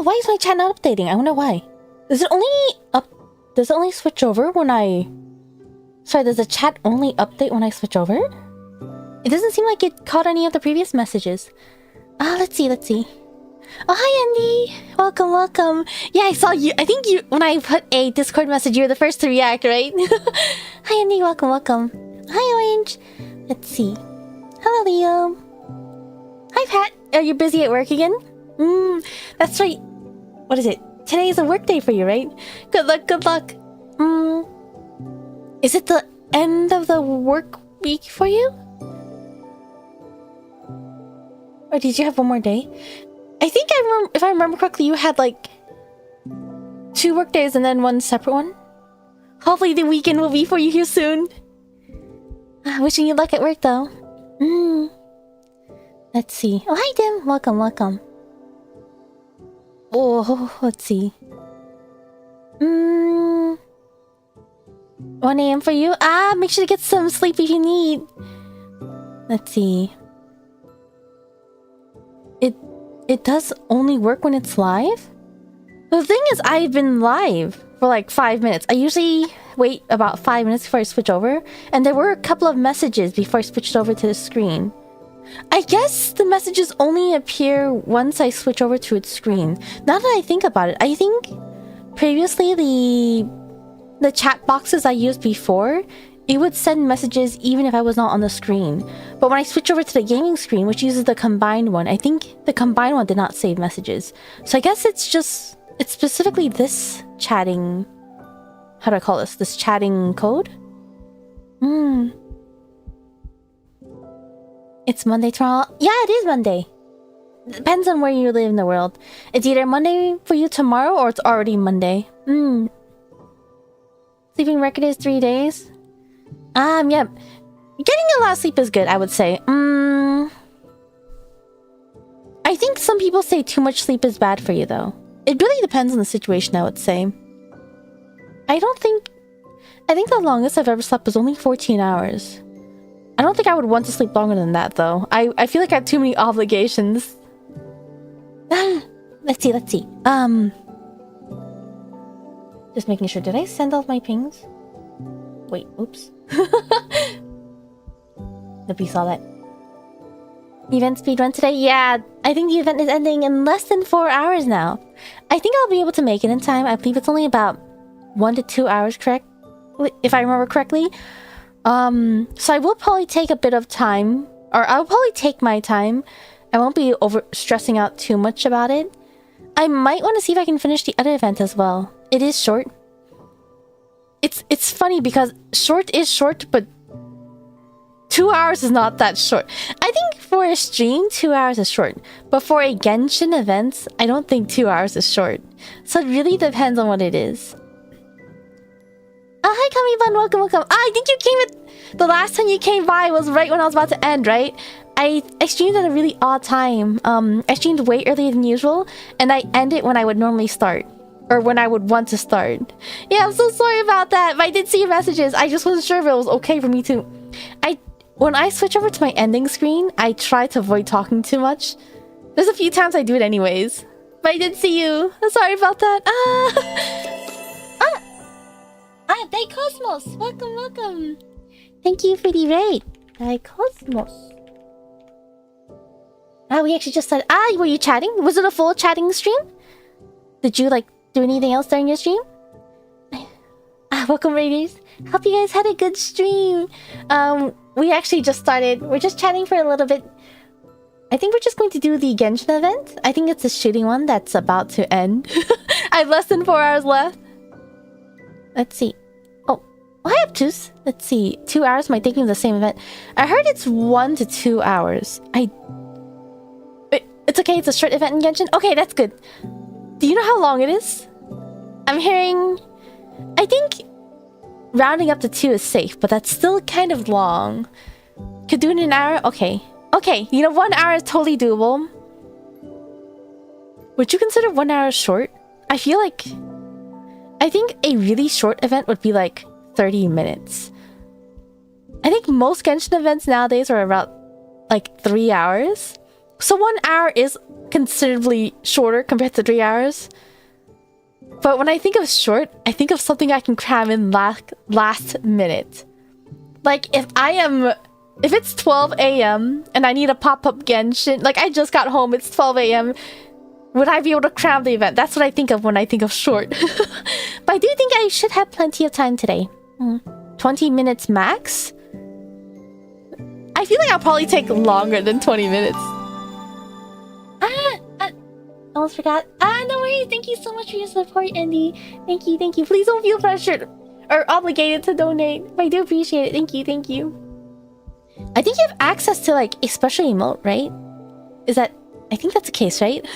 Oh, why is my chat not updating? I wonder why. Does it only switch over when I... Sorry, does the chat only update when I switch over? It doesn't seem like it caught any of the previous messages. Let's see. Oh, hi, Andy. Welcome. Yeah, I saw you. I think you, when I put a Discord message, you were the first to react, right? Hi, Andy. Welcome. Hi, Orange. Let's see. Hello, Leo. Hi, Pat. Are you busy at work again? That's right. What is it? Today is a work day for you, right? Good luck. Is it the end of the work week for you? Or did you have one more day? I think if I remember correctly, you had like 2 work days and then one separate one. Hopefully the weekend will be for you here soon. Wishing you luck at work though. Let's see. Oh, hi Dim. Welcome. Oh, let's see. 1 AM for you? Make sure to get some sleep if you need. Let's see. It does only work when it's live? The thing is, I've been live for like 5 minutes. I usually wait about 5 minutes before I switch over. And there were a couple of messages before I switched over to the screen. I guess the messages only appear once I switch over to its screen. Now that I think about it, I think previously the chat boxes I used before, it would send messages even if I was not on the screen. But when I switch over to the gaming screen, which uses the combined one, I think the combined one did not save messages. So I guess it's specifically this chatting... How do I call this? This chatting code? It's Monday tomorrow. Yeah, it is Monday. Depends on where you live in the world. It's either Monday for you tomorrow or it's already Monday. Sleeping record is 3 days. Yeah. Getting a lot of sleep is good, I would say. I think some people say too much sleep is bad for you, though. It really depends on the situation, I would say. I think the longest I've ever slept was only 14 hours. I don't think I would want to sleep longer than that, though. I feel like I have too many obligations. Let's see. Just making sure. Did I send all my pings? Wait, oops. Nobody saw that. Event speedrun today? Yeah, I think the event is ending in less than 4 hours now. I think I'll be able to make it in time. I believe it's only about 1 to 2 hours, correct? If I remember correctly. So I will probably take a bit of time. Or I'll probably take my time. I won't be over stressing out too much about it. I might want to see if I can finish the other event as well. It is short. It's funny because short is short, but 2 hours is not that short. I think for a stream, 2 hours is short. But for a Genshin event, I don't think 2 hours is short. So it really depends on what it is. Hi Kami-ban, welcome. I think you came at... The last time you came by was right when I was about to end, right? I streamed at a really odd time. I streamed way earlier than usual, and I ended when I would normally start. Or when I would want to start. Yeah, I'm so sorry about that, but I did see your messages. I just wasn't sure if it was okay for me to... When I switch over to my ending screen, I try to avoid talking too much. There's a few times I do it anyways. But I did see you. I'm sorry about that. Daicosmos! Welcome. Thank you for the raid. Daicosmos. We actually just said... were you chatting? Was it a full chatting stream? Did you, do anything else during your stream? Welcome, Raiders. Hope you guys had a good stream. We actually just started. We're just chatting for a little bit. I think we're just going to do the Genshin event. I think it's a shooting one that's about to end. I have less than 4 hours left. Let's see. Oh, hi, Obtuse. Let's see. 2 hours? Am I thinking of the same event? I heard it's 1 to 2 hours. It's okay. It's a short event in Genshin. Okay, that's good. Do you know how long it is? I'm hearing... I think rounding up to 2 is safe, but that's still kind of long. Could do it in an hour? Okay. Okay, 1 hour is totally doable. Would you consider 1 hour short? I think a really short event would be 30 minutes. I think most Genshin events nowadays are about 3 hours. So 1 hour is considerably shorter compared to 3 hours. But when I think of short, I think of something I can cram in last minute. Like if it's 12 a.m. and I need a pop-up Genshin, like I just got home, it's 12 a.m. Would I be able to cram the event? That's what I think of when I think of short. But I do think I should have plenty of time today. 20 minutes max? I feel like I'll probably take longer than 20 minutes. Almost forgot. No worries. Thank you so much for your support, Andy. Thank you, thank you. Please don't feel pressured or obligated to donate. I do appreciate it. Thank you, thank you. I think you have access to like a special emote, right? I think that's the case, right?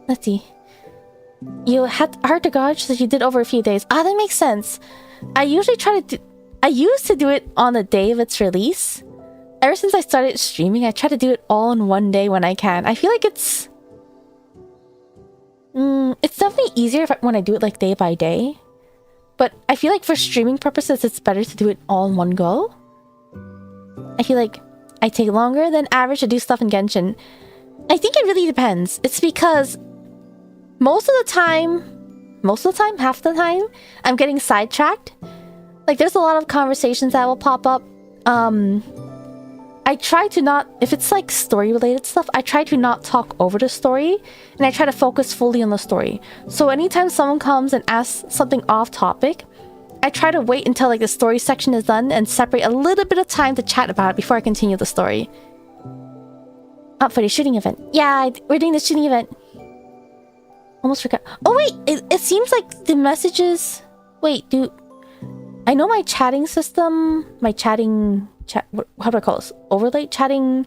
Let's see. You had hard to gauge that you did over a few days. That makes sense. I used to do it on the day of its release. Ever since I started streaming, I try to do it all in one day when I can. I feel like it's definitely easier when I do it like day by day. But I feel like for streaming purposes, it's better to do it all in one go. I feel like I take longer than average to do stuff in Genshin. I think it really depends. It's because half the time, I'm getting sidetracked. Like there's a lot of conversations that will pop up. I try to not, if it's like story related stuff, I try to not talk over the story and I try to focus fully on the story. So anytime someone comes and asks something off topic, I try to wait until like the story section is done and separate a little bit of time to chat about it before I continue the story. For the shooting event. Yeah, we're doing the shooting event. Almost forgot. Oh wait, it seems like the messages... Wait, I know my chatting system, how do I call this? Overlay chatting...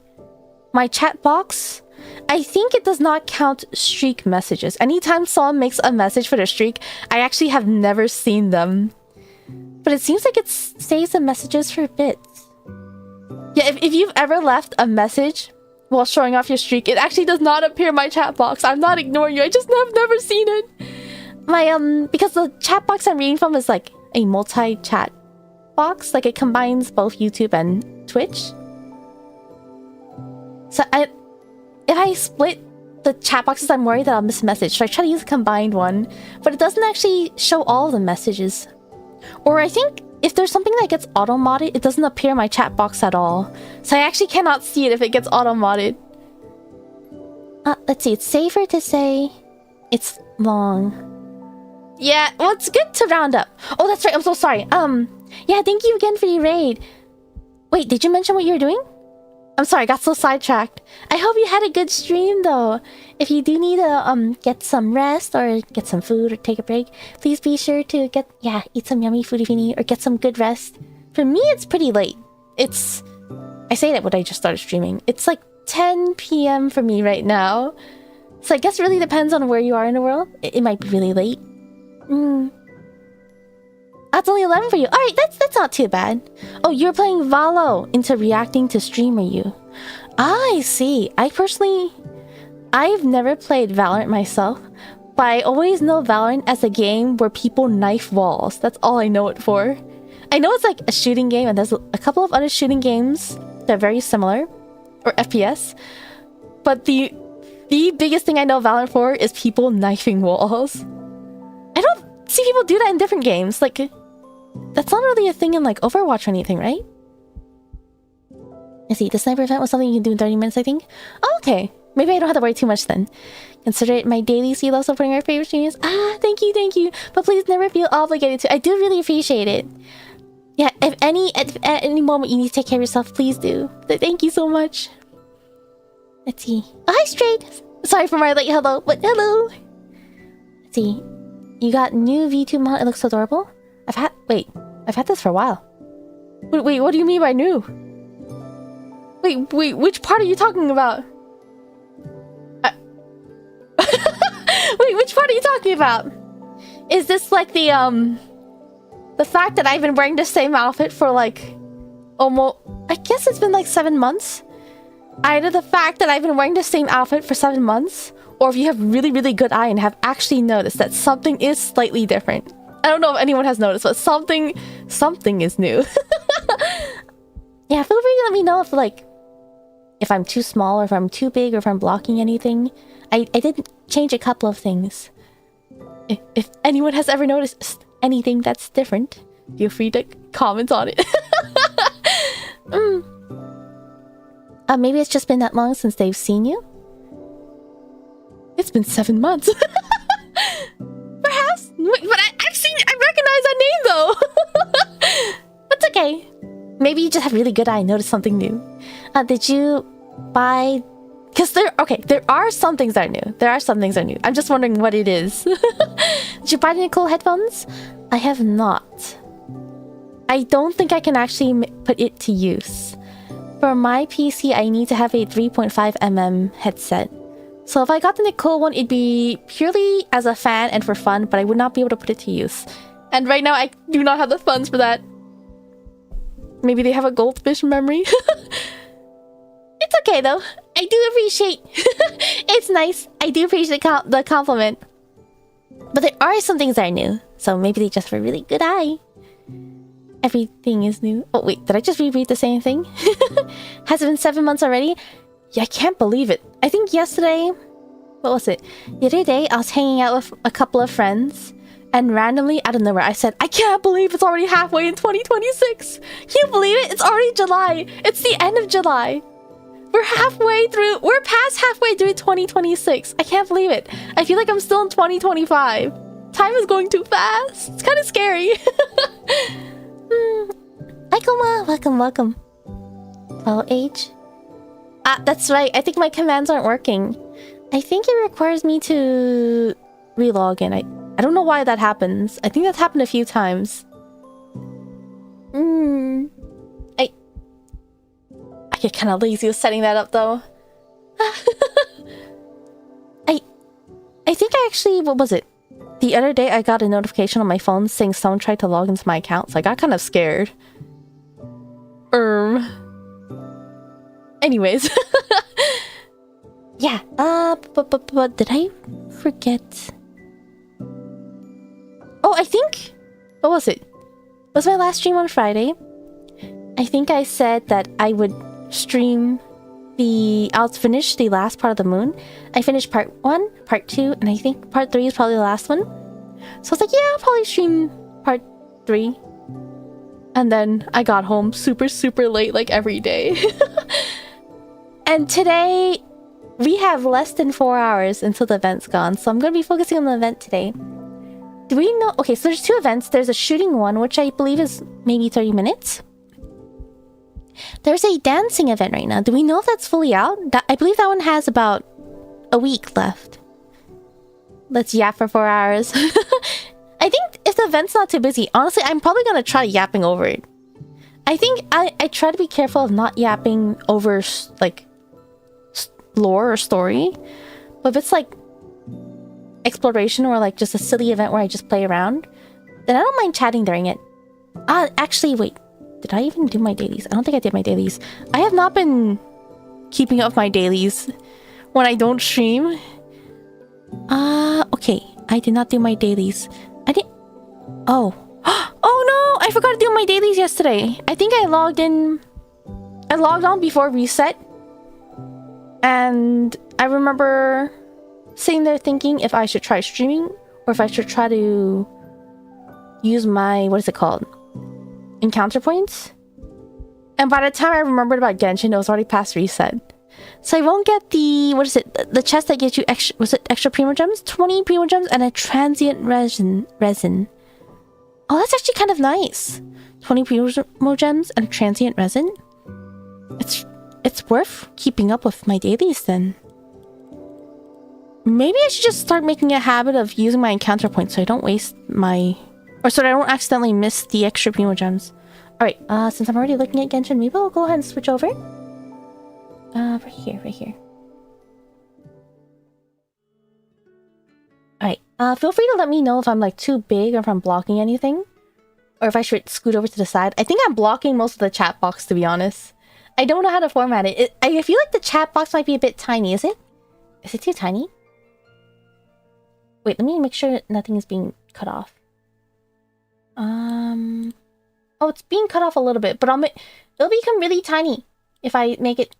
My chat box, I think it does not count streak messages. Anytime someone makes a message for their streak, I actually have never seen them. But it seems like it saves the messages for bits. Yeah, if you've ever left a message while showing off your streak, it actually does not appear in my chat box. I'm not ignoring you, I just have never seen it. Because the chat box I'm reading from is like a multi-chat box. Like it combines both YouTube and Twitch. So if I split the chat boxes, I'm worried that I'll miss a message. So I try to use a combined one. But it doesn't actually show all of the messages. Or I think if there's something that gets auto-modded, it doesn't appear in my chat box at all. So I actually cannot see it if it gets auto-modded. Let's see, it's safer to say it's long. Yeah, well, it's good to round up. Oh, that's right, I'm so sorry. Yeah, thank you again for your raid. Wait, did you mention what you were doing? I'm sorry, I got so sidetracked. I hope you had a good stream, though. If you do need to get some rest or get some food or take a break, please be sure to eat some yummy food if you need, or get some good rest. For me, it's pretty late. I say that when I just started streaming. It's like 10 p.m. for me right now. So I guess it really depends on where you are in the world. It might be really late. That's only 11 for you. Alright, that's not too bad. Oh, you're playing Valo into reacting to stream, are you? I see. I've never played Valorant myself, but I always know Valorant as a game where people knife walls. That's all I know it for. I know it's like a shooting game, and there's a couple of other shooting games that are very similar, or FPS. But the biggest thing I know Valorant for is people knifing walls. I don't see people do that in different games. Like, that's not really a thing in like Overwatch or anything, right? I see, the sniper event was something you can do in 30 minutes, I think. Oh, okay. Maybe I don't have to worry too much then. Consider it my daily sea love supporting our favorite streamers. Thank you. But please never feel obligated to. I do really appreciate it. Yeah, at any moment you need to take care of yourself, please do. Thank you so much. Let's see. Oh, hi, Straight. Sorry for my late hello, but hello. Let's see. You got new V2 mod. It looks adorable. I've had this for a while. Wait, what do you mean by new? Wait, which part are you talking about? Wait, which part are you talking about? Is this like the fact that I've been wearing the same outfit for like almost, I guess it's been like 7 months? Either the fact that I've been wearing the same outfit for 7 months, or if you have really, really good eye and have actually noticed that something is slightly different. I don't know if anyone has noticed, but something is new. Yeah, feel free to let me know if like if I'm too small or if I'm too big or if I'm blocking anything. I did change a couple of things. If anyone has ever noticed anything that's different, feel free to comment on it. Maybe it's just been that long since they've seen you. It's been 7 months. Perhaps, but I recognize that name though. It's okay. Maybe you just have really good eye and noticed something new. Did you buy? Because there are some things that are new. There are some things that are new. I'm just wondering what it is. Did you buy any cool headphones? I have not. I don't think I can actually put it to use. For my PC, I need to have a 3.5mm headset. So if I got the cool one, it'd be purely as a fan and for fun, but I would not be able to put it to use. And right now, I do not have the funds for that. Maybe they have a goldfish memory. It's okay though. I do appreciate. It's nice. I do appreciate the compliment. But there are some things that are new, so maybe they just have a really good eye. Everything is new. Oh wait, did I just reread the same thing? Has it been 7 months already? Yeah, I can't believe it. I think yesterday... What was it? The other day, I was hanging out with a couple of friends. And randomly, out of nowhere, I said, I can't believe it's already halfway in 2026. Can you believe it? It's already July. It's the end of July. We're halfway through. We're past halfway through 2026. I can't believe it. I feel like I'm still in 2025. Time is going too fast. It's kind of scary. Welcome. Follow age. That's right. I think my commands aren't working. I think it requires me to relog in. I don't know why that happens. I think that's happened a few times. I get kind of lazy with setting that up though. I think I actually, what was it? The other day I got a notification on my phone saying someone tried to log into my account, so I got kind of scared. Anyways. Yeah, but did I forget? Oh, I think... What was it? Was my last stream on Friday? I think I said that I would stream the... I'll finish the last part of the moon. I finished part 1, part 2, and I think part 3 is probably the last one. So I was like, yeah, I'll probably stream part 3. And then I got home super late, like every day. And today, we have less than 4 hours until the event's gone. So I'm going to be focusing on the event today. Do we know? Okay, so there's 2 events. There's a shooting one, which I believe is maybe 30 minutes. There's a dancing event right now. Do we know if that's fully out? I believe that one has about a week left. Let's yap for 4 hours. I think if the event's not too busy, honestly, I'm probably going to try yapping over it. I think I try to be careful of not yapping over, like, lore or story. But if it's, like, exploration or, like, just a silly event where I just play around, then I don't mind chatting during it. Actually, wait. Did I even do my dailies? I don't think I did my dailies. I have not been keeping up my dailies when I don't stream. Okay. I did not do my dailies. I didn't... Oh. Oh no! I forgot to do my dailies yesterday. I think I logged in... I logged on before reset. And I remember sitting there thinking if I should try streaming or if I should try to use my... What is it called? Encounter points. And by the time I remembered about Genshin, it was already past reset. So I won't get the... What is it? The chest that gets you extra... Was it extra primo gems? 20 primo gems and a transient resin. Oh, that's actually kind of nice. 20 primo gems and a transient resin. It's worth keeping up with my dailies then. Maybe I should just start making a habit of using my encounter points so I don't waste my... Or so that I don't accidentally miss the extra primo gems. Alright, since I'm already looking at Genshin, maybe I'll go ahead and switch over. Right here. Alright, feel free to let me know if I'm like too big or if I'm blocking anything. Or if I should scoot over to the side. I think I'm blocking most of the chat box, to be honest. I don't know how to format it. I feel like the chat box might be a bit tiny, is it? Is it too tiny? Wait, let me make sure nothing is being cut off. Oh, it's being cut off a little bit, but it'll become really tiny if I make it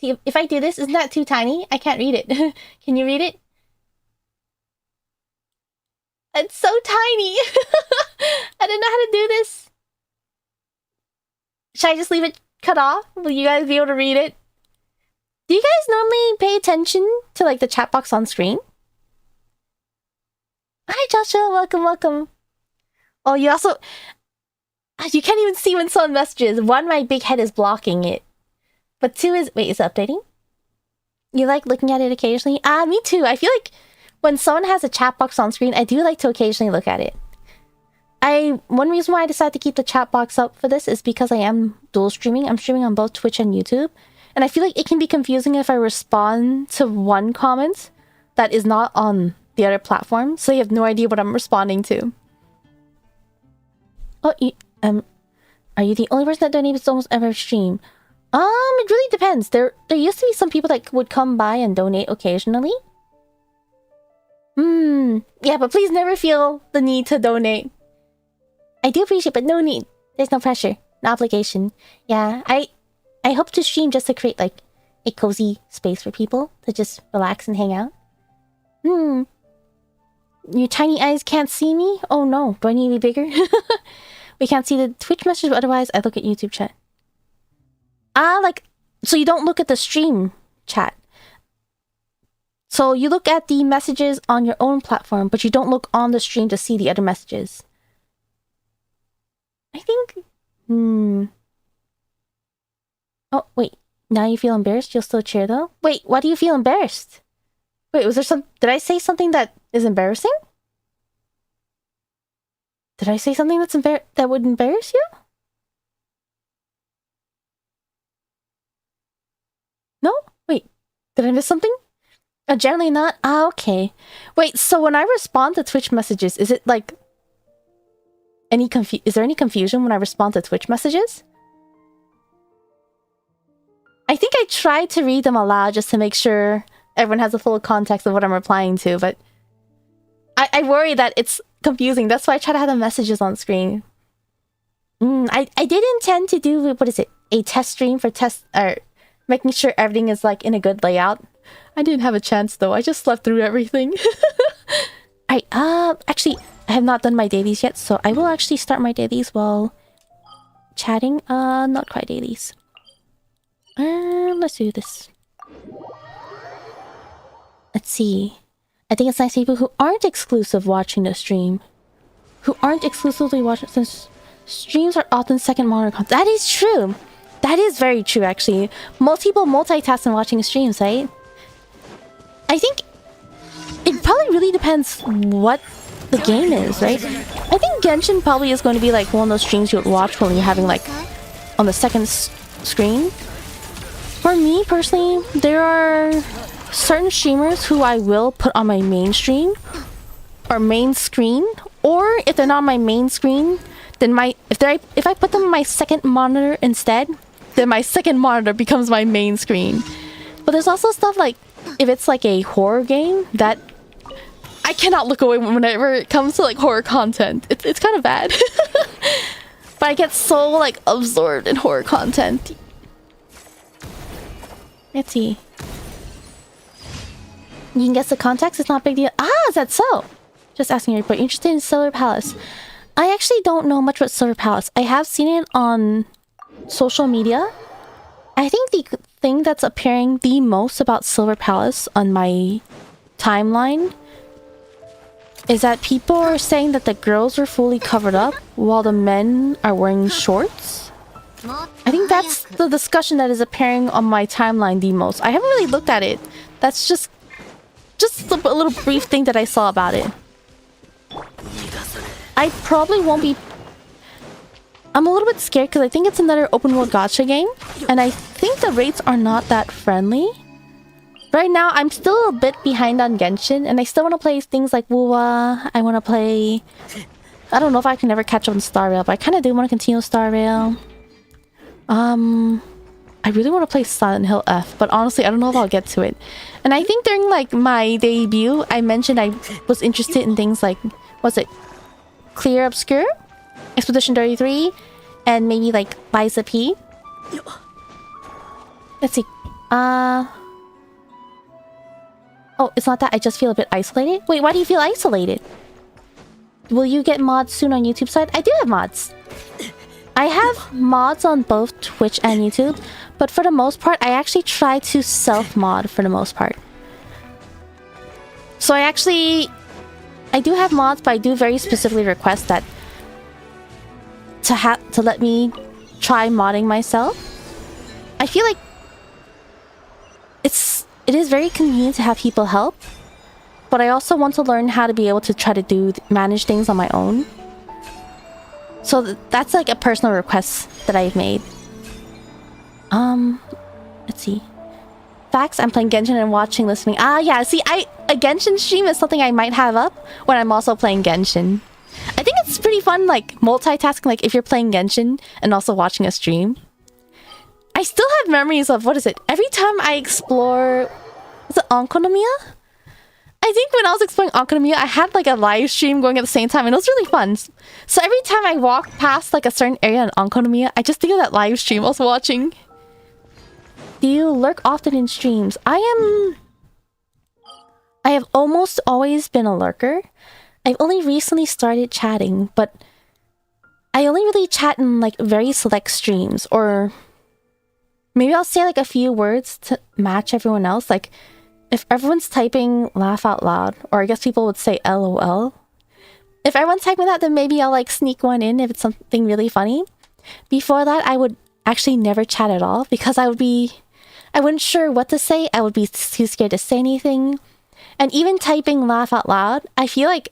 See, if I do this, isn't that too tiny? I can't read it. Can you read it? It's so tiny. I don't know how to do this. Should I just leave it cut off? Will you guys be able to read it? Do you guys normally pay attention to like the chat box on screen? Hi Joshua, welcome, welcome. Oh, you also... You can't even see when someone messages. One, my big head is blocking it. But two is... Wait, is it updating? You like looking at it occasionally? Me too. I feel like when someone has a chat box on screen, I do like to occasionally look at it. One reason why I decided to keep the chat box up for this is because I am dual streaming. I'm streaming on both Twitch and YouTube. And I feel like it can be confusing if I respond to one comment that is not on the other platform. So you have no idea what I'm responding to. Oh, are you the only person that donates to almost every stream? It really depends. There used to be some people that would come by and donate occasionally. Yeah, but please never feel the need to donate. I do appreciate, but no need. There's no pressure, no obligation. Yeah, I hope to stream just to create like a cozy space for people to just relax and hang out. Your tiny eyes can't see me? Oh no, do I need to be bigger? We can't see the Twitch message, but otherwise I look at YouTube chat. So you don't look at the stream chat. So you look at the messages on your own platform, but you don't look on the stream to see the other messages. I think... Oh, wait. Now you feel embarrassed? You'll still cheer though? Wait, why do you feel embarrassed? Wait, was there some... Did I say something that is embarrassing? Did I say something that would embarrass you? No? Wait, did I miss something? Generally not? Okay. Wait, so when I respond to Twitch messages, is it like... Is there any confusion when I respond to Twitch messages? I think I tried to read them aloud just to make sure everyone has the full context of what I'm replying to, but... I worry that it's confusing. That's why I try to have the messages on screen. I did intend to do, what is it? A test stream for making sure everything is like in a good layout. I didn't have a chance though. I just slept through everything. Actually, I have not done my dailies yet, so I will actually start my dailies while chatting. Not quite dailies. Let's do this. Let's see. I think it's nice people who aren't exclusive watching the stream. Who aren't exclusively watching, since streams are often second monitor content. That is true. That is very true, actually. Most people multitask when watching streams, right? I think it probably really depends what the game is, right? I think Genshin probably is going to be like one of those streams you would watch when you're having like on the second screen. For me personally, there are certain streamers who I will put on my main stream or main screen, or if they're not on my main screen, then if I put them on my second monitor instead, then my second monitor becomes my main screen. But there's also stuff like if it's like a horror game that I cannot look away whenever it comes to like horror content. It's kind of bad. But I get so like absorbed in horror content. Let's see. You can guess the context, it's not a big deal. Is that so? Just asking your report. Interested in Silver Palace? I actually don't know much about Silver Palace. I have seen it on social media. I think the thing that's appearing the most about Silver Palace on my timeline is that people are saying that the girls are fully covered up while the men are wearing shorts. I think that's the discussion that is appearing on my timeline the most. I haven't really looked at it. That's just a little brief thing that I saw about it. I probably won't be... I'm a little bit scared because I think it's another open world gacha game. And I think the rates are not that friendly. Right now, I'm still a bit behind on Genshin. And I still want to play things like Wuwa. I want to play... I don't know if I can ever catch up on Star Rail, but I kind of do want to continue Star Rail. I really want to play Silent Hill F, but honestly, I don't know if I'll get to it. And I think during like my debut, I mentioned I was interested in things like, what's it? Clear Obscure? Expedition 33? And maybe like Liza P? Let's see. Oh, it's not that. I just feel a bit isolated. Wait, why do you feel isolated? Will you get mods soon on YouTube side? I do have mods. I have mods on both Twitch and YouTube, but for the most part, I actually try to self-mod for the most part. So I do have mods, but I do very specifically request that to let me try modding myself. I feel like it is very convenient to have people help, but I also want to learn how to be able to try to manage things on my own. So that's like a personal request that I've made. Let's see. Facts, I'm playing Genshin and watching, listening. Ah, yeah, see, a Genshin stream is something I might have up when I'm also playing Genshin. I think it's pretty fun, like, multitasking, like, if you're playing Genshin and also watching a stream. I still have memories of, what is it? Every time I explore... Is it Onkonomiya? I think when I was exploring Onkonomiya, I had, like, a live stream going at the same time, and it was really fun. So every time I walk past, like, a certain area in Onkonomiya, I just think of that live stream I was watching. Do you lurk often in streams? I have almost always been a lurker. I've only recently started chatting, but I only really chat in, like, very select streams, or maybe I'll say, like, a few words to match everyone else. Like, if everyone's typing laugh out loud, or I guess people would say LOL. If everyone's typing that, then maybe I'll, like, sneak one in if it's something really funny. Before that, I would actually never chat at all, because I wouldn't sure what to say. I would be too scared to say anything. And even typing laugh out loud, I feel like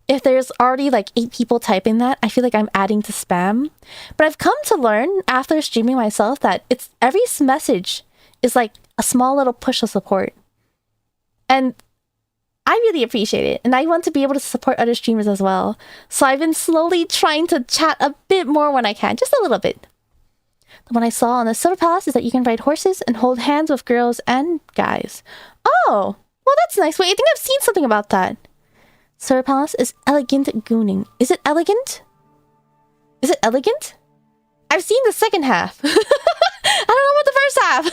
if there's already like 8 people typing that, I feel like I'm adding to spam. But I've come to learn after streaming myself that every message is like a small little push of support. And I really appreciate it. And I want to be able to support other streamers as well. So I've been slowly trying to chat a bit more when I can, just a little bit. The one I saw on the Silver Palace is that you can ride horses and hold hands with girls and guys. Oh, well that's nice. Wait, I think I've seen something about that. Silver Palace is elegant gooning. Is it elegant? Is it elegant? I've seen the second half. I don't know about the first half.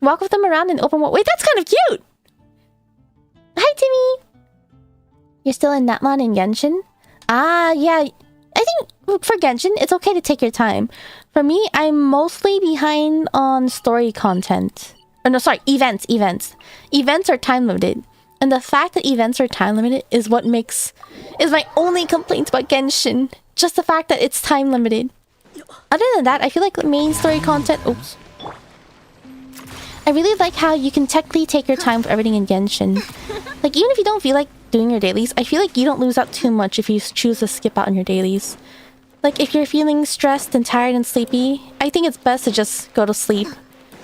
Walk with them around in open world. Wait, that's kind of cute. Hi, Timmy. You're still in Natmon in Genshin? Ah, yeah. I think for Genshin, it's okay to take your time. For me, I'm mostly behind on story content. Oh, no, sorry, events. Events are time limited. And the fact that events are time limited is my only complaint about Genshin. Just the fact that it's time limited. Other than that, I feel like the main story content... Oops. I really like how you can technically take your time for everything in Genshin. Like, even if you don't feel like doing your dailies, I feel like you don't lose out too much if you choose to skip out on your dailies. Like, if you're feeling stressed and tired and sleepy, I think it's best to just go to sleep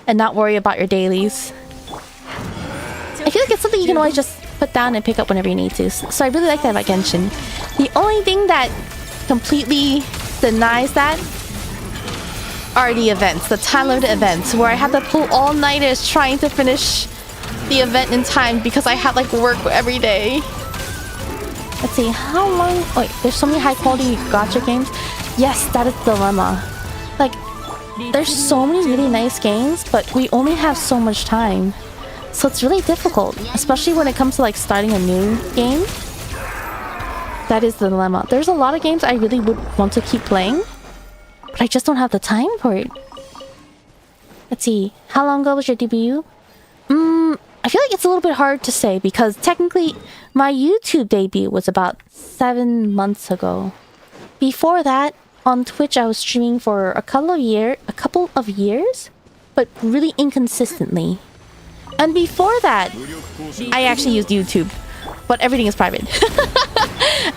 and not worry about your dailies. I feel like it's something you can always just put down and pick up whenever you need to. So I really like that about Genshin. The only thing that completely denies that are the events, the time-limited events, where I have to pull all-nighters trying to finish the event in time because I have like work every day. Let's see, how long... Wait, there's so many high-quality gacha games. Yes, that is the dilemma. Like, there's so many really nice games, but we only have so much time. So it's really difficult, especially when it comes to like starting a new game. That is the dilemma. There's a lot of games I really would want to keep playing, but I just don't have the time for it. Let's see, how long ago was your debut? I feel like it's a little bit hard to say because technically my YouTube debut was about 7 months ago. Before that, on Twitch I was streaming for a couple of years, but really inconsistently. And before that, I actually used YouTube, but everything is private.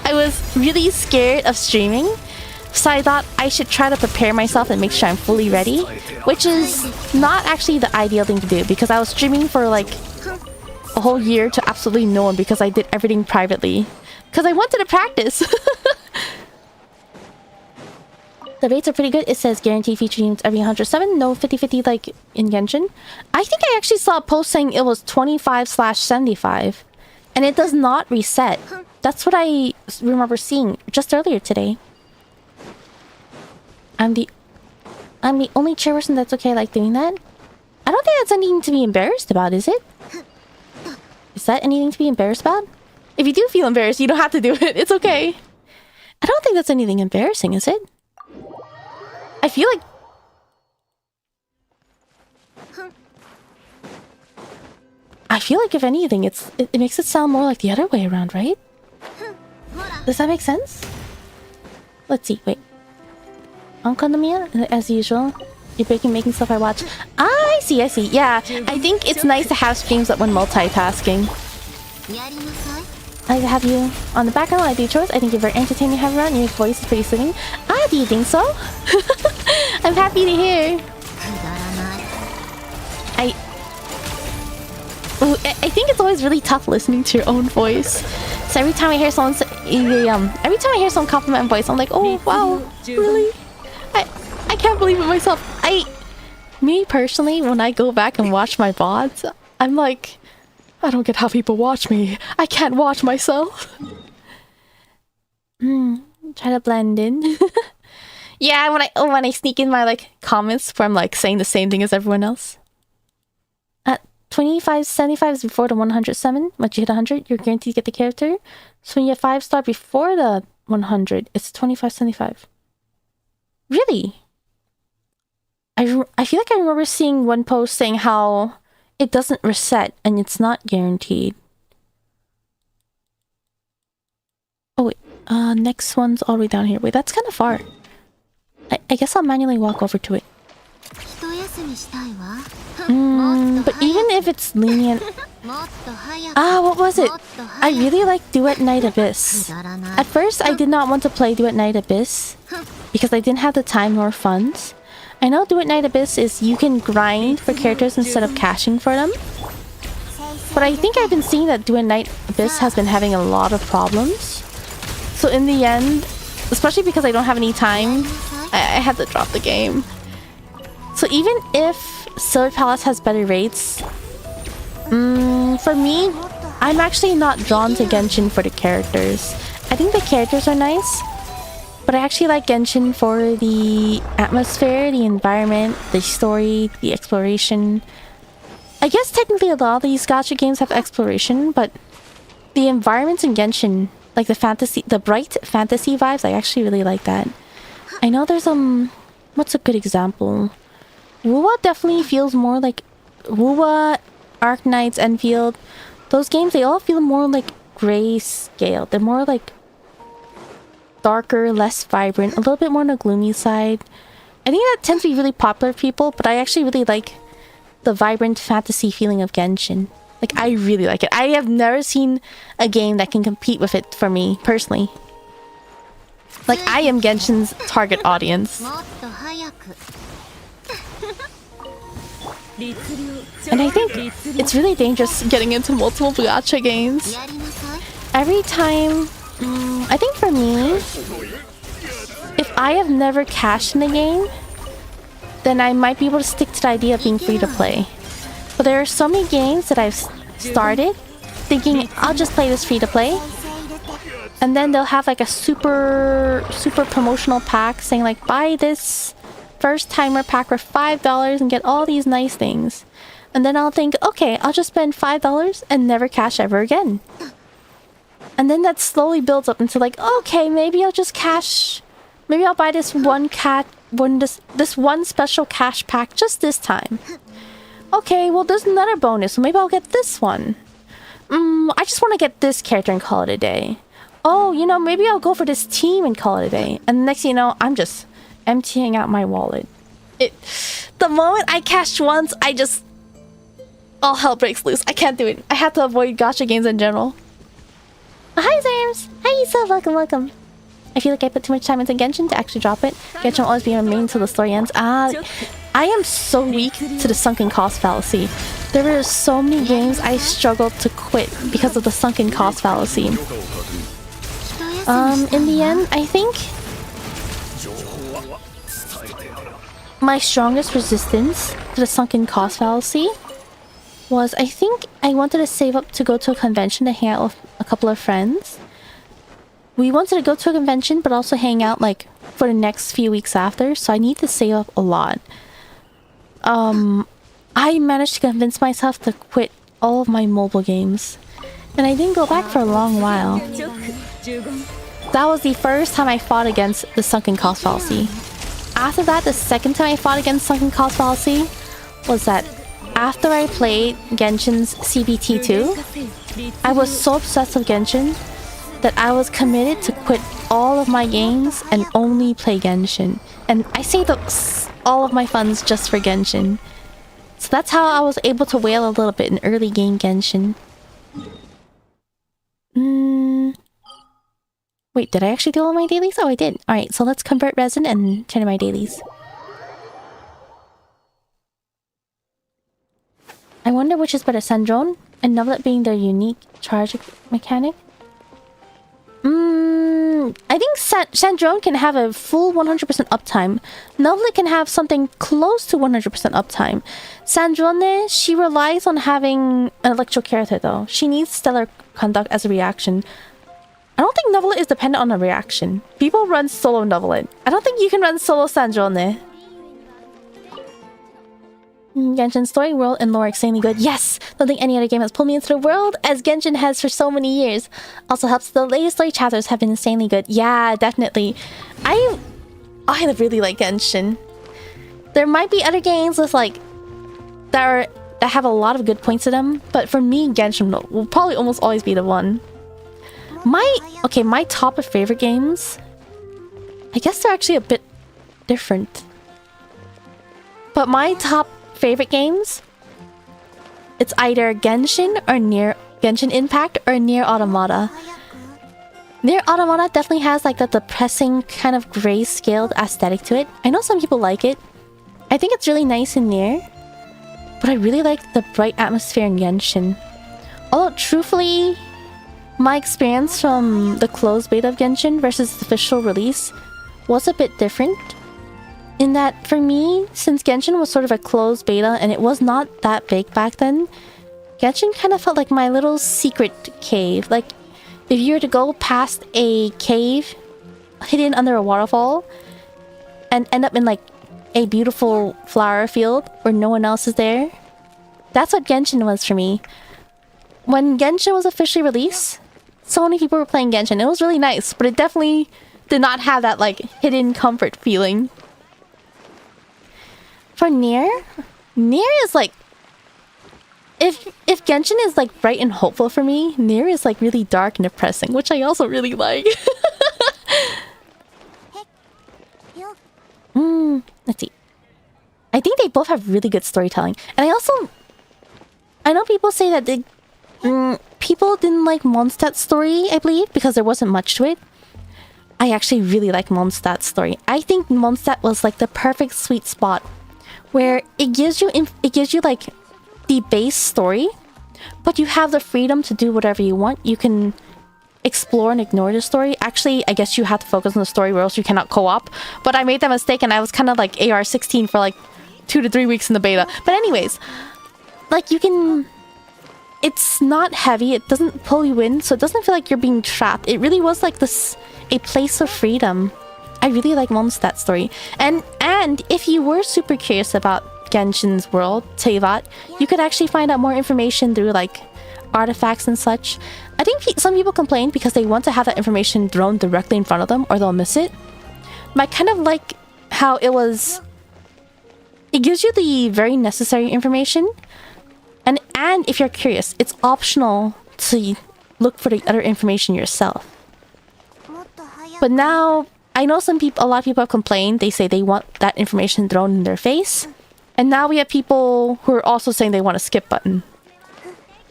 I was really scared of streaming, so I thought I should try to prepare myself and make sure I'm fully ready, which is not actually the ideal thing to do because I was streaming for like a whole year to absolutely no one because I did everything privately because I wanted to practice. The rates are pretty good. It says guaranteed feature units every 107. No 50-50 like in Genshin. I think I actually saw a post saying it was 25/75. And it does not reset. That's what I remember seeing just earlier today. I'm the only chairperson that's okay like doing that. I don't think that's anything to be embarrassed about, is it? Is that anything to be embarrassed about? If you do feel embarrassed, you don't have to do it. It's okay. I don't think that's anything embarrassing, is it? I feel like... if anything, it makes it sound more like the other way around, right? Does that make sense? Let's see, wait. Ankonomiya, as usual. You're making stuff I watch. I see. Yeah, I think it's nice to have streams that when multitasking. I have you on the background while I do chores. I think you're very entertaining to have around. Your voice is pretty soothing. Ah, do you think so? I'm happy to hear. I think it's always really tough listening to your own voice. So every time I hear someone compliment my voice, I'm like, oh wow, really? I can't believe it myself. Me personally, when I go back and watch my VODs, I'm like, I don't get how people watch me. I can't watch myself. Try to blend in. Yeah, when I sneak in my like comments where I'm like saying the same thing as everyone else. At 25.75 is before the 107. Once you hit 100, you're guaranteed to get the character. So when you get 5-star before the 100, it's 25.75. Really? I feel like I remember seeing one post saying how it doesn't reset and it's not guaranteed. Oh wait, next one's all the way down here. Wait, that's kind of far. I guess I'll manually walk over to it. But even if it's lenient... what was it? I really like Duet Night Abyss. At first, I did not want to play Duet Night Abyss because I didn't have the time nor funds. I know Duet Night Abyss is you can grind for characters instead of cashing for them. But I think I've been seeing that Duet Night Abyss has been having a lot of problems. So in the end, especially because I don't have any time, I had to drop the game. So even if Silver Palace has better rates, for me, I'm actually not drawn to Genshin for the characters. I think the characters are nice, but I actually like Genshin for the atmosphere, the environment, the story, the exploration. I guess technically a lot of these gacha games have exploration, but the environments in Genshin, like the bright fantasy vibes, I actually really like that. I know there's what's a good example? Wuwa definitely feels more like Wuwa, Arknights, Enfield. Those games, they all feel more like grayscale. They're more like darker, less vibrant, a little bit more on the gloomy side. I think that tends to be really popular with people, but I actually really like the vibrant fantasy feeling of Genshin. Like, I really like it. I have never seen a game that can compete with it for me, personally. Like, I am Genshin's target audience. And I think it's really dangerous getting into multiple gacha games. Every time... I think for me, if I have never cashed in a game, then I might be able to stick to the idea of being free to play. But there are so many games that I've started thinking I'll just play this free to play, and then they'll have like a super promotional pack saying like, buy this first timer pack for $5 and get all these nice things. And then I'll think, okay, I'll just spend $5 and never cash ever again. And then that slowly builds up into like, okay, maybe I'll just cash. Maybe I'll buy this this one special cash pack just this time. Okay, well there's another bonus, so maybe I'll get this one. I just want to get this character and call it a day. Oh, you know, maybe I'll go for this team and call it a day. And next thing you know, I'm just emptying out my wallet. The moment I cashed once, all hell breaks loose. I can't do it. I have to avoid gacha games in general. Hi, Zams! Hi, so welcome. I feel like I put too much time into Genshin to actually drop it. Genshin will always be remain until the story ends. I am so weak to the sunken cost fallacy. There were so many games I struggled to quit because of the sunken cost fallacy. In the end, I think my strongest resistance to the sunken cost fallacy was, I think I wanted to save up to go to a convention to hang out with a couple of friends. We wanted to go to a convention but also hang out like for the next few weeks after, so I need to save up a lot. I managed to convince myself to quit all of my mobile games. And I didn't go back for a long while. That was the first time I fought against the sunken cost fallacy. After that, the second time I fought against sunken cost fallacy was that after I played Genshin's CBT2, I was so obsessed with Genshin that I was committed to quit all of my games and only play Genshin. And I saved up all of my funds just for Genshin. So that's how I was able to whale a little bit in early game Genshin. Wait, did I actually do all my dailies? Oh, I did. Alright, so let's convert resin and turn in my dailies. I wonder which is better, Sandrone and Novelet being their unique charge mechanic? I think Sandrone can have a full 100% uptime. Novelet can have something close to 100% uptime. Sandrone, she relies on having an electro character though. She needs stellar conduct as a reaction. I don't think Novelet is dependent on a reaction. People run solo Novelet. I don't think you can run solo Sandrone. Genshin story, world, and lore extremely good. Yes! Don't think any other game has pulled me into the world as Genshin has for so many years. Also helps the latest story chapters have been insanely good. Yeah, definitely. I really like Genshin. There might be other games with like that have a lot of good points to them, but for me, Genshin will probably almost always be the one. My top of favorite games, I guess they're actually a bit different. But my top favorite games, it's either Genshin or Genshin Impact or Nier Automata. Nier Automata definitely has like that depressing kind of gray-scaled aesthetic to it. I know some people like it. I think it's really nice in Nier, but I really like the bright atmosphere in Genshin. Although truthfully, my experience from the closed beta of Genshin versus the official release was a bit different. In that, for me, since Genshin was sort of a closed beta and it was not that big back then, Genshin kind of felt like my little secret cave. Like, if you were to go past a cave hidden under a waterfall and end up in like a beautiful flower field where no one else is there, that's what Genshin was for me. When Genshin was officially released, so many people were playing Genshin. It was really nice, but it definitely did not have that like hidden comfort feeling. For Nier is like, if Genshin is like bright and hopeful for me, Nier is like really dark and depressing, which I also really like. Let's see. I think they both have really good storytelling, and I know people say that people didn't like Mondstadt's story, I believe, because there wasn't much to it. I actually really like Mondstadt's story. I think Mondstadt was like the perfect sweet spot where it gives you like the base story, but you have the freedom to do whatever you want. You can explore and ignore the story. Actually, I guess you have to focus on the story or else you cannot co-op. But I made that mistake and I was kind of like AR-16 for like 2 to 3 weeks in the beta. But anyways, like you can... It's not heavy, it doesn't pull you in, so it doesn't feel like you're being trapped. It really was like a place of freedom. I really like Mondstadt's story. And if you were super curious about Genshin's world, Teyvat, you could actually find out more information through like artifacts and such. I think some people complain because they want to have that information thrown directly in front of them or they'll miss it. But I kind of like how it gives you the very necessary information. And if you're curious, it's optional to look for the other information yourself. But now, I know a lot of people have complained. They say they want that information thrown in their face. And now we have people who are also saying they want a skip button.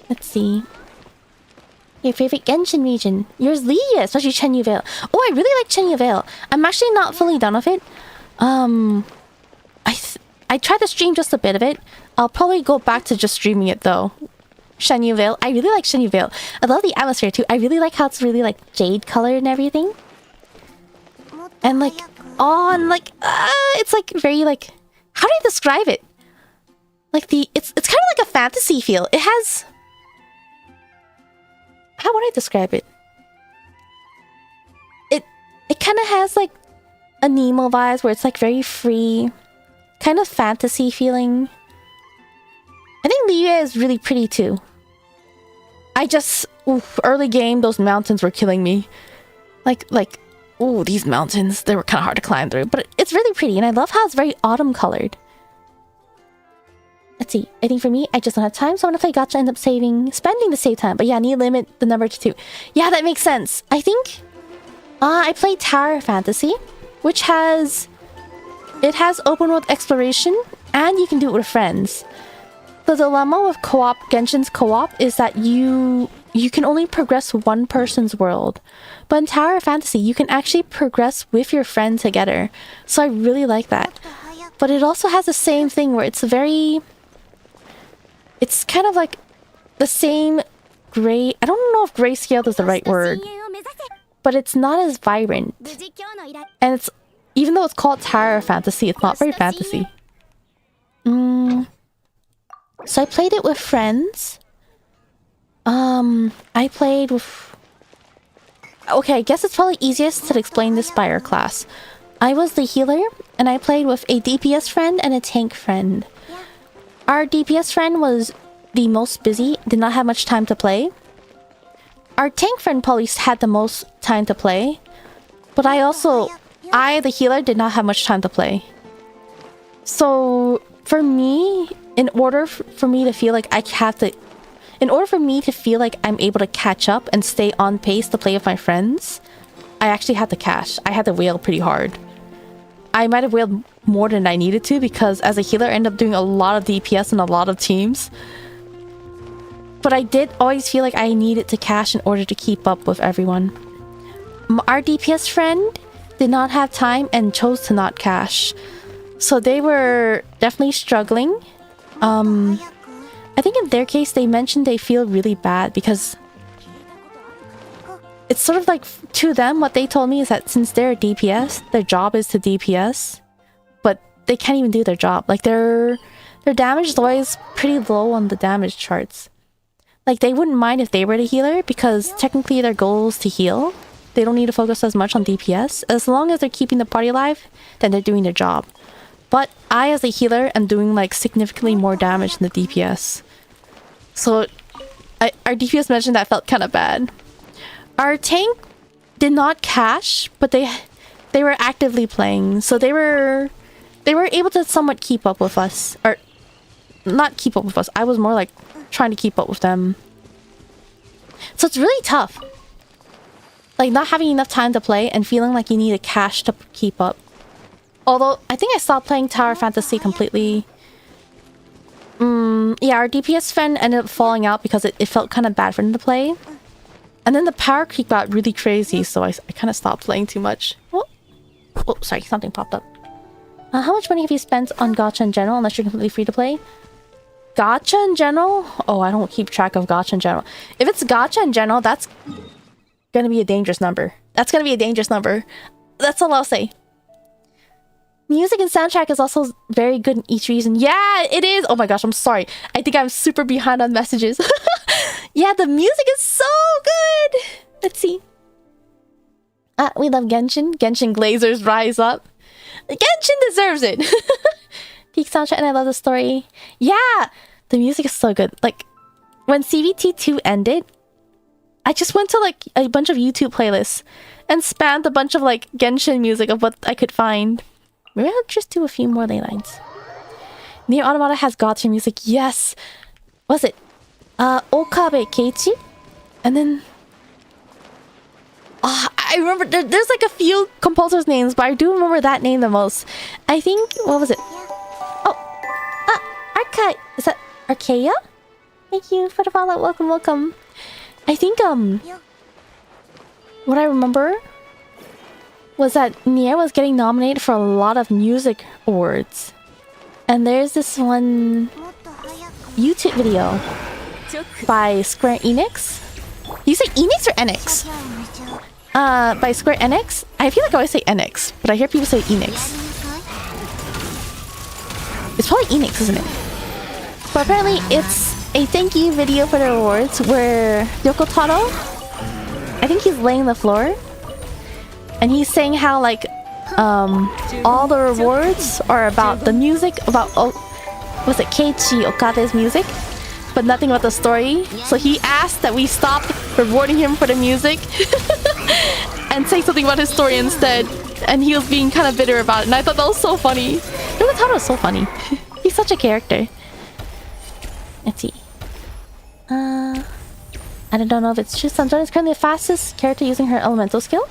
Let's see. Your favorite Genshin region? Yours Lydia, especially Chenyu Vale. Oh, I really like Chenyu Vale. I'm actually not fully done with it. I tried to stream just a bit of it. I'll probably go back to just streaming it though. Chenyu Vale. I really like Chenyu Vale. I love the atmosphere too. I really like how it's really like jade colored and everything. And like, it's like very like, how do I describe it? Like it's kind of like a fantasy feel. It has, how would I describe it? It kind of has like a Nemo vibes where it's like very free, kind of fantasy feeling. I think Liyue is really pretty too. Early game, those mountains were killing me. Ooh, these mountains, they were kind of hard to climb through, but it's really pretty, and I love how it's very autumn colored. Let's see, I think for me, I just don't have time, so I'm gonna play gacha, end up spending the save time, but yeah, I need to limit the number to 2. Yeah, that makes sense. I think, I played Tower Fantasy, which has open world exploration, and you can do it with friends. The dilemma with co-op, Genshin's co-op, is that you can only progress one person's world. But in Tower Fantasy, you can actually progress with your friend together. So I really like that. But it also has the same thing where it's kind of like the same gray... I don't know if grayscale is the right word. But it's not as vibrant. And even though it's called Tower Fantasy, it's not very fantasy. So I played it with friends. I played with... Okay, I guess it's probably easiest to explain this by our class. I was the healer, and I played with a DPS friend and a tank friend. Our DPS friend was the most busy, did not have much time to play. Our tank friend probably had the most time to play. But I, the healer, did not have much time to play. So, for me, in order for me to feel like I'm able to catch up and stay on pace to play with my friends, I actually had to cash. I had to whale pretty hard. I might have whaled more than I needed to because as a healer, I ended up doing a lot of DPS and a lot of teams. But I did always feel like I needed to cash in order to keep up with everyone. Our DPS friend did not have time and chose to not cash. So they were definitely struggling. I think in their case, they mentioned they feel really bad because it's sort of like, to them, what they told me is that since they're a DPS, their job is to DPS, but they can't even do their job. Like, their damage is always pretty low on the damage charts. Like, they wouldn't mind if they were the healer because technically their goal is to heal. They don't need to focus as much on DPS. As long as they're keeping the party alive, then they're doing their job. But I, as a healer, am doing, like, significantly more damage than the DPS. So, our DPS mentioned that felt kind of bad. Our tank did not cash, but they were actively playing. So they were able to somewhat keep up with us. Or, not keep up with us. I was more, like, trying to keep up with them. So it's really tough. Like, not having enough time to play and feeling like you need a cash to keep up. Although, I think I stopped playing Tower Fantasy completely. Yeah, our DPS friend ended up falling out because it felt kind of bad for him to play. And then the power creep got really crazy, so I kind of stopped playing too much. Oh, sorry, something popped up. How much money have you spent on gacha in general, unless you're completely free to play? Gacha in general? Oh, I don't keep track of gacha in general. If it's gacha in general, that's gonna be a dangerous number. That's gonna be a dangerous number. That's all I'll say. Music and soundtrack is also very good in each region. Yeah, it is! Oh my gosh, I'm sorry. I think I'm super behind on messages. Yeah, the music is so good! Let's see. We love Genshin. Genshin Glazers rise up. Genshin deserves it! Peak soundtrack, and I love the story. Yeah! The music is so good. Like, when CVT2 ended, I just went to, like, a bunch of YouTube playlists and spammed a bunch of, like, Genshin music of what I could find. Maybe I'll just do a few more ley lines. Nier Automata has gacha music. Yes! What was it? Okabe Keiichi? And then... I remember... There's like a few composers' names, but I do remember that name the most. I think... What was it? Arca... Is that Archaea? Thank you for the follow. Welcome, welcome. I think, what I remember was that Nier was getting nominated for a lot of music awards. And there's this one YouTube video by Square Enix. You say Enix or Enix? By Square Enix. I feel like I always say Enix, but I hear people say Enix. It's probably Enix, isn't it? But apparently it's a thank you video for the awards where Yoko Taro, I think he's laying the floor. And he's saying how, like, all the rewards are about the music, about was it Keiichi Okade's music, but nothing about the story. So he asked that we stop rewarding him for the music and say something about his story instead. And he was being kind of bitter about it. And I thought that was so funny. I really thought it was so funny. He's such a character. Let's see. I don't know if it's true. Sanjana is currently the fastest character using her elemental skill.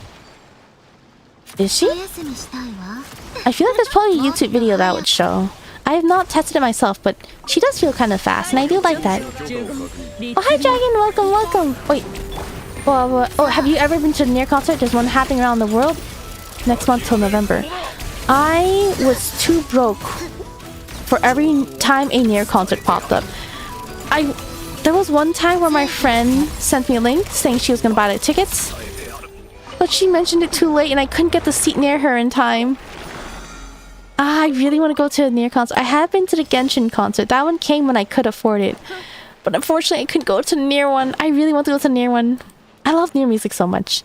Is she? I feel like there's probably a YouTube video that would show. I have not tested it myself, but she does feel kind of fast, and I do like that. Oh, hi Dragon! Welcome, welcome! Wait. Well, oh, have you ever been to a Nier concert? There's one happening around the world next month till November. I was too broke for every time a Nier concert popped up. There was one time where my friend sent me a link saying she was gonna buy the tickets, but she mentioned it too late and I couldn't get the seat near her in time. I really want to go to a Nier concert. I have been to the Genshin concert. That one came when I could afford it, but unfortunately I couldn't go to the Nier one. I really want to go to the Nier one. I love Nier music so much.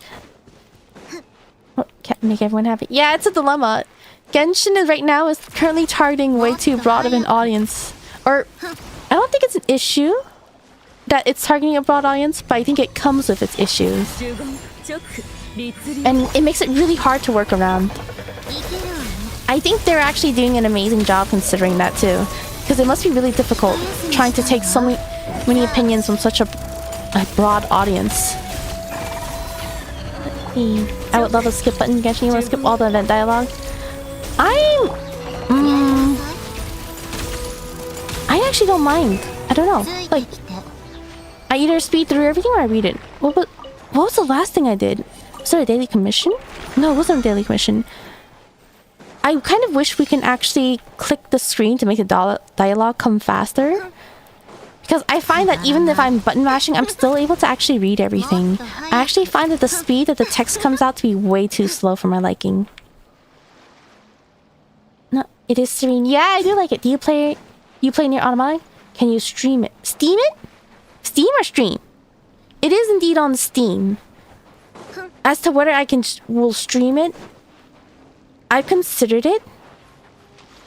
Oh, can't make everyone happy. Yeah, it's a dilemma. Genshin is right now is currently targeting way too broad of an audience. Or, I don't think it's an issue that it's targeting a broad audience, but I think it comes with its issues. And it makes it really hard to work around. I think they're actually doing an amazing job considering that too. Because it must be really difficult trying to take so many opinions from such a broad audience. I would love a skip button in Genshin. You want to skip all the event dialogue? I actually don't mind. I don't know. Like, I either speed through everything or I read it. What was the last thing I did? Was there a daily commission? No, it wasn't a daily commission. I kind of wish we can actually click the screen to make the dialogue come faster. Because I find that even if I'm button mashing, I'm still able to actually read everything. I actually find that the speed that the text comes out to be way too slow for my liking. No, it is serene. Yeah, I do like it. Do you play Nier Automata? Can you stream it? Steam it? Steam or stream? It is indeed on Steam. As to whether I will stream it, I've considered it.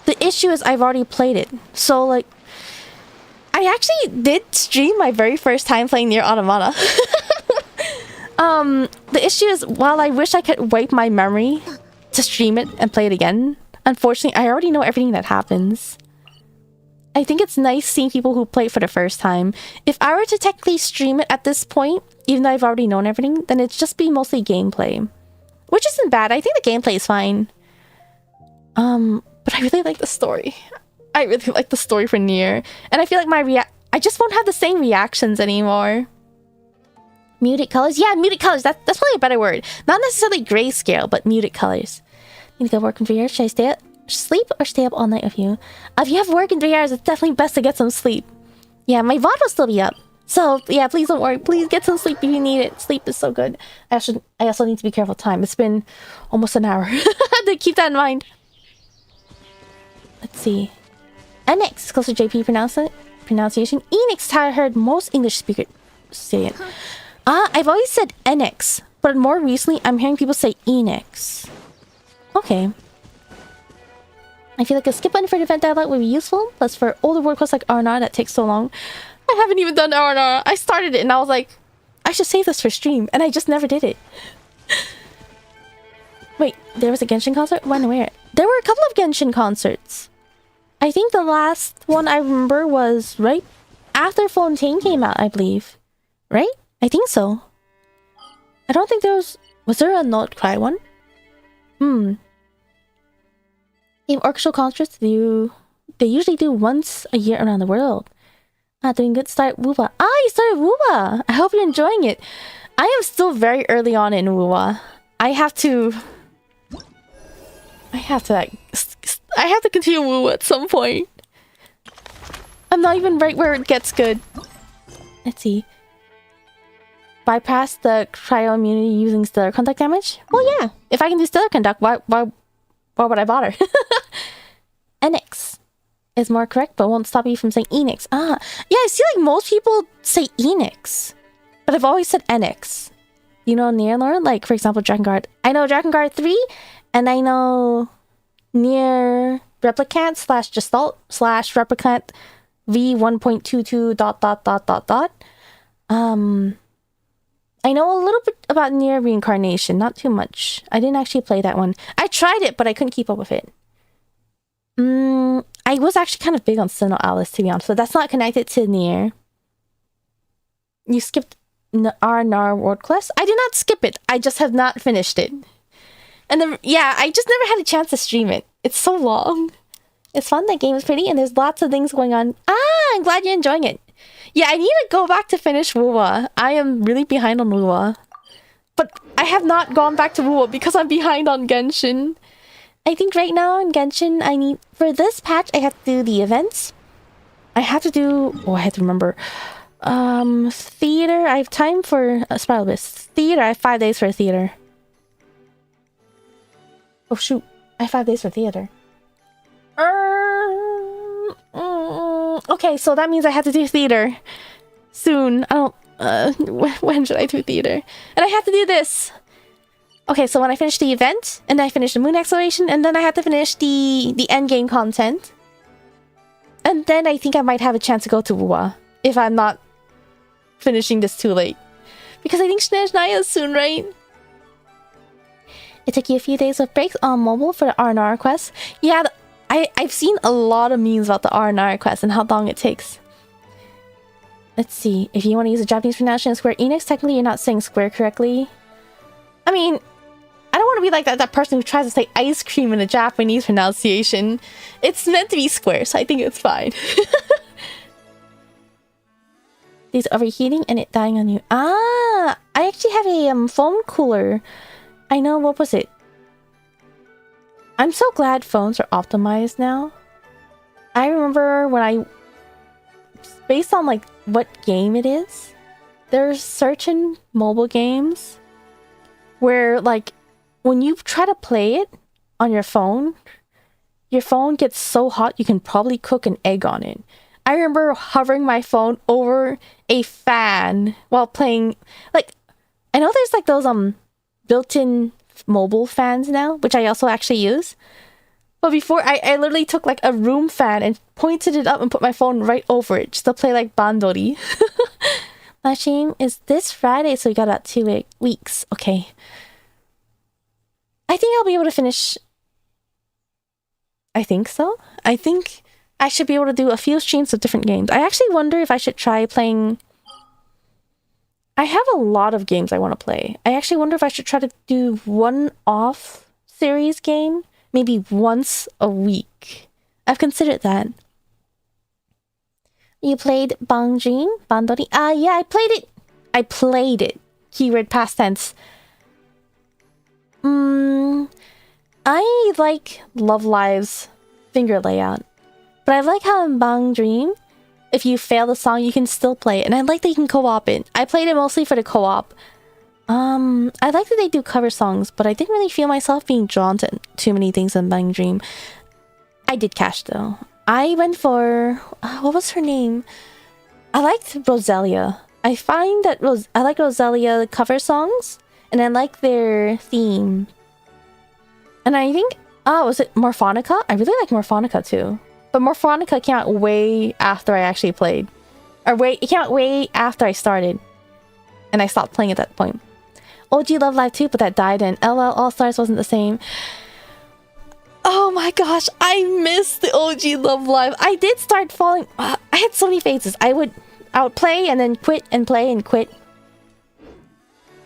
The issue is I've already played it. So, like, I actually did stream my very first time playing Nier Automata. The issue is, while I wish I could wipe my memory to stream it and play it again, unfortunately, I already know everything that happens. I think it's nice seeing people who play it for the first time. If I were to technically stream it at this point, even though I've already known everything, then it'd just be mostly gameplay. Which isn't bad. I think the gameplay is fine. But I really like the story. I really like the story for Nier. And I feel like I just won't have the same reactions anymore. Muted colors? Yeah, muted colors. That's probably a better word. Not necessarily grayscale, but muted colors. Need to go work in 3 hours. Should I sleep or stay up all night with you? If you have work in 3 hours, it's definitely best to get some sleep. Yeah, my VOD will still be up. So, yeah, please don't worry. Please get some sleep if you need it. Sleep is so good. I also need to be careful of time. It's been almost an hour. To keep that in mind. Let's see. NX, close to JP pronunciation. Enix, I heard most English speakers say it. I've always said NX, but more recently, I'm hearing people say Enix. Okay. I feel like a skip button for an event dialogue would be useful. Plus, for older world quests like R&R that takes so long. I haven't even done R&R. I started it and I was like, I should save this for stream, and I just never did it. Wait, there was a Genshin concert? When and where? There were a couple of Genshin concerts. I think the last one I remember was right after Fontaine came out, I believe. Right? I think so. I don't think there was... Was there a Not Cry one? In orchestral concerts, they usually do once a year around the world. Doing good. Start Wuwa. You started Wuwa! I hope you're enjoying it. I am still very early on in Wuwa. I have to continue Wuwa at some point. I'm not even right where it gets good. Let's see. Bypass the cryo immunity using stellar conduct damage? Well, yeah. If I can do stellar conduct, why would I bother? NX is more correct, but won't stop you from saying Enix. Yeah, I see like most people say Enix, but I've always said NX. You know Nier lore? Like, for example, Drakengard. I know Drakengard 3, and I know Nier replicant slash gestalt slash replicant v1.22 dot dot dot dot dot. I know a little bit about Near Reincarnation, not too much. I didn't actually play that one. I tried it, but I couldn't keep up with it. I was actually kind of big on Sinnoh Alice, to be honest, but that's not connected to Nier. You skipped R&R World Quest? I did not skip it. I just have not finished it. And then, yeah, I just never had a chance to stream it. It's so long. It's fun. That game is pretty, and there's lots of things going on. I'm glad you're enjoying it. Yeah, I need to go back to finish Wuwa. I am really behind on Wuwa. But I have not gone back to Wuwa because I'm behind on Genshin. I think right now in Genshin, for this patch, I have to do the events. I have to do... Oh, I have to remember. Theater. I have time for... Spiral Abyss. Theater. I have 5 days for theater. Oh, shoot. I have 5 days for theater. Okay, so that means I have to do theater soon. I don't... when should I do theater? And I have to do this. Okay, so when I finish the event, and then I finish the moon exploration, and then I have to finish the end game content. And then I think I might have a chance to go to Wuwa, if I'm not finishing this too late. Because I think Snezhnaya is soon, right? It took you a few days of breaks on mobile for the R&R quest. Yeah, I've seen a lot of memes about the R&R quest and how long it takes. Let's see. If you want to use a Japanese pronunciation of Square Enix, technically you're not saying Square correctly. I mean, I don't want to be like that person who tries to say ice cream in a Japanese pronunciation. It's meant to be Square, so I think it's fine. These overheating and it dying on you. I actually have a phone cooler. I know, what was it? I'm so glad phones are optimized now. I remember when based on like what game it is, there's certain mobile games where like when you try to play it on your phone gets so hot you can probably cook an egg on it. I remember hovering my phone over a fan while playing. Like, I know there's like those built-in mobile fans now, which I also actually use. But before, I literally took like a room fan and pointed it up and put my phone right over it just to play like Bandori. My stream is this Friday, so we got about 2 weeks. Okay. I think I'll be able to finish. I think so. I think I should be able to do a few streams of different games. I actually wonder if I should try playing... I have a lot of games I want to play. I actually wonder if I should try to do one-off series game. Maybe once a week. I've considered that. You played Bang Dream? Bandori? Yeah, I played it. I played it. Keyword past tense. I like Love Live's finger layout. But I like how in Bang Dream, if you fail the song, you can still play it. And I like that you can co-op it. I played it mostly for the co-op. I like that they do cover songs, but I didn't really feel myself being drawn to too many things in Bang Dream. I did cash though. I went for... what was her name? I liked Roselia. I find that I like Roselia cover songs, and I like their theme. And I think... was it Morphonica? I really like Morphonica too. But Morphonica came out way after I actually played. It came out way after I started. And I stopped playing at that point. OG Love Live too, but that died, and LL All Stars wasn't the same. Oh my gosh, I missed the OG Love Live. I did start falling... I had so many phases. I would play and then quit and play and quit.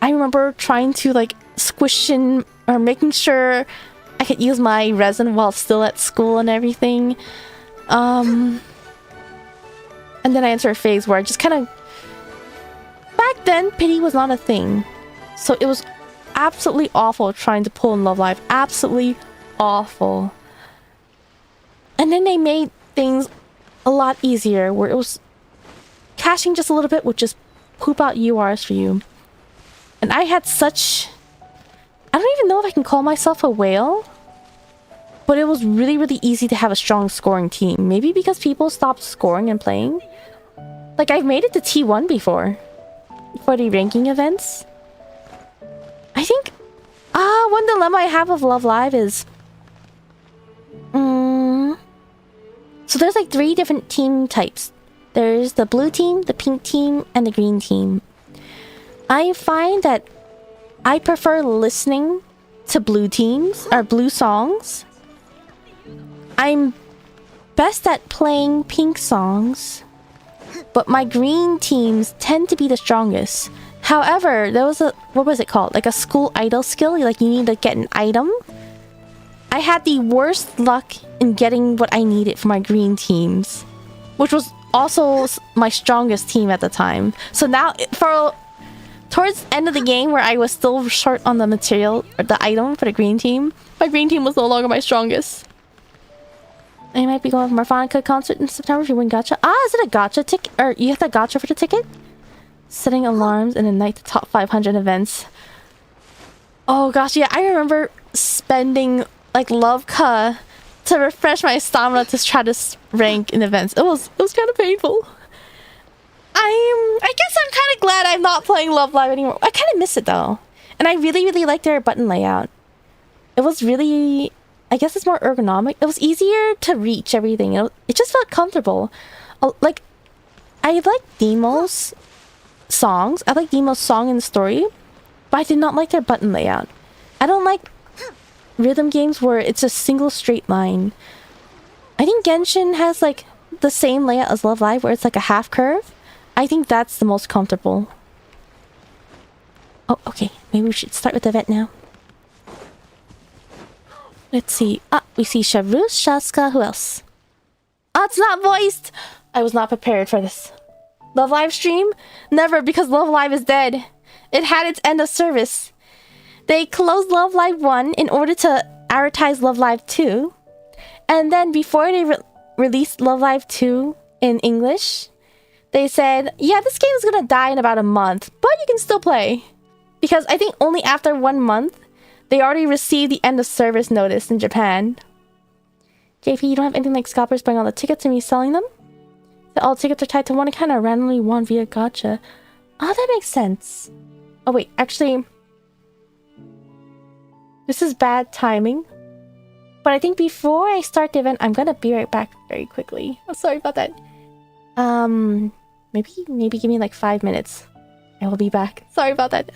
I remember trying to like squish in or making sure I could use my resin while still at school and everything. And then I entered a phase where I just kind of... Back then, pity was not a thing. So it was absolutely awful trying to pull in Love Live. Absolutely awful. And then they made things a lot easier, where it was... Caching just a little bit would just poop out URs for you. And I had such... I don't even know if I can call myself a whale. But it was really, really easy to have a strong scoring team. Maybe because people stopped scoring and playing. Like, I've made it to T1 before. For the ranking events. I think... one dilemma I have with Love Live is... So there's like 3 different team types. There's the blue team, the pink team, and the green team. I find that I prefer listening to blue teams or blue songs. I'm best at playing pink songs, but my green teams tend to be the strongest. However, there was a, what was it called? Like a school idol skill, like you need to get an item. I had the worst luck in getting what I needed for my green teams, which was also my strongest team at the time. So now, towards the end of the game where I was still short on the material, or the item for the green team, my green team was no longer my strongest. I might be going to Marfonica concert in September if you win gacha. Ah, is it a gacha ticket? Or you have to gacha for the ticket? Setting alarms and ignite the top 500 events. Oh gosh, yeah, I remember spending like Love Ka to refresh my stamina to try to rank in events. It was kind of painful. I guess I'm kind of glad I'm not playing Love Live anymore. I kind of miss it though. And I really liked their button layout. It was really, I guess it's more ergonomic. It was easier to reach everything. It just felt comfortable. Like, I like Demo's songs. I like Demo's song in the story, but I did not like their button layout. I don't like rhythm games where it's a single straight line. I think Genshin has like the same layout as Love Live where it's like a half curve. I think that's the most comfortable. Oh, okay. Maybe we should start with the event now. Let's see. Ah, we see Shavruz, Shaska, who else? Ah, it's not voiced! I was not prepared for this. Love Live stream? Never, because Love Live is dead. It had its end of service. They closed Love Live 1 in order to advertise Love Live 2. And then before they released Love Live 2 in English, they said, yeah, this game is gonna die in about a month, but you can still play. Because I think only after 1 month, they already received the end of service notice in Japan. JP, you don't have anything like scalpers buying all the tickets and reselling them? That all tickets are tied to one account or randomly won via gacha. Oh, that makes sense. Oh wait, actually, this is bad timing. But I think before I start the event, I'm gonna be right back very quickly. I'm sorry about that. Maybe give me like 5 minutes. I will be back. Sorry about that.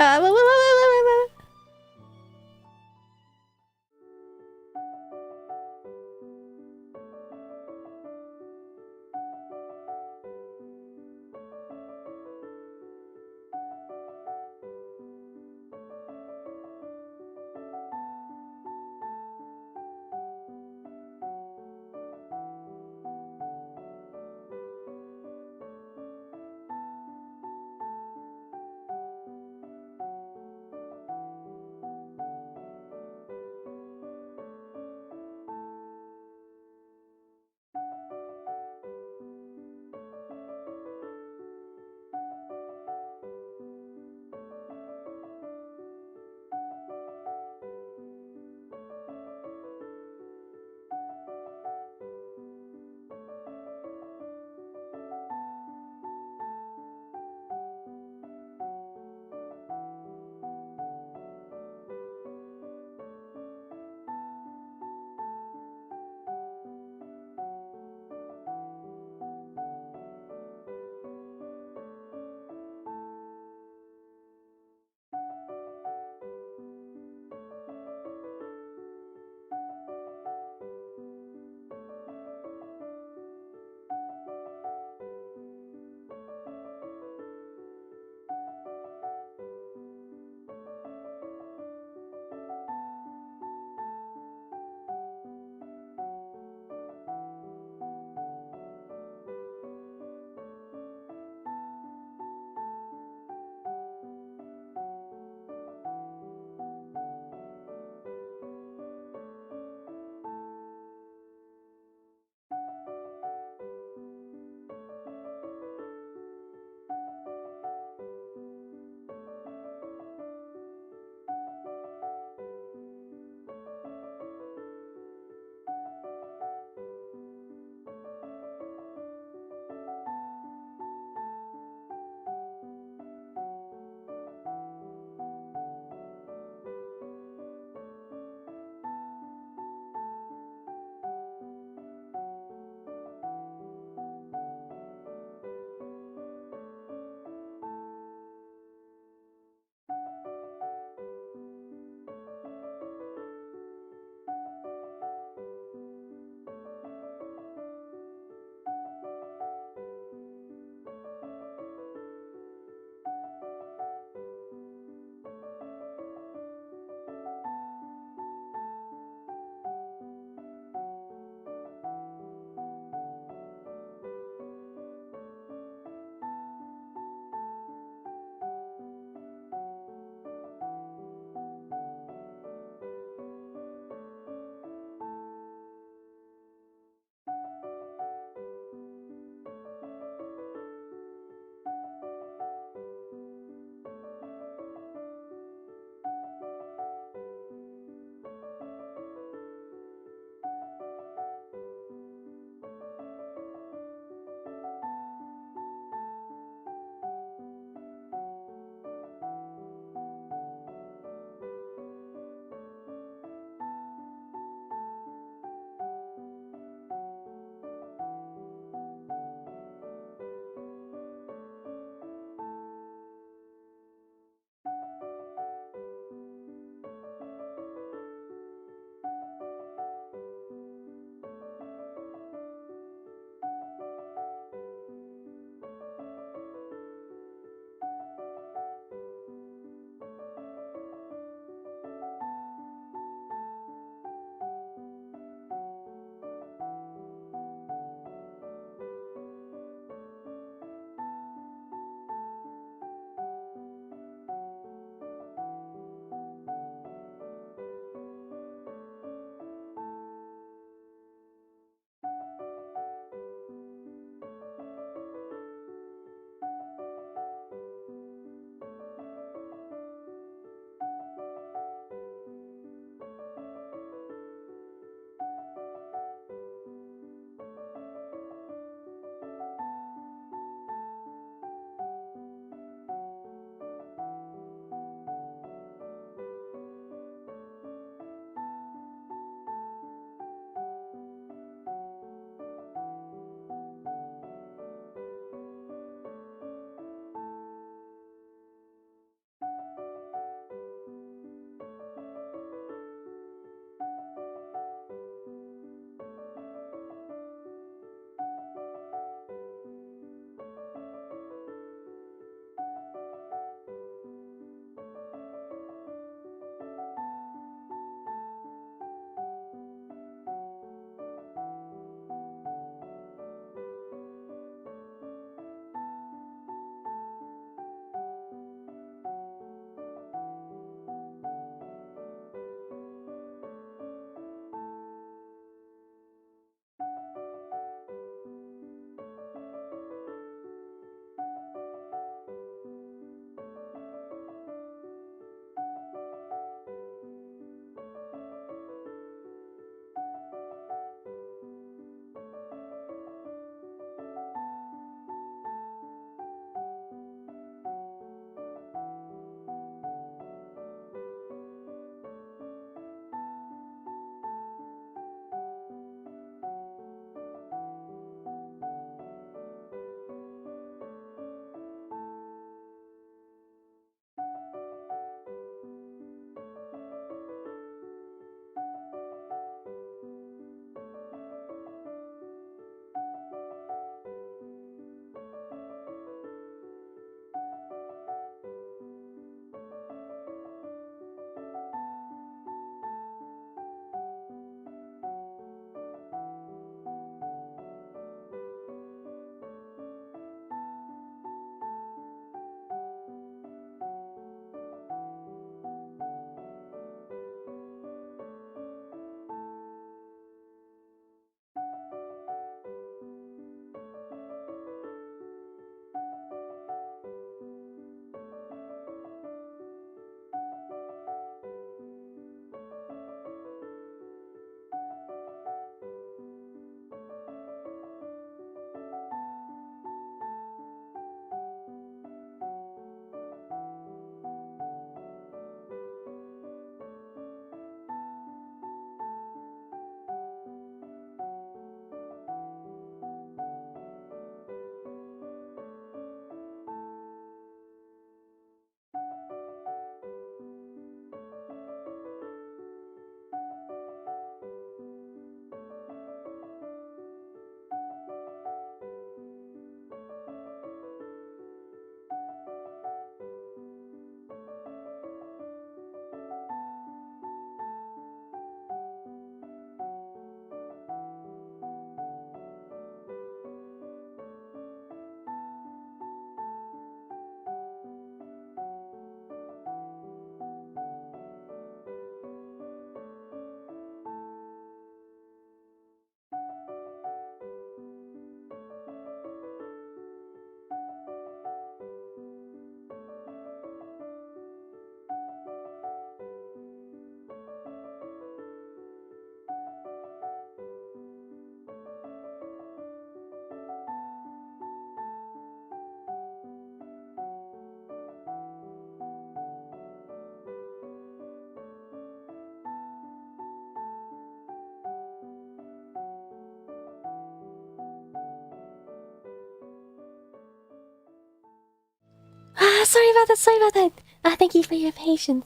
Sorry about that. Sorry about that. Thank you for your patience.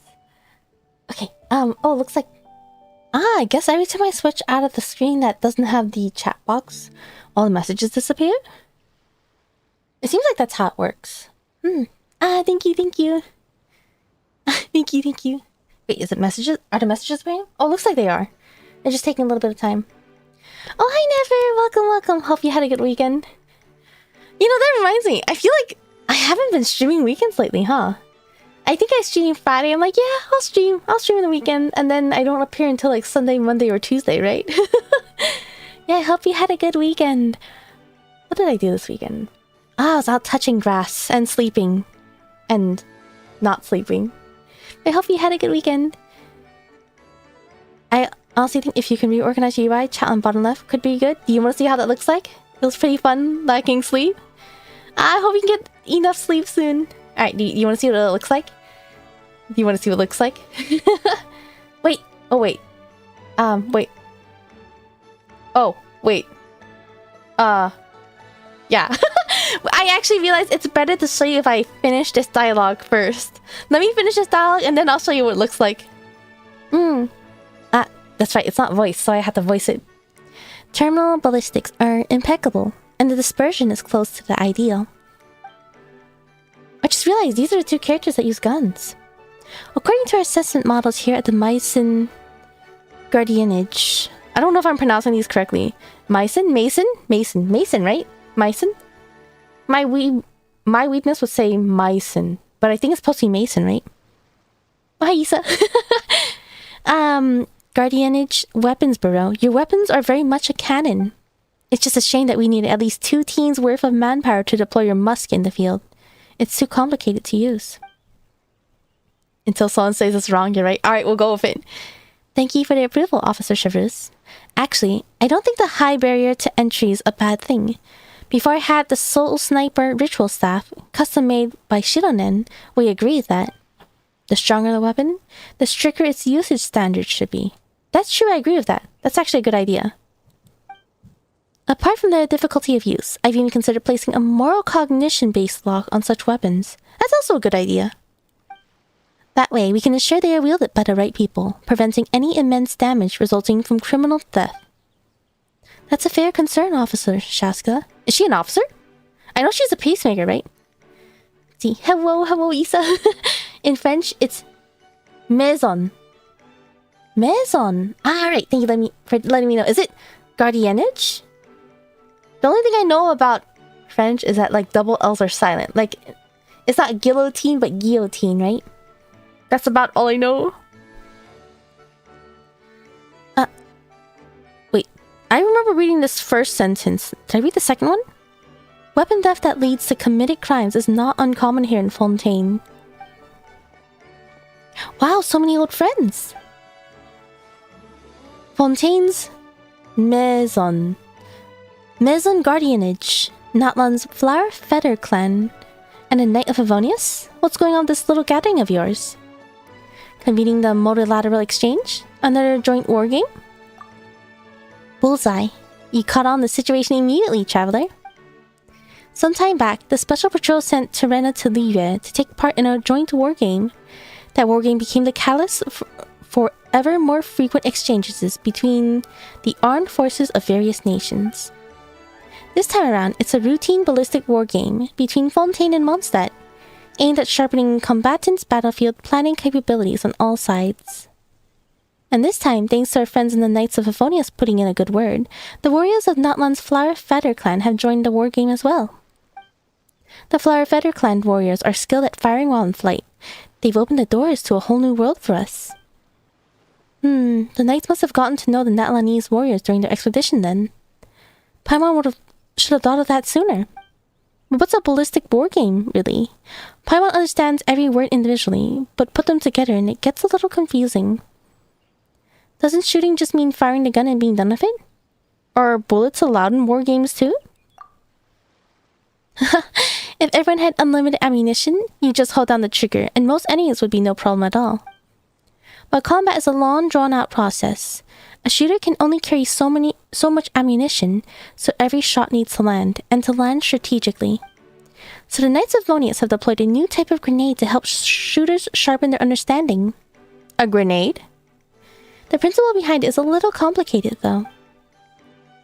Okay. Oh, looks like. I guess every time I switch out of the screen that doesn't have the chat box, all the messages disappear. It seems like that's how it works. Thank you. Thank you. Thank you. Wait, is it messages? Are the messages appearing? Oh, looks like they are. They're just taking a little bit of time. Oh, hi, Never. Welcome. Hope you had a good weekend. You know, that reminds me. I feel like I haven't been streaming weekends lately, huh? I think I streamed Friday. I'm like, yeah, I'll stream on the weekend. And then I don't appear until like Sunday, Monday, or Tuesday, right? Yeah, I hope you had a good weekend. What did I do this weekend? I was out touching grass and sleeping. And not sleeping. I hope you had a good weekend. I honestly think if you can reorganize your UI, chat on bottom left could be good. Do you want to see how that looks like? It was pretty fun, lacking sleep. I hope you can get enough sleep soon. Alright, do you want to see what it looks like? Do you want to see what it looks like? Wait. Oh, wait. Wait. Oh, wait. Yeah. I actually realized it's better to show you if I finish this dialogue first. Let me finish this dialogue and then I'll show you what it looks like. That's right, it's not voice, so I have to voice it. Terminal ballistics are impeccable, and the dispersion is close to the ideal. I just realized these are the two characters that use guns. According to our assessment models here at the Mycen Guardianage... I don't know if I'm pronouncing these correctly. Mason, right? Mycen? My weakness would say Mycen, but I think it's supposed to be Mason, right? Oh, hi, Isa. Guardianage Weapons Bureau. Your weapons are very much a cannon. It's just a shame that we need at least 2 teams worth of manpower to deploy your musket in the field. It's too complicated to use. Until someone says it's wrong, you're right. Alright, we'll go with it. Thank you for the approval, Officer Chevreuse. Actually, I don't think the high barrier to entry is a bad thing. Before I had the Soul Sniper Ritual Staff, custom made by Shironen, we agreed that the stronger the weapon, the stricter its usage standards should be. That's true, I agree with that. That's actually a good idea. Apart from the difficulty of use, I've even considered placing a moral cognition-based lock on such weapons. That's also a good idea. That way, we can ensure they are wielded by the right people, preventing any immense damage resulting from criminal theft. That's a fair concern, Officer Shaska. Is she an officer? I know she's a peacemaker, right? Let's see. Hello, Isa. In French, it's maison. Maison. Alright, thank you for letting me know. Is it Guardianage? The only thing I know about French is that like double L's are silent. Like, it's not guillotine, but guillotine, right? That's about all I know. Wait. I remember reading this first sentence. Did I read the second one? Weapon theft that leads to committed crimes is not uncommon here in Fontaine. Wow, so many old friends. Fontaine's Maison. Maison Guardianage. Natlan's Flower Feather Clan. And a Knight of Avonius? What's going on with this little gathering of yours? Convening the multilateral exchange? Another joint wargame? Bullseye. You caught on the situation immediately, traveler. Some time back, the Special Patrol sent Terena to Livre to take part in a joint wargame. That wargame became the catalyst for ever more frequent exchanges between the armed forces of various nations. This time around, it's a routine ballistic wargame between Fontaine and Mondstadt, aimed at sharpening combatants' battlefield planning capabilities on all sides. And this time, thanks to our friends in the Knights of Avonius putting in a good word, the warriors of Natlan's Flower Feather Clan have joined the wargame as well. The Flower Feather Clan warriors are skilled at firing while in flight. They've opened the doors to a whole new world for us. The Knights must have gotten to know the Natlanese warriors during their expedition then. Paimon should have thought of that sooner. But what's a ballistic wargame, really? Paimon understands every word individually, but put them together and it gets a little confusing. Doesn't shooting just mean firing the gun and being done with it? Are bullets allowed in wargames too? If everyone had unlimited ammunition, you just hold down the trigger and most enemies would be no problem at all. But combat is a long, drawn-out process. A shooter can only carry so much ammunition, so every shot needs to land, and to land strategically. So the Knights of Vonius have deployed a new type of grenade to help shooters sharpen their understanding. A grenade? The principle behind it is a little complicated, though.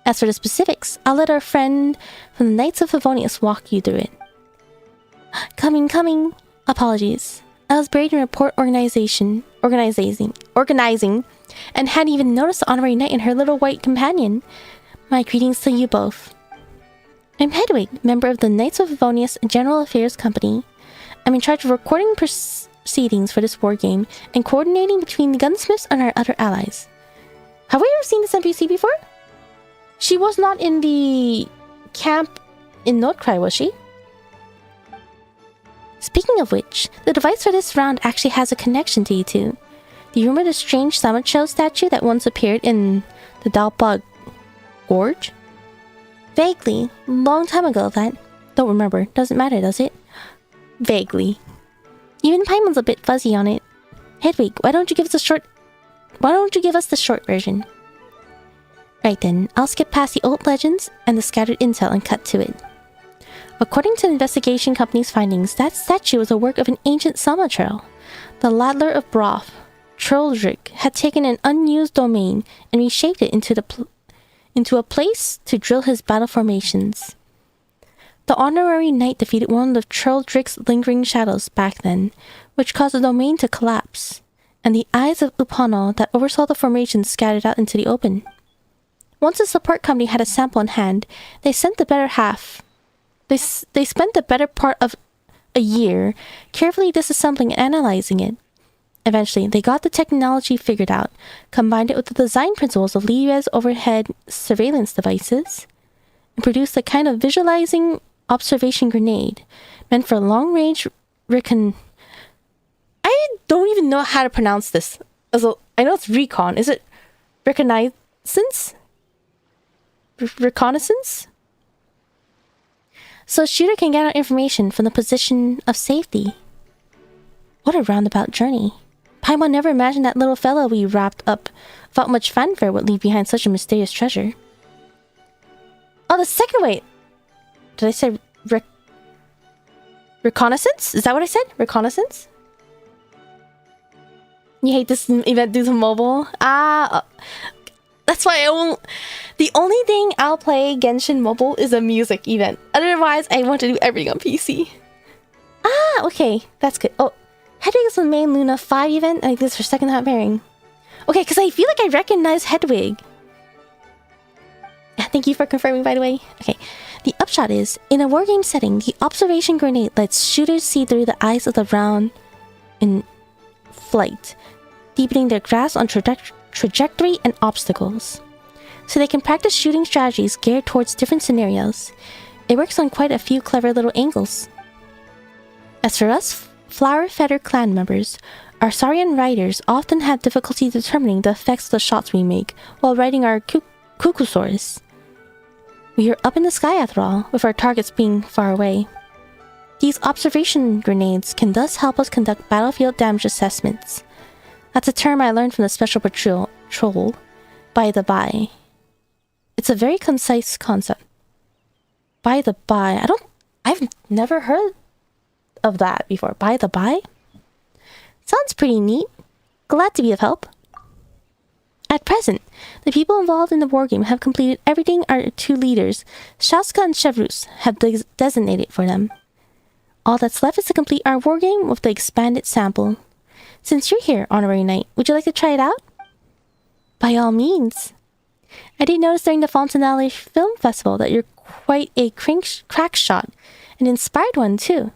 As for the specifics, I'll let our friend from the Knights of Favonius walk you through it. Coming. Apologies. I was buried in report organizing, and hadn't even noticed the honorary knight and her little white companion. My greetings to you both. I'm Hedwig, member of the Knights of Favonius General Affairs Company. I'm in charge of recording proceedings for this war game and coordinating between the gunsmiths and our other allies. Have we ever seen this NPC before? She was not in the camp in Nordcry, was she? Speaking of which, the device for this round actually has a connection to you two. Do you remember the strange Samacho statue that once appeared in the Dalpa Gorge? Vaguely. Long time ago, that. Don't remember. Doesn't matter, does it? Vaguely. Even Paimon's a bit fuzzy on it. Hedwig, why don't you give us the short version? Right then, I'll skip past the old legends and the scattered intel and cut to it. According to the investigation company's findings, that statue was a work of an ancient Samatrel. The Ladler of Broth, Troldrick, had taken an unused domain and reshaped it into a place to drill his battle formations. The honorary knight defeated one of Troldrick's lingering shadows back then, which caused the domain to collapse, and the eyes of Upanal that oversaw the formations scattered out into the open. Once the support company had a sample in hand, they spent the better part of a year carefully disassembling and analyzing it. Eventually, they got the technology figured out, combined it with the design principles of Liu's overhead surveillance devices, and produced a kind of visualizing observation grenade meant for long-range recon... I don't even know how to pronounce this. I know it's recon. Is it reconnaissance? Reconnaissance? So a shooter can gather information from the position of safety. What a roundabout journey. Paimon never imagined that little fellow we wrapped up without much fanfare would leave behind such a mysterious treasure. Oh, the second way! Did I say reconnaissance? Is that what I said? Reconnaissance? You hate this event due to mobile? That's why the only thing I'll play Genshin Mobile is a music event. Otherwise, I want to do everything on PC. Okay. That's good. Oh, Hedwig is the main Luna 5 event. I think this is her second time pairing. Okay, because I feel like I recognize Hedwig. Thank you for confirming, by the way. Okay. The upshot is, in a wargame setting, the observation grenade lets shooters see through the eyes of the round in flight, deepening their grasp on trajectory and obstacles, so they can practice shooting strategies geared towards different scenarios. It works on quite a few clever little angles. As for us, Flower Feather clan members, our Saurian riders often have difficulty determining the effects of the shots we make while riding our Kukusaurus. We are up in the sky after all, with our targets being far away. These observation grenades can thus help us conduct battlefield damage assessments. That's a term I learned from the Special Patrol, by the by. It's a very concise concept. By the by, I've never heard of that before. By the by? Sounds pretty neat. Glad to be of help. At present, the people involved in the wargame have completed everything our two leaders, Shaska and Chevrus, have designated for them. All that's left is to complete our wargame with the expanded sample. Since you're here, Honorary Knight, would you like to try it out? By all means. I did notice during the Fontanelle Film Festival that you're quite a crack shot, an inspired one too.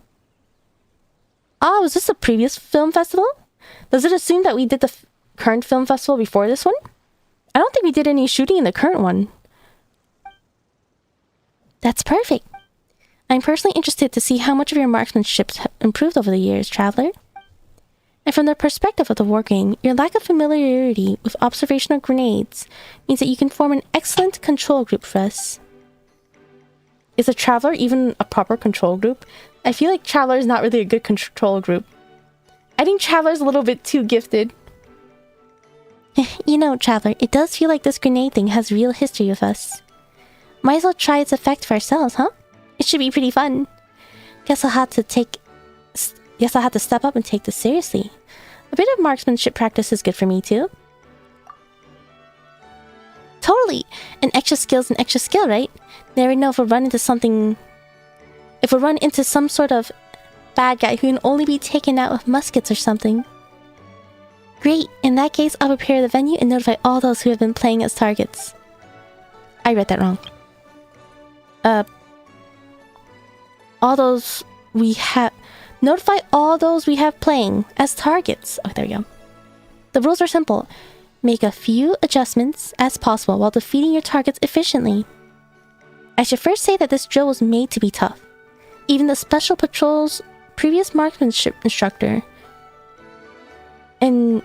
Was this a previous film festival? Does it assume that we did the current film festival before this one? I don't think we did any shooting in the current one. That's perfect. I'm personally interested to see how much of your marksmanship has improved over the years, Traveler. And from the perspective of the wargame, your lack of familiarity with observational grenades means that you can form an excellent control group for us. Is a Traveler even a proper control group? I feel like Traveler is not really a good control group. I think Traveler's a little bit too gifted. You know, Traveler, it does feel like this grenade thing has real history with us. Might as well try its effect for ourselves, huh? It should be pretty fun. Guess I'll have to step up and take this seriously. A bit of marksmanship practice is good for me too. Totally! An extra skill's an extra skill, right? Never know if we'll run into something... If we'll run into some sort of bad guy who can only be taken out with muskets or something. Great! In that case, I'll prepare the venue and notify all those who have been playing as targets. I read that wrong. All those we have... Notify all those we have playing as targets. Oh, there we go. The rules are simple. Make a few adjustments as possible while defeating your targets efficiently. I should first say that this drill was made to be tough. Even the Special Patrol's previous marksmanship instructor, Jean?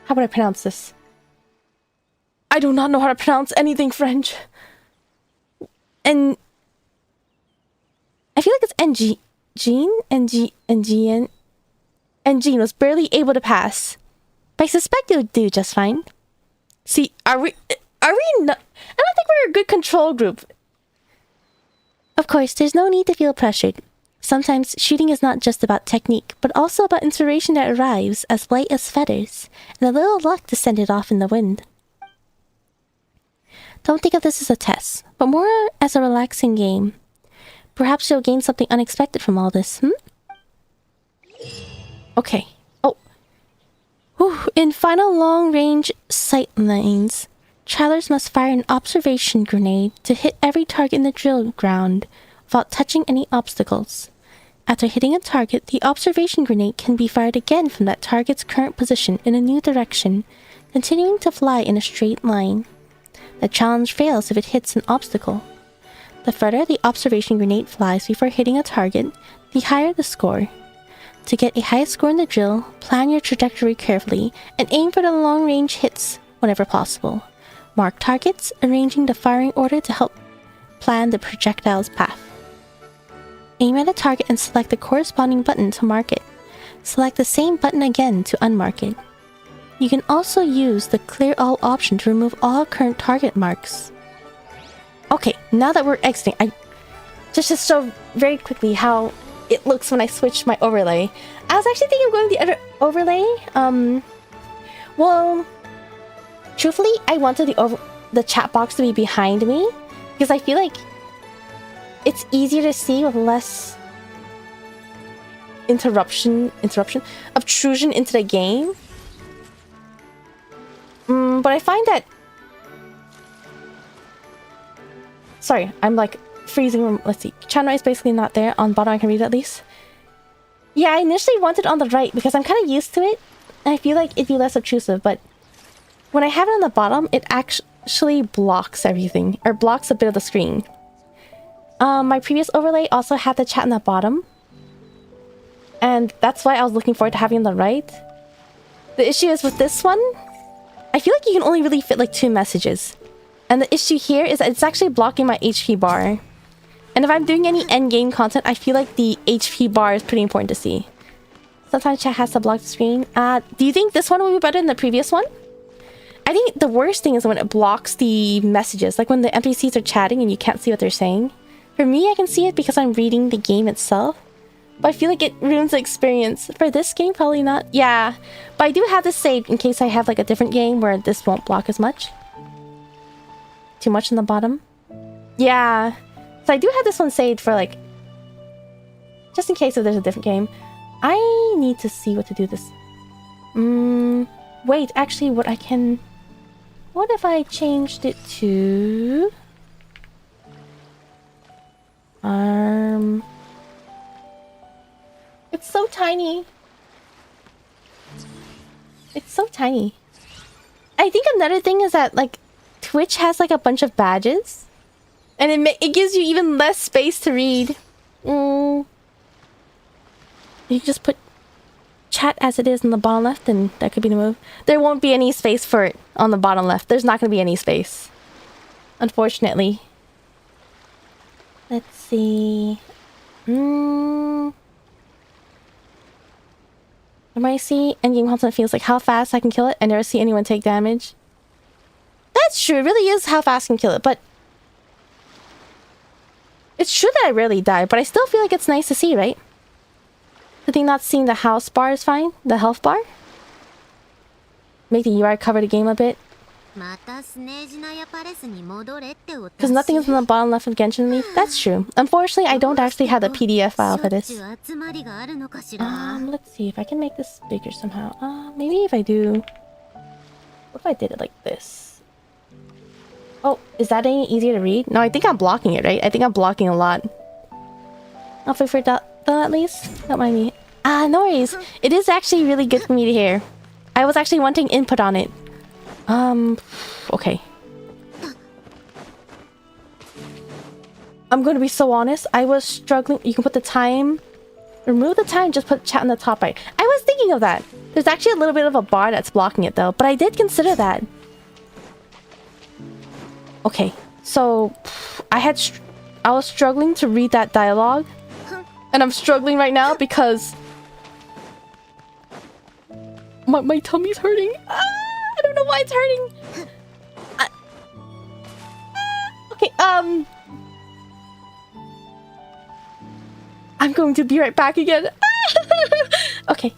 How would I pronounce this? I do not know how to pronounce anything French. And I feel like it's Jean was barely able to pass. But I suspect it would do just fine. See, are we not? I don't think we're a good control group. Of course, there's no need to feel pressured. Sometimes shooting is not just about technique, but also about inspiration that arrives as light as feathers, and a little luck to send it off in the wind. Don't think of this as a test, but more as a relaxing game. Perhaps you'll gain something unexpected from all this, Okay. Oh. Whew. In final long-range sight lines, travelers must fire an observation grenade to hit every target in the drill ground without touching any obstacles. After hitting a target, the observation grenade can be fired again from that target's current position in a new direction, continuing to fly in a straight line. The challenge fails if it hits an obstacle. The further the observation grenade flies before hitting a target, the higher the score. To get a high score in the drill, plan your trajectory carefully and aim for the long-range hits whenever possible. Mark targets, arranging the firing order to help plan the projectile's path. Aim at a target and select the corresponding button to mark it. Select the same button again to unmark it. You can also use the Clear All option to remove all current target marks. Okay, now that we're exiting, I just to show very quickly how it looks when I switch my overlay. I was actually thinking of going with the other overlay. Well, truthfully, I wanted the chat box to be behind me because I feel like it's easier to see with less obtrusion into the game. But I find that... Sorry, I'm like freezing. Let's see. Channel is basically not there. On bottom I can read it at least. Yeah, I initially wanted on the right because I'm kind of used to it. And I feel like it'd be less obtrusive, but when I have it on the bottom, it actually blocks everything. Or blocks a bit of the screen. My previous overlay also had the chat on the bottom. And that's why I was looking forward to having on the right. The issue is with this one, I feel like you can only really fit like 2 messages. And the issue here is that it's actually blocking my HP bar. And if I'm doing any endgame content, I feel like the HP bar is pretty important to see. Sometimes chat has to block the screen. Do you think this one will be better than the previous one? I think the worst thing is when it blocks the messages. Like when the NPCs are chatting and you can't see what they're saying. For me, I can see it because I'm reading the game itself. But I feel like it ruins the experience. For this game, probably not. Yeah. But I do have this saved in case I have like a different game where this won't block as much. Too much in the bottom. Yeah. So I do have this one saved for like... just in case if there's a different game. I need to see what to do this. Wait, actually what I can... What if I changed it to... It's so tiny. It's so tiny. I think another thing is that like Twitch has like a bunch of badges, and it gives you even less space to read. You just put chat as it is in the bottom left, and that could be the move. There won't be any space for it on the bottom left. There's not going to be any space, unfortunately. Let's see. When I see endgame content feels like how fast I can kill it. I never see anyone take damage. it's true. It really is how fast can kill it, but it's true that I rarely die, but I still feel like it's nice to see, right? I think not seeing the house bar is fine. The health bar. Make the UI cover the game a bit. Because nothing is in the bottom left of Genshin Leaf. That's true. Unfortunately, I don't actually have the PDF file for this. Let's see if I can make this bigger somehow. Maybe if I do... What if I did it like this? Oh, is that any easier to read? No, I think I'm blocking it, right? I think I'm blocking a lot. I'll wait for that at least. Don't mind me. No worries. It is actually really good for me to hear. I was actually wanting input on it. Okay. I'm going to be so honest. I was struggling. You can put the time. Remove the time, just put chat on the top right. I was thinking of that. There's actually a little bit of a bar that's blocking it though, but I did consider that. Okay, so I was struggling to read that dialogue, and I'm struggling right now because my tummy's hurting. I don't know why it's hurting. Okay, I'm going to be right back again. Okay.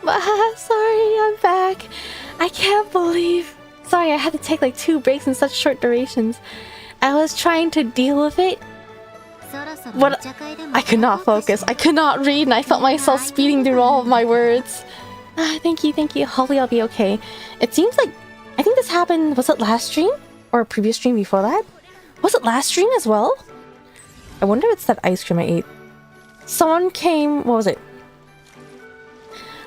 Sorry, I'm back. I can't believe. Sorry, I had to take like 2 breaks in such short durations. I was trying to deal with it. What? I could not focus. I could not read, and I felt myself speeding through all of my words. Thank you, thank you. Hopefully I'll be okay. It seems like... I think this happened... Was it last stream? Or a previous stream before that? Was it last stream as well? I wonder if it's that ice cream I ate. Someone came... What was it?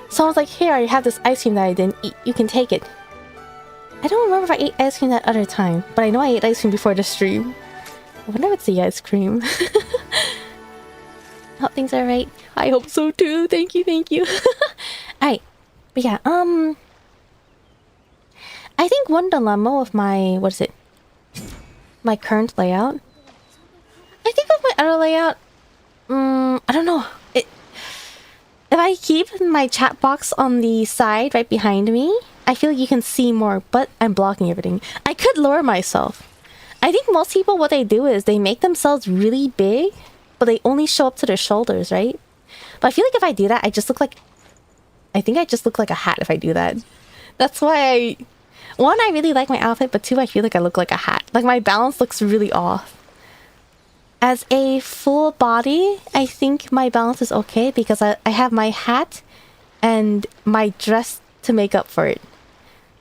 Someone's like, here, I have this ice cream that I didn't eat. You can take it. I don't remember if I ate ice cream that other time, but I know I ate ice cream before the stream. I wonder if it's the ice cream. Hope things are right. I hope so too. Thank you, thank you. Alright. But yeah, I think one dilemma with my... What is it? My current layout. I think with my other layout... I don't know. If I keep my chat box on the side right behind me, I feel like you can see more, but I'm blocking everything. I could lower myself. I think most people, what they do is they make themselves really big, but they only show up to their shoulders, right? But I feel like if I do that, I just look like... I think I just look like a hat if I do that. That's why I... One, I really like my outfit, but 2, I feel like I look like a hat. Like my balance looks really off. As a full body, I think my balance is okay because I have my hat and my dress to make up for it.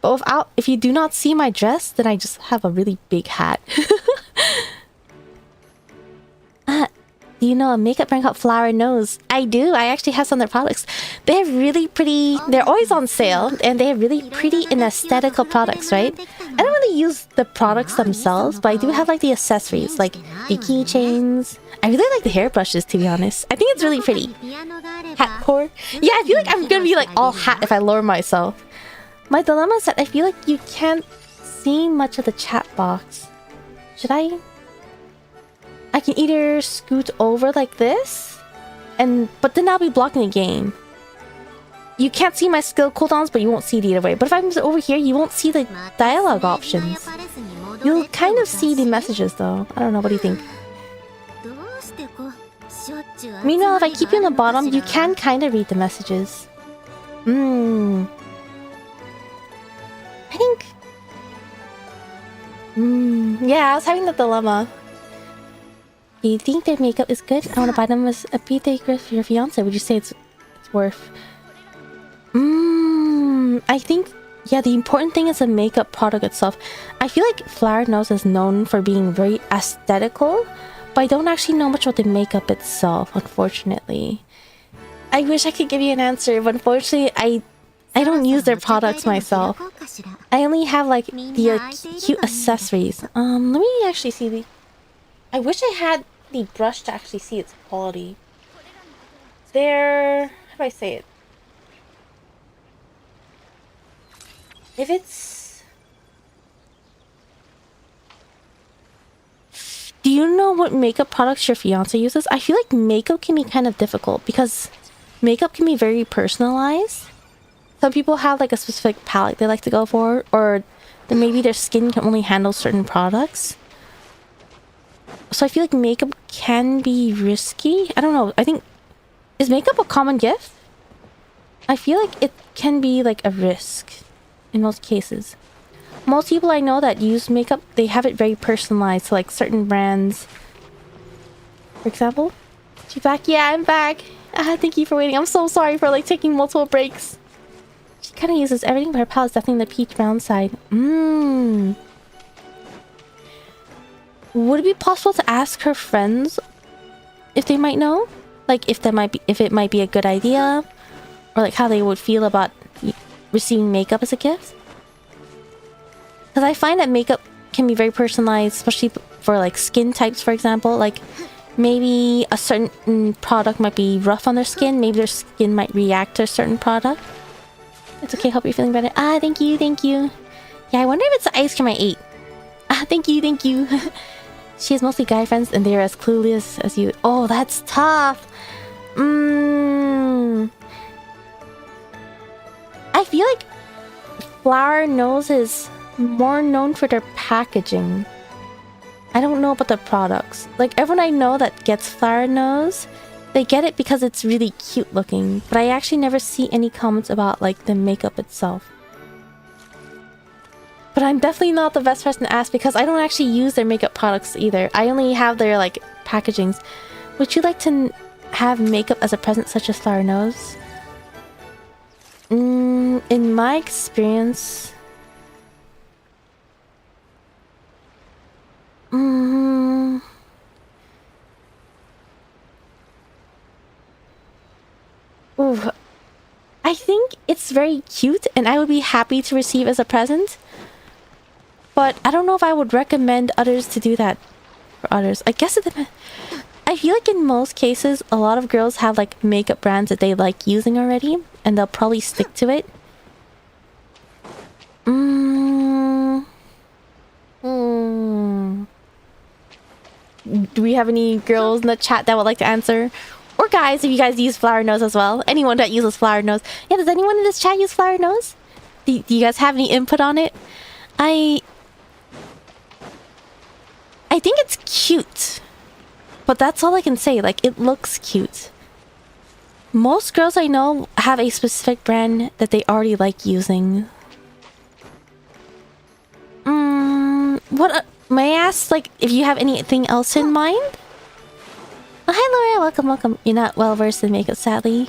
But without, if you do not see my dress, then I just have a really big hat. Do you know a makeup brand called Flower Nose? I do. I actually have some of their products. They're really pretty. They're always on sale, and they're really pretty and aesthetical products, right? I don't really use the products themselves, but I do have like the accessories, like the keychains. I really like the hairbrushes, to be honest. I think it's really pretty. Hat core. Yeah, I feel like I'm gonna be like all hat if I lower myself. My dilemma is that I feel like you can't see much of the chat box. Should I? I can either scoot over like this, but then I'll be blocking the game. You can't see my skill cooldowns, but you won't see it either way. But if I'm over here, you won't see the dialogue options. You'll kind of see the messages though. I don't know, what do you think? Meanwhile, if I keep you on the bottom, you can kind of read the messages. I think... yeah, I was having the dilemma. Do you think their makeup is good? I want to buy them as a birthday gift for your fiance. Would you say it's worth? I think, yeah, the important thing is the makeup product itself. I feel like Flower Nose is known for being very aesthetical, but I don't actually know much about the makeup itself, unfortunately. I wish I could give you an answer, but unfortunately, I don't use their products myself. I only have like the cute accessories. Let me actually see the... I wish I had the brush to actually see its quality. How do I say it? If it's... Do you know what makeup products your fiance uses? I feel like makeup can be kind of difficult because makeup can be very personalized. Some people have like a specific palette they like to go for, or then maybe their skin can only handle certain products. So I feel like makeup can be risky. I don't know. I think... Is makeup a common gift? I feel like it can be like a risk in most cases. Most people I know that use makeup, they have it very personalized to like certain brands. For example, she's back. Yeah, I'm back. Thank you for waiting. I'm so sorry for like taking multiple breaks. She kind of uses everything, but her palette's definitely the peach brown side. Would it be possible to ask her friends if they might know? Like if it might be a good idea, or like how they would feel about receiving makeup as a gift? Because I find that makeup can be very personalized, especially for like skin types, for example. Like maybe a certain product might be rough on their skin, maybe their skin might react to a certain product. It's okay, hope you're feeling better. Thank you, thank you. Yeah, I wonder if it's the ice cream I ate. Thank you, thank you. She has mostly guy friends and they're as clueless as you. Oh, that's tough. I feel like Flower Nose is more known for their packaging. I don't know about the products. Like everyone I know that gets Flower Nose, they get it because it's really cute looking, but I actually never see any comments about like the makeup itself. But I'm definitely not the best person to ask because I don't actually use their makeup products either. I only have their like packagings. Would you like to have makeup as a present such as flower nose? In my experience... Ooh, I think it's very cute and I would be happy to receive as a present. But I don't know if I would recommend others to do that for others. I guess it depends. I feel like in most cases, a lot of girls have like makeup brands that they like using already and they'll probably stick to it. Do we have any girls in the chat that would like to answer? Or guys, if you guys use flower nose as well. Anyone that uses flower nose. Yeah, does anyone in this chat use flower nose? Do you guys have any input on it? I think it's cute. But that's all I can say. Like, it looks cute. Most girls I know have a specific brand that they already like using. May I ask, like, if you have anything else in mind? Oh, hi Laura, welcome, welcome. You're not well versed in makeup, sadly.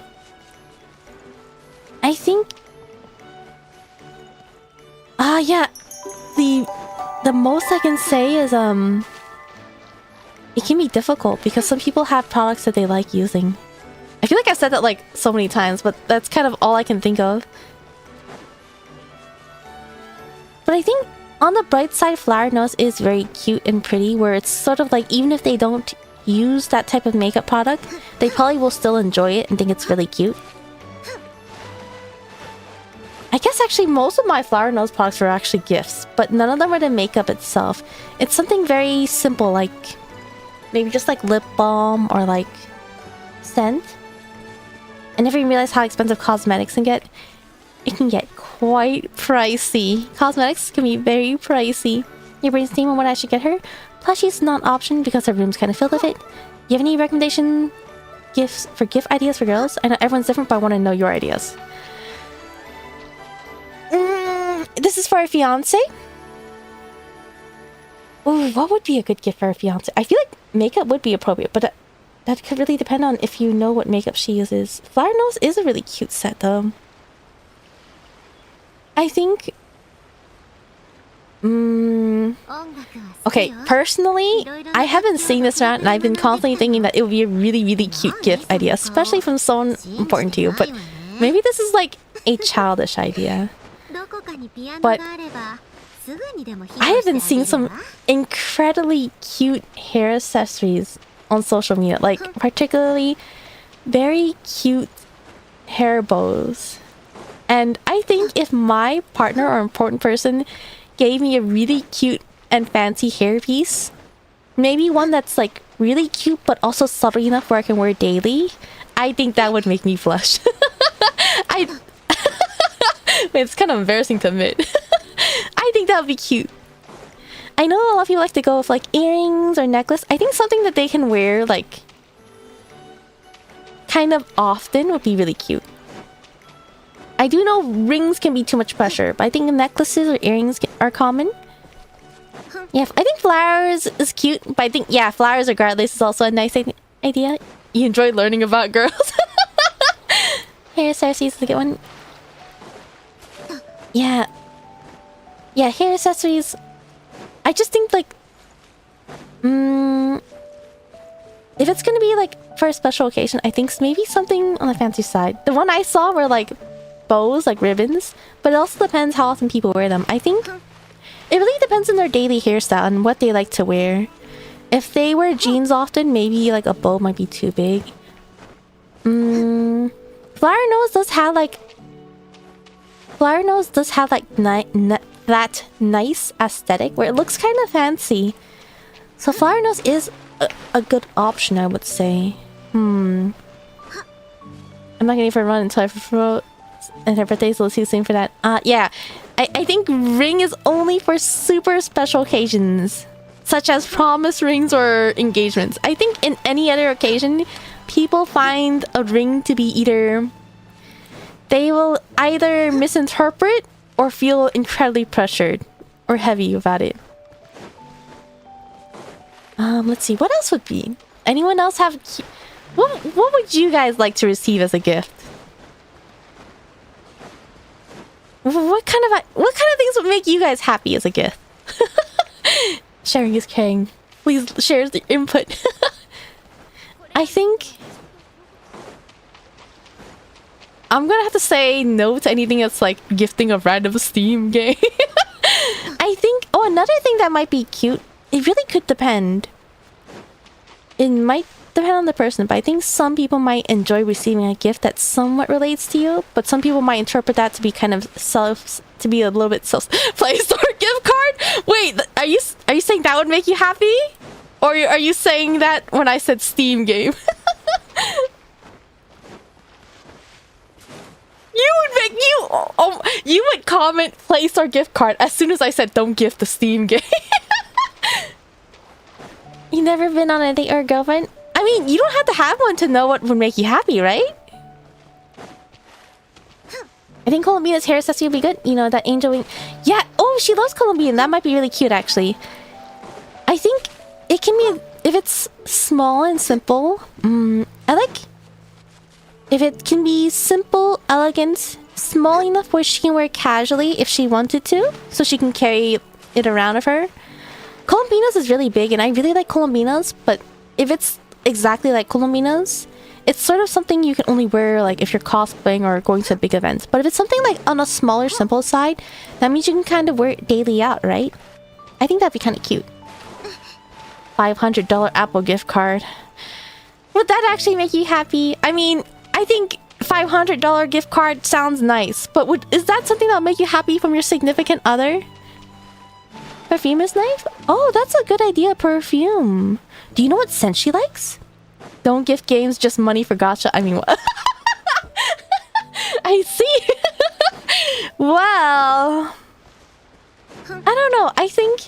I think... yeah. The most I can say is, it can be difficult because some people have products that they like using. I feel like I've said that, like, so many times, but that's kind of all I can think of. But I think, on the bright side, flower nose is very cute and pretty, where it's sort of like, even if they don't use that type of makeup product, they probably will still enjoy it and think it's really cute. I guess actually most of my flower nose products are actually gifts, but none of them are the makeup itself. It's something very simple, like maybe just like lip balm or like scent. I never even realized how expensive cosmetics can get. It can get quite pricey. Cosmetics can be very pricey. Your brainstorm on what I should get her? Plushie's not an option because her room's kind of filled with it. You have any recommendation gifts for gift ideas for girls? I know everyone's different, but I want to know your ideas. This is for a fiance? Ooh, what would be a good gift for a fiance? I feel like makeup would be appropriate, but that could really depend on if you know what makeup she uses. Flower nose is a really cute set, though. I think... okay, personally, I haven't seen this around and I've been constantly thinking that it would be a really, really cute gift idea, especially from someone important to you, but maybe this is like a childish idea. But I have been seeing some incredibly cute hair accessories on social media, like particularly very cute hair bows. And I think if my partner or important person gave me a really cute and fancy hairpiece, maybe one that's like really cute but also subtle enough where I can wear it daily, I think that would make me blush. Wait, it's kind of embarrassing to admit. I think that would be cute. I know a lot of people like to go with like earrings or necklace. I think something that they can wear like kind of often would be really cute. I do know rings can be too much pressure, but I think necklaces or earrings are common. Yeah, I think flowers is cute, but I think, yeah, flowers regardless is also a nice idea. You enjoy learning about girls. Hair accessories is a good one. Yeah. Yeah, hair accessories. I just think, like... if it's gonna be, like, for a special occasion, I think maybe something on the fancy side. The one I saw were, like, bows, like ribbons. But it also depends how often people wear them. I think it really depends on their daily hairstyle and what they like to wear. If they wear jeans often, maybe, like, a bow might be too big. Flower nose does have, like... Flower nose does have, like, that nice aesthetic where it looks kind of fancy. So flower nose is a good option, I would say. I'm not gonna even run until I throw... And her birthday's a little too soon for that. Yeah. I think ring is only for super special occasions. Such as promise rings or engagements. I think in any other occasion, people find a ring to be either... They will either misinterpret or feel incredibly pressured or heavy about it. Let's see. What else would be? Anyone else have... What would you guys like to receive as a gift? What kind of things would make you guys happy as a gift? Sharing is caring. Please share the input. I think I'm gonna have to say no to anything that's like gifting a random Steam game. I think... Oh, another thing that might be cute. It really could depend. It might depend on the person, but I think some people might enjoy receiving a gift that somewhat relates to you, but some people might interpret that to be kind of to be a little bit Play Store gift card. Wait, are you saying that would make you happy, or are you saying that when I said Steam game? You would comment Play Store gift card as soon as I said don't gift the Steam game. You never been on a date or a girlfriend? I mean, you don't have to have one to know what would make you happy, right? I think Colombia's hair accessory would be good. You know, that angel wing. Yeah, oh, she loves Colombian. That might be really cute, actually. I think it can be... If it's small and simple... I like... If it can be simple, elegant, small enough where she can wear casually if she wanted to, so she can carry it around with her. Colombinas is really big, and I really like Colombinas, but if it's exactly like Colombinas, it's sort of something you can only wear like if you're cosplaying or going to big events. But if it's something like on a smaller, simple side, that means you can kind of wear it daily out, right? I think that'd be kind of cute. $500 Apple gift card. Would that actually make you happy? I mean, I think $500 gift card sounds nice, but is that something that'll make you happy from your significant other? Perfume is nice? Oh, that's a good idea, perfume. Do you know what scent she likes? Don't gift games, just money for gacha. I mean, what? I see. Well, I don't know. I think,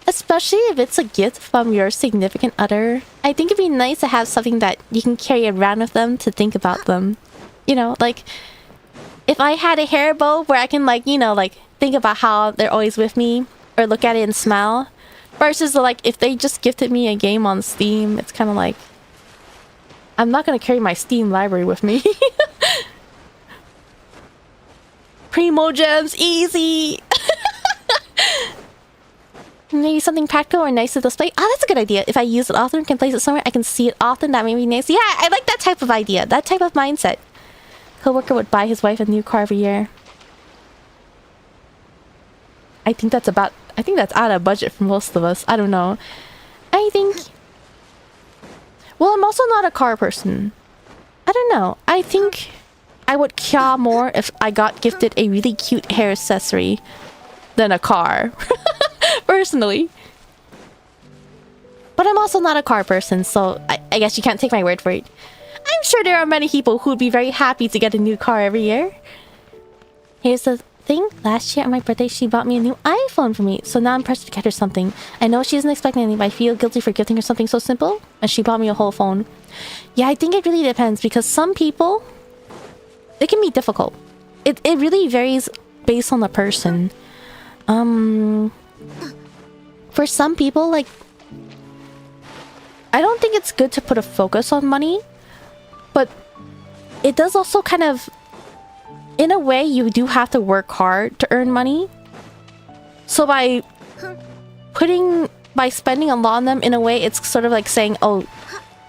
especially if it's a gift from your significant other, I think it'd be nice to have something that you can carry around with them to think about them. You know, like, if I had a hair bow where I can, like, you know, like, think about how they're always with me, or look at it and smile, versus like if they just gifted me a game on Steam, it's kind of like I'm not gonna carry my Steam library with me. Primo gems, easy. Maybe something practical or nice to display. Oh, that's a good idea. If I use it often, can place it somewhere I can see it often, that may be nice. Yeah, I like that type of idea, that type of mindset. Coworker would buy his wife a new car every year. I think that's out of budget for most of us. I don't know. I think... Well, I'm also not a car person. I don't know. I think I would care more if I got gifted a really cute hair accessory than a car. Personally. But I'm also not a car person, so I guess you can't take my word for it. I'm sure there are many people who would be very happy to get a new car every year. Here's the thing. Last year on my birthday, she bought me a new iPhone for me, so now I'm pressured to get her something. I know she isn't expecting anything, but I feel guilty for gifting her something so simple, and she bought me a whole phone. Yeah, I think it really depends, because some people, it can be difficult. It really varies based on the person. For some people, like, I don't think it's good to put a focus on money, but it does also kind of, in a way, you do have to work hard to earn money. So by spending a lot on them, in a way, it's sort of like saying, oh,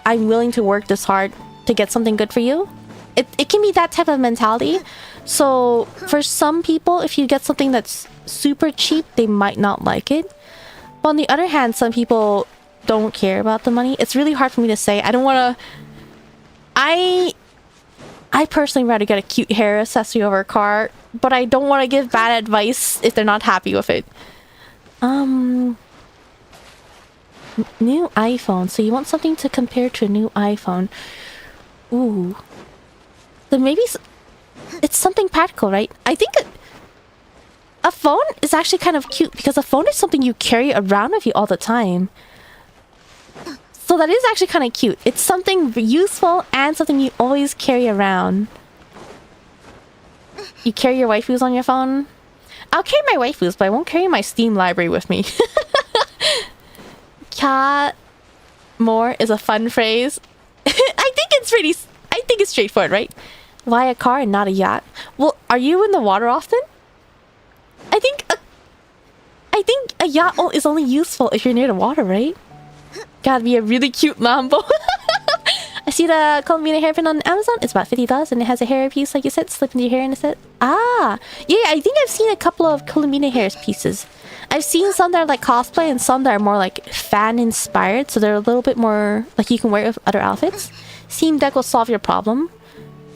I'm willing to work this hard to get something good for you. It can be that type of mentality. So for some people, if you get something that's super cheap, they might not like it. But on the other hand, some people don't care about the money. It's really hard for me to say. I don't want to... I personally rather get a cute hair accessory over a car, but I don't want to give bad advice if they're not happy with it. New iPhone. So you want something to compare to a new iPhone. Ooh. Then maybe it's something practical, right? I think a phone is actually kind of cute because a phone is something you carry around with you all the time. So that is actually kind of cute. It's something useful and something you always carry around. You carry your waifus on your phone? I'll carry my waifus, but I won't carry my Steam library with me. Cat more is a fun phrase. I think it's straightforward, right? Why a car and not a yacht? Well, are you in the water often? I think a yacht is only useful if you're near the water, right? Gotta be a really cute Lambo. I see the Colombian hairpin on Amazon. It's about $50 and it has a hair piece, like you said, slip into your hair and it said, ah, yeah, I think I've seen a couple of Colombian hair pieces. I've seen some that are like cosplay and some that are more like fan inspired, so they're a little bit more like you can wear it with other outfits. Steam Deck will solve your problem.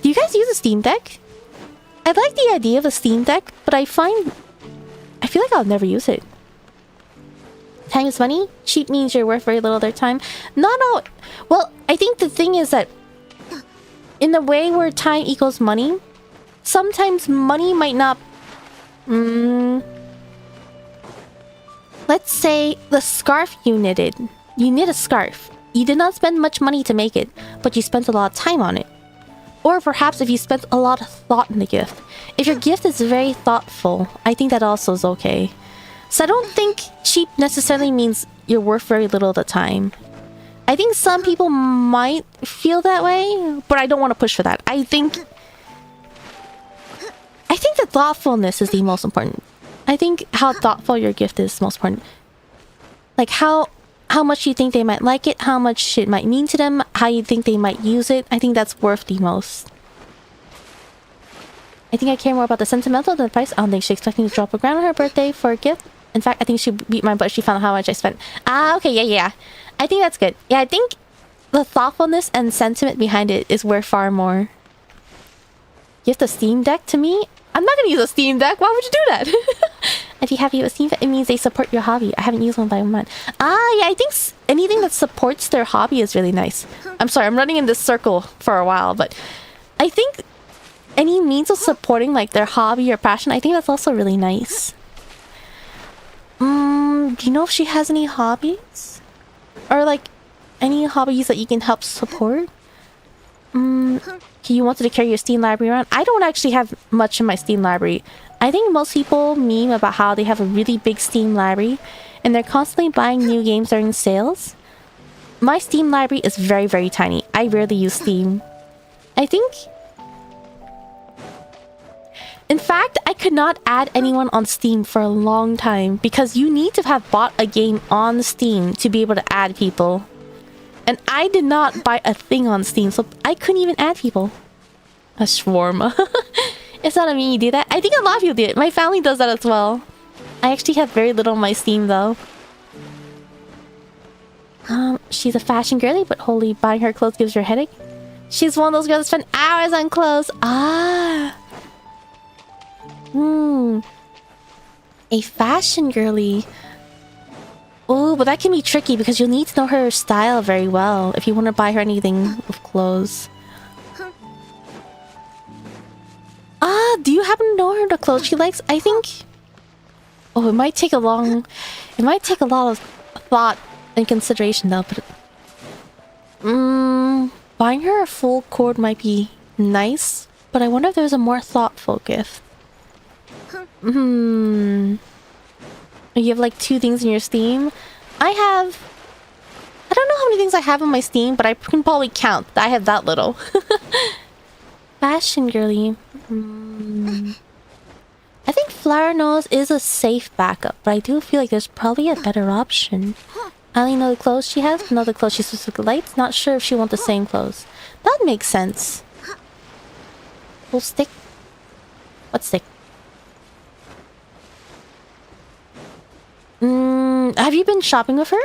Do you guys use a Steam Deck? I like the idea of a Steam Deck, but I feel like I'll never use it. Time is money. Cheap means you're worth very little of their time. Not all. Well, I think the thing is that in the way where time equals money, sometimes money might not... Let's say the scarf you knitted. You knit a scarf. You did not spend much money to make it, but you spent a lot of time on it. Or perhaps if you spent a lot of thought in the gift. If your gift is very thoughtful, I think that also is okay. So I don't think cheap necessarily means you're worth very little of the time. I think some people might feel that way, but I don't want to push for that. I think the thoughtfulness is the most important. I think how thoughtful your gift is most important. Like how much you think they might like it, how much it might mean to them, how you think they might use it. I think that's worth the most. I think I care more about the sentimental than the price. I don't think she's expecting to drop a grand on her birthday for a gift. In fact, I think she beat my butt. She found out how much I spent. Ah, okay, yeah. I think that's good. Yeah, I think the thoughtfulness and sentiment behind it is worth far more. Gift a Steam Deck to me? I'm not gonna use a Steam Deck. Why would you do that? If you have a Steam Deck, it means they support your hobby. I haven't used one by one. Ah, yeah, I think anything that supports their hobby is really nice. I'm sorry, I'm running in this circle for a while, but I think any means of supporting like their hobby or passion, I think that's also really nice. Do you know if she has any hobbies? Or like any hobbies that you can help support? You wanted to carry your Steam library around? I don't actually have much in my Steam library. I think most people meme about how they have a really big Steam library and they're constantly buying new games during sales. My Steam library is very, very tiny. I rarely use Steam. I think... In fact, I could not add anyone on Steam for a long time because you need to have bought a game on Steam to be able to add people. And I did not buy a thing on Steam, so I couldn't even add people. A shawarma. It's not a me you do that. I think a lot of people do it. My family does that as well. I actually have very little on my Steam though. She's a fashion girly, but holy, buying her clothes gives her a headache. She's one of those girls that spend hours on clothes. Ah. A fashion girly. Oh, but that can be tricky because you'll need to know her style very well if you want to buy her anything with clothes. Ah, do you happen to know her the clothes she likes? I think... Oh, it might take a lot of thought and consideration though, but... Buying her a full cord might be nice, but I wonder if there's a more thoughtful gift. You have like 2 things in your Steam? I don't know how many things I have on my Steam, but I can probably count. I have that little. Fashion girly. I think Flower Nose is a safe backup, but I do feel like there's probably a better option. I only know the clothes she has, know the clothes she specifically likes. Not sure if she wants the same clothes. That makes sense. Full stick? What stick? Have you been shopping with her?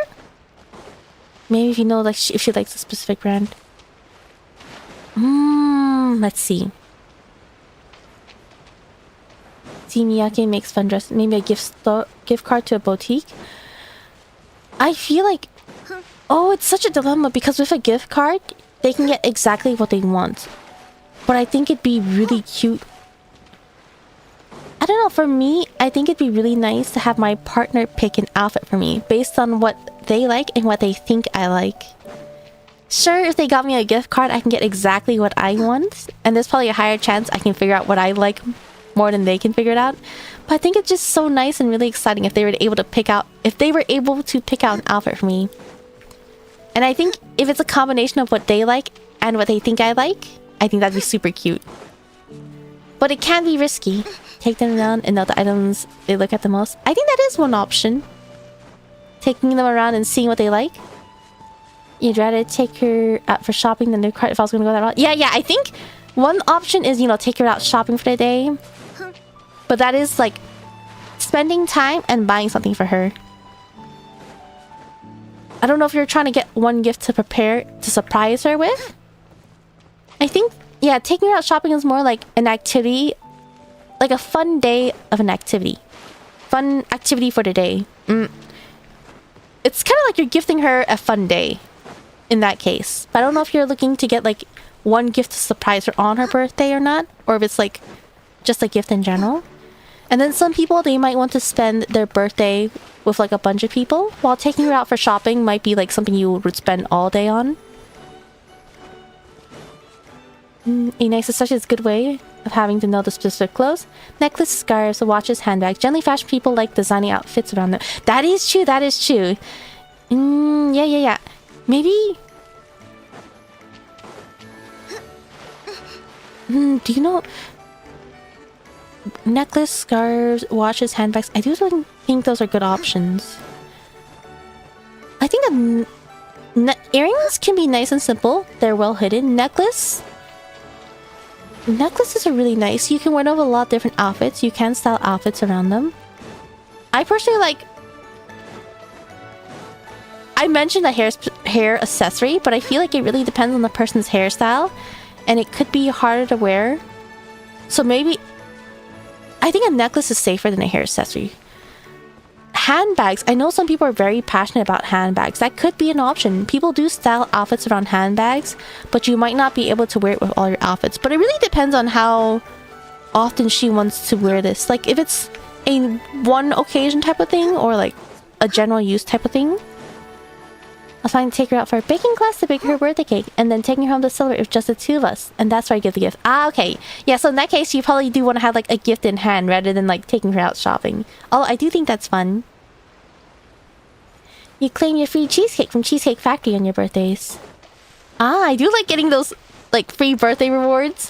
Maybe if you know like if she likes a specific brand. Let's see. See, Miyake makes fun dress. Maybe a gift card to a boutique. I feel like... Oh, it's such a dilemma because with a gift card, they can get exactly what they want. But I think it'd be really cute. I don't know, for me, I think it'd be really nice to have my partner pick an outfit for me based on what they like and what they think I like. Sure, if they got me a gift card, I can get exactly what I want, and there's probably a higher chance I can figure out what I like more than they can figure it out. But I think it's just so nice and really exciting if they were able to pick out an outfit for me. And I think if it's a combination of what they like and what they think I like, I think that'd be super cute. But it can be risky. Take them around and know the items they look at the most. I think that is one option. Taking them around and seeing what they like. You'd rather take her out for shopping than the cart if I was gonna go that route. Yeah, I think one option is, you know, take her out shopping for the day. But that is like spending time and buying something for her. I don't know if you're trying to get one gift to prepare to surprise her with. I think, yeah, taking her out shopping is more like an activity, like a fun day of an activity. Fun activity for the day. It's kind of like you're gifting her a fun day in that case. But I don't know if you're looking to get like one gift to surprise her on her birthday or not, or if it's like just a gift in general. And then some people, they might want to spend their birthday with like a bunch of people, while taking her out for shopping might be like something you would spend all day on. A nice accessory is a good way of having to know the specific clothes. Necklace, scarves, watches, handbags. Generally, fashion people like designing outfits around them. That is true, that is true. Yeah. Maybe... do you know... necklace, scarves, watches, handbags. I do think those are good options. I think earrings can be nice and simple. They're well hidden. Necklaces are really nice. You can wear them with a lot of different outfits. You can style outfits around them. I personally like... I mentioned a hair accessory, but I feel like it really depends on the person's hairstyle. And it could be harder to wear. So maybe... I think a necklace is safer than a hair accessory. Handbags. I know some people are very passionate about handbags. That could be an option. People do style outfits around handbags, but you might not be able to wear it with all your outfits. But it really depends on how often she wants to wear this. Like, if it's a one occasion type of thing, or like a general use type of thing. I was planning to take her out for a baking class to bake her birthday cake, and then taking her home to celebrate with just the two of us. And that's where I give the gift. Ah, okay. Yeah, so in that case, you probably do want to have like a gift in hand rather than like taking her out shopping. Although I do think that's fun. You claim your free cheesecake from Cheesecake Factory on your birthdays. Ah, I do like getting those like free birthday rewards.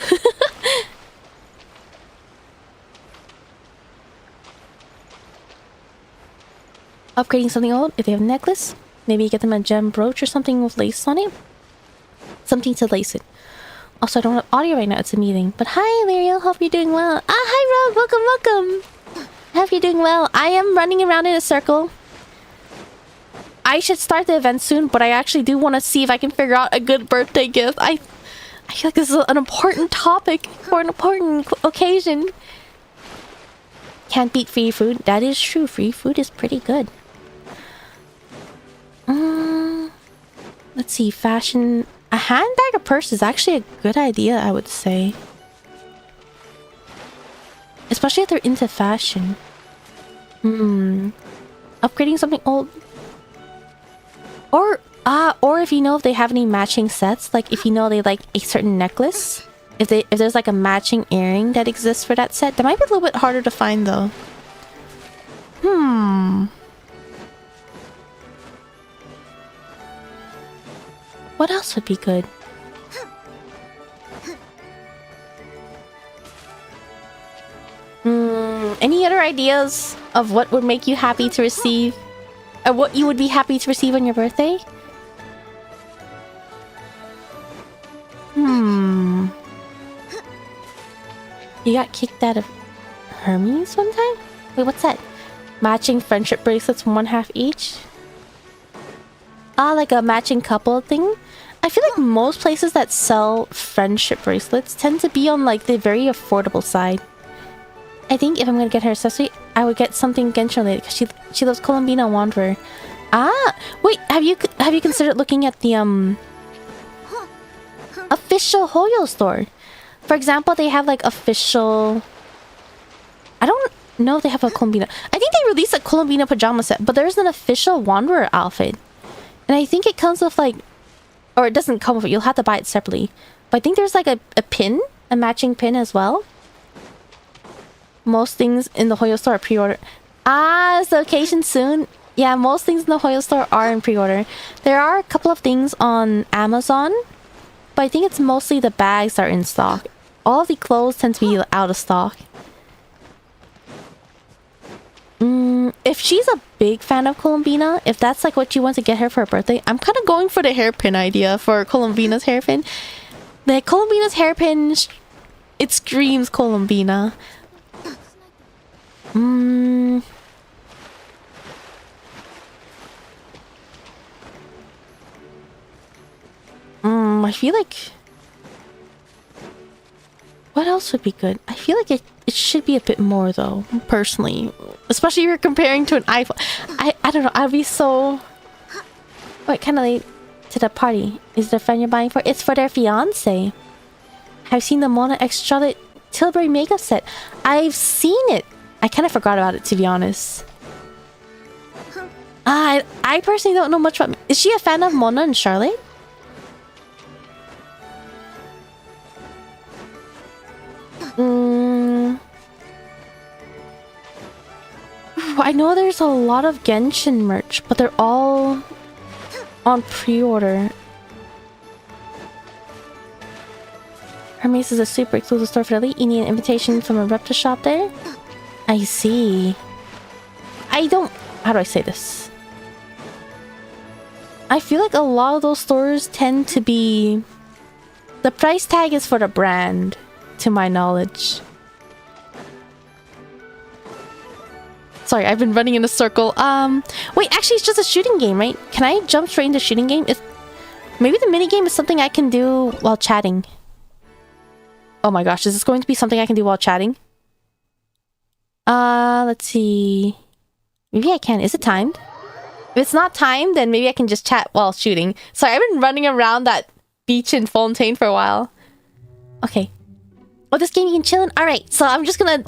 Upgrading something old if they have a necklace. Maybe get them a gem brooch or something with lace on it. Something to lace it. Also, I don't have audio right now. It's a meeting. But hi, Lariel. Hope you're doing well. Ah, hi, Rob. Welcome. Hope you're doing well. I am running around in a circle. I should start the event soon, but I actually do want to see if I can figure out a good birthday gift. I feel like this is an important topic for an important occasion. Can't beat free food. That is true. Free food is pretty good. Let's see, fashion. A handbag or purse is actually a good idea, I would say. Especially if they're into fashion. Upgrading something old. Or if you know if they have any matching sets, like if you know they like a certain necklace, if there's like a matching earring that exists for that set, that might be a little bit harder to find though. What else would be good? Any other ideas of what would make you happy to receive? Or what you would be happy to receive on your birthday? You got kicked out of Hermes one time? Wait, what's that? Matching friendship bracelets from one half each? Ah, like a matching couple thing? I feel like most places that sell friendship bracelets tend to be on like the very affordable side. I think if I'm gonna get her accessory, I would get something Genshin related because she loves Columbina Wanderer. Ah, wait, have you considered looking at the official Hoyo store? For example, they have like official I don't know if they have a Colombina. I think they released a Colombina pajama set, but there's an official Wanderer outfit. And I think it comes with like... Or it doesn't come with it. You'll have to buy it separately. But I think there's like a pin. A matching pin as well. Most things in the Hoyo store are pre-order. Ah, it's the occasion soon. Yeah, most things in the Hoyo store are in pre-order. There are a couple of things on Amazon. But I think it's mostly the bags that are in stock. All of the clothes tend to be out of stock. If she's a big fan of Colombina, if that's like what you want to get her for her birthday, I'm kind of going for the hairpin idea for Colombina's hairpin. The Colombina's hairpin, it screams Colombina. I feel like... What else would be good? I feel like it should be a bit more though, personally. Especially if you're comparing to an iPhone. I don't know, I'd be so... Wait, kind of late to the party. Is it a friend you're buying for? It's for their fiance. I've seen the Mona X Charlotte Tilbury makeup set. I've seen it. I kind of forgot about it, to be honest. I personally don't know much about... Is she a fan of Mona and Charlotte? I know there's a lot of Genshin merch, but they're all on pre-order. Hermes is a super exclusive store for the elite. You need an invitation from a rep to shop there? I see. I don't... How do I say this? I feel like a lot of those stores tend to be... The price tag is for the brand, to my knowledge. Sorry, I've been running in a circle. Wait, actually it's just a shooting game, right? Can I jump straight into shooting game? Maybe the minigame is something I can do while chatting. Oh my gosh, is this going to be something I can do while chatting? Let's see. Maybe I can. Is it timed? If it's not timed, then maybe I can just chat while shooting. Sorry, I've been running around that beach in Fontaine for a while. Okay. Oh, this game you can chill in? Alright, so I'm just gonna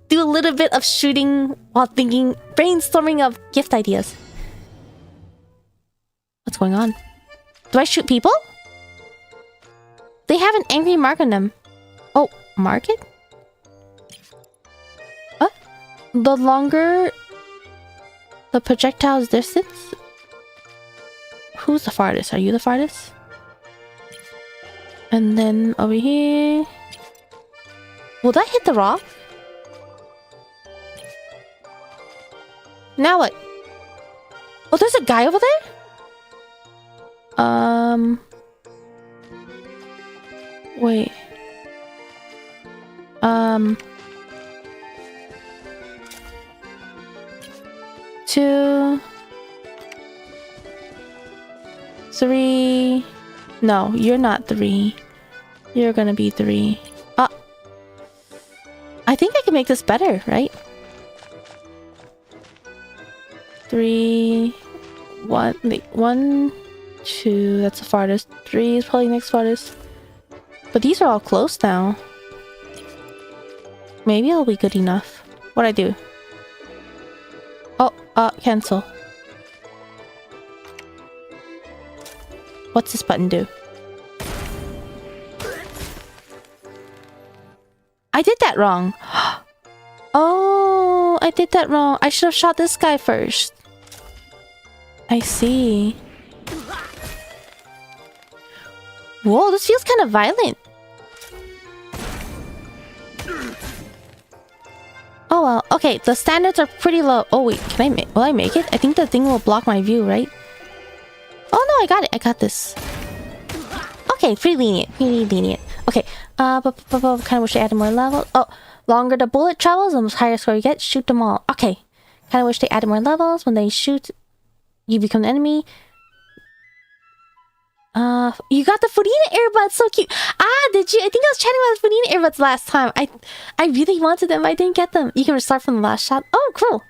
do a little bit of shooting while thinking, brainstorming of gift ideas. What's going on? Do I shoot people? They have an angry mark on them. Oh, mark it? What? The longer the projectile's distance? Who's the farthest? Are you the farthest? And then over here... Will that hit the rock? Now what? Oh, there's a guy over there? Wait. 2... 3... No, you're not 3. You're gonna be 3. I think I can make this better, right? 3... 1... 1... 2... That's the farthest. 3 is probably next farthest. But these are all close now. Maybe it'll be good enough. What'd I do? Oh, cancel. What's this button do? I did that wrong. Oh, I did that wrong. I should have shot this guy first. I see. Whoa, this feels kind of violent. Oh well, okay, the standards are pretty low. Oh wait, will I make it? I think the thing will block my view, right? Oh no, I got it. I got this. Okay, pretty lenient. Okay, kind of wish they added more levels. Oh, longer the bullet travels, the higher score you get. Shoot them all. Okay, kind of wish they added more levels. When they shoot, you become the enemy. You got the Furina earbuds, so cute. Did you? I think I was chatting about the Furina earbuds last time. I really wanted them, but I didn't get them. You can restart from the last shot. Oh, cool.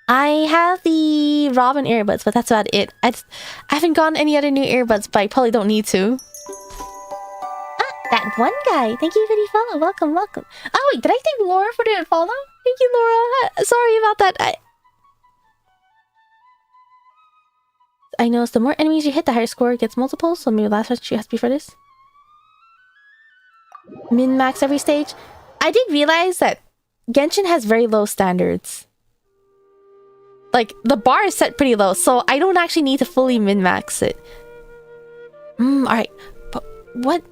I have the Robin earbuds, but that's about it. I haven't gotten any other new earbuds, but I probably don't need to. That one guy. Thank you for the follow. Welcome, welcome. Oh wait, did I thank Laura for the follow? Thank you, Laura. Sorry about that. I noticed the more enemies you hit, the higher score gets multiples, so maybe last she has to be for this. Min-max every stage. I did realize that Genshin has very low standards. Like, the bar is set pretty low, so I don't actually need to fully min-max it. Alright. But what?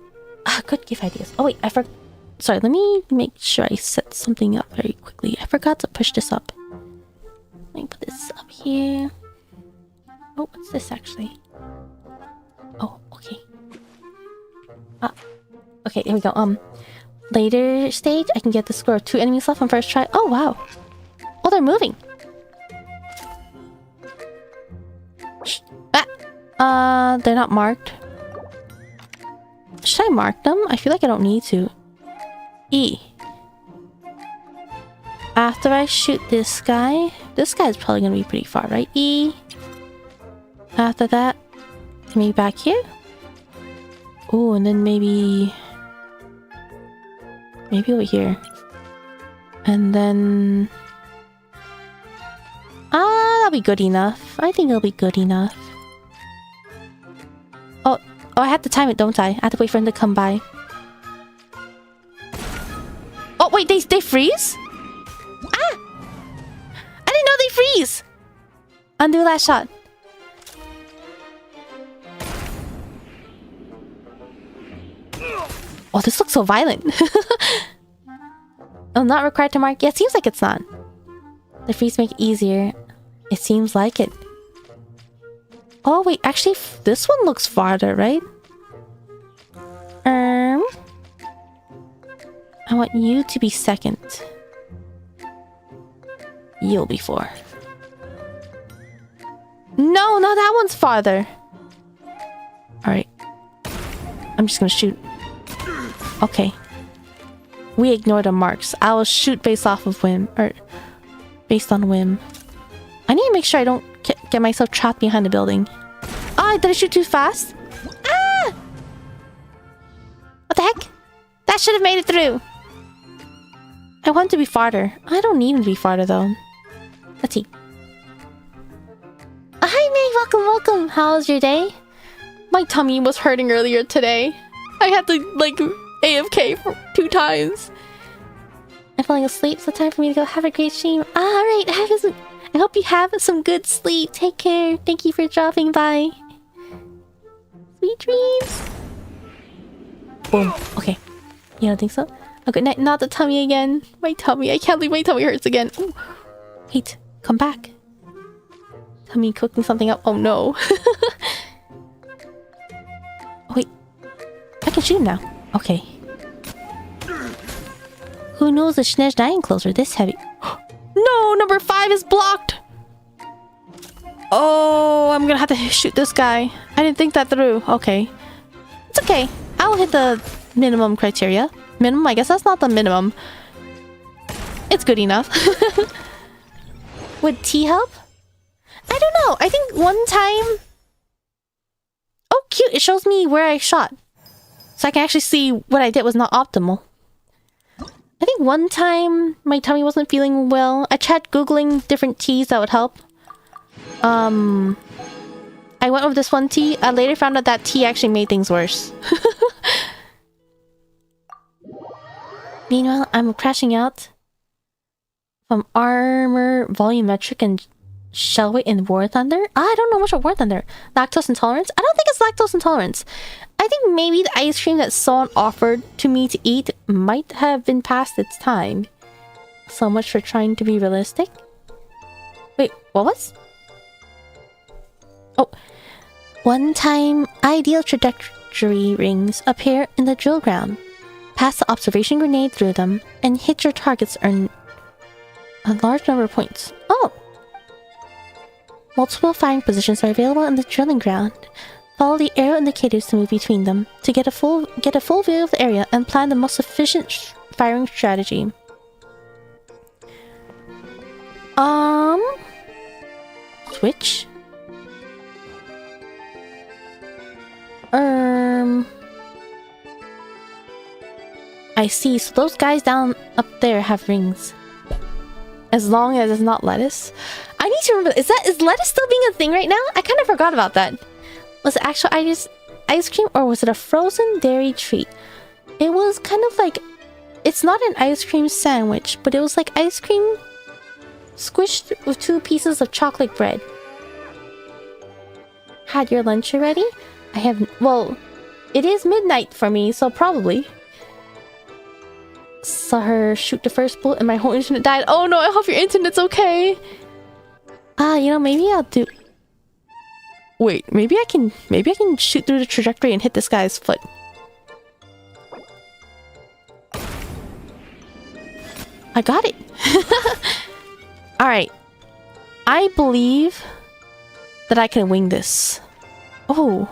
Good give ideas. Oh wait, I forgot. Sorry, let me make sure I set something up very quickly. I forgot to push this up. Let me put this up here. Oh, what's this actually? Oh, okay. Okay, here we go. Later stage, I can get the score of 2 enemies left on first try. Oh, wow. Oh, they're moving. Shh. They're not marked. Should I mark them? I feel like I don't need to. E. After I shoot this guy is probably gonna be pretty far, right? E. After that, maybe back here? Oh, and then maybe over here. And then... that'll be good enough. I think it'll be good enough. Oh, I have to time it, don't I? I have to wait for him to come by. Oh, wait, they freeze? Ah! I didn't know they freeze! Undo last shot. Oh, this looks so violent. Oh, not required to mark? Yeah, it seems like it's not. The freeze make it easier. It seems like it. Oh, wait, actually, this one looks farther, right? I want you to be second. You'll be 4. No, that one's farther. Alright. I'm just gonna shoot. Okay. We ignore the marks. I will shoot based off of whim. Or based on whim. I need to make sure I don't get myself trapped behind the building. Oh, did I shoot too fast? Ah! What the heck? That should have made it through. I want to be farther. I don't need to be farther though. Let's see. Hi May, welcome. How's your day? My tummy was hurting earlier today. I had to like AFK for 2 times. I'm falling asleep, so time for me to go. Have a great stream. Alright, I hope you have some good sleep. Take care. Thank you for dropping by. Sweet dreams. Boom. Okay. You don't think so? Oh, good night. Not the tummy again. My tummy. I can't believe my tummy hurts again. Ooh. Wait. Come back. Tummy cooking something up. Oh no. Oh, wait. I can shoot him now. Okay. Who knows the Schnee's dying clothes are this heavy? No! Number 5 is blocked! Oh, I'm gonna have to shoot this guy. I didn't think that through. Okay. It's okay. I'll hit the minimum criteria. Minimum? I guess that's not the minimum. It's good enough. Would tea help? I don't know. I think one time... Oh, cute. It shows me where I shot. So I can actually see what I did was not optimal. I think one time my tummy wasn't feeling well. I tried googling different teas that would help. I went with this one tea. I later found out that tea actually made things worse. Meanwhile, I'm crashing out from armor, volumetric, and shell weight in War Thunder. I don't know much about War Thunder. Lactose intolerance? I don't think it's lactose intolerance. I think maybe the ice cream that someone offered to me to eat might have been past its time. So much for trying to be realistic. Wait, what was? Oh. One time, ideal trajectory rings appear in the drill ground. Pass the observation grenade through them, and hit your targets earn a large number of points. Oh! Multiple firing positions are available in the drilling ground. Follow the arrow indicators to move between them to get a full view of the area and plan the most efficient firing strategy. Switch. I see. So those guys down up there have rings. As long as it's not lettuce. I need to remember, is lettuce still being a thing right now? I kind of forgot about that. Was it actual ice cream or was it a frozen dairy treat? It was kind of like, it's not an ice cream sandwich, but it was like ice cream squished with 2 pieces of chocolate bread. Had your lunch already? I have, well, it is midnight for me, so probably. Saw her shoot the first bullet and my whole internet died. Oh no, I hope your internet's okay. You know, maybe I'll do... Wait, maybe I can shoot through the trajectory and hit this guy's foot. I got it. Alright. I believe that I can wing this. Oh.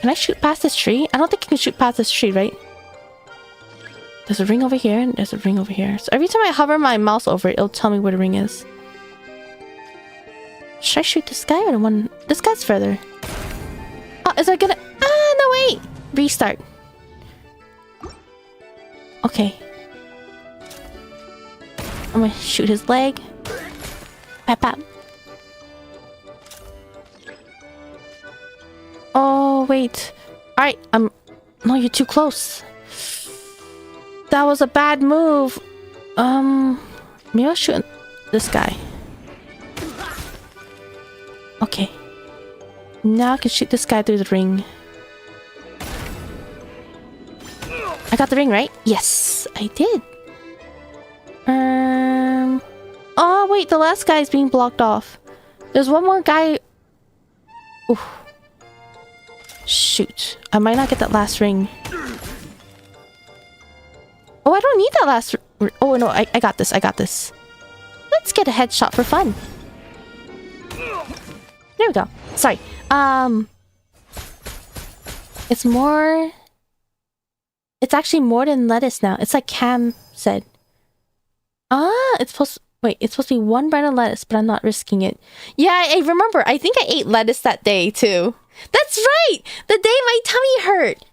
Can I shoot past this tree? I don't think I can shoot past this tree, right? There's a ring over here and there's a ring over here. So every time I hover my mouse over it, it'll tell me where the ring is. Should I shoot this guy or the one? This guy's further. Oh, is that gonna... Ah, no, wait! Restart. Okay. I'm gonna shoot his leg. Pap, pap. Oh, wait. Alright, no, you're too close. That was a bad move. Maybe I'll shoot this guy. Okay. Now I can shoot this guy through the ring. I got the ring, right? Yes, I did. Oh, wait, the last guy is being blocked off. There's one more guy. Oof. Shoot. I might not get that last ring. Oh, I don't need that last... Oh, no, I got this. I got this. Let's get a headshot for fun. There we go. Sorry. It's more... It's actually more than lettuce now. It's like Cam said. Ah, it's supposed... Wait, it's supposed to be 1 brand of lettuce, but I'm not risking it. Yeah, I remember. I think I ate lettuce that day, too. That's right! The day my tummy hurt!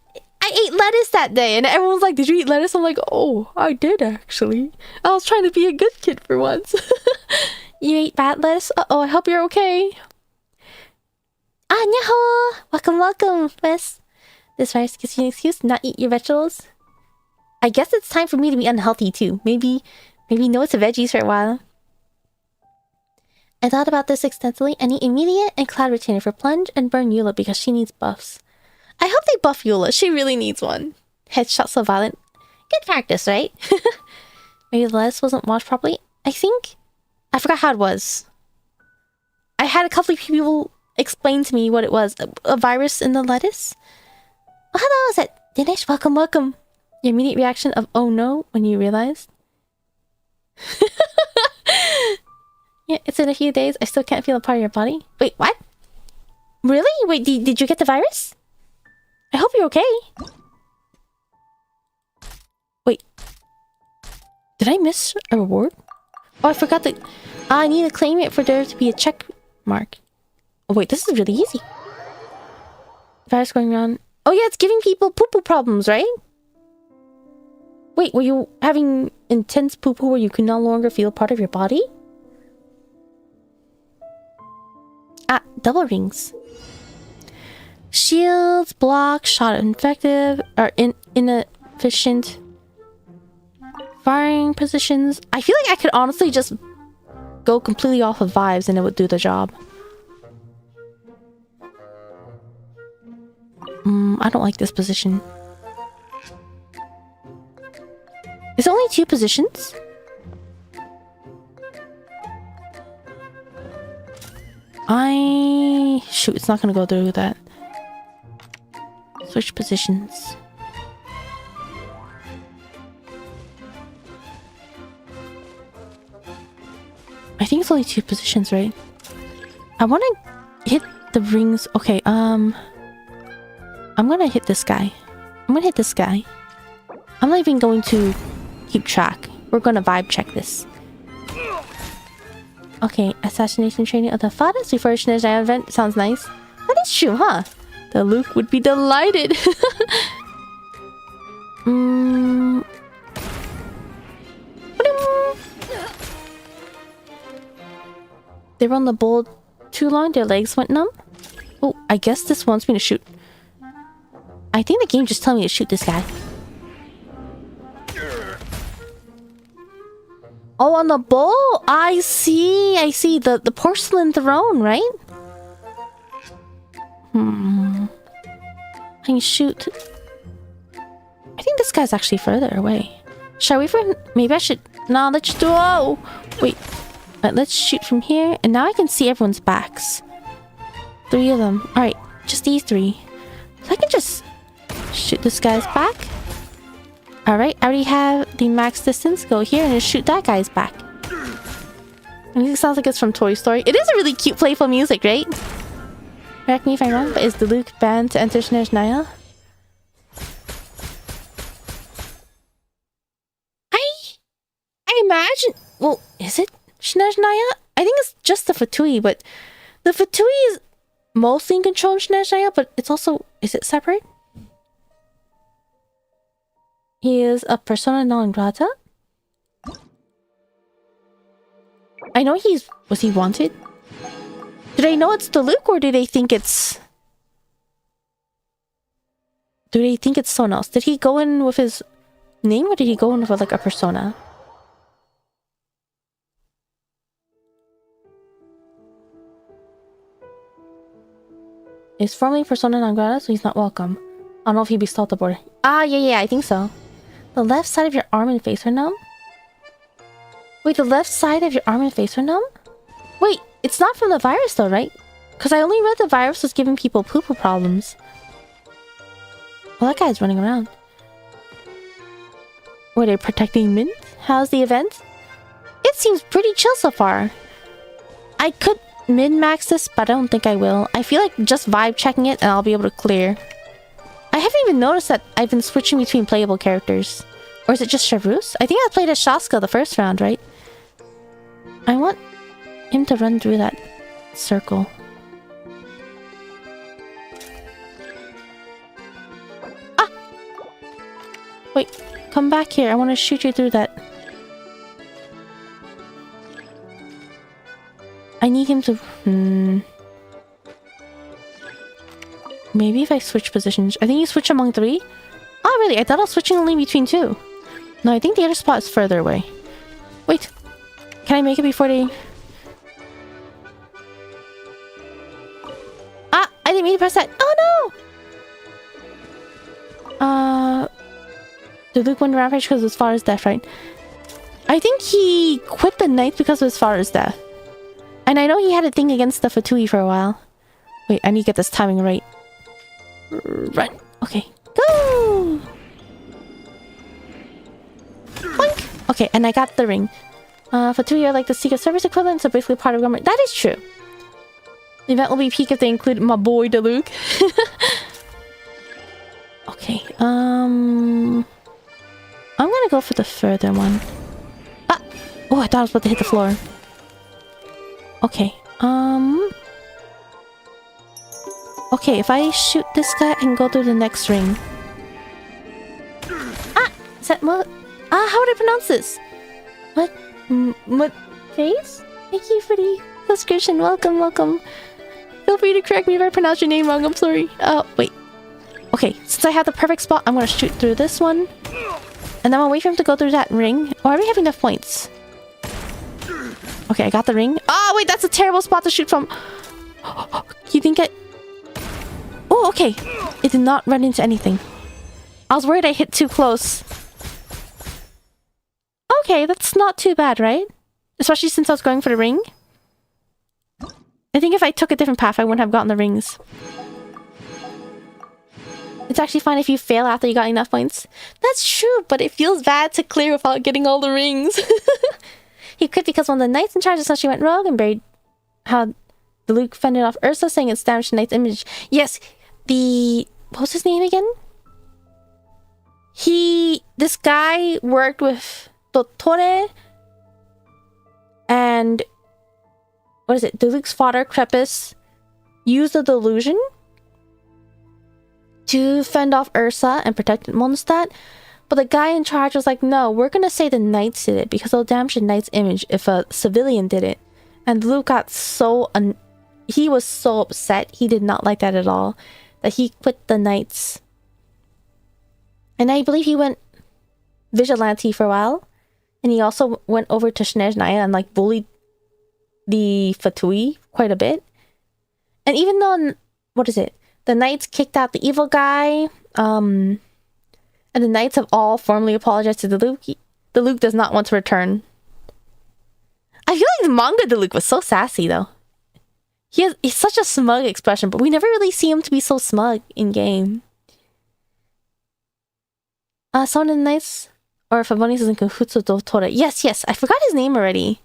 I ate lettuce that day, and everyone was like, did you eat lettuce? I'm like, oh, I did, actually. I was trying to be a good kid for once. You ate bad lettuce? Uh-oh, I hope you're okay. Annyeho! Welcome, welcome, miss. This virus gives you an excuse to not eat your vegetables. I guess it's time for me to be unhealthy, too. Maybe no to veggies for a while. I thought about this extensively. I need immediate and cloud retainer for plunge and burn Eula because she needs buffs. I hope they buff Eula. She really needs one. Headshot so violent. Good practice, right? Maybe the lettuce wasn't washed properly. I forgot how it was. I had a couple of people explain to me what it was. A virus in the lettuce? Oh, hello, is that Dinesh? Welcome, welcome. Your immediate reaction of oh no when you realized? Yeah, it's in a few days. I still can't feel a part of your body. Wait, what? Really? Wait, did you get the virus? I hope you're okay. Wait. Did I miss a reward? Oh, I forgot that... I need to claim it for there to be a check mark. Oh, wait, this is really easy. Virus going around... Oh, yeah, it's giving people poo-poo problems, right? Wait, were you having intense poo-poo where you could no longer feel part of your body? Ah, double rings. Shields, block, shot ineffective, or inefficient. Firing positions. I feel like I could honestly just go completely off of vibes and it would do the job. I don't like this position. It's only 2 positions? Shoot, it's not gonna go through that. Switch positions. I think it's only 2 positions, right? I want to hit the rings. Okay, I'm gonna hit this guy. I'm gonna hit this guy. I'm not even going to keep track. We're gonna vibe check this. Okay, assassination training of the flos before Shinejaya event. Sounds nice. That is true, huh? The Luke would be delighted. They were on the bowl too long, their legs went numb. Oh, I guess this wants me to shoot. I think the game just told me to shoot this guy. Oh, on the bowl? I see. I see. The porcelain throne, right? I can shoot. I think this guy's actually further away. Should I wait for him? Maybe I should... No, let's do... Oh! Wait. Let's shoot from here. And now I can see everyone's backs. 3 of them. Alright. Just these 3. So I can just shoot this guy's back. Alright. I already have the max distance. Go here and just shoot that guy's back. I think it sounds like it's from Toy Story. It is a really cute, playful music, right? Correct me if I'm wrong, but is the Luke banned to enter Shinejaya? I imagine... Well, is it Shinejaya? I think it's just the Fatui, but... The Fatui is mostly in control of Shinejaya, but it's also... Is it separate? He is a persona non grata? I know he's... Was he wanted? Do they know it's the Luke, or do they think it's... Do they think it's someone else? Did he go in with his name, or did he go in with like a persona? Is formerly persona non grata, so he's not welcome. I don't know if he'd be stalled the border. Ah, yeah, I think so. The left side of your arm and face are numb? Wait, the left side of your arm and face are numb? Wait, it's not from the virus though, right? Because I only read the virus was giving people poo-poo problems. Well, that guy's running around. Were they protecting Mint? How's the event? It seems pretty chill so far. I could min-max this, but I don't think I will. I feel like just vibe checking it and I'll be able to clear. I haven't even noticed that I've been switching between playable characters. Or is it just Shavruz? I think I played as Shaska the first round, right? I want him to run through that circle. Ah! Wait, come back here. I want to shoot you through that. I need him to... Maybe if I switch positions. I think you switch among 3. Oh, really? I thought I was switching only between 2. No, I think the other spot is further away. Wait. Can I make it before they... Ah! I didn't mean to press that. Oh, no! Did Luke win the rampage because of his father's death, right? I think he quit the Knights because of his father's death. And I know he had a thing against the Fatui for a while. Wait, I need to get this timing right. Run. Okay. Go! Boink! Okay, and I got the ring. Fatui are like the Secret Service equivalent, so basically part of government. That is true. The event will be peak if they include my boy, the Luke. Okay, I'm gonna go for the further one. Ah! Oh, I thought I was about to hit the floor. Okay, okay, if I shoot this guy, I can go through the next ring. Ah! Is that what? Ah, how would I pronounce this? What face? Thank you for the subscription. Welcome, welcome. Feel free to correct me if I pronounce your name wrong. I'm sorry. Oh, wait. Okay, since I have the perfect spot, I'm gonna shoot through this one. And then I'll wait for him to go through that ring. Oh, I already have enough points. Okay, I got the ring. Oh, wait, that's a terrible spot to shoot from. You think I... Oh, okay. It did not run into anything. I was worried I hit too close. Okay, that's not too bad, right? Especially since I was going for the ring. I think if I took a different path, I wouldn't have gotten the rings. It's actually fine if you fail after you got enough points. That's true, but it feels bad to clear without getting all the rings. He quit because one of the knights in charge essentially went rogue and buried how the Luke fended off Ursa, saying it's damaged the knight's image. Yes, what was his name again? This guy worked with Dottore and what is it? Diluc's father, Crepus, used the delusion to fend off Ursa and protect Mondstadt. But the guy in charge was like, no, we're gonna say the knights did it because it'll damage the knight's image if a civilian did it. And Luke got so... he was so upset. He did not like that at all. That he quit the knights. And I believe he went vigilante for a while. And he also went over to Snezhnaya and like bullied the Fatui quite a bit. And even though... what is it? The knights kicked out the evil guy. And the knights have all formally apologized to Diluc. Diluc does not want to return. I feel like the manga Diluc was so sassy though. He's such a smug expression, but we never really see him to be so smug in game. Someone in the Knights, or Fabonius is in cahoots with Dottore. Yes, I forgot his name already.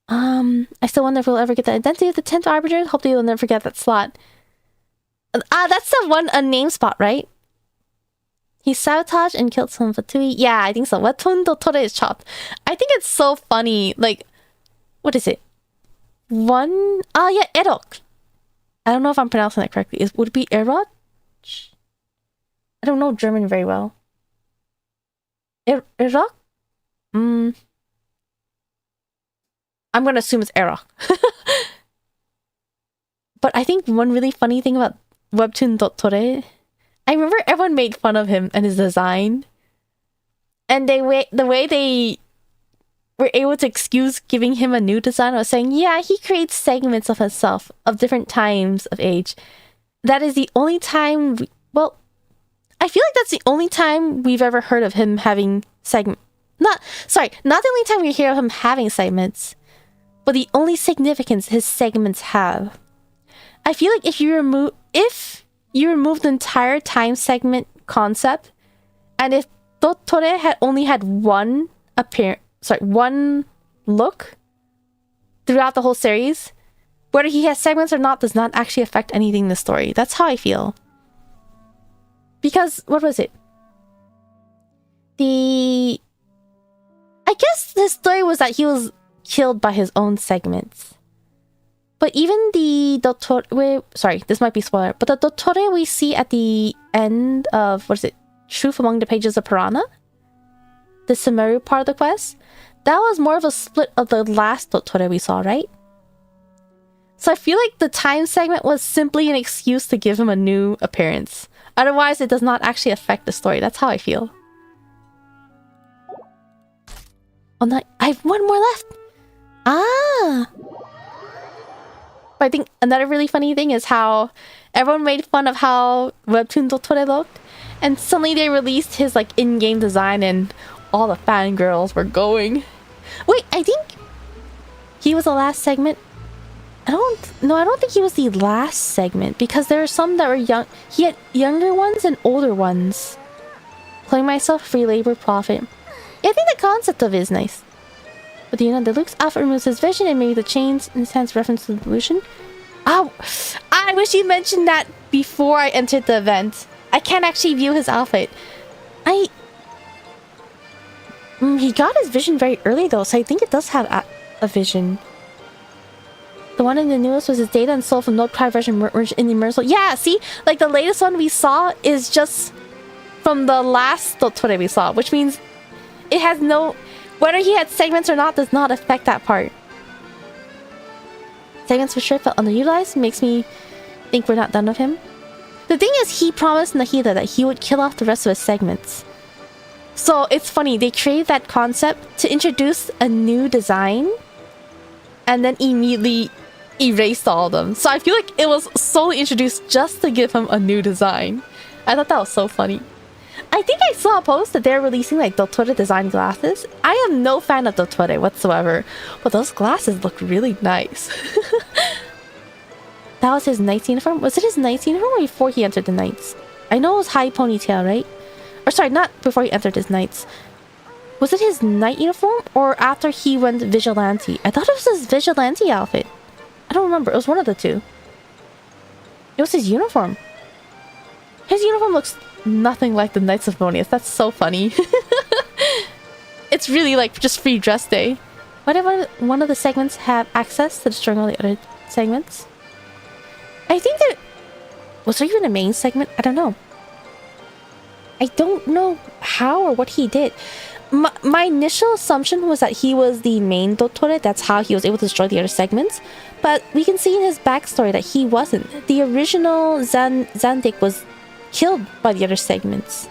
I still wonder if we'll ever get the identity of the 10th Arbiter. Hopefully we'll never forget that slot. That's the one unnamed spot, right? He sabotaged and killed some Fatui. Yeah, I think so. Webtoon Dottore is chopped. I think it's so funny. Like, what is it? Yeah, Erok. I don't know if I'm pronouncing that correctly. Would it be Erot? I don't know German very well. Erok? I'm gonna assume it's Erok. But I think one really funny thing about Webtoon Dottore, I remember everyone made fun of him and his design. And the way they were able to excuse giving him a new design was saying, yeah, he creates segments of himself of different times of age. That is the only time... well, I feel like that's the only time we've ever heard of him having segments. Not the only time we hear of him having segments, but the only significance his segments have. I feel like if you remove the entire time segment concept, and if Dottore had only had one look throughout the whole series, whether he has segments or not does not actually affect anything in the story. That's how I feel. Because, what was it? I guess the story was that he was killed by his own segments. But even the Dottore... sorry, this might be spoiler. But the Dottore we see at the end of... what is it? Truth Among the Pages of Piranha? The Sumeru part of the quest? That was more of a split of the last Dottore we saw, right? So I feel like the time segment was simply an excuse to give him a new appearance. Otherwise, it does not actually affect the story. That's how I feel. Oh, no, I have one more left! But I think another really funny thing is how everyone made fun of how Webtoon Dottore looked. And suddenly they released his like in-game design and all the fangirls were going. Wait, I think he was the last segment. I don't think he was the last segment because there are some that were young. He had younger ones and older ones. Calling myself free labor profit. Yeah, I think the concept of it is nice. But you know, the Luke's outfit removes his vision and maybe the chains in his hands reference to the illusion. Oh, I wish you mentioned that before I entered the event. I can't actually view his outfit. He got his vision very early though, so I think it does have a vision. The one in the newest was his data and soul from Notecry version merged in the immersive. Yeah, see? Like the latest one we saw is just from the last Dottore we saw, which means it has no... whether he had segments or not does not affect that part. Segments for sure felt underutilized. Makes me think we're not done with him. The thing is, he promised Nahida that he would kill off the rest of his segments. So it's funny, they created that concept to introduce a new design and then immediately erased all of them. So I feel like it was solely introduced just to give him a new design. I thought that was so funny. I think I saw a post that they're releasing like Dottore design glasses. I am no fan of Dottore whatsoever, but those glasses look really nice. That was his Knight's uniform? Was it his Knight's uniform or before he entered the Knights? I know it was high ponytail, right? Or sorry, not before he entered his Knights. Was it his Knight uniform or after he went Vigilante? I thought it was his Vigilante outfit. I don't remember. It was one of the two. It was his uniform. His uniform looks nothing like the Knights of Monius. That's so funny. It's really like just free dress day. Why did one of the segments have access to destroying all the other segments? I think that... Was there even a main segment? I don't know. I don't know how or what he did. My initial assumption was that he was the main Dottore. That's how he was able to destroy the other segments. But we can see in his backstory that he wasn't. The original Zandik was killed by the other segments.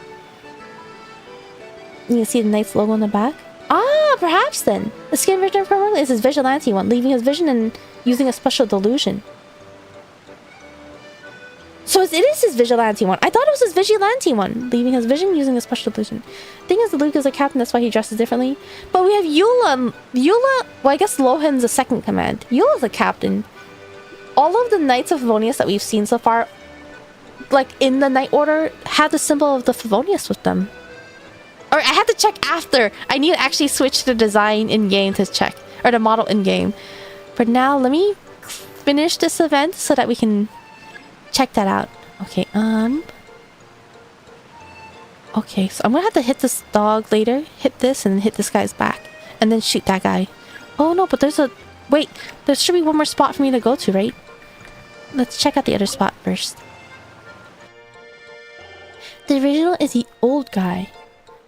You can see the Knight's logo on the back. Ah, perhaps then. The skin version of Permanent is his vigilante one, leaving his vision and using a special delusion. So it is his vigilante one. I thought it was his vigilante one, leaving his vision using a special delusion. Thing is, Luke is a captain, that's why he dresses differently. But we have Eula. Well, I guess Lohan's the second command. Eula's the captain. All of the Knights of Favonius that we've seen so far, like in the Knight Order, have the symbol of the Favonius with them. Or I had to check after. I need to actually switch the design in-game to check. Or the model in-game. For now, let me finish this event so that we can check that out. Okay, okay, so I'm gonna have to hit this dog later. Hit this and then hit this guy's back. And then shoot that guy. Oh no, but there's a... Wait, there should be one more spot for me to go to, right? Let's check out the other spot first. The original is the old guy.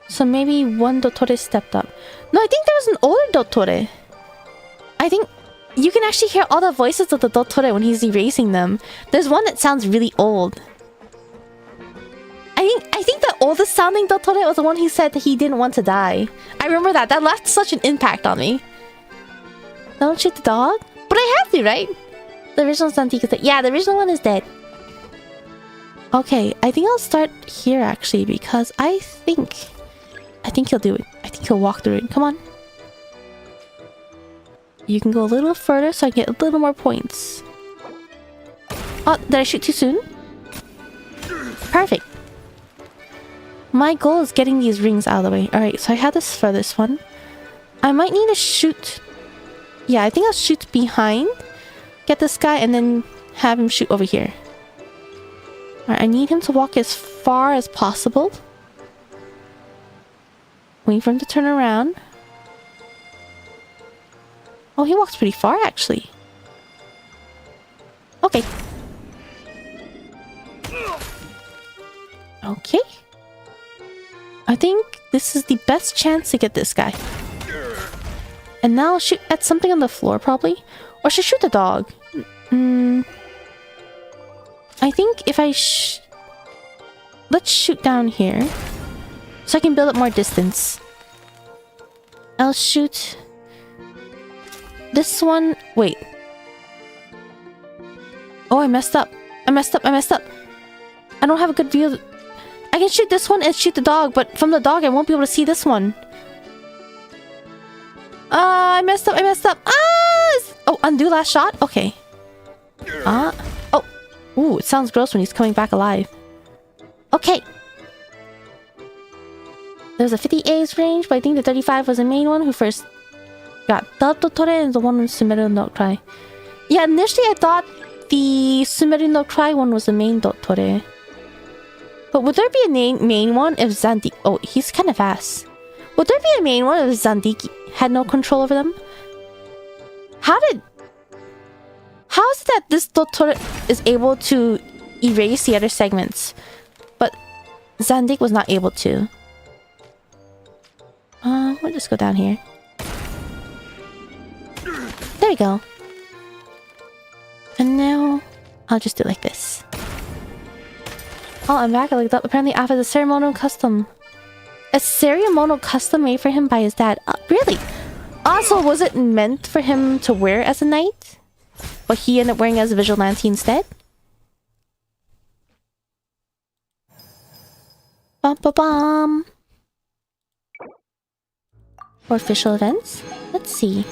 So maybe one Dottore stepped up. No, I think there was an older Dottore. I think you can actually hear all the voices of the Dottore when he's erasing them. There's one that sounds really old. I think the oldest sounding Dottore was the one who said that he didn't want to die. I remember that. That left such an impact on me. Don't shoot the dog? But I have to, right? The original Santika is dead. Yeah, the original one is dead. Okay, I think I'll start here actually because I think he'll do it. I think he'll walk through it. Come on. You can go a little further so I get a little more points. Oh, did I shoot too soon? Perfect. My goal is getting these rings out of the way. Alright, so I have this for this one. I might need to shoot... Yeah, I think I'll shoot behind. Get this guy and then have him shoot over here. Alright, I need him to walk as far as possible. Wait for him to turn around. Oh, he walks pretty far, actually. Okay. Okay. I think this is the best chance to get this guy. And now I'll shoot at something on the floor, probably. Or should I shoot the dog? I think if I let's shoot down here. So I can build up more distance. I'll shoot... This one... Wait. Oh, I messed up. I messed up. I don't have a good view of... I can shoot this one and shoot the dog, but from the dog I won't be able to see this one. I messed up. Oh, undo last shot? Okay. Oh. Ooh, it sounds gross when he's coming back alive. Okay. There's a 50A's range, but I think the 35 was the main one who first got the Dottore and the one with Sumeru no Cry. Yeah, initially I thought the Sumeru no Cry one was the main Dottore. But would there be a main one if Zandiki... Oh, he's kind of fast. Would there be a main one if Zandiki had no control over them? How is it that this Dottore is able to erase the other segments, but Zandik was not able to? We'll just go down here. There we go. And now I'll just do it like this. Oh, I'm back. I looked up. Apparently, after the ceremonial custom. A ceremonial custom made for him by his dad. Really? Also, was it meant for him to wear as a knight? But he ended up wearing as a vigilante instead? Bum ba bum. For official events? Let's see.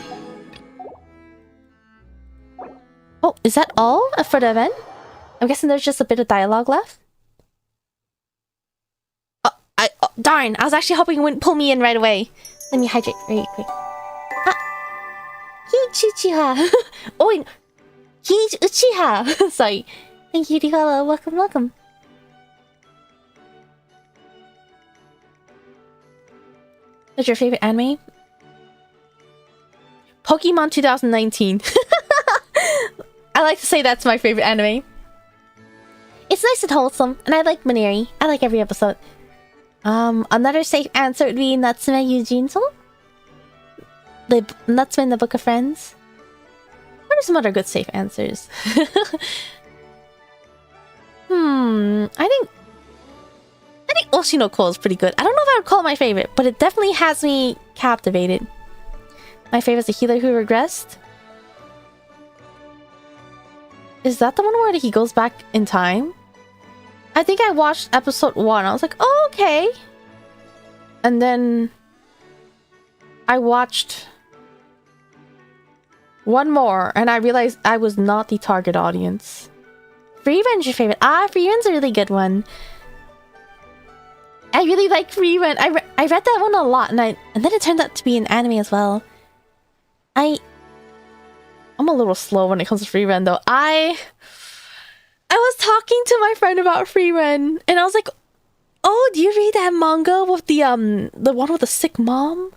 Oh, is that all for the event? I'm guessing there's just a bit of dialogue left. Oh, darn, I was actually hoping it wouldn't pull me in right away. Let me hydrate really quick. Hichi-Uchiha. Oh, Hichi-Uchiha. Sorry. Thank you, Rihala. Welcome. What's your favorite anime? Pokemon 2019. I like to say that's my favorite anime. It's nice and wholesome, and I like Maneri. I like every episode. Another safe answer would be Natsume Yujinso. The Natsume in the Book of Friends. What are some other good safe answers? I think Oshinoko is pretty good. I don't know if I would call it my favorite, but it definitely has me captivated. My favorite is the healer who regressed. Is that the one where he goes back in time? I think I watched episode 1. I was like, oh, okay. And then I watched one more, and I realized I was not the target audience. Free Ren's your favorite. Free Ren's a really good one. I really like Free Ren. I read that one a lot, and then it turned out to be an anime as well. I'm a little slow when it comes to Free Ren, though. I was talking to my friend about Free Ren, and I was like, "Oh, do you read that manga with the one with the sick mom?"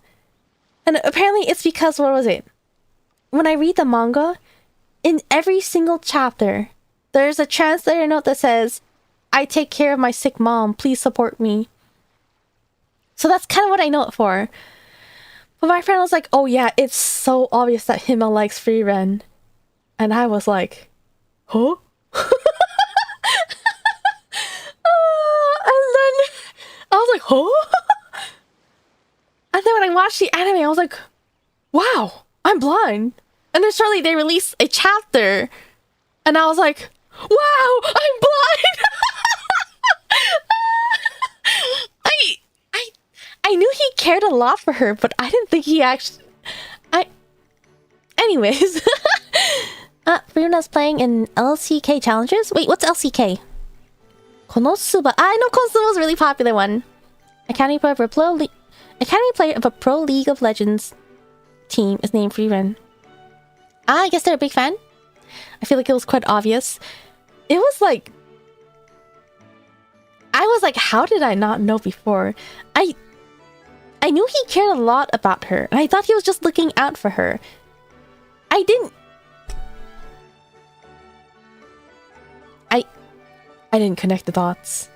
And apparently, it's because what was it? When I read the manga, in every single chapter, there's a translator note that says, "I take care of my sick mom. Please support me." So that's kind of what I know it for. But my friend was like, "Oh yeah, it's so obvious that Hima likes Free Ren," and I was like, "Huh?" And then I was like, "Huh?" And then when I watched the anime, I was like, "Wow, I'm blind." And then shortly they released a chapter, and I was like, "Wow, I'm blind." I knew he cared a lot for her, but I didn't think he actually... Anyways. Bruna's playing in LCK challenges? Wait, what's LCK? Konosuba. I know Konosuba's a really popular one. Academy player of a pro League of Legends team is named Free Ren. I guess they're a big fan. I feel like it was quite obvious. It was like... I was like, how did I not know before? I knew he cared a lot about her, and I thought he was just looking out for her. I didn't connect the dots.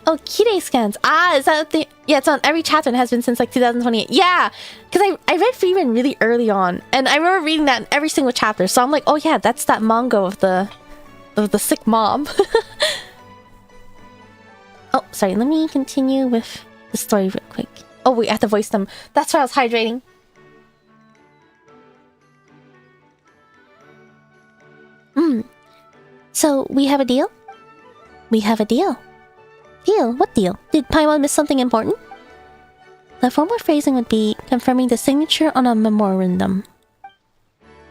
Oh, Kirei scans. Is that the... Yeah, it's on every chapter and has been since like 2028. Yeah, because I read Free Ren really early on, and I remember reading that in every single chapter. So I'm like, oh yeah, that's that manga of the sick mom. Oh, sorry, let me continue with the story real quick. Oh wait, I have to voice them. That's why I was hydrating. So, we have a deal? We have a deal. Deal? What deal? Did Paimon miss something important? The formal phrasing would be confirming the signature on a memorandum.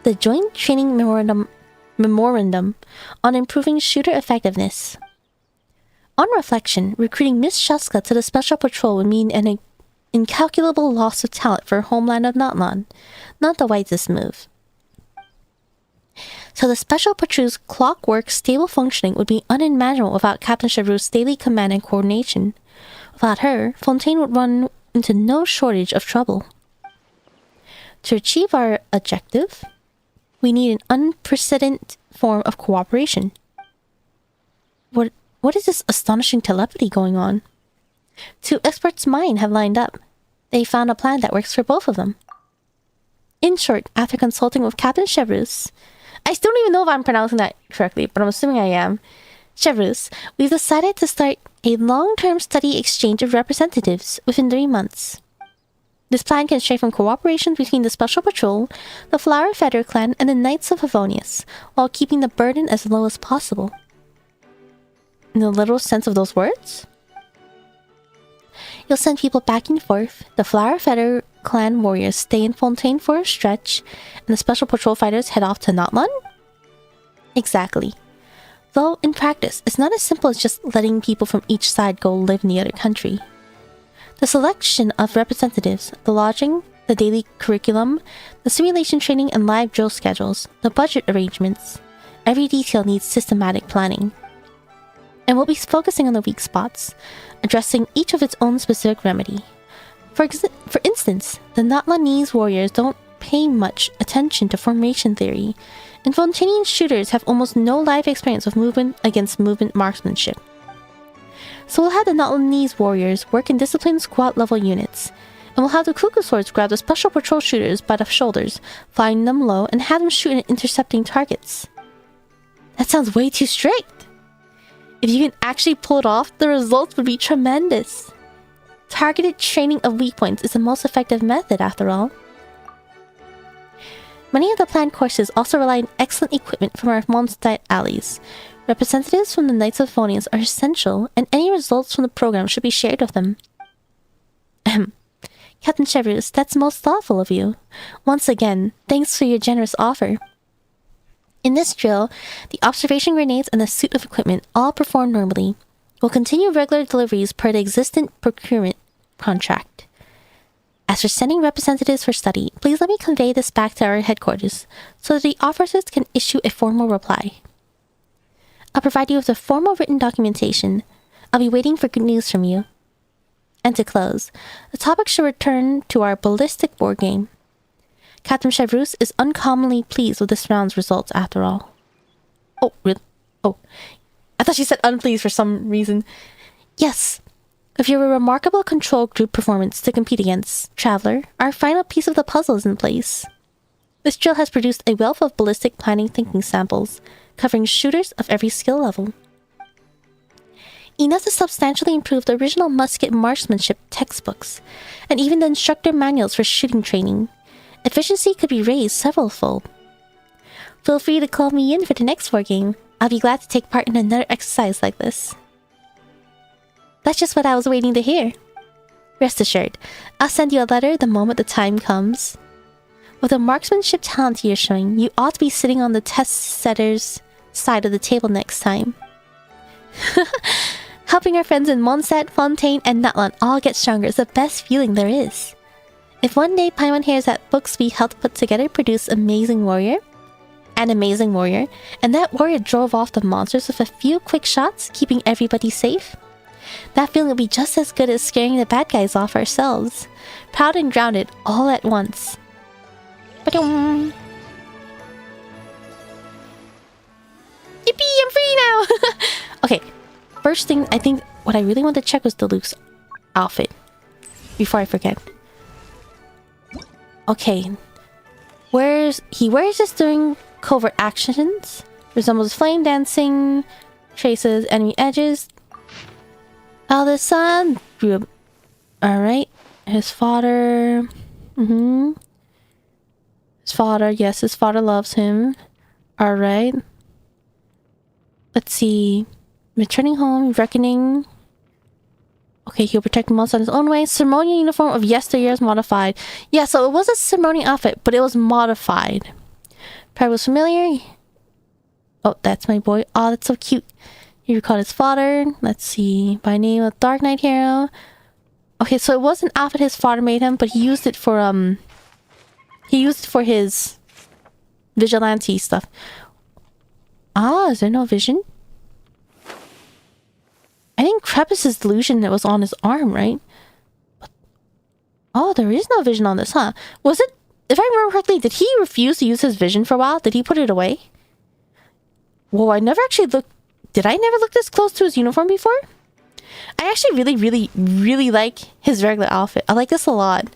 The joint training memorandum on improving shooter effectiveness. On reflection, recruiting Miss Shaska to the Special Patrol would mean an incalculable loss of talent for Homeland of Natlan. Not the wisest move. So the Special Patrol's clockwork stable functioning would be unimaginable without Captain Chevreau's daily command and coordination. Without her, Fontaine would run into no shortage of trouble. To achieve our objective, we need an unprecedented form of cooperation. What is this astonishing telepathy going on? 2 experts' minds have lined up. They found a plan that works for both of them. In short, after consulting with Captain Chevreuse, I still don't even know if I'm pronouncing that correctly, but I'm assuming I am. Chevreuse, we've decided to start a long-term study exchange of representatives within 3 months. This plan can strengthen cooperation between the Special Patrol, the Flower Feather Clan, and the Knights of Favonius, while keeping the burden as low as possible. In the literal sense of those words? You'll send people back and forth, the Flower Feather Clan warriors stay in Fontaine for a stretch, and the Special Patrol fighters head off to Natlan? Exactly. Though, in practice, it's not as simple as just letting people from each side go live in the other country. The selection of representatives, the lodging, the daily curriculum, the simulation training and live drill schedules, the budget arrangements, every detail needs systematic planning. And we'll be focusing on the weak spots, addressing each of its own specific remedy. For instance, the Natlanese warriors don't pay much attention to formation theory, and Fontanian shooters have almost no life experience of movement against movement marksmanship. So we'll have the Natlanese warriors work in disciplined squad level units, and we'll have the Cuckoo Swords grab the special patrol shooters by the shoulders, flying them low, and have them shoot at intercepting targets. That sounds way too strict! If you can actually pull it off, the results would be tremendous. Targeted training of weak points is the most effective method, after all. Many of the planned courses also rely on excellent equipment from our Mondstadt allies. Representatives from the Knights of Phonius are essential, and any results from the program should be shared with them. Captain Chevrus, that's most thoughtful of you. Once again, thanks for your generous offer. In this drill, the observation grenades and the suit of equipment all perform normally. We'll continue regular deliveries per the existing procurement contract. As for sending representatives for study, please let me convey this back to our headquarters, so that the officers can issue a formal reply. I'll provide you with a formal written documentation. I'll be waiting for good news from you. And to close, the topic should return to our ballistic board game. Captain Chevrus is uncommonly pleased with this round's results after all. Oh, really? Oh, I thought she said unpleased for some reason. Yes. With your remarkable control group performance to compete against, Traveler, our final piece of the puzzle is in place. This drill has produced a wealth of ballistic planning thinking samples, covering shooters of every skill level. Enough to substantially improve the original musket marksmanship textbooks, and even the instructor manuals for shooting training. Efficiency could be raised several-fold. Feel free to call me in for the next wargame. I'll be glad to take part in another exercise like this. That's just what I was waiting to hear. Rest assured, I'll send you a letter the moment the time comes. With the marksmanship talent you're showing, you ought to be sitting on the test setter's side of the table next time. Helping our friends in Mondstadt, Fontaine, and Natlan all get stronger is the best feeling there is. If one day Paimon hears that books we helped put together produce an amazing warrior, and that warrior drove off the monsters with a few quick shots, keeping everybody safe, that feeling will be just as good as scaring the bad guys off ourselves. Proud and grounded all at once. Ba-dum. Yippee, I'm free now! Okay, first thing, I think what I really want to check was the Luke's outfit. Before I forget. Okay. He wears this during covert actions. Resembles flame dancing. Traces enemy edges. Eldest son. Alright. His father. His father. Yes, his father loves him. Alright. Let's see. Returning home. Reckoning. Okay, he'll protect the monster in his own way. Ceremonial uniform of yesteryear's modified. Yeah, so it was a ceremonial outfit, but it was modified. Pride was familiar. Oh, that's my boy. Oh, that's so cute. He recalled his father. Let's see. By name of Dark Knight Hero. Okay, so it was an outfit his father made him, but he used it for, his vigilante stuff. Ah, is there no vision? I think Krepus's delusion that was on his arm, right? Oh, there is no vision on this, huh? Was it... If I remember correctly, did he refuse to use his vision for a while? Did he put it away? Whoa, I never actually looked... Did I never look this close to his uniform before? I actually really like his regular outfit. I like this a lot.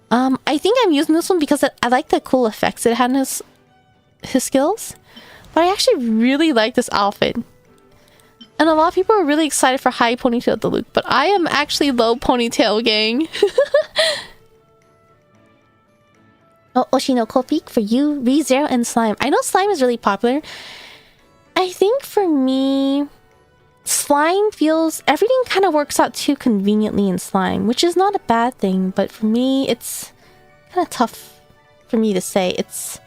I think I'm using this one because I like the cool effects it had in his skills. But I actually really like this outfit. And a lot of people are really excited for high ponytail at the Luke, but I am actually low ponytail, gang. Oh, Oshino Kopik for you, ReZero, and Slime. I know Slime is really popular. I think for me, Slime feels... Everything kind of works out too conveniently in Slime, which is not a bad thing, but for me, it's kind of tough for me to say. It's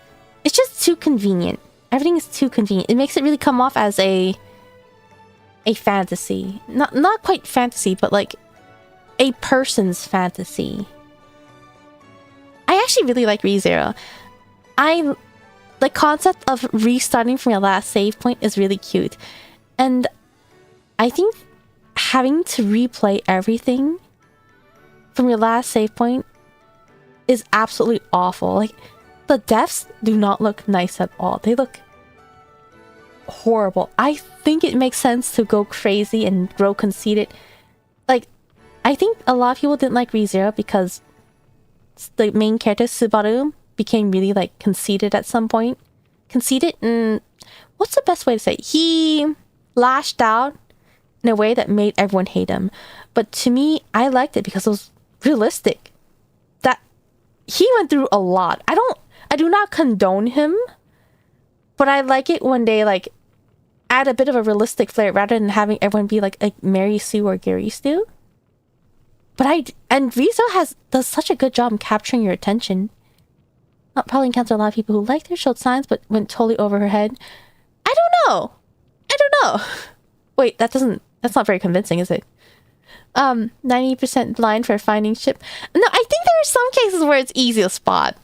just too convenient. Everything is too convenient. It makes it really come off as a fantasy. Not quite fantasy, but like a person's fantasy. I actually really like ReZero. The concept of restarting from your last save point is really cute. And I think having to replay everything from your last save point is absolutely awful. Like, the deaths do not look nice at all. They look horrible. I think it makes sense to go crazy and grow conceited. Like, I think a lot of people didn't like ReZero because the main character, Subaru, became really, like, conceited at some point. Conceited? What's the best way to say it? He lashed out in a way that made everyone hate him. But to me, I liked it because it was realistic. That he went through a lot. I do not condone him, but I like it when they, like, add a bit of a realistic flair rather than having everyone be like Mary Sue or Gary Stu. And ReZero does such a good job in capturing your attention. I'll probably encounter a lot of people who like their showed signs but went totally over her head. I don't know. Wait, that's not very convincing, is it? 90% blind for finding ship. No, I think there are some cases where it's easy to spot.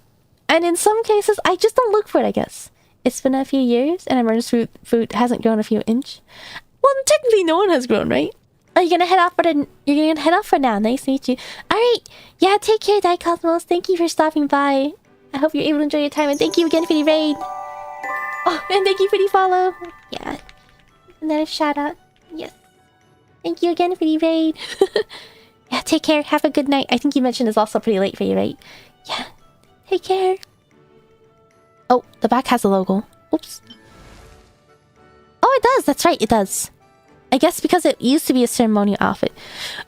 And in some cases, I just don't look for it, I guess. It's been a few years and emergency food hasn't grown a few inch. Well, technically no one has grown, right? Are you gonna head off you're gonna head off for now? Nice to meet you. Alright. Yeah, take care, Cosmos. Thank you for stopping by. I hope you're able to enjoy your time, and thank you again for the raid. Oh, and thank you for the follow. Yeah. Another shout out. Yes. Thank you again for the raid. Yeah, take care. Have a good night. I think you mentioned it's also pretty late for you, right? Yeah. Take care. Oh, the back has a logo. Oops. Oh, it does. That's right. It does. I guess because it used to be a ceremonial outfit.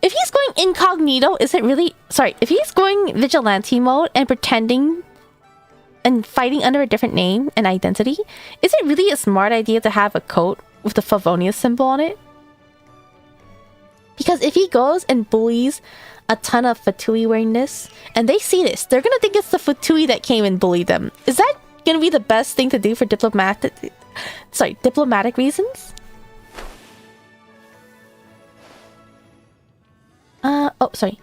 If he's going incognito, is it really... Sorry. If he's going vigilante mode and pretending and fighting under a different name and identity, is it really a smart idea to have a coat with the Favonius symbol on it? Because if he goes and bullies a ton of Fatui wearing this, and they see this, they're gonna think it's the Fatui that came and bullied them. Is that gonna be the best thing to do for diplomatic reasons? Oh, sorry.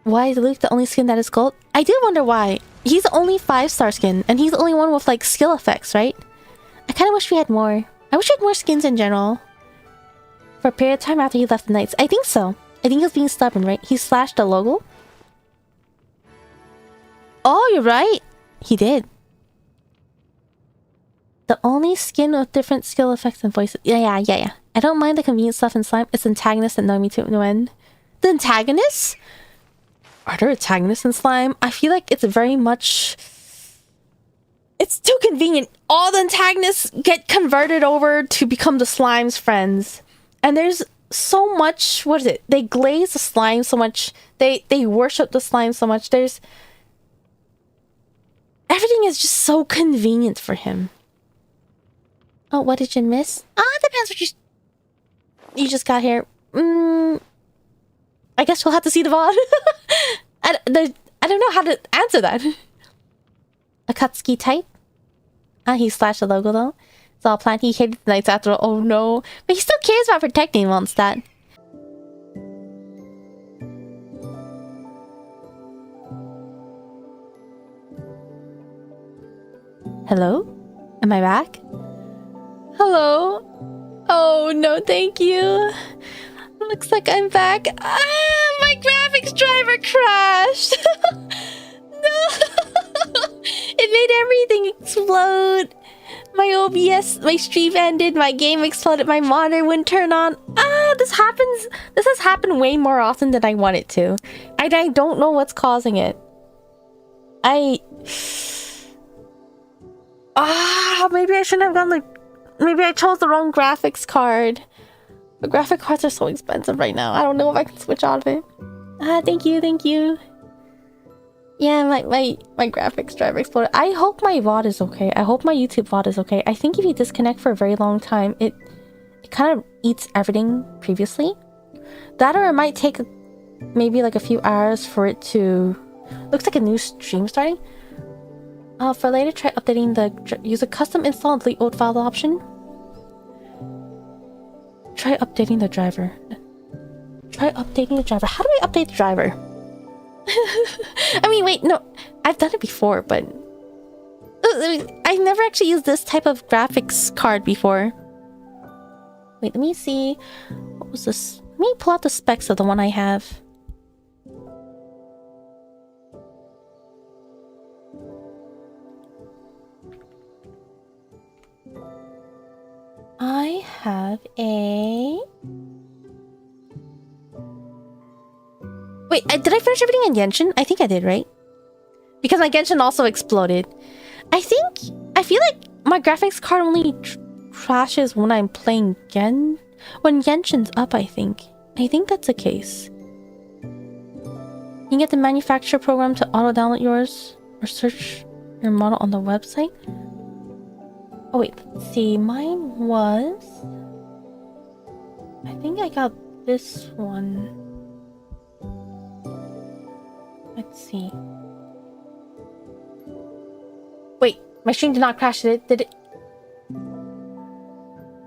Why is Luke the only skin that is gold? I do wonder why. He's the only 5-star skin, and he's the only one with, like, skill effects, right? I kind of wish we had more. I wish we had more skins in general. For a period of time after he left the Knights. I think so. I think he was being stubborn, right? He slashed the logo? Oh, you're right. He did. The only skin with different skill effects and voices. Yeah. I don't mind the convenient stuff in slime. It's antagonists that know me to no end. The antagonists? Are there antagonists in slime? I feel like it's very much... It's too convenient. All the antagonists get converted over to become the slime's friends. And there's so much... What is it? They glaze the slime so much. They worship the slime so much. There's... Everything is just so convenient for him. Oh, what did you miss? Depends what you just got here. I guess we'll have to see the VOD. I don't know how to answer that. Akatsuki type? He slashed the logo though. It's all planned. He hated the Knights after all. Oh no. But he still cares about protecting Mondstadt. Hello? Am I back? Hello? Oh no, thank you. Looks like I'm back. My graphics driver crashed. No. It made everything explode. My OBS, my stream ended, my game exploded, my monitor wouldn't turn on. This has happened way more often than I want it to. I don't know what's causing it. Maybe I shouldn't have gone like... Maybe I chose the wrong graphics card. The graphic cards are so expensive right now. I don't know if I can switch out of it. Thank you. Yeah, my graphics driver exploded. I hope my VOD is okay. I hope my YouTube VOD is okay. I think if you disconnect for a very long time, it kind of eats everything previously. That or it might take maybe like a few hours for it to... Looks like a new stream starting. For later, try updating use a custom install and delete old file option. Try updating the driver. How do I update the driver? I mean, wait, no. I've done it before, but... I've never actually used this type of graphics card before. Wait, let me see. What was this? Let me pull out the specs of the one I have. I have a... Wait, did I finish everything in Genshin? I think I did, right? Because my Genshin also exploded. I feel like my graphics card only crashes when I'm playing when Genshin's up, I think. I think that's the case. You can get the manufacturer program to auto-download yours or search your model on the website. Oh wait, let's see. Mine was... I think I got this one. Let's see. Wait, my stream did not crash, did it?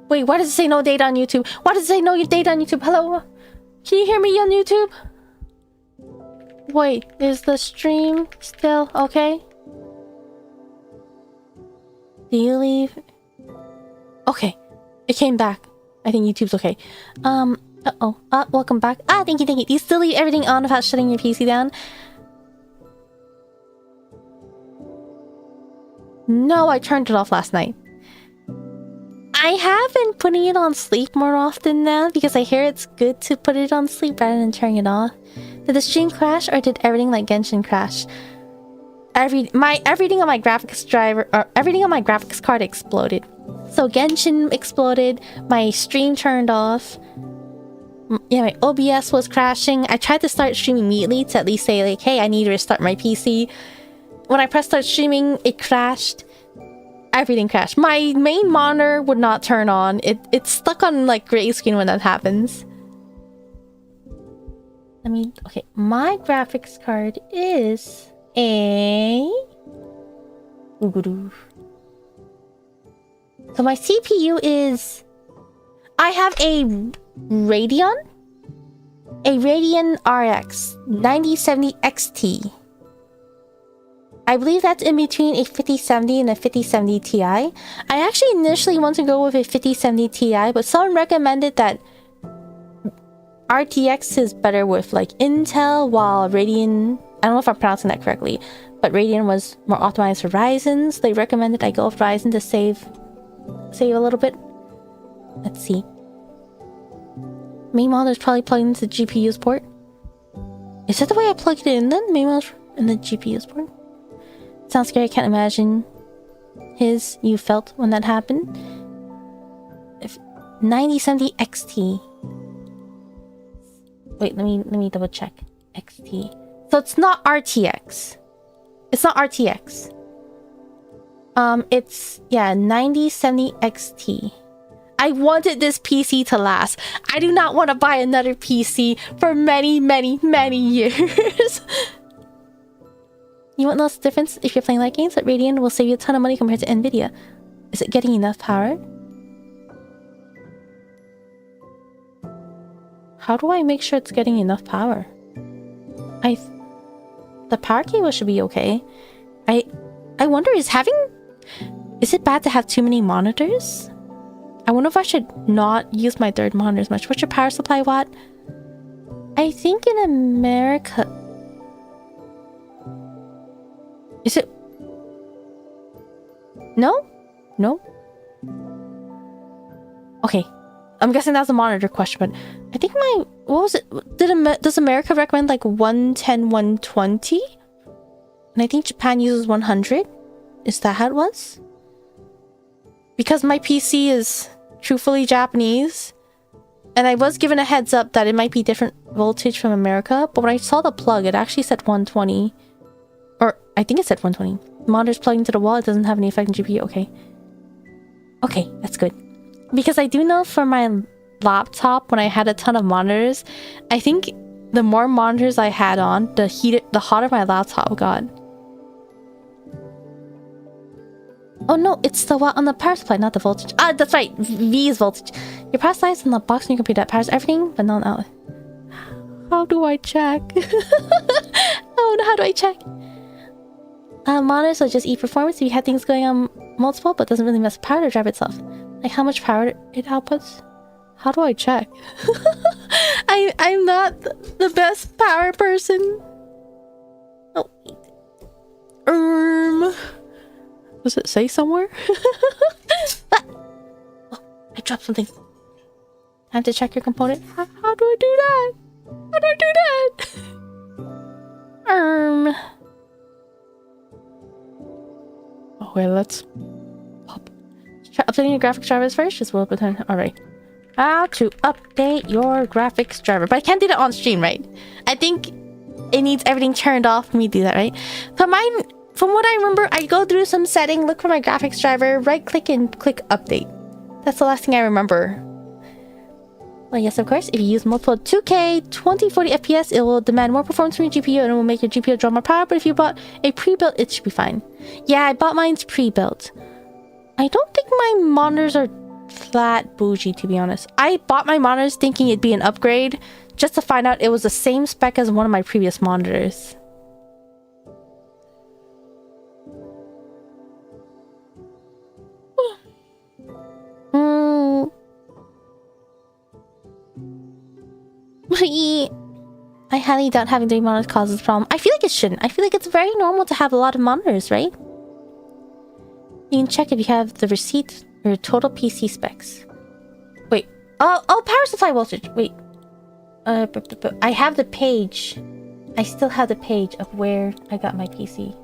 Wait, why does it say no data on YouTube? Why does it say no data on YouTube? Hello? Can you hear me on YouTube? Wait, is the stream still okay? Do you leave? Okay, it came back. I think YouTube's okay. Welcome back. Thank you. Do you still leave everything on without shutting your PC down? No, I turned it off last night. I have been putting it on sleep more often now because I hear it's good to put it on sleep rather than turning it off. Did the stream crash or did everything like Genshin crash? Everything on my graphics driver or everything on my graphics card exploded. So Genshin exploded, my stream turned off. Yeah, my OBS was crashing. I tried to start streaming immediately to at least say like, hey, I need to restart my PC. When I pressed start streaming, it crashed. Everything crashed. My main monitor would not turn on. It's stuck on like gray screen when that happens. Okay, my graphics card is a... So my CPU is... I have a Radeon RX 9070 XT. I believe that's in between a 5070 and a 5070 Ti. I actually initially wanted to go with a 5070 Ti, but someone recommended that RTX is better with like Intel, while Radeon... I don't know if I'm pronouncing that correctly, but Radeon was more optimized for Ryzen's. They recommended I go with Ryzen to save a little bit. Let's see. Main monitor's probably plugged into the GPU's port. Is that the way I plugged it in then? Main monitor in the GPU's port? Sounds scary. I can't imagine you felt when that happened. 9070 XT. Wait, let me double check. XT. So it's not RTX. It's not RTX. It's 9070 XT. I wanted this PC to last. I do not want to buy another PC for many, many, many years. You won't notice the difference if you're playing light games, but Radeon will save you a ton of money compared to Nvidia. Is it getting enough power? How do I make sure it's getting enough power? The power cable should be okay. I wonder, is it bad to have too many monitors? I wonder if I should not use my third monitor as much. What's your power supply watt? I think in America... Is it... No? No? Okay. I'm guessing that's a monitor question, but I think my... What was it? Does America recommend like 110, 120? And I think Japan uses 100? Is that how it was? Because my PC is truthfully Japanese, and I was given a heads up that it might be different voltage from America, but when I saw the plug, it actually said 120. Or, I think it said 120. Monitor's plugged into the wall, it doesn't have any effect on GPU. Okay. Okay, that's good. Because I do know for my laptop, when I had a ton of monitors, I think the more monitors I had on, the hotter my laptop got. Oh no, it's the watt on the power supply, not the voltage. Ah, that's right. V is voltage. Your power supply is on the box in your computer that powers everything, but not out. How do I check? Oh no, how do I check? Monitors will just eat performance if you have things going on multiple, but doesn't really mess with power to drive itself. Like how much power it outputs. How do I check? I'm not the best power person. Oh, does it say somewhere? Oh, I dropped something. I have to check your component. How do I do that? How do I do that? Oh wait, let's pop. Try updating your graphics drivers first. Just will button. All right. How to update your graphics driver, but I can't do that on stream, right? I think it needs everything turned off for me to do that, right? But mine, from what I remember, I go through some setting, look for my graphics driver, right click and click update. That's the last thing I remember. Well, yes, of course, if you use multiple 2K, 2040 FPS, it will demand more performance from your GPU and it will make your GPU draw more power, but if you bought a pre-built, it should be fine. Yeah, I bought mine's pre-built. I don't think my monitors are flat bougie, to be honest. I bought my monitors thinking it'd be an upgrade, just to find out it was the same spec as one of my previous monitors. I highly doubt having 3 monitors causes a problem. I feel like it shouldn't. I feel like it's very normal to have a lot of monitors, right? You can check if you have the receipt or total PC specs. Wait. Oh, power supply voltage. Wait. I have the page. I still have the page of where I got my PC.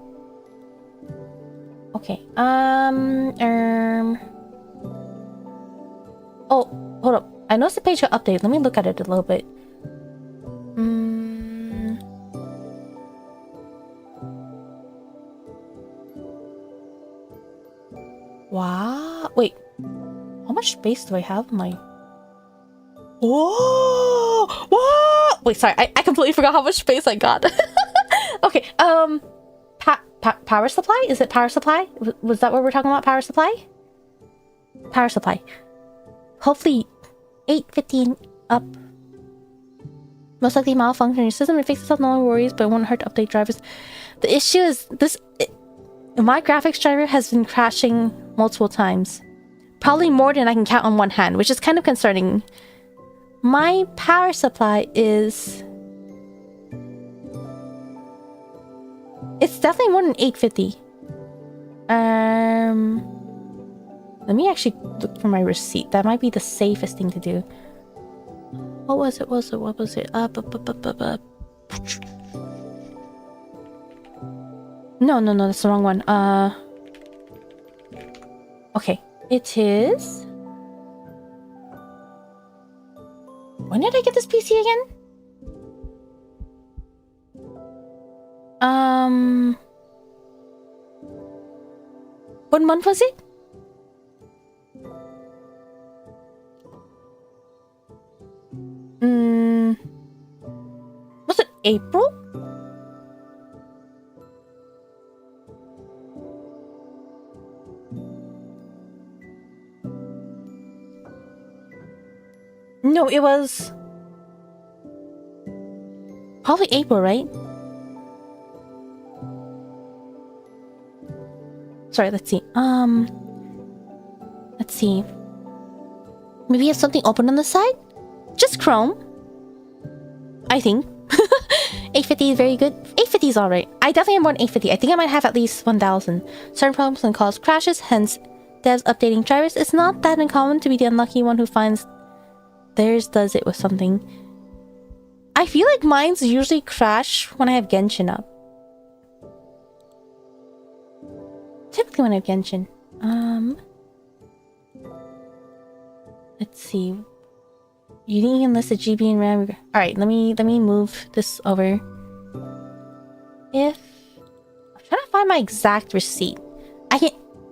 Okay. Oh, hold up. I noticed the page got updated. Let me look at it a little bit. Wow. Wait. How much space do I have on my... Whoa! Whoa! Wait, sorry. I completely forgot how much space I got. Okay. Power supply? Is it power supply? Was that what we're talking about? Power supply? Power supply. Hopefully 850 and up. Most likely malfunction in your system. It fixes itself, no worries, but it won't hurt to update drivers. The issue is this... my graphics driver has been crashing multiple times. Probably more than I can count on one hand, which is kind of concerning. My power supply is... it's definitely more than 850. Let me actually look for my receipt. That might be the safest thing to do. What was it? What was it? No, that's the wrong one. Okay. It is... when did I get this PC again? What month was it? Was it April? No, it was... probably April, right? Sorry, let's see. Let's see. Maybe you have something open on the side? Just Chrome. I think. 850 is very good. 850 is alright. I definitely have more than 850. I think I might have at least 1000. Certain problems can cause crashes, hence devs updating drivers. It's not that uncommon to be the unlucky one who finds theirs does it with something. I feel like mine's usually crash when I have Genshin up. Typically when I have Genshin. Let's see. You didn't even list the GB and RAM. Alright, let me move this over. I'm trying to find my exact receipt. I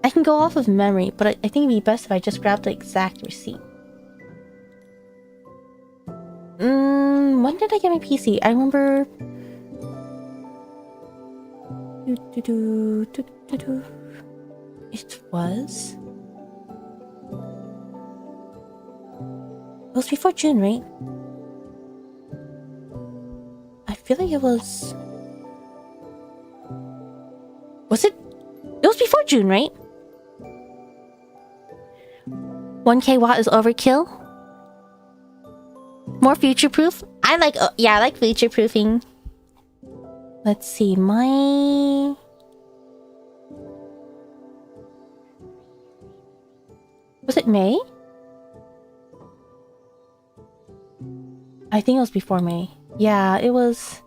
can go off of memory, but I think it'd be best if I just grab the exact receipt. When did I get my PC? I remember... It was... it was before June, right? I feel like it was... was it? It was before June, right? 1K watt is overkill. More future-proof? I like future-proofing. Let's see, my... was it May? I think it was before May. Yeah, it was...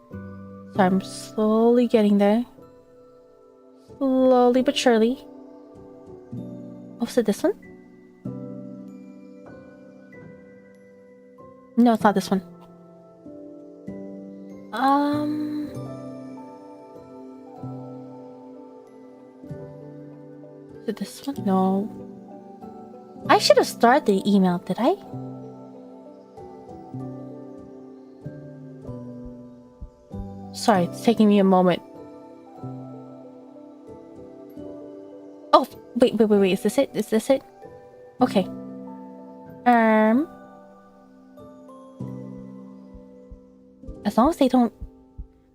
So I'm slowly getting there. Slowly but surely. Oh, was it this one? No, it's not this one. Is it this one? No. I should have started the email, did I? Sorry, it's taking me a moment. Oh, wait. Is this it? Is this it? Okay. As long as they don't...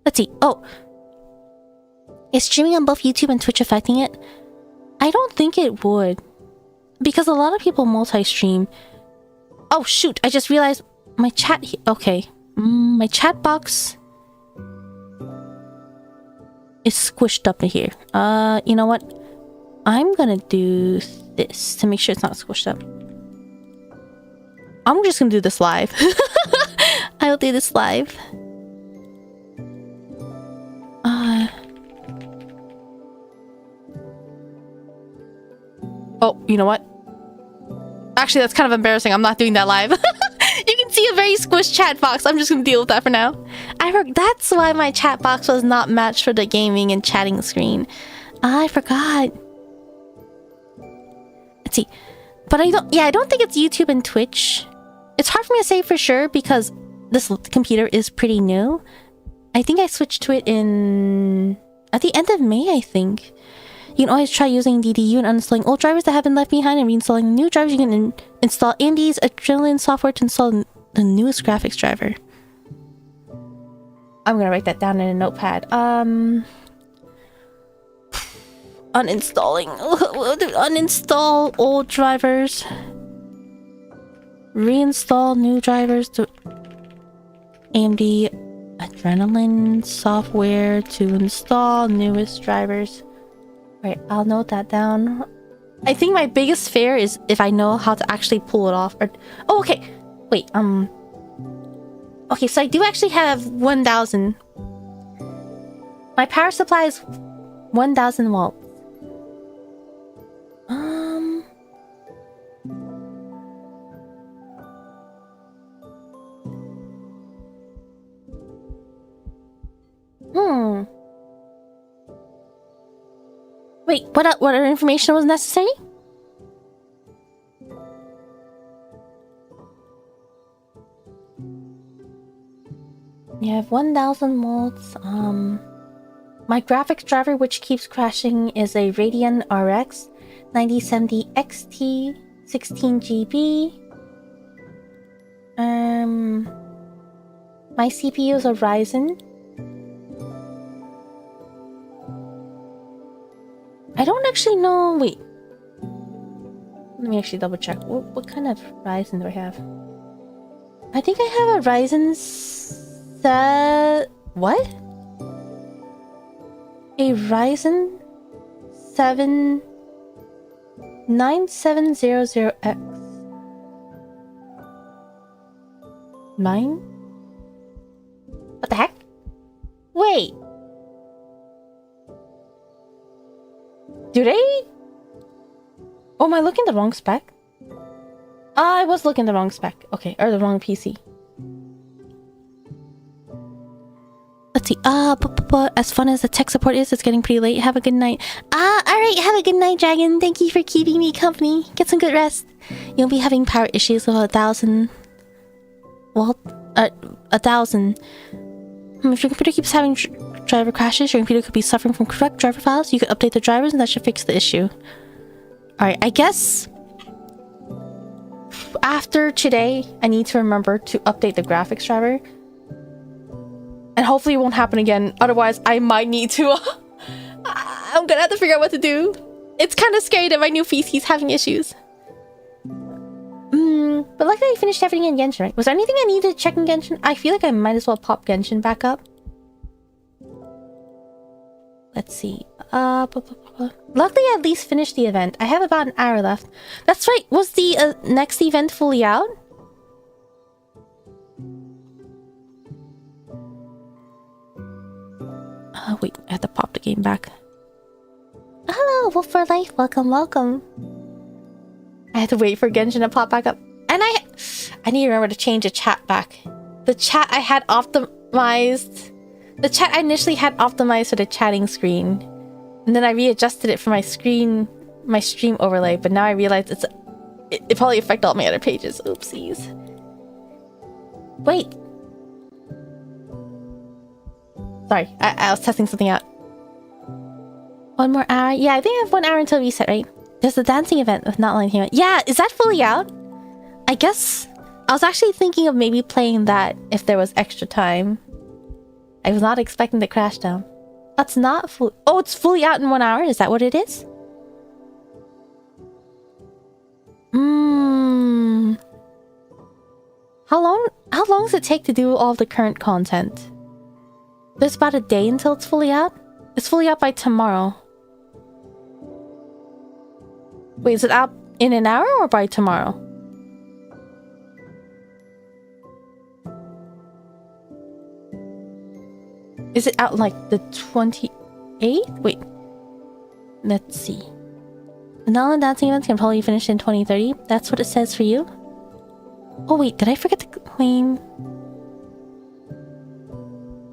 Let's see. Oh. Is streaming on both YouTube and Twitch affecting it? I don't think it would. Because a lot of people multi-stream. Oh, shoot. I just realized my chat... Okay. My chat box... is squished up in here. You know what? I'm gonna do this to make sure it's not squished up. I'm just gonna do this live. I'll do this live. Oh, you know what? Actually, that's kind of embarrassing. I'm not doing that live. You can see a very squished chat box. I'm just gonna deal with that for now. That's why my chat box was not matched for the gaming and chatting screen. I forgot. Let's see. But I don't think it's YouTube and Twitch. It's hard for me to say for sure because this computer is pretty new. I think I switched to it at the end of May, I think. You can always try using DDU and uninstalling old drivers that have been left behind and reinstalling the new drivers. You can install AMD's Adrenaline software to install the newest graphics driver. I'm gonna write that down in a notepad. Uninstall old drivers. Reinstall new drivers to AMD Adrenaline software to install newest drivers. Right, I'll note that down. I think my biggest fear is if I know how to actually pull it off. Oh, okay. Wait, okay, so I do actually have 1,000. My power supply is 1,000 volts. Wait, what other information was necessary? You have 1,000 volts. My graphics driver, which keeps crashing, is a Radeon RX 9070 XT 16 GB. My CPU is a Ryzen. I don't actually know. Wait. Let me actually double check. What kind of Ryzen do I have? I think I have a Ryzen what? A Ryzen 7 9700X 9? What the heck? Wait. Do they? Oh, am I looking at the wrong spec? I was looking at the wrong spec. Okay, or the wrong PC. Let's see. As fun as the tech support is, it's getting pretty late. Have a good night. Alright, have a good night, Dragon. Thank you for keeping me company. Get some good rest. You'll be having power issues with 1,000. Well, 1,000. If your computer keeps having driver crashes, your computer could be suffering from corrupt driver files. You could update the drivers and that should fix the issue. Alright, I guess after today, I need to remember to update the graphics driver. And hopefully it won't happen again. Otherwise, I might need to... I'm gonna have to figure out what to do. It's kind of scary that my new PC is having issues. But luckily I finished everything in Genshin, right? Was there anything I needed to check in Genshin? I feel like I might as well pop Genshin back up. Let's see. Luckily I at least finished the event. I have about an hour left. That's right. Was the next event fully out? Wait, I have to pop the game back. Hello, Wolf for Life. Welcome, welcome. I have to wait for Genshin to pop back up. And I need to remember to change the chat back. The chat I had optimized... The chat I initially had optimized for the chatting screen. And then I readjusted it for my stream overlay. But now I realize it probably affected all my other pages. Oopsies. Wait. Sorry, I was testing something out. 1 more hour? Yeah, I think I have 1 hour until reset, right? There's the dancing event with Not Line Human. Yeah, is that fully out? I guess... I was actually thinking of maybe playing that if there was extra time. I was not expecting the crash down. That's not full... Oh, it's fully out in 1 hour? Is that what it is? How long does it take to do all the current content? There's about a day until it's fully out? It's fully out by tomorrow. Wait, is it out in an hour or by tomorrow? Is it out like the 28th? Wait. Let's see. The Nolan dancing events can probably finish in 2030. That's what it says for you. Oh wait, did I forget to claim?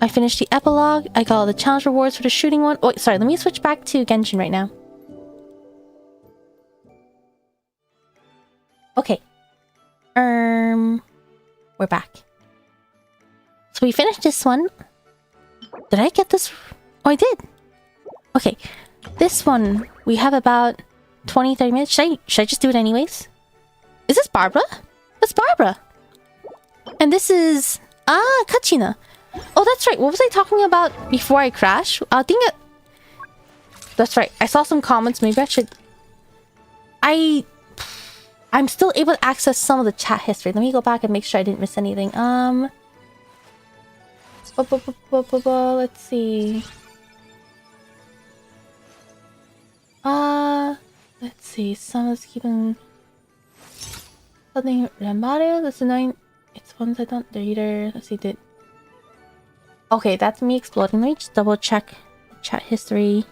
I finished the epilogue. I got all the challenge rewards for the shooting one. Oh, wait, sorry, let me switch back to Genshin right now. Okay. We're back. So we finished this one. Did I get this? Oh, I did. Okay. This one, we have about 20-30 minutes. Should I just do it anyways? Is this Barbara? That's Barbara. And this is... Ah, Kachina. Oh, that's right. What was I talking about before I crashed? I think it... That's right. I saw some comments. Maybe I should... I'm still able to access some of the chat history. Let me go back and make sure I didn't miss anything. Let's see. Let's see. Someone's keeping something. Mario, that's annoying. It's ones I don't read either. Let's see. Okay, that's me exploding. Let me just double check chat history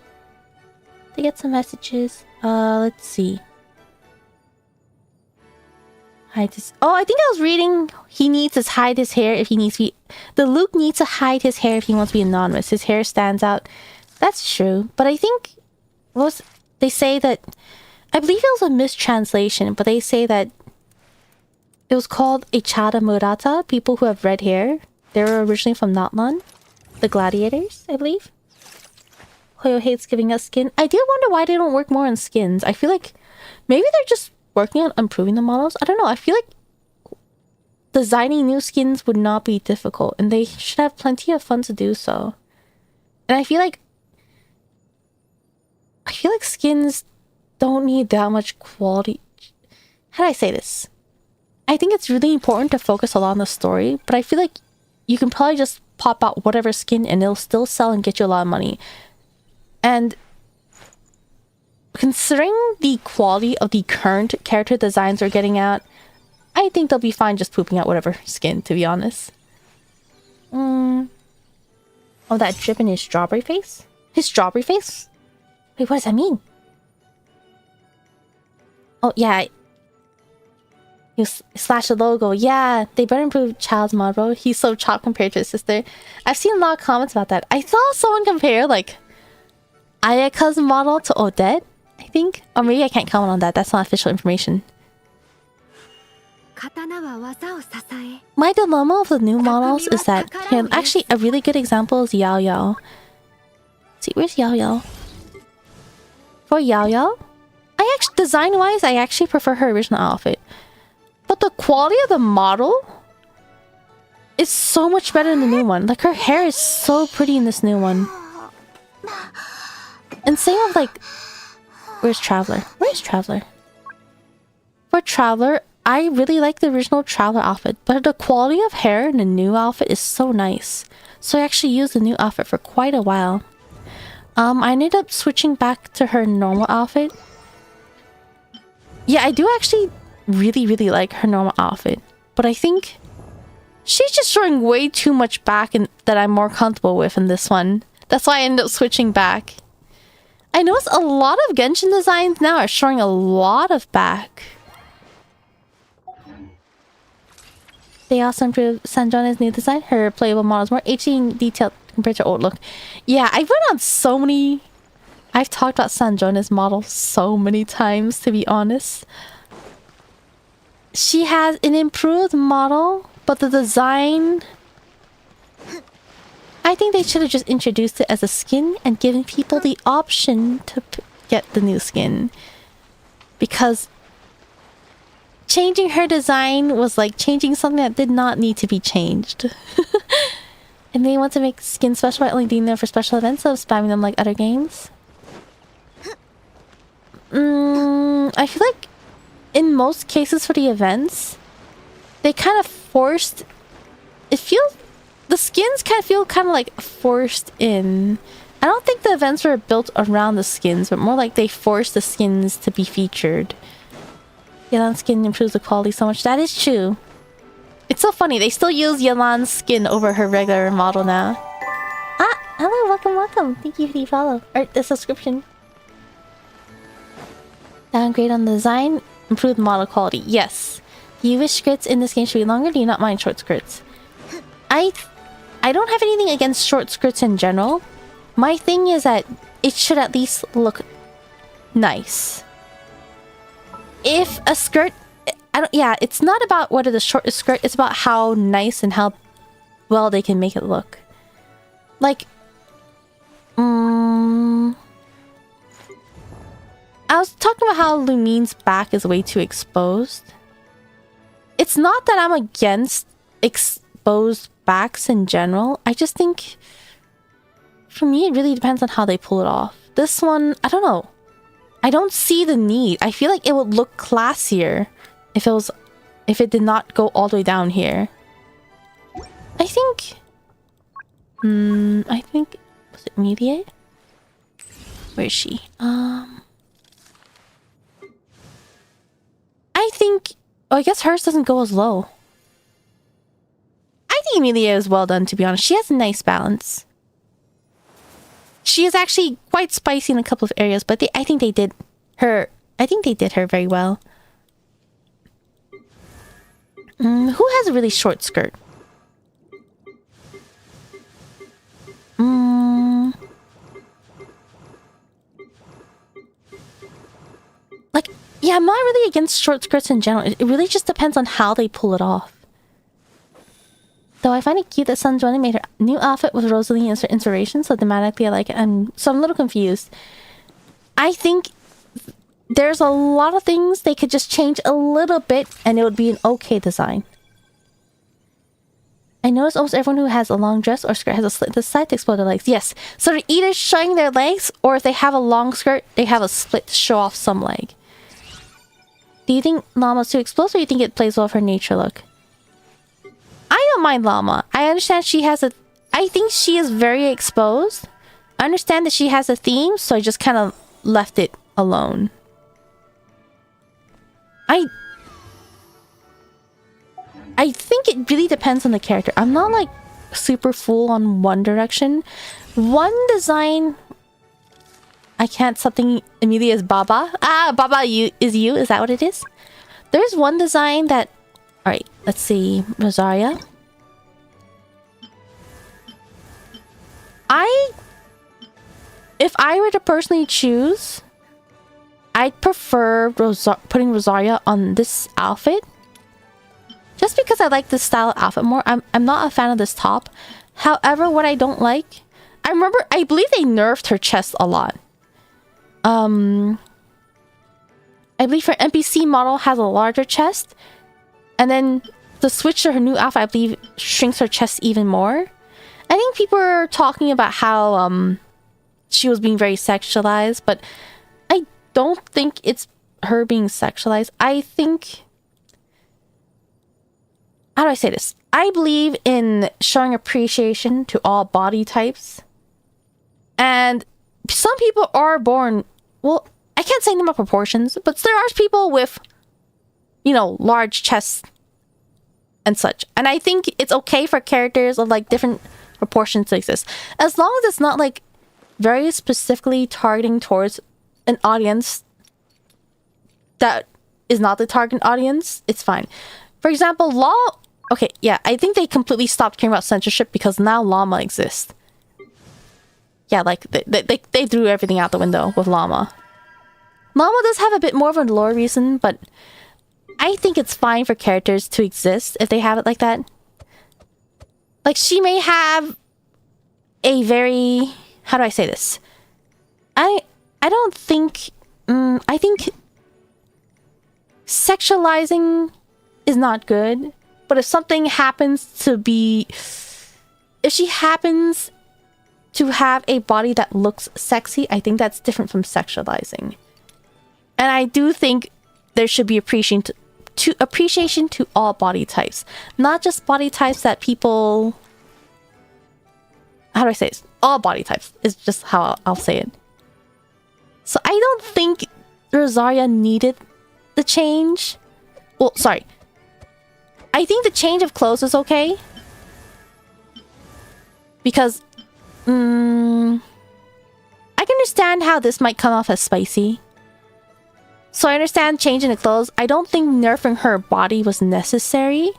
to get some messages. Let's see. Hide his... Oh, I think I was reading he needs to hide his hair if he needs to be... The Luke needs to hide his hair if he wants to be anonymous. His hair stands out. That's true. But I think... They say that... I believe it was a mistranslation, but they say that it was called a Chada Murata, people who have red hair. They were originally from Natlan. The gladiators, I believe. Hoyo hates giving us skin. I do wonder why they don't work more on skins. I feel like maybe they're just working on improving the models. I don't know. I feel like designing new skins would not be difficult, and they should have plenty of fun to do so. And I feel like skins don't need that much quality. How do I say this? I think it's really important to focus a lot on the story, but I feel like you can probably just pop out whatever skin and it'll still sell and get you a lot of money. And considering the quality of the current character designs we're getting out, I think they'll be fine just pooping out whatever skin, to be honest. Oh, that drip in his strawberry face? His strawberry face? Wait, what does that mean? Oh, yeah. You slash the logo. Yeah, they better improve Child's mod, bro. He's so chopped compared to his sister. I've seen a lot of comments about that. I saw someone compare, like, Ayaka's model to Odette, I think. Or maybe I can't comment on that. That's not official information. My dilemma of the new models is that... Here, actually, a really good example is Yao Yao. See, where's Yao Yao? For Yao Yao, design-wise, I actually prefer her original outfit. But the quality of the model is so much better in the new one. Like, her hair is so pretty in this new one. And same with, like... Where's Traveler? Where's Traveler? For Traveler, I really like the original Traveler outfit, but the quality of hair in the new outfit is so nice. So I actually used the new outfit for quite a while. I ended up switching back to her normal outfit. Yeah, I do actually really, really like her normal outfit. But I think she's just showing way too much back that I'm more comfortable with in this one. That's why I ended up switching back. I noticed a lot of Genshin designs now are showing a lot of back. They also improved Sanjona's new design. Her playable model is more HD and detailed compared to old look. Yeah, I went on so many... I've talked about Sanjona's model so many times, to be honest. She has an improved model, but the design... I think they should have just introduced it as a skin and given people the option to get the new skin. Because changing her design was like changing something that did not need to be changed. And they want to make skin special by only doing them for special events, so spamming them like other games. I feel like in most cases for the events, they kind of forced... It feels... The skins kind of feel kind of like forced in. I don't think the events were built around the skins, but more like they forced the skins to be featured. Yelan's skin improves the quality so much. That is true. It's so funny. They still use Yelan's skin over her regular model now. Ah, hello, welcome, welcome. Thank you for the follow. Or the subscription. Downgrade on the design. Improve model quality. Yes. Do you wish skirts in this game should be longer? Do you not mind short skirts? I don't have anything against short skirts in general. My thing is that it should at least look nice. If a skirt... Yeah, it's not about whether the short skirt, it's about how nice and how well they can make it look. Like... I was talking about how Lumine's back is way too exposed. It's not that I'm against exposed backs in general. I just think for me it really depends on how they pull it off. This one, I don't know. I don't see the need. I feel like it would look classier if it did not go all the way down here. I think was it Mediate? Where is she? I think I guess hers doesn't go as low. I think Emilia is well done, to be honest. She has a nice balance. She is actually quite spicy in a couple of areas, but I think they did her very well. Who has a really short skirt? Like, yeah, I'm not really against short skirts in general. It really just depends on how they pull it off. Though I find it cute that Sanjoni made her new outfit with Rosalie as her inspiration, so thematically I like it. So I'm a little confused. I think there's a lot of things they could just change a little bit and it would be an okay design. I noticed almost everyone who has a long dress or skirt has a slit to the side to explode their legs. Yes, so they're either showing their legs, or if they have a long skirt, they have a split to show off some leg. Do you think Llama's too exposed, or do you think it plays well with her nature look? I don't mind Llama. I understand she has a... I think she is very exposed. I understand that she has a theme, so I just kind of left it alone. I think it really depends on the character. I'm not like super full on one direction. One design... I can't... Something... Emilia is Baba. Ah, Baba is you. Is that what it is? There's one design that... Alright, let's see. Rosaria. If I were to personally choose, I'd prefer putting Rosaria on this outfit. Just because I like this style of outfit more. I'm not a fan of this top. However, what I don't like... I believe they nerfed her chest a lot. I believe her NPC model has a larger chest. And then the switch to her new outfit, I believe, shrinks her chest even more. I think people are talking about how she was being very sexualized, but I don't think it's her being sexualized. I think... How do I say this? I believe in showing appreciation to all body types. And some people are born... Well, I can't say them about proportions, but there are people with... you know, large chests and such. And I think it's okay for characters of like different proportions to exist. As long as it's not like very specifically targeting towards an audience that is not the target audience, it's fine. For example, okay, yeah, I think they completely stopped caring about censorship because now llama exists. Yeah, like they threw everything out the window with llama. Llama does have a bit more of a lore reason, but I think it's fine for characters to exist if they have it like that. Like, she may have a very... How do I say this? I don't think... I think sexualizing is not good. But if something happens to be... If she happens to have a body that looks sexy, I think that's different from sexualizing. And I do think there should be appreciation to all body types. Not just body types that people... How do I say this? All body types is just how I'll say it. So I don't think Rosaria needed the change. Well, sorry. I think the change of clothes is okay. Because... I can understand how this might come off as spicy. So I understand changing the clothes. I don't think nerfing her body was necessary.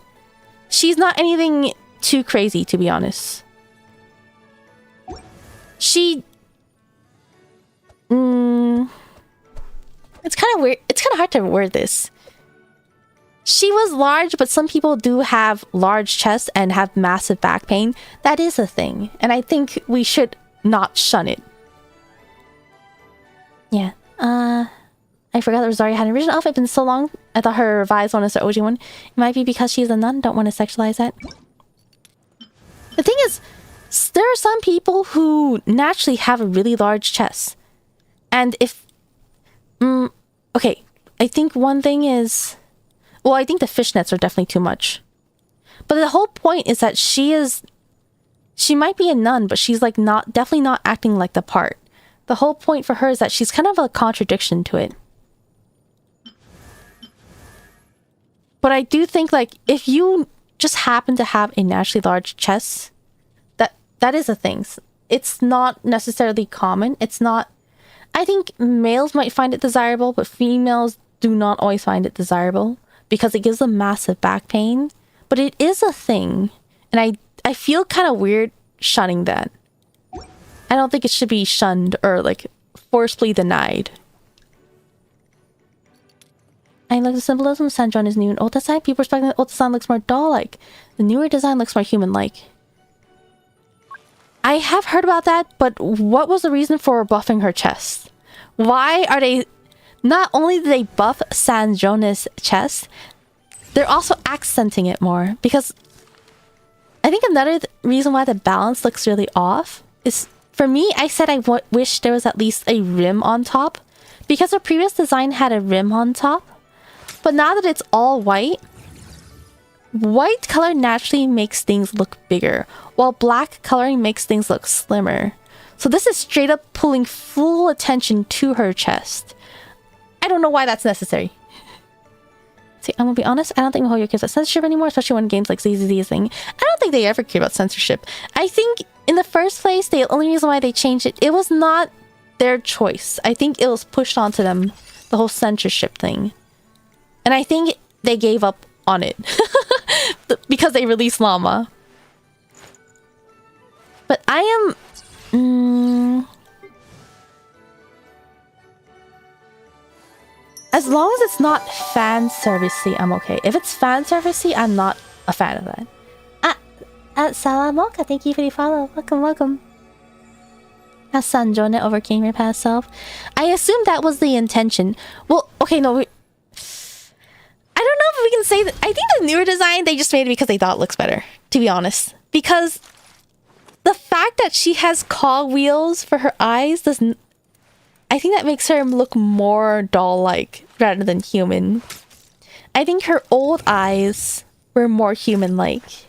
She's not anything too crazy, to be honest. It's kind of weird. It's kind of hard to word this. She was large, but some people do have large chests and have massive back pain. That is a thing. And I think we should not shun it. Yeah. I forgot that Rosaria had an original outfit. It's been so long. I thought her revised one is the OG one. It might be because she's a nun. Don't want to sexualize that. The thing is, there are some people who naturally have a really large chest. And if... okay. I think one thing is... Well, I think the fishnets are definitely too much. But the whole point is that she might be a nun, but she's like definitely not acting like the part. The whole point for her is that she's kind of a contradiction to it. But I do think, like, if you just happen to have a naturally large chest, that is a thing. It's not necessarily common. It's not... I think males might find it desirable, but females do not always find it desirable because it gives them massive back pain. But it is a thing. And I feel kind of weird shunning that. I don't think it should be shunned or, like, forcefully denied. I like the symbolism of Sanjon is new and old design. People expecting the old design looks more doll-like. The newer design looks more human-like. I have heard about that, but what was the reason for buffing her chest? Why are they... Not only do they buff Sanjon's chest, they're also accenting it more. Because I think another reason why the balance looks really off is... For me, I said I wish there was at least a rim on top. Because her previous design had a rim on top. But now that it's all white... White color naturally makes things look bigger, while black coloring makes things look slimmer. So this is straight up pulling full attention to her chest. I don't know why that's necessary. See, I'm gonna be honest, I don't think Mihoyo cares about censorship anymore, especially when games like ZZZ is thing. I don't think they ever cared about censorship. I think in the first place, the only reason why they changed it, it was not their choice. I think it was pushed onto them, the whole censorship thing. And I think they gave up on it. Because they released llama. But I am... as long as it's not fan servicey, I'm okay. If it's fan servicey, I'm not a fan of that. Salamoka, thank you for the follow. Welcome, welcome. As Sanjone overcame your past self. I assume that was the intention. Well, okay, no, I don't know if we can say that. I think the newer design, they just made it because they thought it looks better, to be honest. Because the fact that she has cog wheels for her eyes doesn't... I think that makes her look more doll-like rather than human. I think her old eyes were more human-like.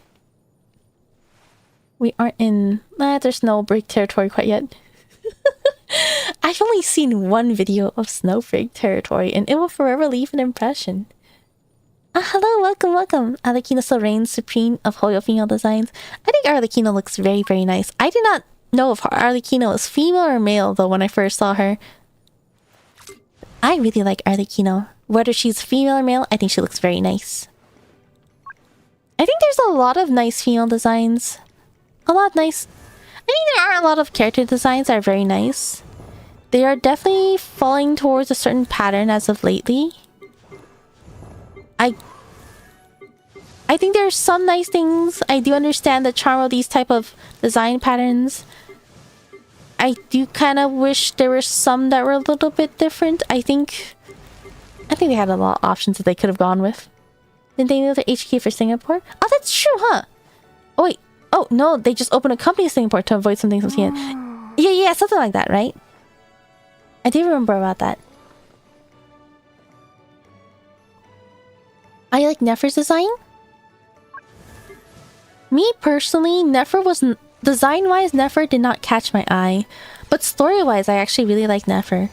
We aren't in... there's no break territory quite yet. I've only seen one video of Snowflake territory and it will forever leave an impression. Hello, welcome. Arlecchino still reigns supreme of Hoyo female designs. I think Arlecchino looks very, very nice. I did not know if Arlecchino was female or male, though, when I first saw her. I really like Arlecchino. Whether she's female or male, I think she looks very nice. I think there's a lot of nice female designs. I think there are a lot of character designs that are very nice. They are definitely falling towards a certain pattern as of lately. I think there's some nice things. I do understand the charm of these type of design patterns. I do kind of wish there were some that were a little bit different. I think they had a lot of options that they could have gone with. Didn't they move their HQ for Singapore? Oh, that's true, huh? Oh, wait. Oh, no, they just opened a company in Singapore to avoid some things with Ian. Yeah, something like that, right? I do remember about that. I like Nefer's design. Me personally, Nefer was... Design-wise, Nefer did not catch my eye. But story-wise, I actually really like Nefer.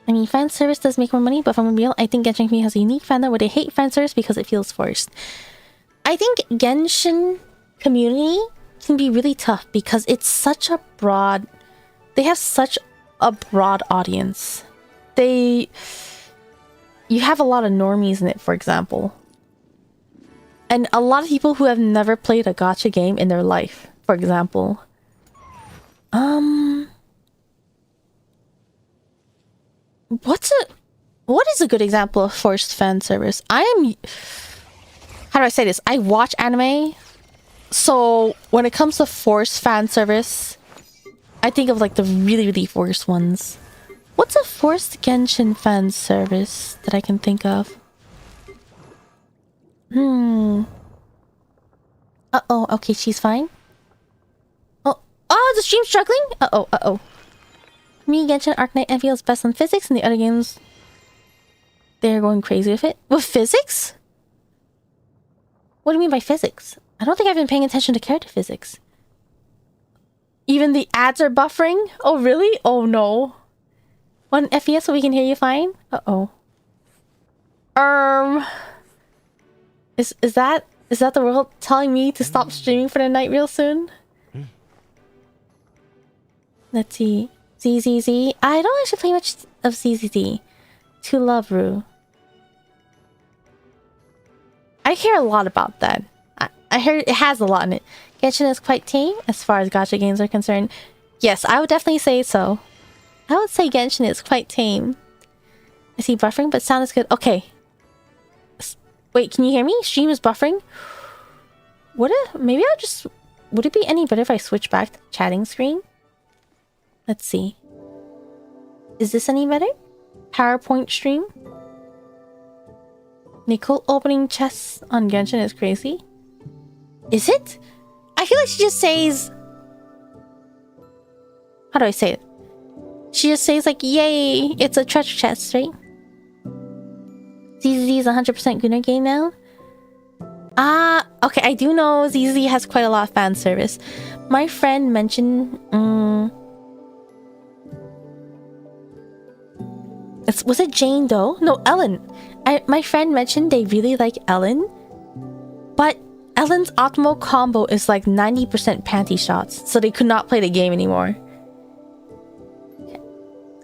I mean, fan service does make more money, but from a real, I think Genshin community has a unique fandom where they hate fan service because it feels forced. I think Genshin community can be really tough because it's such a broad... They have such a broad audience. You have a lot of normies in it, for example. And a lot of people who have never played a gacha game in their life, for example. What is a good example of forced fan service? How do I say this? I watch anime, so when it comes to forced fan service, I think of like the really, really forced ones. What's a forced Genshin fan service that I can think of? Uh-oh, okay, she's fine. Oh, the stream's struggling? Uh-oh. Me, Genshin, Arknight, and feels best on physics, and the other games, they're going crazy with it. With physics? What do you mean by physics? I don't think I've been paying attention to character physics. Even the ads are buffering? Oh, really? Oh, no. 1 FPS so we can hear you fine? Uh-oh. Is that the world telling me to stop streaming for the night real soon? Let's see. ZZZ. I don't actually play much of ZZZ. To Love Ru. I hear a lot about that. I heard it has a lot in it. Genshin is quite tame as far as gacha games are concerned. Yes, I would definitely say so. I would say Genshin is quite tame. I see buffering, but sound is good. Okay. Wait, can you hear me? Stream is buffering. Maybe I'll just... Would it be any better if I switch back to the chatting screen? Let's see. Is this any better? PowerPoint stream? Nicole opening chests on Genshin is crazy. Is it? I feel like she just says... How do I say it? She just says like, yay, it's a treasure chest, right? ZZ is 100% Gunnar game now. Okay, I do know ZZ has quite a lot of fan service. My friend mentioned... was it Jane Doe? No, Ellen. My friend mentioned they really like Ellen. But Ellen's optimal combo is like 90% panty shots. So they could not play the game anymore.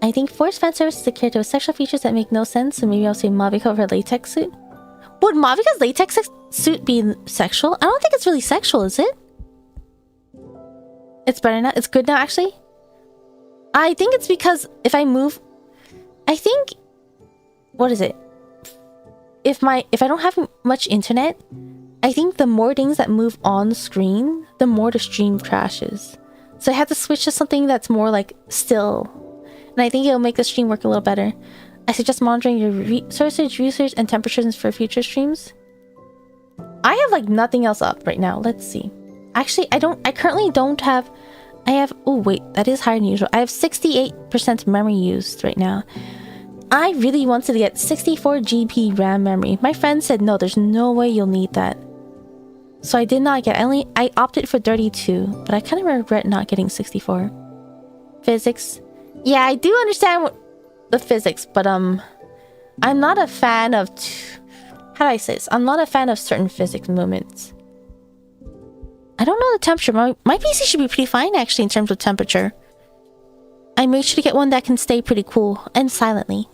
I think forced fan service is a character with sexual features that make no sense, so maybe I'll say Mavika over her latex suit. Would Mavika's latex suit be sexual? I don't think it's really sexual, is it? It's better now? It's good now, actually? I think it's because if I move... I think... What is it? If I don't have much internet, I think the more things that move on screen, the more the stream crashes. So I have to switch to something that's more like still. And I think it'll make the stream work a little better. I suggest monitoring your research, and temperatures for future streams. I have like nothing else up right now. Let's see. Actually, I currently don't have... Oh wait, that is higher than usual. I have 68% memory used right now. I really wanted to get 64 GB RAM memory. My friend said, no, there's no way you'll need that. So I did not get... I opted for 32, but I kind of regret not getting 64. Physics. Yeah, I do understand the physics, but I'm not a fan of... How do I say this? I'm not a fan of certain physics movements. I don't know the temperature. My PC should be pretty fine, actually, in terms of temperature. I made sure to get one that can stay pretty cool and silently.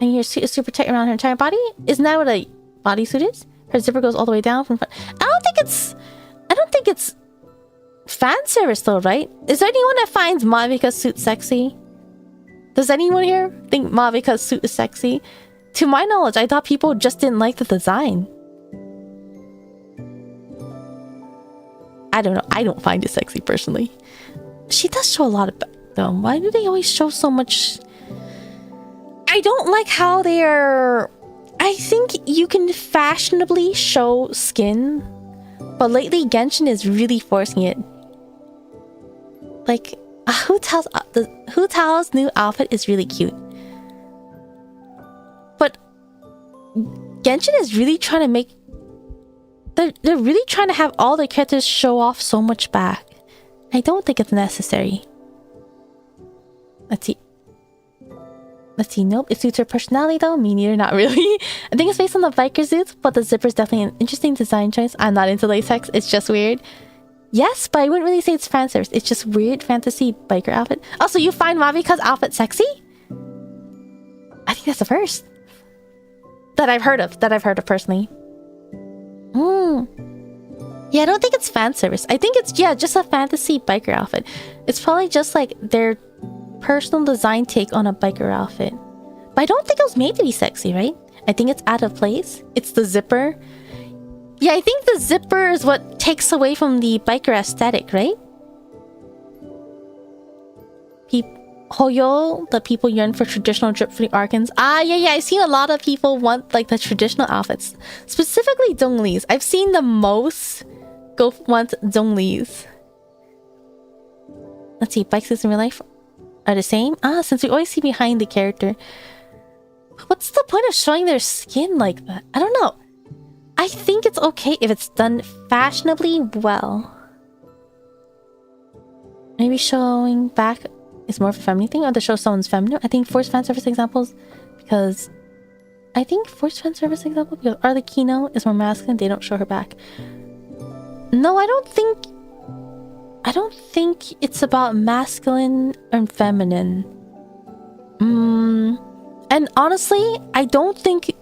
And your suit is super tight around her entire body? Isn't that what a bodysuit is? Her zipper goes all the way down from front. I don't think it's fan service though, right? Is there anyone that finds Mavika's suit sexy? Does anyone here think Mavika's suit is sexy? To my knowledge, I thought people just didn't like the design. I don't know. I don't find it sexy personally. She does show a lot of back though. Why do they always show so much? I don't like how they're... I think you can fashionably show skin, but lately Genshin is really forcing it. Like, Hutao's new outfit is really cute. But Genshin is really trying to make... They're really trying to have all the characters show off so much back. I don't think it's necessary. Let's see, nope. It suits her personality though. Me neither, not really. I think it's based on the biker suits, but the zipper is definitely an interesting design choice. I'm not into latex, it's just weird. Yes, but I wouldn't really say it's fan service. It's just weird fantasy biker outfit. Also, you find Mavika's outfit sexy? I think that's the first that I've heard of personally. Yeah, I don't think it's fan service. I think it's, yeah, just a fantasy biker outfit. It's probably just like their personal design take on a biker outfit. But I don't think it was made to be sexy, right? I think it's out of place. It's the zipper. Yeah, I think the zipper is what takes away from the biker aesthetic, right? Hoyo, the people yearn for traditional drip-free arcans. Ah, yeah, I've seen a lot of people want like the traditional outfits. Specifically Dongli's. I've seen the most want Dongli's. Let's see, bike suits in real life are the same? Ah, since we always see behind the character. What's the point of showing their skin like that? I don't know. I think it's okay if it's done fashionably well. Maybe showing back is more of a feminine thing, or to show someone's feminine. I think forced fan service examples, because because Arlecchino is more masculine, they don't show her back. No, I don't think it's about masculine and feminine. And honestly, I think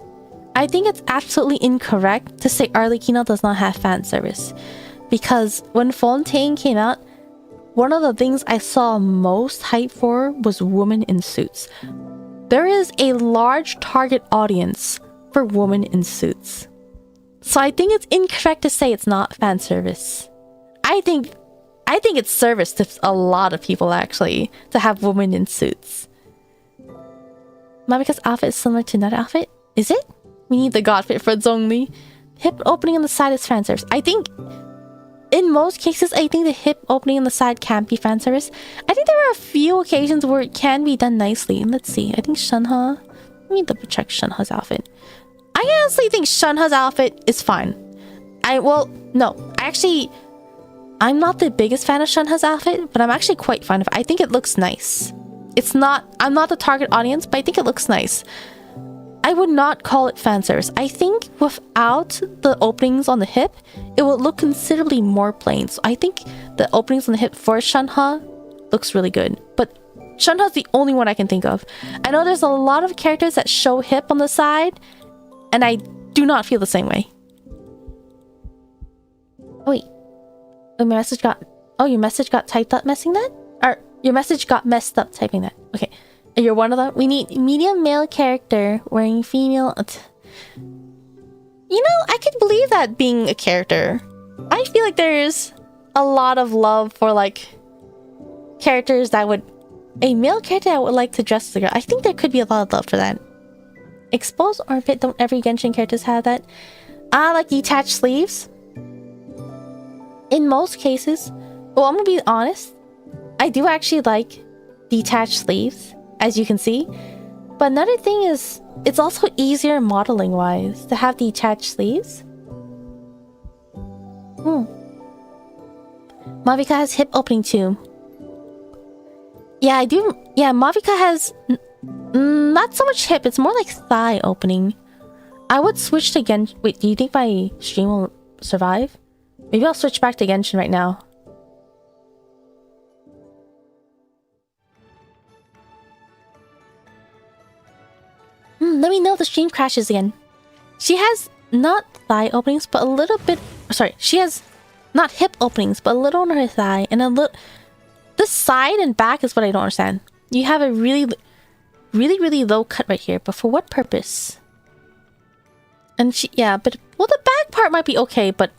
it's absolutely incorrect to say Arlecchino does not have fan service. Because when Fontaine came out, one of the things I saw most hype for was women in suits. There is a large target audience for women in suits. So I think it's incorrect to say it's not fan service. I think it's service to a lot of people actually to have women in suits. Mavika's outfit is similar to another outfit. Is it? We need the godfit for Zhongli. Hip opening on the side is fan service. I think in most cases, I think the hip opening on the side can't be fan service. I think there are a few occasions where it can be done nicely. Let's see. I think Shenhe... Let me double check Shenhe's outfit. I honestly think Shenhe's outfit is fine. I'm not the biggest fan of Shenhe's outfit, but I'm actually quite fond of it. I think it looks nice. I'm not the target audience, but I think it looks nice. I would not call it fan service. I think without the openings on the hip, it would look considerably more plain. So I think the openings on the hip for Shenhe looks really good. But Shenhe's the only one I can think of. I know there's a lot of characters that show hip on the side, and I do not feel the same way. Oh wait. Oh, your message got typed up messing that? Or your message got messed up typing that. Okay. You're one of them. We need medium male character wearing female. You know, I could believe that being a character. I feel like there's a lot of love for like characters that would... A male character that would like to dress as a girl. I think there could be a lot of love for that. Exposed armpit. Don't every Genshin characters have that? Like detached sleeves. In most cases, well, I'm gonna be honest. I do actually like detached sleeves, as you can see. But another thing is, it's also easier modeling wise to have detached sleeves. Mavika has hip opening too. Yeah, I do. Yeah, Mavika has Not so much hip, it's more like thigh opening. I would switch to Genshin. Wait, do you think my stream will survive? Maybe I'll switch back to Genshin right now. Let me know if the stream crashes again. She has not thigh openings, but a little bit... Sorry, she has not hip openings, but a little on her thigh. And a little... This side and back is what I don't understand. You have a really low cut right here. But for what purpose? And she... Yeah, but... Well, the back part might be okay, but...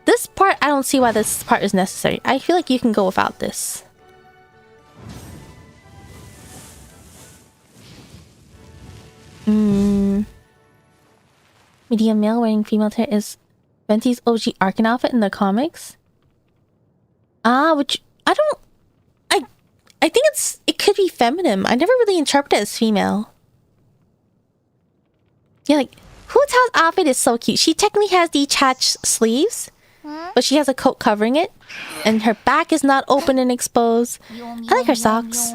This part, I don't see why this part is necessary. I feel like you can go without this. Medium male wearing female hair is Venti's OG Arcan outfit in the comics. Which I don't... I think it could be feminine. I never really interpreted it as female. Yeah, like... Huta's outfit is so cute. She technically has detached sleeves, but she has a coat covering it. And her back is not open and exposed. I like her socks.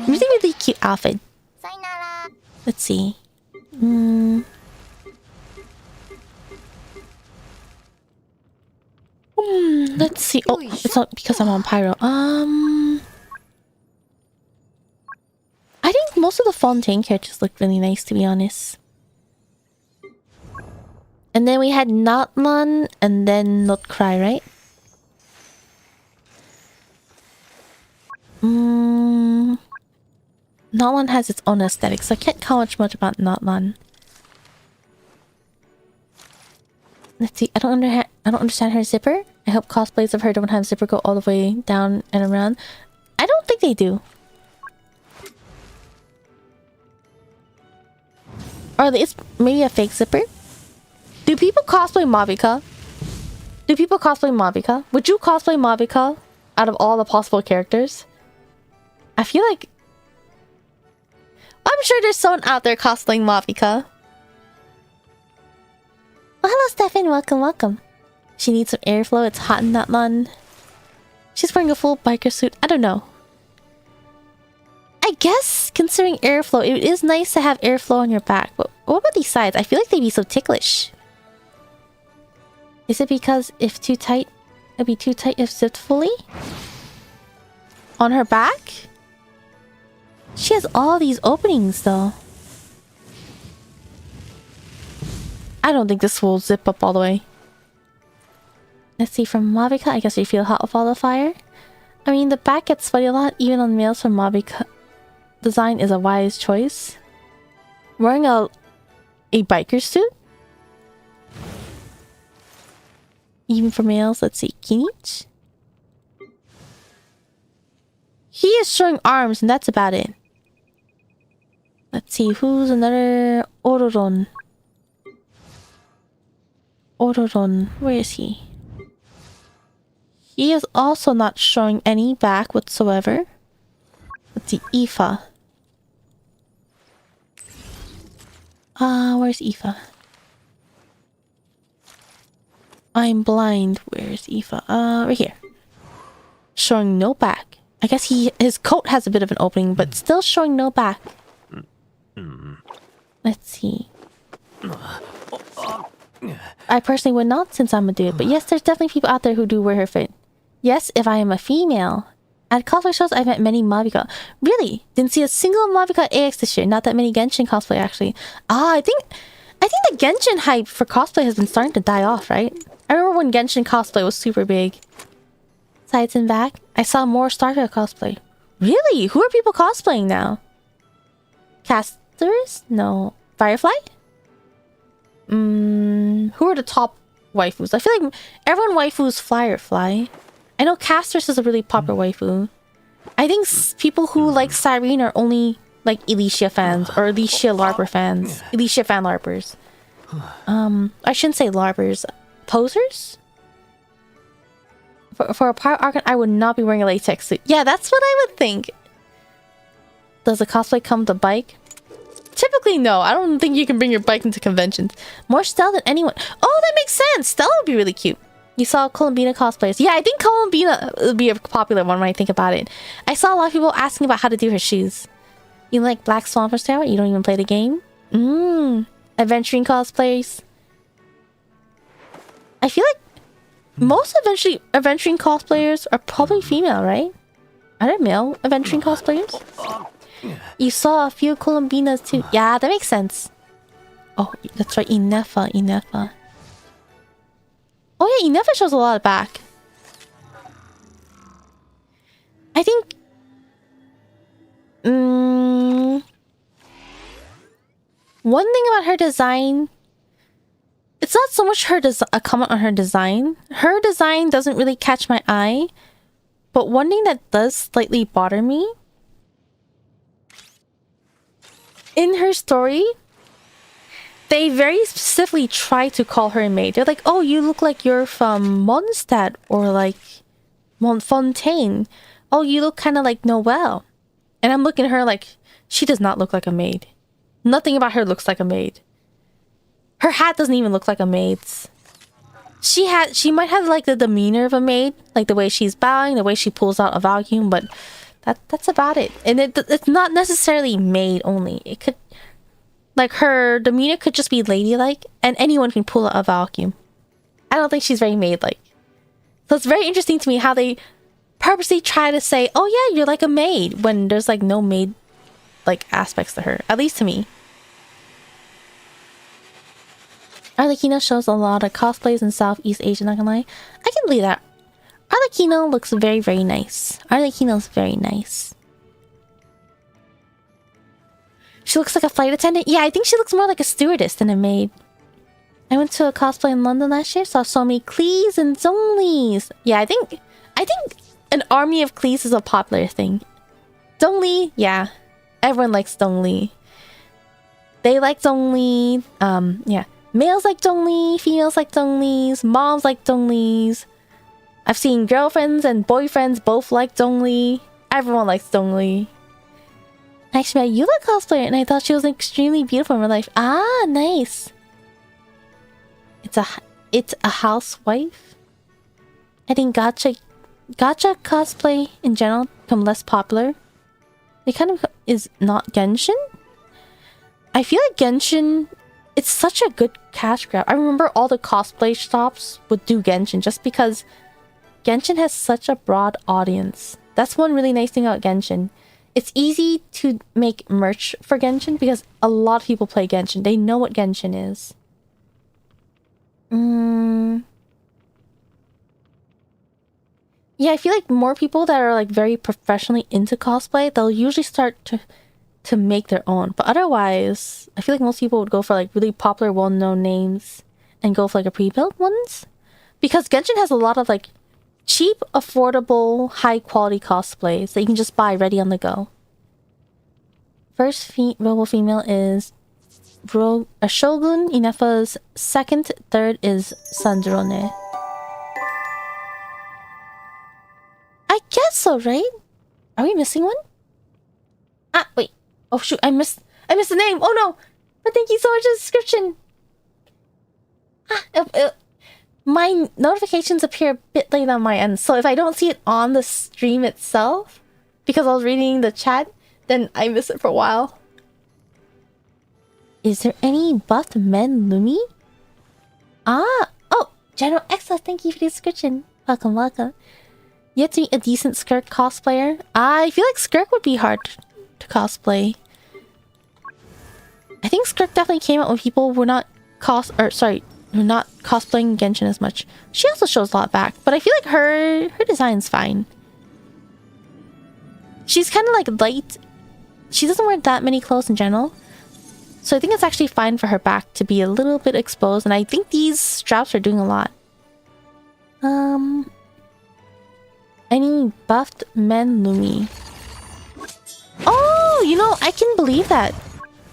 Really cute outfit. Let's see. Let's see. Oh, it's not because I'm on Pyro. I think most of the Fontaine characters look really nice, to be honest. And then we had Notman and then Not Cry, right? Notman has its own aesthetic, so I can't comment much about Notman. Let's see. I don't understand her zipper. I hope cosplays of her don't have zipper go all the way down and around. I don't think they do. Or it's maybe a fake zipper. Do people cosplay Mavika? Would you cosplay Mavika out of all the possible characters? I feel like... I'm sure there's someone out there cosplaying Mavika. Oh, hello, Stefan. Welcome. She needs some airflow. It's hot in that one. She's wearing a full biker suit. I don't know. I guess, considering airflow, it is nice to have airflow on your back. But what about these sides? I feel like they'd be so ticklish. Is it because if too tight, it'd be too tight if zipped fully? On her back? She has all these openings, though. I don't think this will zip up all the way. Let's see, from Mavika, I guess you feel hot with all the fire. I mean, the back gets sweaty a lot, even on males from Mavika. Design is a wise choice. Wearing a biker suit? Even for males, let's see, Kinich? He is showing arms, and that's about it. Let's see, who's another Ororon? Where is he? He is also not showing any back whatsoever. Let's see, Aoife. Where's Aoife? I'm blind. Where's Aoife? Right here. Showing no back. I guess his coat has a bit of an opening, but still showing no back. Let's see. I personally would not, since I'm a dude, but yes, there's definitely people out there who do wear her fit. Yes, if I am a female. At cosplay shows, I've met many Mavika. Really? Didn't see a single Mavika AX this year. Not that many Genshin cosplay, actually. I think the Genshin hype for cosplay has been starting to die off, right? I remember when Genshin cosplay was super big. Sides and back. I saw more Starfield cosplay. Really? Who are people cosplaying now? Casters? No. Firefly? Who are the top waifus? I feel like everyone waifus Firefly. I know Casters is a really popular waifu. I think people who like Cyrene are only like Alicia fans or Alicia LARPer fans. Alicia fan LARPers. I shouldn't say LARPers. Posers? For a Pyro Archon, I would not be wearing a latex suit. Yeah, that's what I would think. Does the cosplay come with a bike? Typically, no. I don't think you can bring your bike into conventions. More Stella than anyone. Oh, that makes sense. Stella would be really cute. You saw Columbina cosplayers. Yeah, I think Columbina would be a popular one when I think about it. I saw a lot of people asking about how to do her shoes. You like Black Swan for Star? You don't even play the game? Adventuring cosplays. I feel like most adventuring cosplayers are probably female, right? Are there male adventuring cosplayers? You saw a few Colombinas too. Yeah, that makes sense. Oh, that's right. Inefa. Oh yeah, Inefa shows a lot of back. I think... one thing about her design... It's not so much a comment on her design. Her design doesn't really catch my eye. But one thing that does slightly bother me... in her story... they very specifically try to call her a maid. They're like, oh, you look like you're from Mondstadt or like Montfontaine. Oh, you look kind of like Noelle. And I'm looking at her like, she does not look like a maid. Nothing about her looks like a maid. Her hat doesn't even look like a maid's. She might have like the demeanor of a maid, like the way she's bowing, the way she pulls out a vacuum, but that's about it. And it's not necessarily maid only. It could... like, her demeanor could just be ladylike, and anyone can pull out a vacuum. I don't think she's very maid-like. So it's very interesting to me how they purposely try to say, oh yeah, you're like a maid, when there's like no maid-like aspects to her. At least to me. Arlecchino shows a lot of cosplays in Southeast Asia, not gonna lie. I can believe that. Arlecchino looks very, very nice. Arlecchino's very nice. She looks like a flight attendant? Yeah, I think she looks more like a stewardess than a maid. I went to a cosplay in London last year, saw so many Clees and Zhonglis. Yeah, I think an army of Clees is a popular thing. Zhongli, yeah. Everyone likes Zhongli. They like Zhongli. Yeah. Males like Zhongli, females like Zhonglis, moms like Zhonglis. I've seen girlfriends and boyfriends both like Zhongli. Everyone likes Zhongli. Actually, you look cosplayer, and I thought she was extremely beautiful in real life. Ah, nice. It's a housewife. I think gacha cosplay in general become less popular. It kind of is not Genshin. I feel like Genshin, it's such a good cash grab. I remember all the cosplay shops would do Genshin just because Genshin has such a broad audience. That's one really nice thing about Genshin. It's easy to make merch for Genshin because a lot of people play Genshin. They know what Genshin is. Yeah, I feel like more people that are like very professionally into cosplay, they'll usually start to make their own. But otherwise, I feel like most people would go for like really popular, well-known names and go for like a pre-built ones. Because Genshin has a lot of like cheap, affordable, high-quality cosplays that you can just buy ready on the go. First robo female is a Shogun. Inefa's second, third is Sandrone. I guess so, right? Are we missing one? Ah, wait. Oh shoot, I missed the name. Oh no! But thank you so much for the description. My notifications appear a bit late on my end, so if I don't see it on the stream itself, because I was reading the chat, then I miss it for a while. Is there any buffed men Lumi? Ah! Oh! General Exa, thank you for the description. Welcome, welcome. You have to be a decent Skirk cosplayer. I feel like Skirk would be hard to cosplay. I think Skirk definitely came out when people were not cosplaying Genshin as much. She also shows a lot back, but I feel like her design's fine. She's kind of like light. She doesn't wear that many clothes in general, so I think it's actually fine for her back to be a little bit exposed, and I think these straps are doing a lot. Any buffed men Lumi? Oh, you know, I can believe that.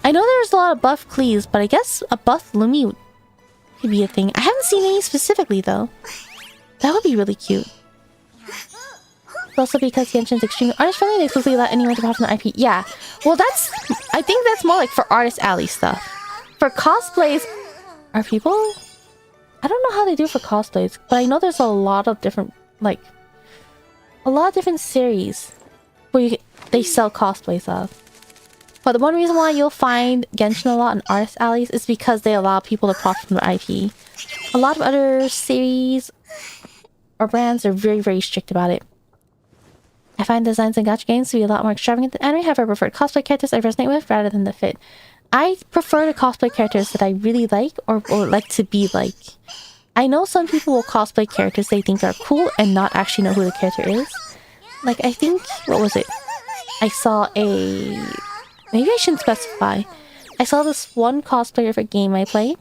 I know there's a lot of buff Clees, but I guess a buff Lumi could be a thing. I haven't seen any specifically though. That would be really cute. Also because Genshin's extremely artist friendly, they exclusively let anyone to profit from the IP. Yeah. Well, I think that's more like for Artist Alley stuff. For cosplays, are people... I don't know how they do for cosplays, but I know there's a lot of different, like... a lot of different series where they sell cosplays of. But the one reason why you'll find Genshin a lot in artist alleys is because they allow people to profit from their IP. A lot of other series or brands are very, very strict about it. I find designs in gacha games to be a lot more extravagant than anime. However, I prefer cosplay characters I resonate with rather than the fit. I prefer the cosplay characters that I really like or like to be like. I know some people will cosplay characters they think are cool and not actually know who the character is. Like, I think, what was it? I saw a... Maybe I shouldn't specify. I saw this one cosplayer of a game I play.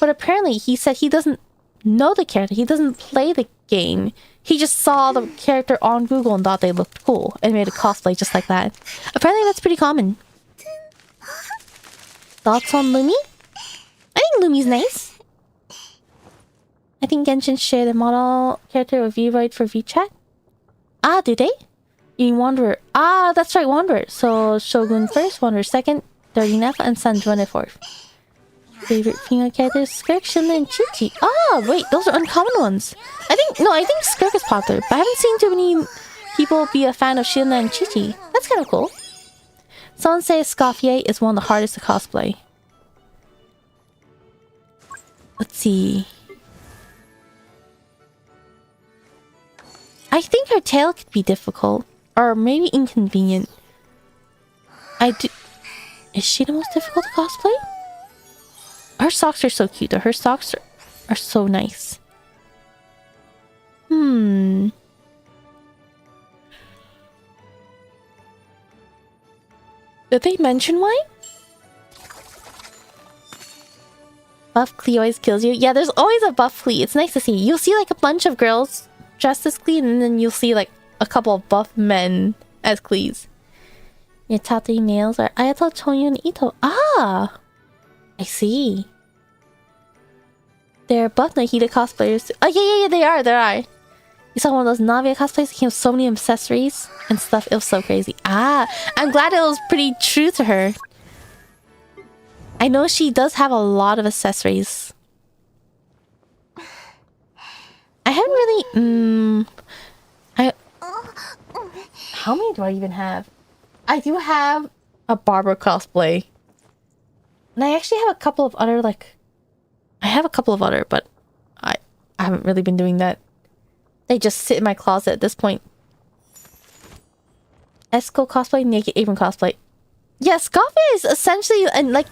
But apparently he said he doesn't know the character. He doesn't play the game. He just saw the character on Google and thought they looked cool. And made a cosplay just like that. Apparently that's pretty common. Thoughts on Lumi? I think Lumi's nice. I think Genshin share the model character with Vroid for VChat. Ah, do they? You mean Wanderer? Ah, that's right, Wanderer. So Shogun first, Wanderer second, Dirty Neff, and Sanjuana fourth. Favorite female characters: Skirk, Shinna, and Chi-Chi. Ah, wait, those are uncommon ones. I think Skirk is popular, but I haven't seen too many people be a fan of Shinna and Chi-Chi. That's kind of cool. Someone says Scoffier is one of the hardest to cosplay. Let's see. I think her tail could be difficult. Or maybe inconvenient. Is she the most difficult to cosplay? Her socks are so cute though. Her socks are so nice. Did they mention why? Buff Klee always kills you. Yeah, there's always a buff Klee. It's nice to see. You'll see like a bunch of girls dressed as Klee, and then you'll see like a couple of buff men as Klees. Your top 3 males are Ayato, Chonyu, and Ito. Ah! I see. They're buff Nahida cosplayers. Oh, yeah, they are. You saw one of those Navia cosplays that came with so many accessories and stuff. It was so crazy. Ah! I'm glad it was pretty true to her. I know she does have a lot of accessories. I haven't really... How many do I even have? I do have a Barbara cosplay. And I actually have a couple of other, like... I have a couple of other, but I haven't really been doing that. They just sit in my closet at this point. Esco cosplay, Naked Apron cosplay. Yeah, Scoffy is essentially... and like...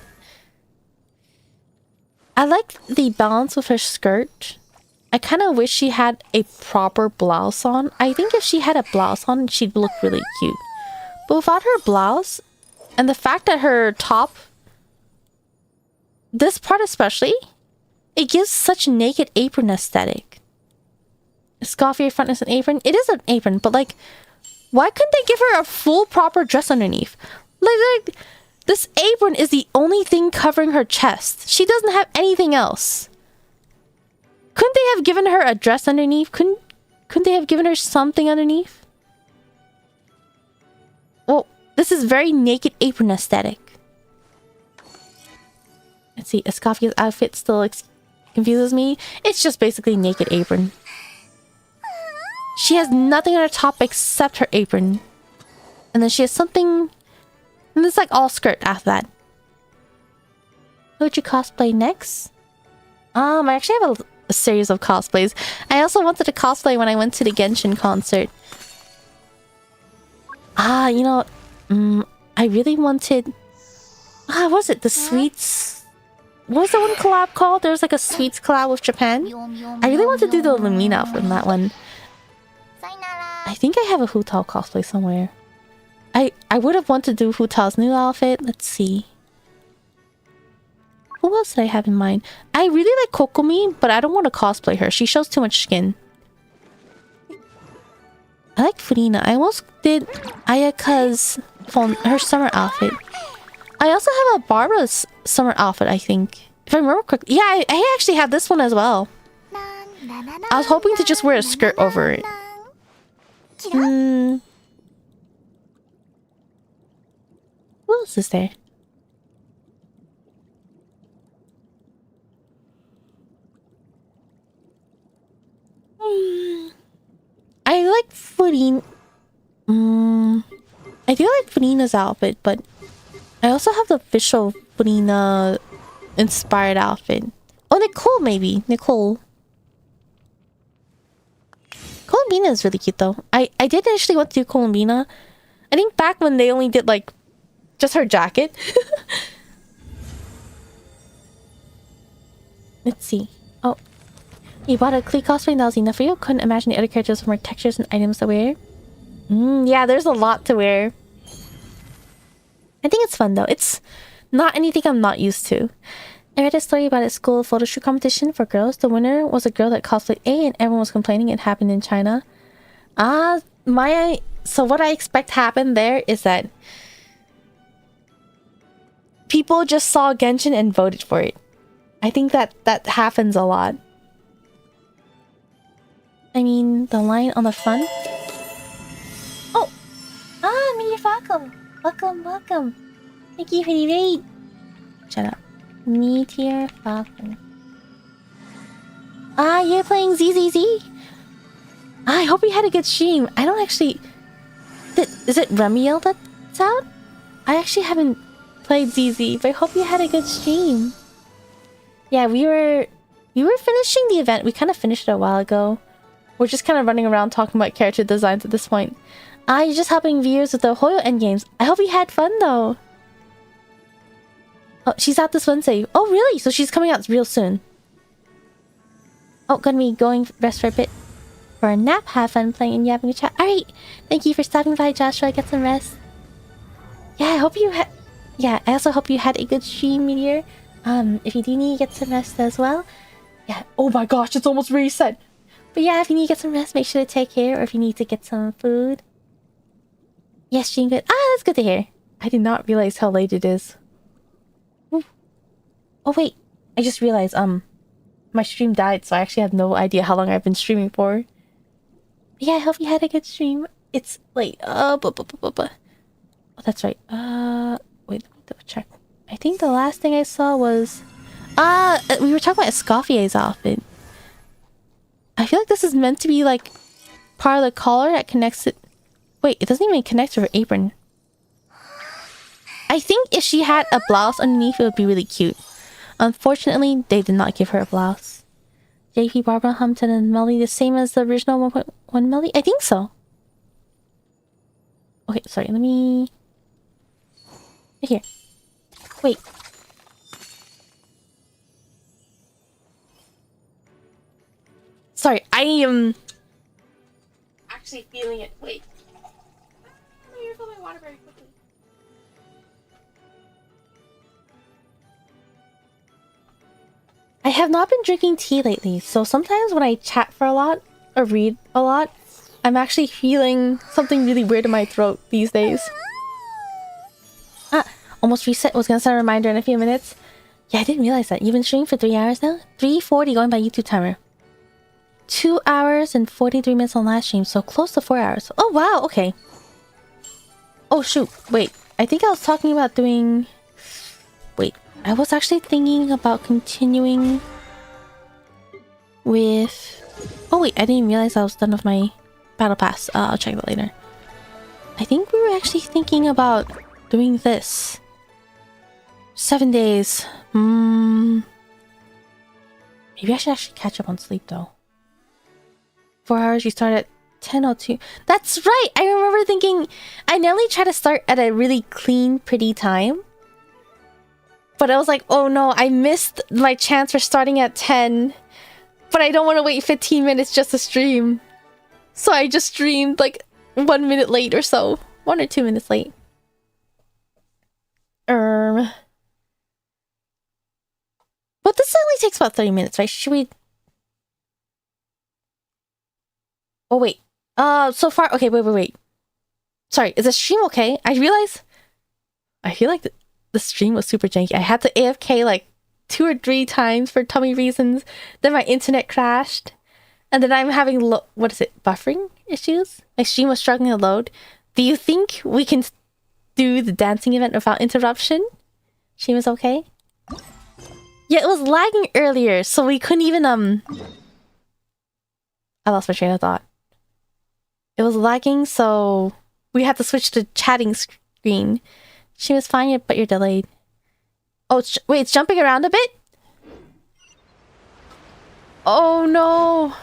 I like the balance with her skirt. I kind of wish she had a proper blouse on. I think if she had a blouse on, she'd look really cute. But without her blouse, and the fact that her top... This part especially, it gives such naked apron aesthetic. Scoffy front is an apron. It is an apron, but like... Why couldn't they give her a full proper dress underneath? Like this apron is the only thing covering her chest. She doesn't have anything else. Couldn't they have given her a dress underneath? Couldn't they have given her something underneath? Well, this is very naked apron aesthetic. Let's see, Escoffia's outfit still confuses me. It's just basically naked apron. She has nothing on her top except her apron. And then she has something... And it's like all skirt after that. Who would you cosplay next? I actually have a series of cosplays. I also wanted to cosplay when I went to the Genshin concert. You know, I really wanted... what was it? The Sweets... What was the one collab called? There was like a Sweets collab with Japan. I really want to do the Lumina outfit in that one. I think I have a Hu Tao cosplay somewhere. I would have wanted to do Hu Tao's new outfit. Let's see. Who else did I have in mind? I really like Kokomi, but I don't want to cosplay her. She shows too much skin. I like Furina. I almost did Ayaka's her summer outfit. I also have a Barbara's summer outfit, I think. If I remember correctly. Yeah, I actually have this one as well. I was hoping to just wear a skirt over it. Who else is there? I like Furina. I do like Furina's outfit, but I also have the official Brina inspired outfit. Oh, Nicole maybe. Nicole. Columbina is really cute though. I did initially want to do Columbina. I think back when they only did like just her jacket. Let's see. Oh. You bought a Klee cosplay and that was enough for you? Couldn't imagine the other characters with more textures and items to wear. Yeah, there's a lot to wear. I think it's fun though. It's not anything I'm not used to. I read a story about a school photo shoot competition for girls. The winner was a girl that cosplayed A and everyone was complaining it happened in China. So what I expect happened there is that people just saw Genshin and voted for it. I think that happens a lot. I mean, the line on the front. Oh! Meteor Falcon! Welcome! Thank you for the raid! Shut up. Meteor Falcon. You're playing ZZZ? I hope you had a good stream. I don't actually... Is it Remiel that's out? I actually haven't played ZZ, but I hope you had a good stream. Yeah, we were finishing the event. We kind of finished it a while ago. We're just kind of running around talking about character designs at this point. You're just helping viewers with the Hoyo endgames. I hope you had fun though. Oh, she's out this Wednesday. Oh, really? So she's coming out real soon. Oh, gonna be going rest for a bit. For a nap, have fun playing and yapping a chat. Alright, thank you for stopping by, Joshua. Get some rest. Yeah, I hope you had... Yeah, I also hope you had a good stream, Meteor. If you do need to get some rest as well. Yeah, oh my gosh, it's almost reset. But yeah, if you need to get some rest, make sure to take care. Or if you need to get some food. Yes, stream good. That's good to hear. I did not realize how late it is. Ooh. Oh wait, I just realized, my stream died, so I actually have no idea how long I've been streaming for. Yeah, I hope you had a good stream. It's late. Oh, that's right. Wait, let me double check. I think the last thing I saw was... we were talking about Escoffier's outfit. I feel like this is meant to be, like, part of the collar that connects it... Wait, it doesn't even connect to her apron. I think if she had a blouse underneath, it would be really cute. Unfortunately, they did not give her a blouse. JP, Barbara, Humpton, and Melly the same as the original 1.1 Melly? I think so. Okay, sorry, let me... Right here. Wait. Sorry, I am... actually feeling it. Wait. Let me refill my water very quickly. I have not been drinking tea lately, so sometimes when I chat for a lot or read a lot, I'm actually feeling something really weird in my throat these days. Almost reset. Was gonna send a reminder in a few minutes. Yeah, I didn't realize that. You've been streaming for 3 hours now? 3:40 going by YouTube timer. 2 hours and 43 minutes on last stream, so close to 4 hours. Oh wow, okay. Oh shoot, wait. I think I was talking about doing... Wait. I was actually thinking about continuing with... Oh wait, I didn't realize I was done with my battle pass. I'll check that later. I think we were actually thinking about doing this. 7 days. Maybe I should actually catch up on sleep though. 4 hours, you start at 10:02. That's right! I remember thinking... I nearly tried to start at a really clean, pretty time. But I was like, oh no, I missed my chance for starting at 10. But I don't want to wait 15 minutes just to stream. So I just streamed like 1 minute late or so. 1 or 2 minutes late. But this only takes about 30 minutes, right? Should we... Oh wait. So far... Okay, wait. Sorry, is the stream okay? I realize... I feel like the stream was super janky. I had to AFK like 2 or 3 times for tummy reasons. Then my internet crashed. And then I'm having buffering issues? My stream was struggling to load. Do you think we can do the dancing event without interruption? Stream is okay? Yeah, it was lagging earlier, so we couldn't even I lost my train of thought. It was lagging, so we had to switch to chatting screen. She was fine, but you're delayed. Oh, wait, it's jumping around a bit? Oh, no.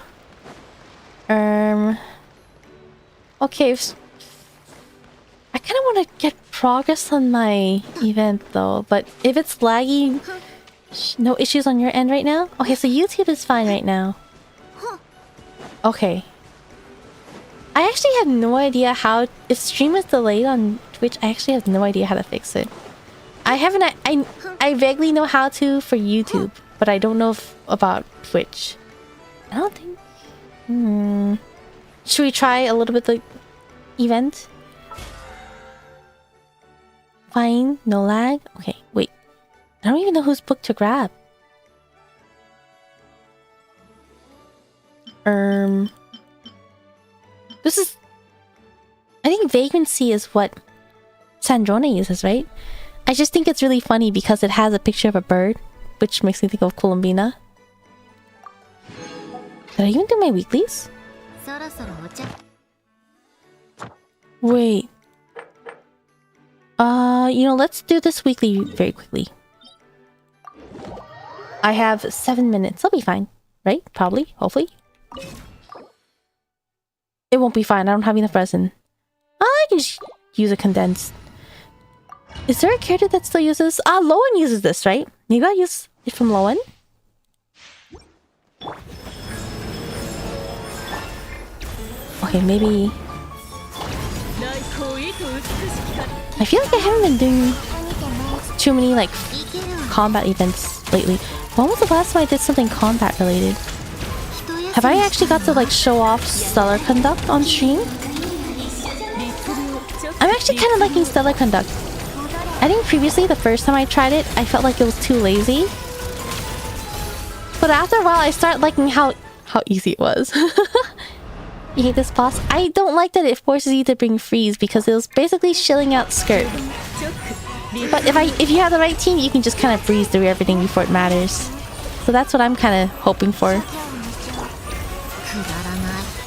Okay. I kind of want to get progress on my event, though. But if it's laggy, no issues on your end right now? Okay, so YouTube is fine right now. Okay. I actually have no idea how... If stream is delayed on Twitch, I actually have no idea how to fix it. I vaguely know how to for YouTube, but I don't know about Twitch. I don't think... Should we try a little bit the event? Fine, no lag. Okay, wait. I don't even know who's booked to grab. This is... I think vagrancy is what Sandrone uses, right? I just think it's really funny because it has a picture of a bird, which makes me think of Columbina. Did I even do my weeklies? Wait. You know, let's do this weekly very quickly. I have 7 minutes. I'll be fine. Right? Probably. Hopefully. It won't be fine. I don't have enough resin. I can just use a condensed. Is there a character that still uses... Lowen uses this, right? Maybe I'll use it from Lowen. Okay, maybe... I feel like I haven't been doing too many, like, combat events lately. When was the last time I did something combat related? Have I actually got to, like, show off Stellar Conduct on stream? I'm actually kind of liking Stellar Conduct. I think previously, the first time I tried it, I felt like it was too lazy. But after a while, I started liking how easy it was. You hate this boss? I don't like that it forces you to bring freeze because it was basically shilling out skirt. But if you have the right team, you can just kind of breeze through everything before it matters. So that's what I'm kind of hoping for.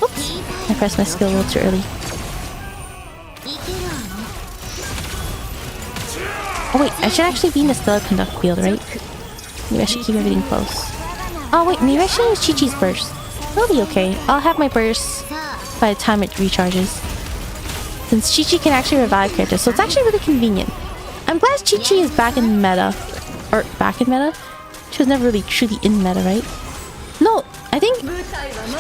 Oops! I pressed my skill a little too early. Oh wait, I should actually be in the Stellar Conduct field, right? Maybe I should keep everything close. Oh wait, maybe I should use Chi-Chi's burst. That'll be okay. I'll have my burst by the time it recharges. Since Chi-Chi can actually revive characters, so it's actually really convenient. I'm glad Chi-Chi is back in meta. Or, back in meta? She was never really truly in meta, right? No, I think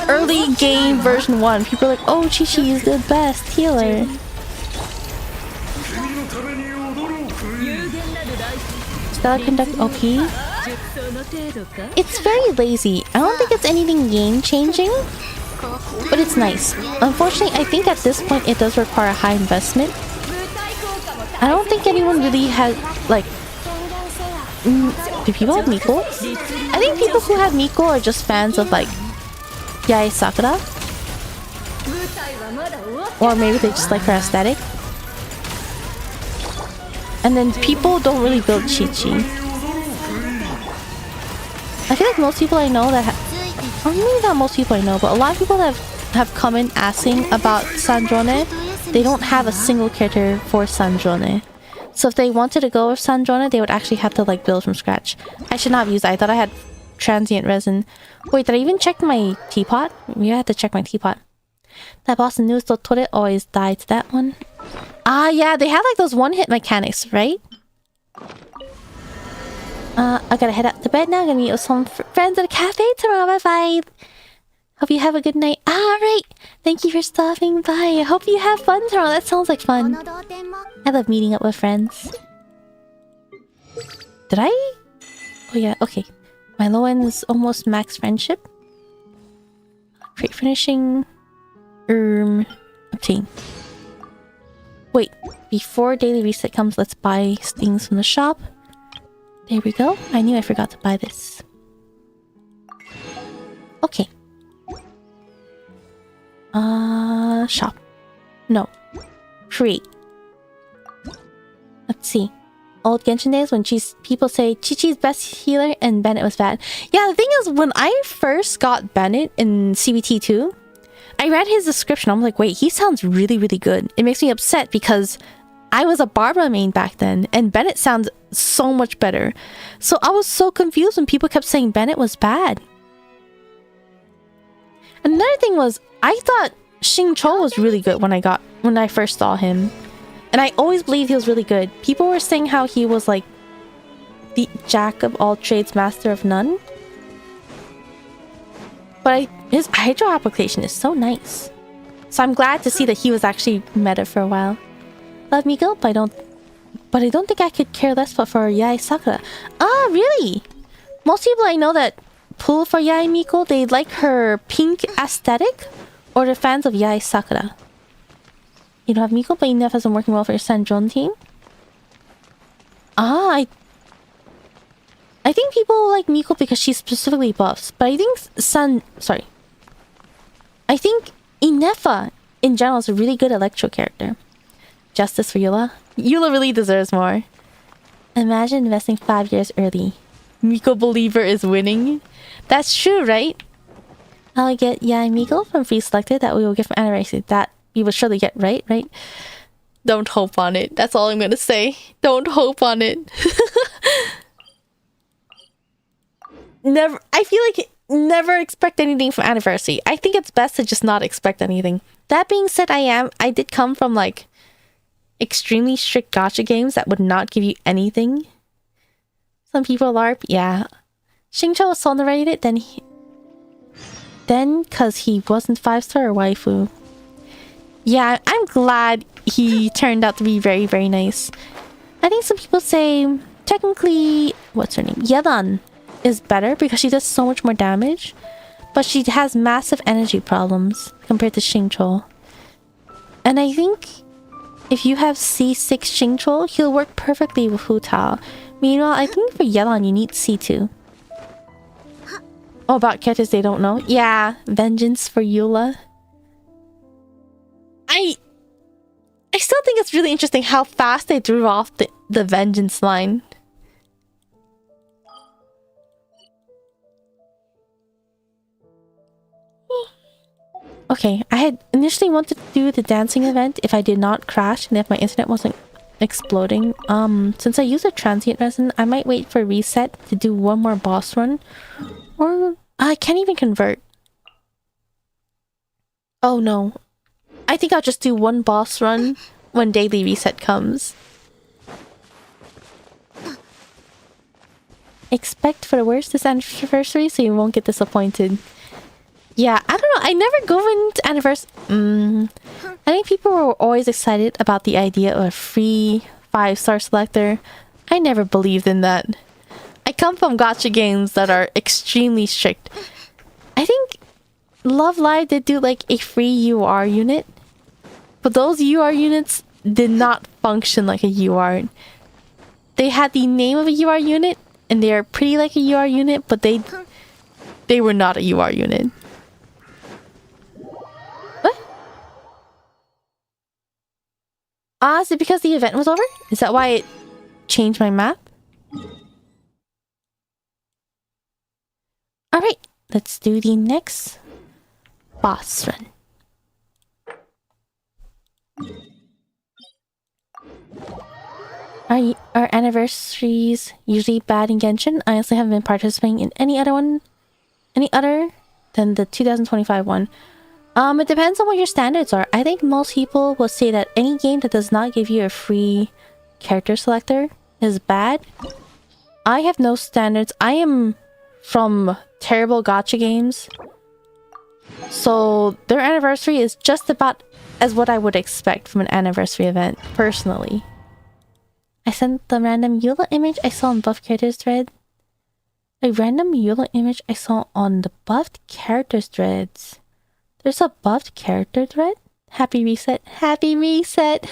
early game version 1, people are like, oh, Chi-Chi is the best healer. Stellar Conduct OP? It's very lazy. I don't think it's anything game-changing, but it's nice. Unfortunately, I think at this point it does require a high investment. I don't think anyone really has, like... do people have Miko? I think people who have Miko are just fans of, like, Yae Sakura. Or maybe they just like her aesthetic. And then people don't really build Chi-Chi. I feel like most people I know that have... Or maybe not most people I know, but a lot of people that have come in asking about Sandrone, they don't have a single character for Sandrone. So if they wanted to go with Sandrone, they would actually have to, like, build from scratch. I should not have used that. I thought I had transient resin. Wait, did I even check my teapot? Maybe I had to check my teapot. That boss in News Totore always died to that one. Ah, yeah, they have, like, those one-hit mechanics, right? I gotta head out to bed now. I'm gonna meet with some friends at a cafe tomorrow. Bye-bye. Hope you have a good night. Alright. Thank you for stopping by. I hope you have fun tomorrow. That sounds like fun. I love meeting up with friends. Did I? Oh yeah, okay. My low end is almost max friendship. Crate finishing. Obtain. Wait. Before daily reset comes, let's buy things from the shop. There we go. I knew I forgot to buy this. Okay. Shop. No. Create. Let's see. Old Genshin days when people say Chi-Chi's best healer and Bennett was bad. Yeah, the thing is, when I first got Bennett in CBT2, I read his description. I'm like, wait, he sounds really, really good. It makes me upset because I was a Barbara main back then, and Bennett sounds so much better. So I was so confused when people kept saying Bennett was bad. Another thing was, I thought Xing Chou was really good when I first saw him. And I always believed he was really good. People were saying how he was like the jack of all trades, master of none. But his hydro application is so nice. So I'm glad to see that he was actually meta for a while. Love Miko, but I don't think I could care less but for Yae Sakura. Ah, really? Most people I know that pull for Yae Miko, they like her pink aesthetic, or they're fans of Yae Sakura. You don't have Miko, but Enef hasn't working well for your Sanjon team? Ah, I think people like Miko because she's specifically buffs, but I think I think Inefa in general is a really good Electro character. Justice for Eula. Eula really deserves more. Imagine investing 5 years early. Miko believer is winning. That's true, right? I'll get Yae Miko from free selected that we will get from anniversary. That we will surely get, right? Don't hope on it. That's all I'm gonna say. Don't hope on it. Never. I feel like never expect anything from anniversary. I think it's best to just not expect anything. That being said, I did come from like extremely strict gacha games that would not give you anything. Some people LARP, yeah. Xingqiu was so underrated, then cause he wasn't 5-star or waifu. Yeah, I'm glad he turned out to be very, very nice. I think some people say technically, what's her name? Yelan is better because she does so much more damage, but she has massive energy problems compared to Xingqiu. And I think if you have C6 Xingqiu, he'll work perfectly with Hu Tao. Meanwhile, I think for Yelan you need C2. Oh, about characters they don't know? Yeah, Vengeance for Eula. I still think it's really interesting how fast they threw off the Vengeance line. Okay, I had initially wanted to do the dancing event if I did not crash and if my internet wasn't exploding. Since I use a transient resin, I might wait for reset to do one more boss run. Or I can't even convert. Oh no. I think I'll just do one boss run when daily reset comes. Expect for the worst this anniversary so you won't get disappointed. Yeah, I don't know. I never go into anniversary. I think people were always excited about the idea of a free 5-star selector. I never believed in that. I come from gacha games that are extremely strict. I think Love Live did do like a free UR unit, but those UR units did not function like a UR. They had the name of a UR unit, and they are pretty like a UR unit, but they were not a UR unit. What? Ah, is it because the event was over? Is that why it changed my map? Alright, let's do the next boss run. Are anniversaries usually bad in Genshin? I honestly haven't been participating in any other than the 2025 one. It depends on what your standards are. I think most people will say that any game that does not give you a free character selector is bad. I have no standards. I am from terrible gacha games, so their anniversary is just about as what I would expect from an anniversary event, personally. I sent the random Eula image I saw on buff characters thread. A random Eula image I saw on the buffed characters threads. There's a buffed character thread? Happy reset. Happy reset!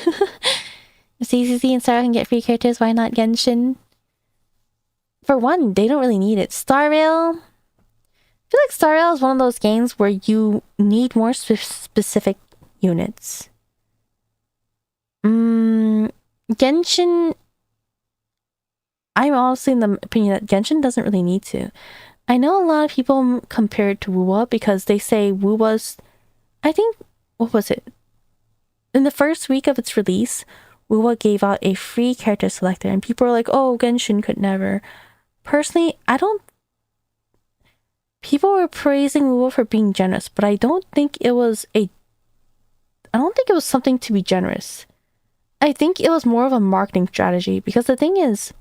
If CCC and Star can get free characters, why not Genshin? For one, they don't really need it. Star Rail... I feel like Star Rail is one of those games where you need more specific units. Genshin... I'm honestly in the opinion that Genshin doesn't really need to. I know a lot of people compare it to Wuwa because they say Wuwa's... I think... What was it? In the first week of its release, Wuwa gave out a free character selector, and people were like, "Oh, Genshin could never." Personally, I don't. People were praising Wuwa for being generous, but I don't think it was something to be generous. I think it was more of a marketing strategy, because the thing is,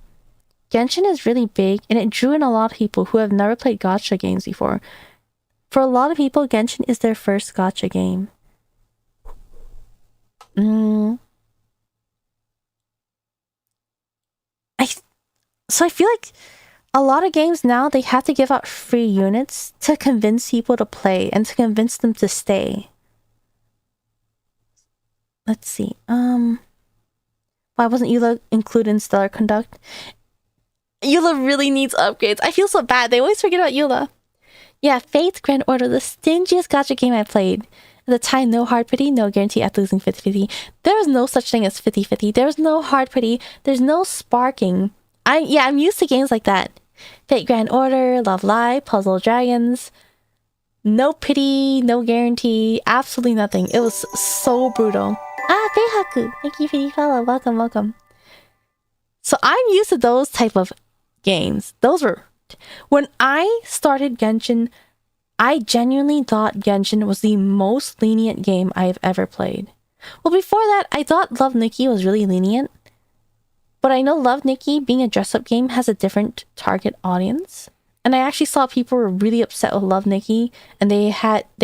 Genshin is really big and it drew in a lot of people who have never played gacha games before. For a lot of people, Genshin is their first gacha game. So I feel like a lot of games now, they have to give out free units to convince people to play and to convince them to stay. Let's see. Why wasn't Eula included in Stellar Conduct? Eula really needs upgrades. I feel so bad. They always forget about Eula. Yeah, Fate's Grand Order, the stingiest gacha game I played. At the time, no hard pity, no guarantee after losing 50-50. There was no such thing as 50-50. There was no hard pity. There's no sparking. I'm used to games like that. Fate Grand Order, Love Live, Puzzle Dragons. No pity, no guarantee, absolutely nothing. It was so brutal. Feihaku, thank you for the follow. Welcome, welcome. So I'm used to those type of games. Those were... When I started Genshin, I genuinely thought Genshin was the most lenient game I've ever played. Well, before that, I thought Love Nikki was really lenient. But I know Love Nikki, being a dress-up game, has a different target audience. And I actually saw people were really upset with Love Nikki, and they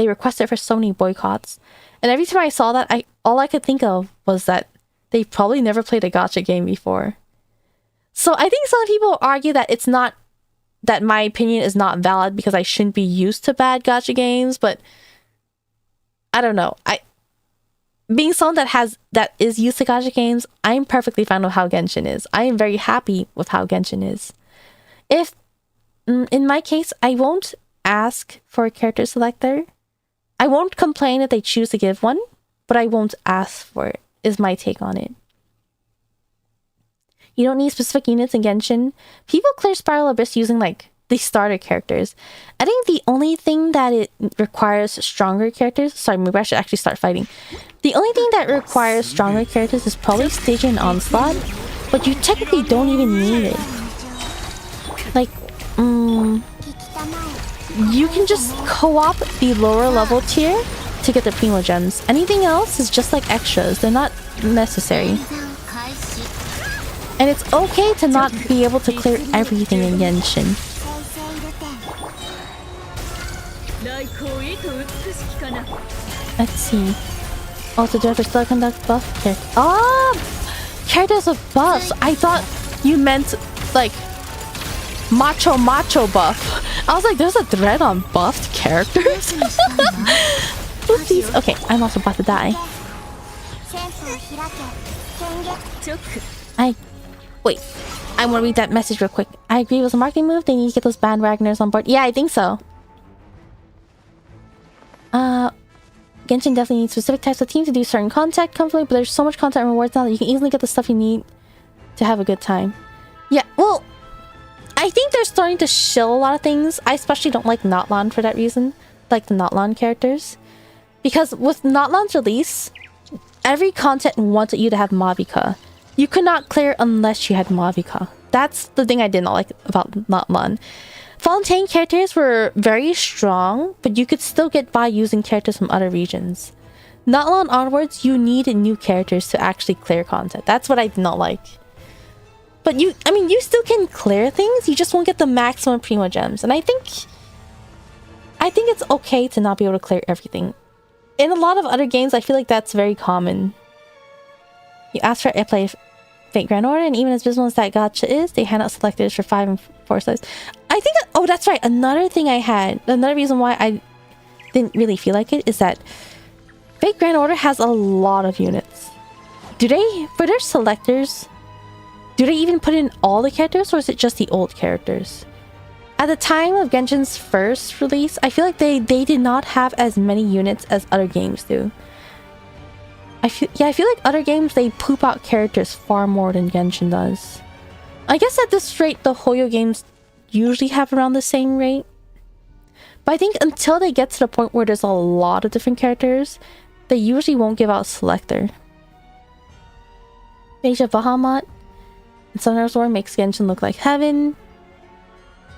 requested for so many boycotts. And every time I saw that, all I could think of was that they probably never played a gacha game before. So I think some people argue that it's not, that my opinion is not valid because I shouldn't be used to bad gacha games, but I don't know. Being someone that is used to gacha games, I'm perfectly fine with how Genshin is. I am very happy with how Genshin is. In my case, I won't ask for a character selector. I won't complain if they choose to give one, but I won't ask for it, is my take on it. You don't need specific units in Genshin. People clear Spiral Abyss using, like, the starter characters. I think the only thing that it requires stronger characters... Sorry, maybe I should actually start fighting. The only thing that requires stronger characters is probably staging an onslaught, but you technically don't even need it. Like, you can just co-op the lower level tier to get the Primo Gems. Anything else is just like extras. They're not necessary. And it's okay to not be able to clear everything in Genshin. Let's see. Also, do I still conduct buff character? Oh! Characters with buffs! I thought you meant, like, macho buff. I was like, there's a thread on buffed characters? Oopsies. Okay, I'm also about to die. Wait, I want to read that message real quick. I agree, it was a marketing move. They need to get those bandwagoners on board. Yeah, I think so. Genshin definitely needs specific types of teams to do certain content comfortably, but there's so much content and rewards now that you can easily get the stuff you need to have a good time. Yeah, well, I think they're starting to shill a lot of things. I especially don't like Notlan for that reason. Like the Notlan characters. Because with Notlan's release, every content wanted you to have Mavika. You could not clear unless you had Mavika. That's the thing I did not like about Notlan. Fontaine characters were very strong, but you could still get by using characters from other regions. Notlan onwards, you need new characters to actually clear content. That's what I did not like. But you still can clear things, you just won't get the maximum Primo Gems. And I think it's okay to not be able to clear everything. In a lot of other games, I feel like that's very common. You ask for airplay Fate Grand Order, and even as abysmal as that gacha is, they hand out selectors for 5 and 4 stars. I think oh, that's right, another thing I had, another reason why I didn't really feel like it is that Fate Grand Order has a lot of units. Do they, for their selectors, do they even put in all the characters, or is it just the old characters? At the time of Genshin's first release, I feel like they did not have as many units as other games do. I feel like other games, they poop out characters far more than Genshin does. I guess at this rate, the Hoyo games usually have around the same rate. But I think until they get to the point where there's a lot of different characters, they usually won't give out Selector. Age of Bahamut and Sunrise War makes Genshin look like heaven.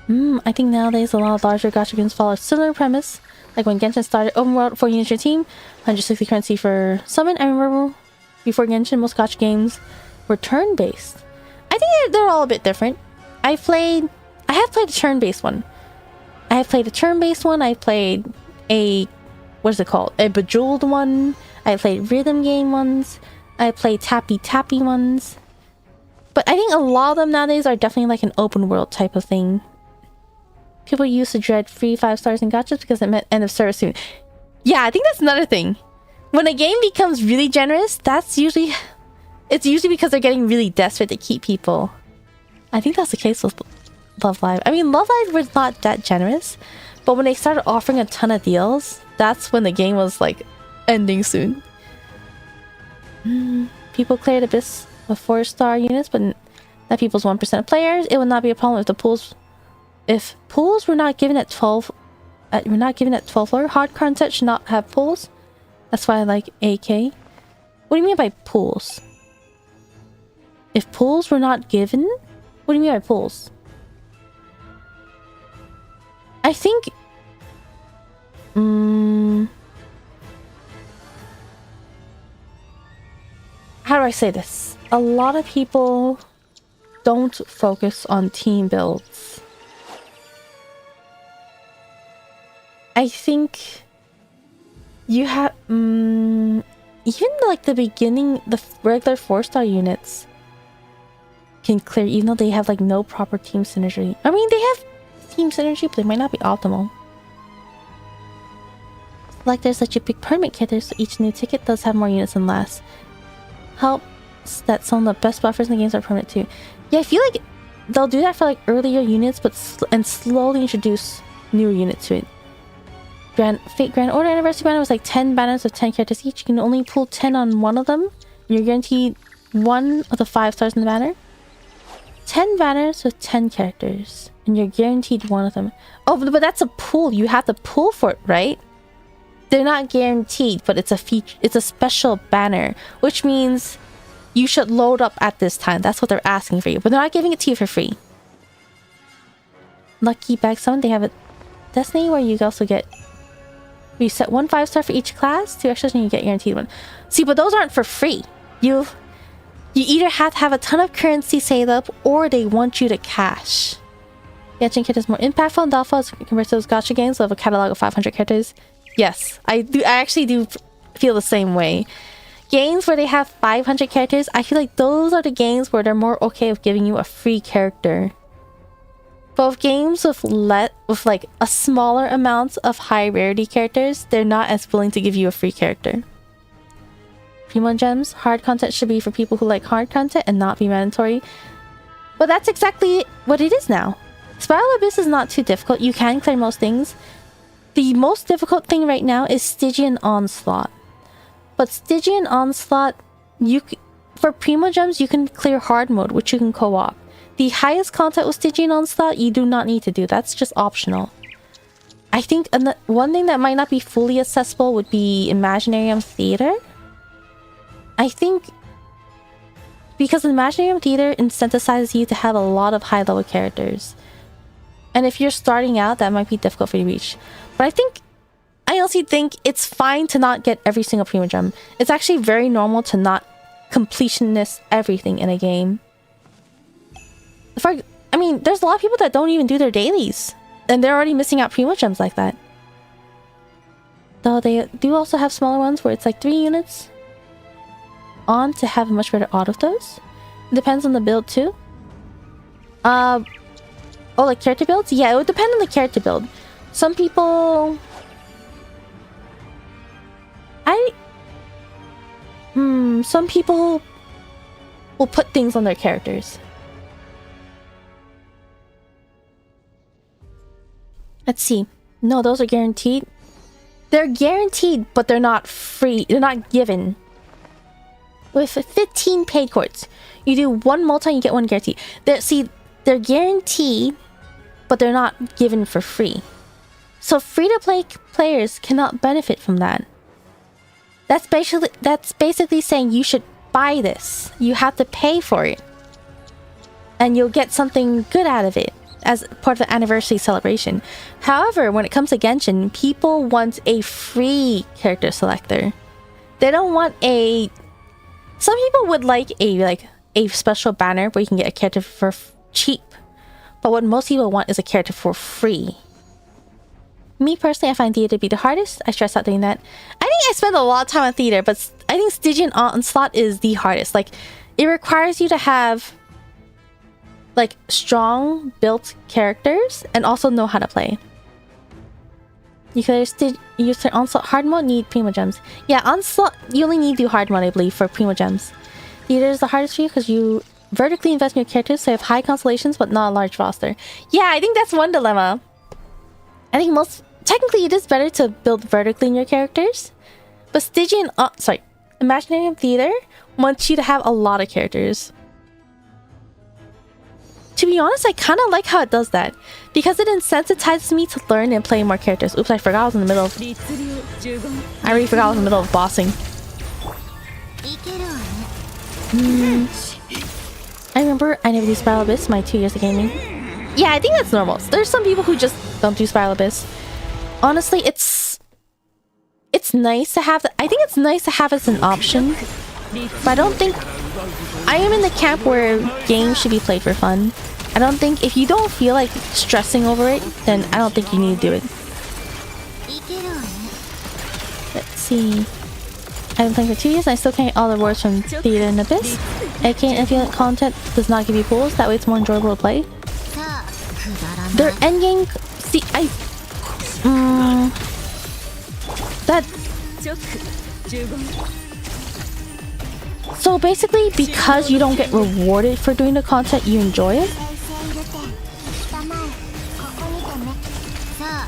I think nowadays a lot of larger gacha games follow a similar premise. Like when Genshin started, open world, 4 units your team, 160 currency for summon. I remember before Genshin, most gacha games were turn-based. I think they're all a bit different. I have played a turn-based one. I played a, what is it called? A Bejeweled one. I played rhythm game ones. I played tappy ones. But I think a lot of them nowadays are definitely like an open world type of thing. People used to dread free 5 stars in gachas because it meant end of service soon. Yeah, I think that's another thing. When a game becomes really generous, it's usually because they're getting really desperate to keep people. I think that's the case with Love Live. I mean, Love Live was not that generous, but when they started offering a ton of deals, that's when the game was like ending soon. People cleared Abyss with 4-star units, but not people's 1% of players. It would not be a problem if pools were not given at 12. We're not given at 12 floor. Hard content should not have pools. That's why I like AK. What do you mean by pools? If pools were not given? What do you mean by pools? I think... how do I say this? A lot of people don't focus on team builds. I think you have... even like the beginning, the regular 4-star units can clear even though they have like no proper team synergy. I mean, they have team synergy, but they might not be optimal. Like there's such a big permit kit, so each new ticket does have more units than last. Helps that some of the best buffers in the games are permanent too. Yeah, I feel like they'll do that for like earlier units, but slowly introduce newer units to it. Fate Grand Order Anniversary banner was like 10 banners of 10 characters each. You can only pull 10 on one of them. You're guaranteed one of the 5 stars in the banner. 10 banners with 10 characters. And you're guaranteed one of them. Oh, but that's a pull. You have to pull for it, right? They're not guaranteed, but it's a feature. It's a special banner, which means you should load up at this time. That's what they're asking for you, but they're not giving it to you for free. Lucky Bag Summon, they have a Destiny where you also get... you set 1 5-star for each class, 2 extras, and you get guaranteed one. See, but those aren't for free. You either have to have a ton of currency saved up, or they want you to cash. Genshin Kit is more impactful and doubtful as compared to those gacha games that have a catalog of 500 characters. Yes, I actually do feel the same way. Games where they have 500 characters, I feel like those are the games where they're more okay with giving you a free character. But with games with like a smaller amount of high rarity characters, they're not as willing to give you a free character. Primo Gems, hard content should be for people who like hard content and not be mandatory. But that's exactly what it is now. Spiral Abyss is not too difficult. You can clear most things. The most difficult thing right now is Stygian Onslaught. But Stygian Onslaught, for Primo Gems, you can clear hard mode, which you can co-op. The highest content with Stygian Onslaught, you do not need to do. That's just optional. I think one thing that might not be fully accessible would be Imaginarium Theater. I think because Imaginarium Theater incentivizes you to have a lot of high-level characters. And if you're starting out, that might be difficult for you to reach. But I honestly think it's fine to not get every single Primo Gem. It's actually very normal to not completionist everything in a game. I mean, there's a lot of people that don't even do their dailies. And they're already missing out Primo Gems like that. Though they do also have smaller ones where it's like 3 units on to have a much better auto dose. It depends on the build too. Oh, like character builds? Yeah, it would depend on the character build. Some people... some people will put things on their characters. Let's see. No, those are guaranteed. They're guaranteed, but they're not free. They're not given. With 15 paid courts, you do 1 multi, you get 1 guaranteed. They're guaranteed, but they're not given for free. So free-to-play players cannot benefit from that. That's basically saying you should buy this. You have to pay for it. And you'll get something good out of it as part of the anniversary celebration. However, when it comes to Genshin, people want a free character selector. They don't want a... Some people would like a special banner where you can get a character for cheap. But what most people want is a character for free. Me personally, I find theater to be the hardest. I stress out doing that. I think I spend a lot of time on theater, but I think Stygian Onslaught is the hardest. Like, it requires you to have like strong built characters and also know how to play. You could use their Onslaught hard mode, need Primo Gems. Yeah, Onslaught, you only need to do hard mode, I believe, for Primo Gems. Theater is the hardest for you because you vertically invest in your characters, so you have high constellations but not a large roster. Yeah, I think that's one dilemma. I think technically it is better to build vertically in your characters, but Stygian, Imaginary Theater wants you to have a lot of characters. To be honest, I kind of like how it does that, because it insensitizes me to learn and play more characters. Oops, I forgot I was in the middle of... I already forgot I was in the middle of bossing. I remember I never do Spiral Abyss my 2 years of gaming. Yeah, I think that's normal. There's some people who just don't do Spiral Abyss. Honestly, it's nice to have... I think it's nice to have as an option, but I don't think... I am in the camp where games should be played for fun. I don't think... If you don't feel like stressing over it, then I don't think you need to do it. Let's see... I've been playing for 2 years and I still can't get all the rewards from Theater and Abyss. AK and affiliate content does not give you pools, that way it's more enjoyable to play. Their endgame... See, So basically, because you don't get rewarded for doing the content, you enjoy it.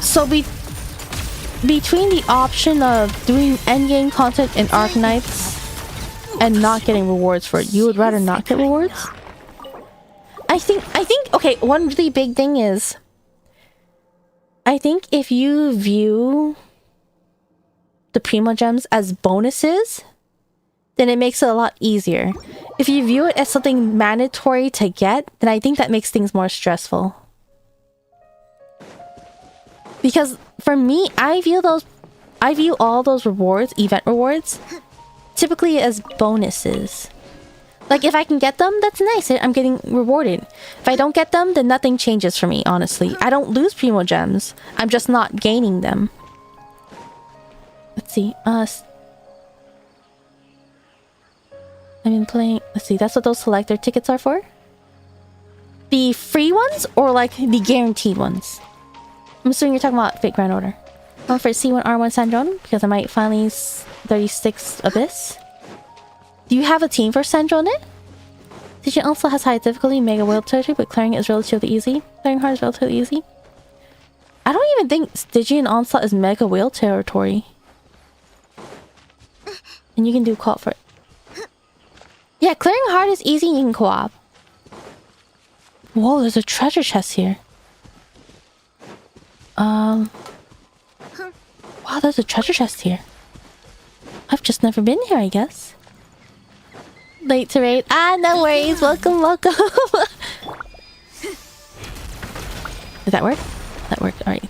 So between the option of doing endgame content in Arknights and not getting rewards for it, you would rather not get rewards? I think, okay, one really big thing is, I think if you view the Primo Gems as bonuses, then it makes it a lot easier. If you view it as something mandatory to get, then I think that makes things more stressful. Because for me, I view all those rewards, event rewards, typically as bonuses. Like, if I can get them, that's nice. I'm getting rewarded. If I don't get them, then nothing changes for me, honestly. I don't lose Primo Gems. I'm just not gaining them. Let's see. I've been playing... Let's see. That's what those selector tickets are for? The free ones or, like, the guaranteed ones? I'm assuming you're talking about Fate Grand Order. Going for C1 R1 Sandron because I might finally 36 Abyss. Do you have a team for Sandron it? Stygian also has high difficulty, mega whale territory, but clearing it is relatively easy. Clearing hard is relatively easy. I don't even think Stygian Onslaught is mega whale territory. And you can do co-op for it. Yeah, clearing hard is easy and you can co-op. Whoa, there's a treasure chest here. Wow, there's a treasure chest here. I've just never been here, I guess. Late to raid. Ah, no worries. Welcome, welcome. Did that work? That worked. Alright.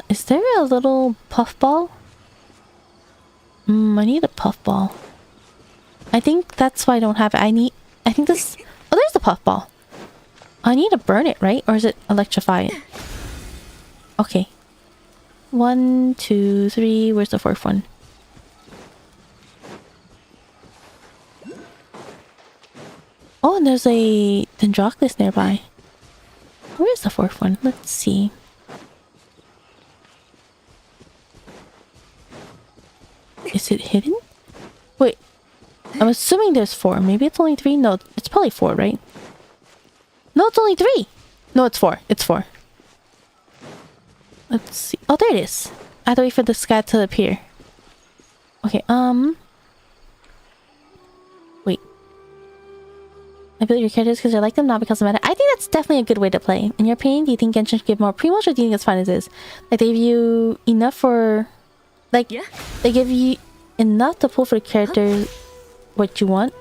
Is there a little puffball? I need a puffball. I think that's why I don't have it. I think this... Oh, there's the puffball. I need to burn it, right? Or is it electrify it? Okay. 1, 2, 3. Where's the fourth one? Oh, and there's a Dendroclus nearby. Where's the fourth one? Let's see. Is it hidden? Wait. I'm assuming there's 4. Maybe it's only 3? No, it's probably 4, right? No, it's only 3! No, it's 4. It's 4. Let's see. Oh, there it is. I have to wait for the sky to appear. Okay, wait. I built your characters because I like them, not because of meta. I think that's definitely a good way to play. In your opinion, do you think Genshin should give more pre-watch, or do you think it's fine as is? Like, they give you enough for... Like, they give you enough to pull for the characters... what you want.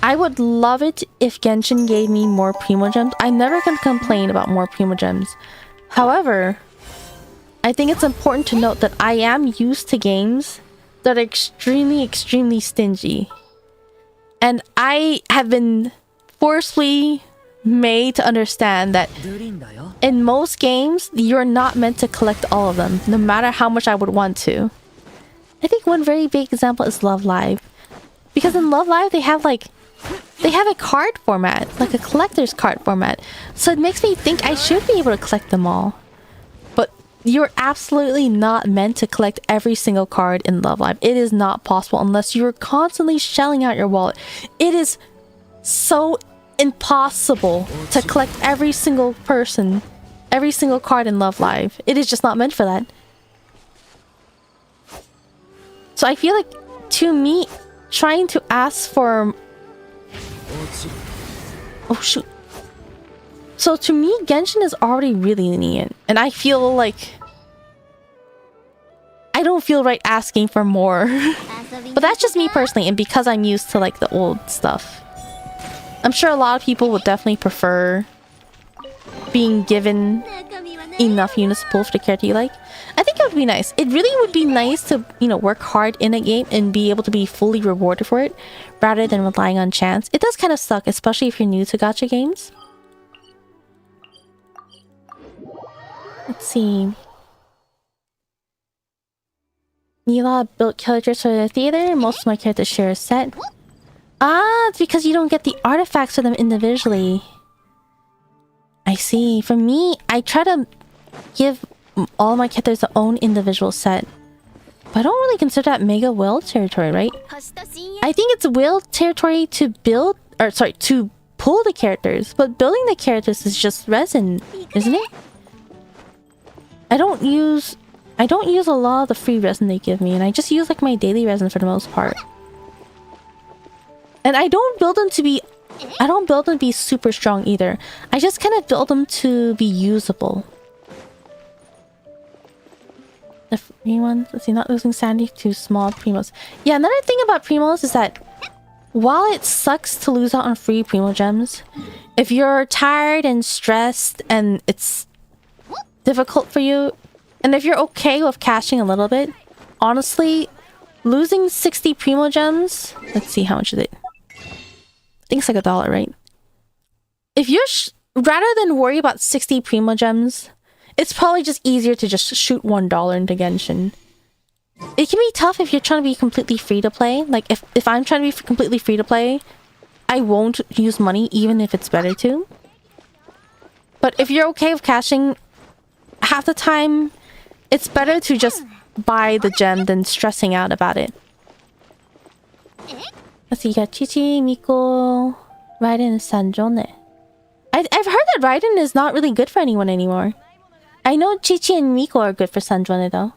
I would love it if Genshin gave me more Primo Gems. I'm never gonna complain about more Primo Gems. However, I think it's important to note that I am used to games that are extremely stingy. And I have been forcefully made to understand that in most games, you're not meant to collect all of them, no matter how much I would want to. I think one very big example is Love Live. Because in Love Live, they have a card format, like a collector's card format. So it makes me think I should be able to collect them all. But you're absolutely not meant to collect every single card in Love Live. It is not possible unless you're constantly shelling out your wallet. It is so impossible to collect every single person, every single card in Love Live. It is just not meant for that. So I feel like, to me, trying to ask for... Oh shoot. So to me, Genshin is already really lenient. And I feel like... I don't feel right asking for more. But that's just me personally, and because I'm used to like the old stuff. I'm sure a lot of people would definitely prefer being given enough units to pull for the character you like. I think it would be nice. It really would be nice to, you know, work hard in a game and be able to be fully rewarded for it, rather than relying on chance. It does kind of suck, especially if you're new to gacha games. Let's see. Mila built characters for the theater. Most of my characters share a set. Ah, it's because you don't get the artifacts for them individually. I see. For me, I try to give all my characters their own individual set. But I don't really consider that mega whale territory, right? I think it's whale territory to build, or sorry, to pull the characters. But building the characters is just resin, isn't it? I don't use a lot of the free resin they give me, and I just use like my daily resin for the most part. And I don't build them to be super strong either. I just kind of build them to be usable. The free ones, let's see, not losing sanity to small primos. Yeah, another thing about primos is that while it sucks to lose out on free primo gems, if you're tired and stressed and it's difficult for you, and if you're okay with cashing a little bit, honestly, losing 60 primo gems, let's see, how much is it? I think it's like $1, right? If you're rather than worry about 60 primo gems, it's probably just easier to just shoot $1 into Genshin. It can be tough if you're trying to be completely free to play. Like if I'm trying to be completely free to play, I won't use money even if it's better to. But if you're okay with cashing, half the time it's better to just buy the gem than stressing out about it. Let's see, you got Chichi, Miko, Raiden, and Sanjone. I've heard that Raiden is not really good for anyone anymore. I know Chichi and Miko are good for Sanjone though.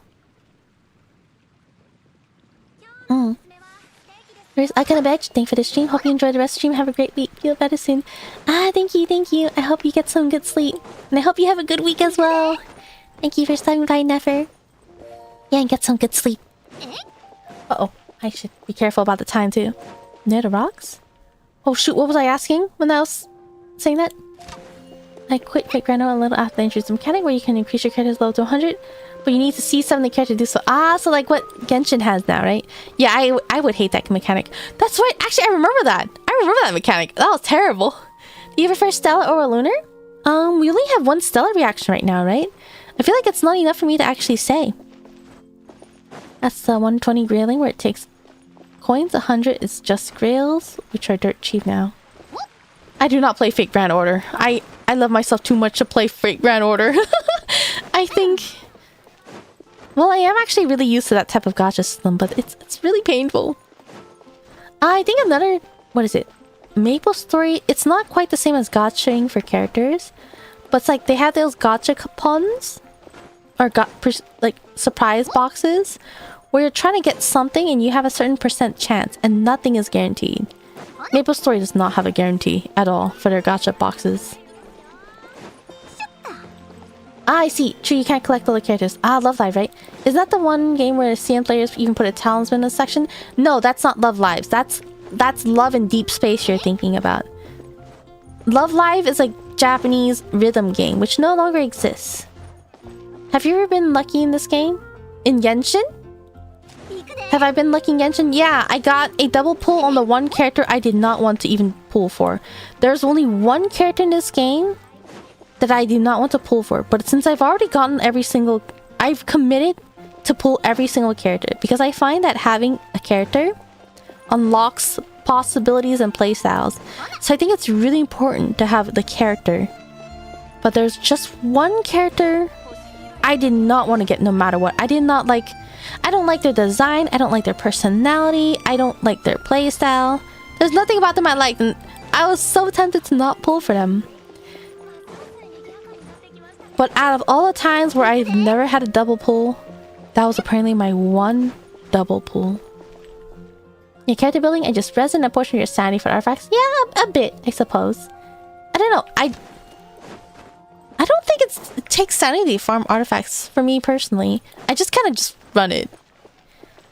There's Akanabech. Thank you for the stream. Hope you enjoy the rest of the stream. Have a great week. Feel better soon. Ah, thank you, thank you. I hope you get some good sleep. And I hope you have a good week as well. Thank you for stopping by, Nefer. Yeah, and get some good sleep. Uh-oh. I should be careful about the time too. Near the rocks? Oh shoot, what was I asking when I was saying that? I quit Quick Reno a little after the introduced mechanic where you can increase your character's level to 100, but you need to see some of the character to do so. Ah, so like what Genshin has now, right? Yeah, I would hate that mechanic. That's right, actually I remember that. I remember that mechanic. That was terrible. Do you prefer Stella or a Lunar? We only have one Stella reaction right now, right? I feel like it's not enough for me to actually say. That's the 120 grailing where it takes coins. 100 is just grails, which are dirt cheap now. I do not play Fake Grand Order. I love myself too much to play Fake Grand Order. I think... Well, I am actually really used to that type of gacha system, but it's really painful. I think another... What is it? Maple Story. It's not quite the same as gachaing for characters, but it's like they have those gacha coupons or like surprise boxes where you're trying to get something and you have a certain % chance and nothing is guaranteed. Maple Story does not have a guarantee at all for their gacha boxes. Ah, I see. True, you can't collect all the characters. Ah, Love Live, right? Is that the one game where CM players you can put a talisman in a section? No, that's not Love Lives. That's Love in Deep Space you're thinking about. Love Live is a Japanese rhythm game, which no longer exists. Have you ever been lucky in this game? In Genshin? Have I been lucky in Genshin? Yeah, I got a double pull on the one character I did not want to even pull for. There's only one character in this game that I do not want to pull for, but since I've already gotten every single... I've committed to pull every single character, because I find that having a character unlocks possibilities and playstyles. So I think it's really important to have the character. But there's just one character I did not want to get no matter what. I did not like... I don't like their design, I don't like their personality, I don't like their playstyle. There's nothing about them I liked, and I was so tempted to not pull for them. But out of all the times where I've never had a double pull, that was apparently my one double pull. Your character building and just resin a portion of your sanity for artifacts? Yeah, a bit, I suppose. I don't know, I don't think it takes sanity to farm artifacts for me personally. I just kind of just run it.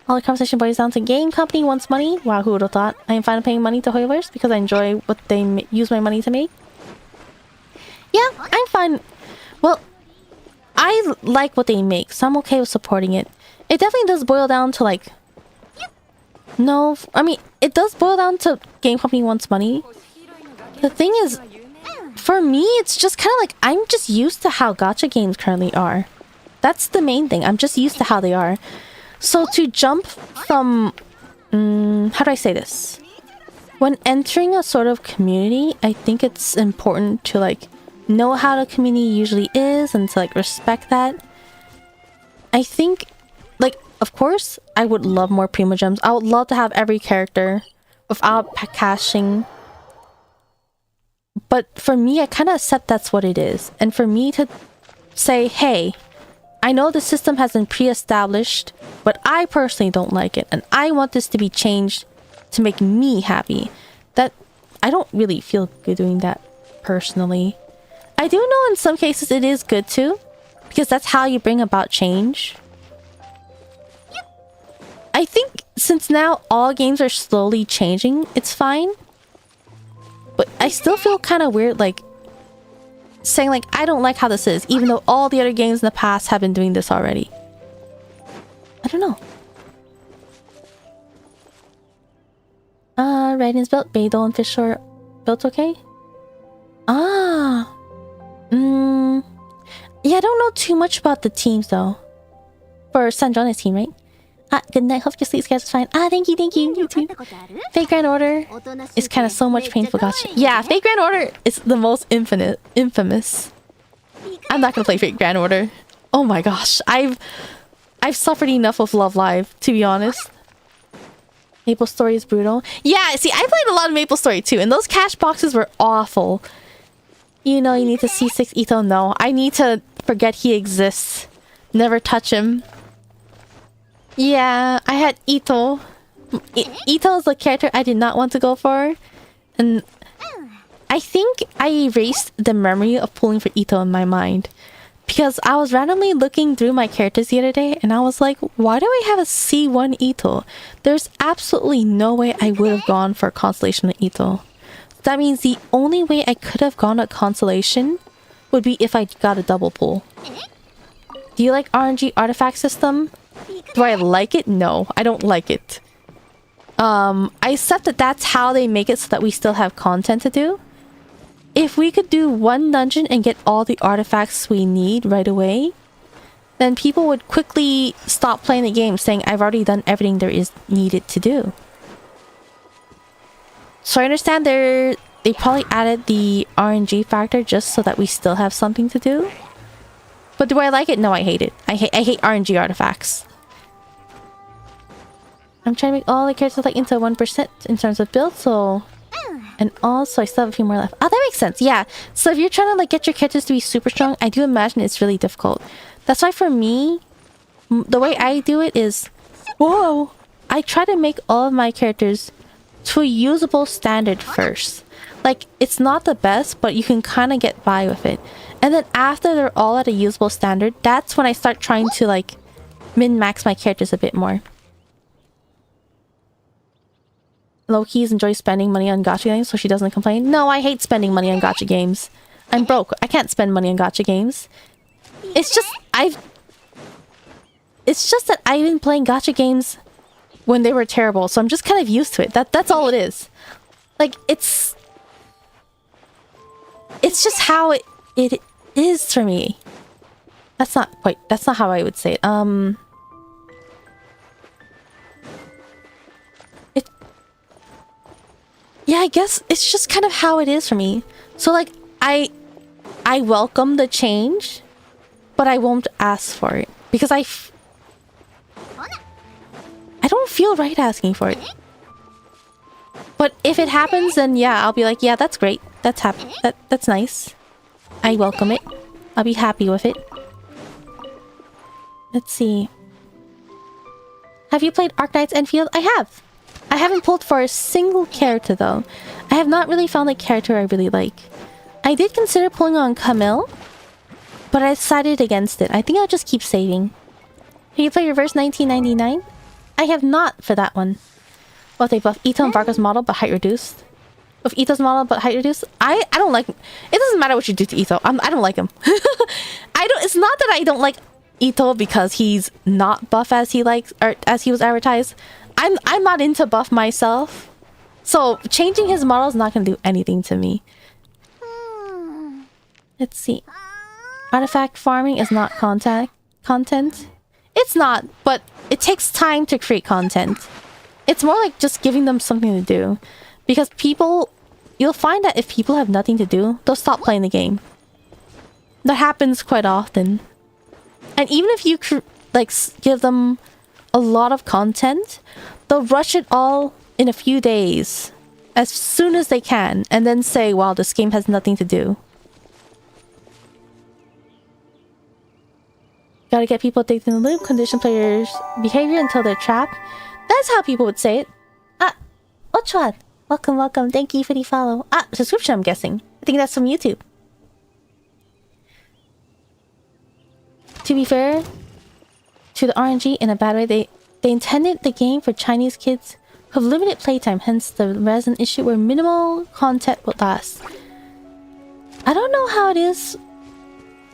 All the conversation boils down to game company wants money. Wow, who would have thought? I am fine paying money to Hoilers because I enjoy what they use my money to make. Yeah, I'm fine. Well, I like what they make, so I'm okay with supporting it. It definitely does boil down to like... No, I mean, it does boil down to game company wants money. The thing is, for me, it's just kind of like, I'm just used to how gacha games currently are. That's the main thing. I'm just used to how they are. So to jump from... how do I say this? When entering a sort of community, I think it's important to like know how the community usually is and to like respect that. I think, like, of course, I would love more Primo Gems. I would love to have every character without caching. But for me, I kind of accept that's what it is. And for me to say, hey, I know the system has been pre-established, but I personally don't like it. And I want this to be changed to make me happy. That I don't really feel good doing that personally. I do know in some cases it is good too, because that's how you bring about change. I think since now all games are slowly changing, it's fine. But I still feel kind of weird, like, saying, like, I don't like how this is, even though all the other games in the past have been doing this already. I don't know. Radiant's built, Beidou and Fish are built okay? Ah. Yeah, I don't know too much about the teams, though. For Sanjona's team, right? Good night. Hope your sleep schedule is fine. Thank you, you too. Fake Grand Order is kind of so much painful gacha. Yeah, Fake Grand Order is the most infamous. I'm not gonna play Fake Grand Order. Oh my gosh, I've suffered enough with Love Live, to be honest. Maple Story is brutal. Yeah, see, I played a lot of Maple Story too, and those cash boxes were awful. You know, you need to C6 Ito. No, I need to forget he exists. Never touch him. Yeah, I had Ito. Ito is the character I did not want to go for. And I think I erased the memory of pulling for Ito in my mind. Because I was randomly looking through my characters the other day and I was like, why do I have a C1 Ito? There's absolutely no way I would have gone for a Constellation with Ito. That means the only way I could have gone a Constellation would be if I got a double pull. Do you like RNG artifact system? Do I like it? No, I don't like it. I accept that that's how they make it so that we still have content to do. If we could do one dungeon and get all the artifacts we need right away, then people would quickly stop playing the game saying, I've already done everything there is needed to do. So I understand they probably added the RNG factor just so that we still have something to do. But do I like it? No, I hate it. I hate RNG artifacts. I'm trying to make all the characters like into 1% in terms of build, so... And also, I still have a few more left. Oh, that makes sense. Yeah. So if you're trying to like get your characters to be super strong, I do imagine it's really difficult. That's why for me, the way I do it is... Whoa! I try to make all of my characters to a usable standard first. Like, it's not the best, but you can kind of get by with it. And then after they're all at a usable standard, that's when I start trying to, like, min-max my characters a bit more. Low-keys enjoys spending money on gacha games, so she doesn't complain. No, I hate spending money on gacha games. I'm broke. I can't spend money on gacha games. It's just that I've been playing gacha games when they were terrible, so I'm just kind of used to it. That's all it is. Like, it's just how it is for me. That's not how I would say it. Yeah, I guess it's just kind of how it is for me. So, like, I welcome the change, but I won't ask for it because I don't feel right asking for it. But if it happens, then yeah, I'll be like, yeah, that's great. That's nice. I welcome it. I'll be happy with it. Let's see. Have you played Arknights Enfield? I have. I haven't pulled for a single character though. I have not really found a character I really like. I did consider pulling on Camille, but I decided against it. I think I'll just keep saving. Have you played Reverse 1999? I have not for that one. Well, they buff Ito and Vargo's model but height reduced. With Ito's model but height reduced? I don't like him. It doesn't matter what you do to Ito. I don't like him. It's not that I don't like Ito because he's not buff as he likes or as he was advertised. I'm not into buff myself. So changing his model is not gonna do anything to me. Let's see. Artifact farming is not content. It's not, but it takes time to create content. It's more like just giving them something to do. Because you'll find that if people have nothing to do, they'll stop playing the game. That happens quite often. And even if you give them a lot of content, they'll rush it all in a few days. As soon as they can. And then say, wow, this game has nothing to do. Gotta get people addicted in the loop, condition players' behavior until they're trapped. That's how people would say it. Ah, Ochwad. Welcome, welcome. Thank you for the follow. Ah, subscription, I'm guessing. I think that's from YouTube. To be fair to the RNG in a bad way, they intended the game for Chinese kids who have limited playtime, hence the resin issue where minimal content would last. I don't know how it is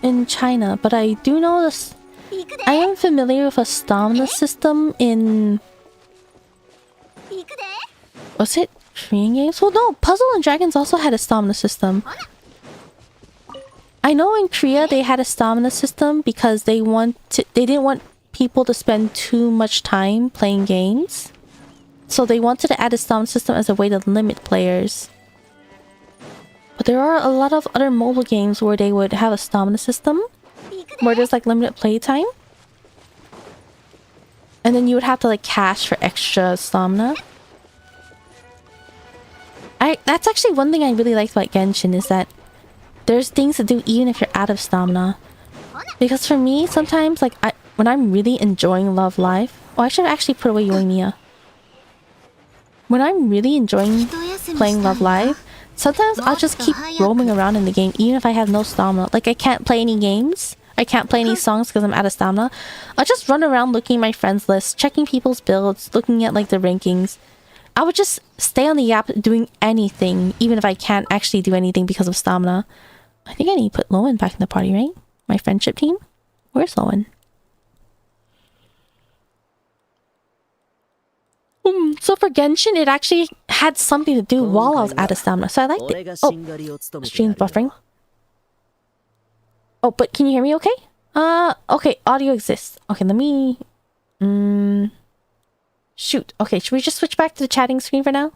in China, but I do know this. I am familiar with a stamina system in... Was it Korean games? Well, no, Puzzle and Dragons also had a stamina system. I know in Korea they had a stamina system because they didn't want people to spend too much time playing games. So they wanted to add a stamina system as a way to limit players. But there are a lot of other mobile games where they would have a stamina system where there's like limited playtime. And then you would have to like cash for extra stamina. That's actually one thing I really liked about Genshin is that there's things to do even if you're out of stamina. Because for me, sometimes like when I'm really enjoying Love Live... Oh, I should actually put away Yoimiya. When I'm really enjoying playing Love Live, sometimes I'll just keep roaming around in the game even if I have no stamina. Like I can't play any games. I can't play any songs because I'm out of stamina. I'll just run around looking at my friends list, checking people's builds, looking at like the rankings. I would just stay on the app doing anything, even if I can't actually do anything because of stamina. I think I need to put Lowen back in the party, right? My friendship team? Where's Lowen? So for Genshin, it actually had something to do while I was out of stamina, so I liked it. Oh, stream's buffering. Oh, but can you hear me okay? Okay, audio exists. Okay, let me... Shoot. Okay, should we just switch back to the chatting screen for now?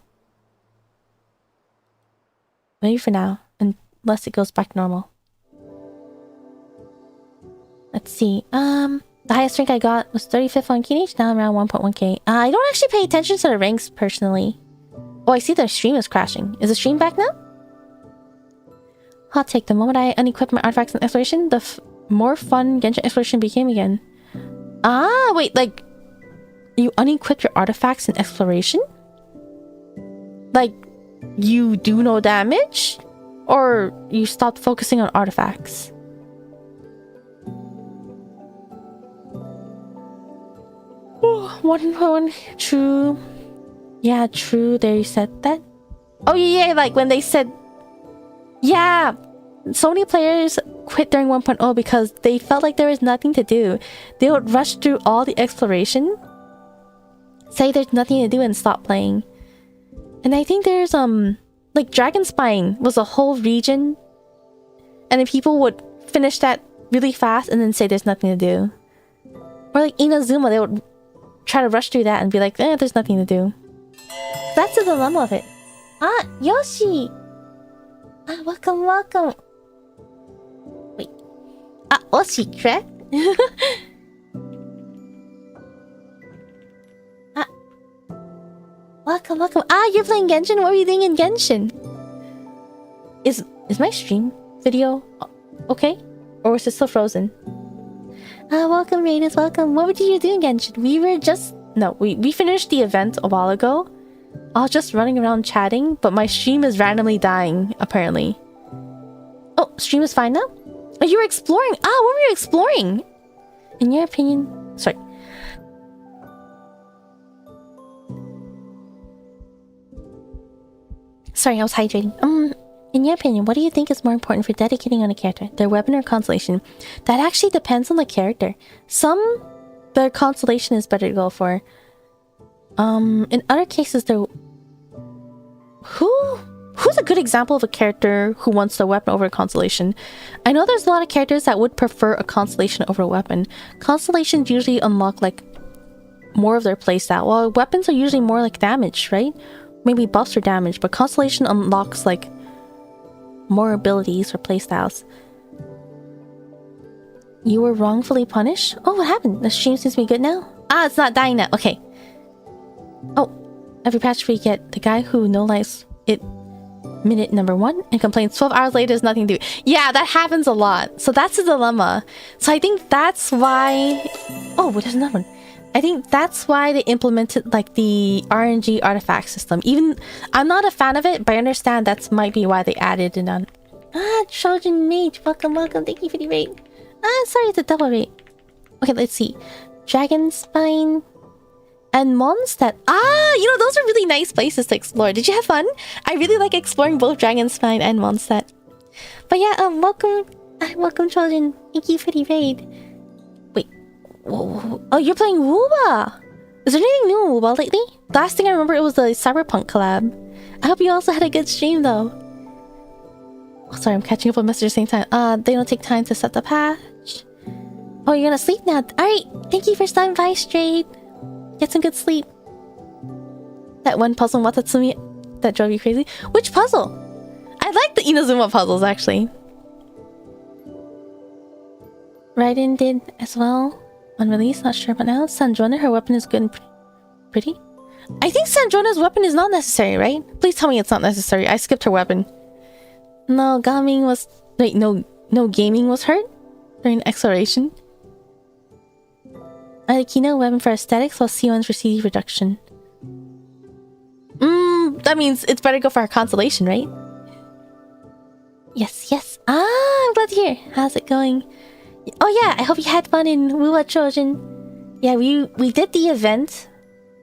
Maybe for now, unless it goes back normal. Let's see. The highest rank I got was 35th on Keenage, now around 1.1k. I don't actually pay attention to the ranks personally. Oh, I see the stream is crashing. Is the stream back now? Hot take. The moment I unequipped my artifacts in exploration, the more fun Genshin exploration became again. Ah, wait, like... You unequipped your artifacts in exploration? Like, you do no damage, or you stopped focusing on artifacts. One, true. Yeah, true. They said that. Oh yeah, like when they said, yeah, so many players quit during 1.0 because they felt like there was nothing to do. They would rush through all the exploration, say there's nothing to do, and stop playing. And I think there's like Dragon Spine was a whole region, and then people would finish that really fast and then say there's nothing to do. Or like Inazuma, they would try to rush through that and be like, there's nothing to do. That's the dilemma of it. Ah, Yoshi! Ah, welcome, welcome. Wait. Ah, Oshi, correct? Ah. Welcome, welcome. Ah, you're playing Genshin? What were you doing in Genshin? Is my stream video okay? Or is it still frozen? Ah, welcome, Raiders, welcome. What did you do in Genshin? We were just... No, we finished the event a while ago. I was just running around chatting, but my stream is randomly dying, apparently. Oh, stream is fine now? Oh, you were exploring! Ah, what were you exploring? In your opinion... Sorry. Sorry, I was hydrating. In your opinion, what do you think is more important for dedicating on a character? Their weapon or constellation? That actually depends on the character. Some, their constellation is better to go for. In other cases, they're... Who's a good example of a character who wants their weapon over a constellation? I know there's a lot of characters that would prefer a constellation over a weapon. Constellations usually unlock, like, more of their playstyle, while weapons are usually more like damage, right? Maybe buffs or damage, but constellation unlocks, like, more abilities or playstyles. You were wrongfully punished? Oh, what happened? The stream seems to be good now? Ah, it's not dying now. Okay. Oh, every patch we get the guy who no-likes it minute number 1 and complains 12 hours later there's nothing to do. Yeah, that happens a lot. So that's a dilemma. So I think that's why... Oh, there's another one. I think that's why they implemented like the RNG artifact system. Even I'm not a fan of it, but I understand that's might be why they added it on. Ah, Trojan Mage, welcome, welcome. Thank you for the raid. Ah, sorry, it's a double raid. Okay, let's see. Dragon Spine and Mondstadt. Ah, you know, those are really nice places to explore. Did you have fun? I really like exploring both Dragon Spine and Mondstadt. But yeah, welcome, welcome, Trojan. Thank you for the raid. Whoa. Oh, you're playing Wooba! Is there anything new in Wooba lately? Last thing I remember, it was the Cyberpunk collab. I hope you also had a good stream, though. Oh, sorry, I'm catching up on messages at the same time. They don't take time to set the patch. Oh, you're gonna sleep now? Alright, thank you for stopping by, Straight. Get some good sleep. That one puzzle in Watatsumi that drove you crazy? Which puzzle? I like the Inazuma puzzles, actually. Raiden did as well. On release, not sure, but now Sandrona, her weapon is good and pretty. I think Sandrona's weapon is not necessary, right? Please tell me it's not necessary. I skipped her weapon. No, gaming was... Wait, no gaming was hurt during exploration. Akino weapon for aesthetics while C1's for CD reduction. That means it's better to go for our consolation, right? Yes, yes. Ah, I'm glad to hear. How's it going? Oh yeah, I hope you had fun in Wuwa Trojan. Yeah, we did the event.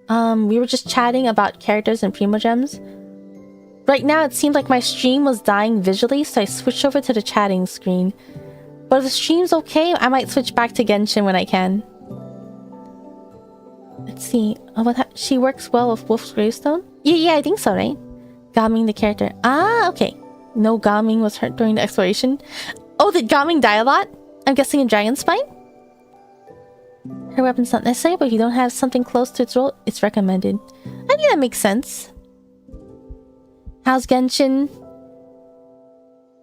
We were just chatting about characters and Primogems. Right now, it seemed like my stream was dying visually, so I switched over to the chatting screen. But if the stream's okay, I might switch back to Genshin when I can. Let's see. She works well with Wolf's Gravestone? Yeah, I think so, right? Gaming the character. Ah, okay. No Gaming was hurt during the exploration. Oh, did Gaming die a lot? I'm guessing in Dragon Spine? Her weapon's not necessary, but if you don't have something close to its role, it's recommended. I think that makes sense. How's Genshin?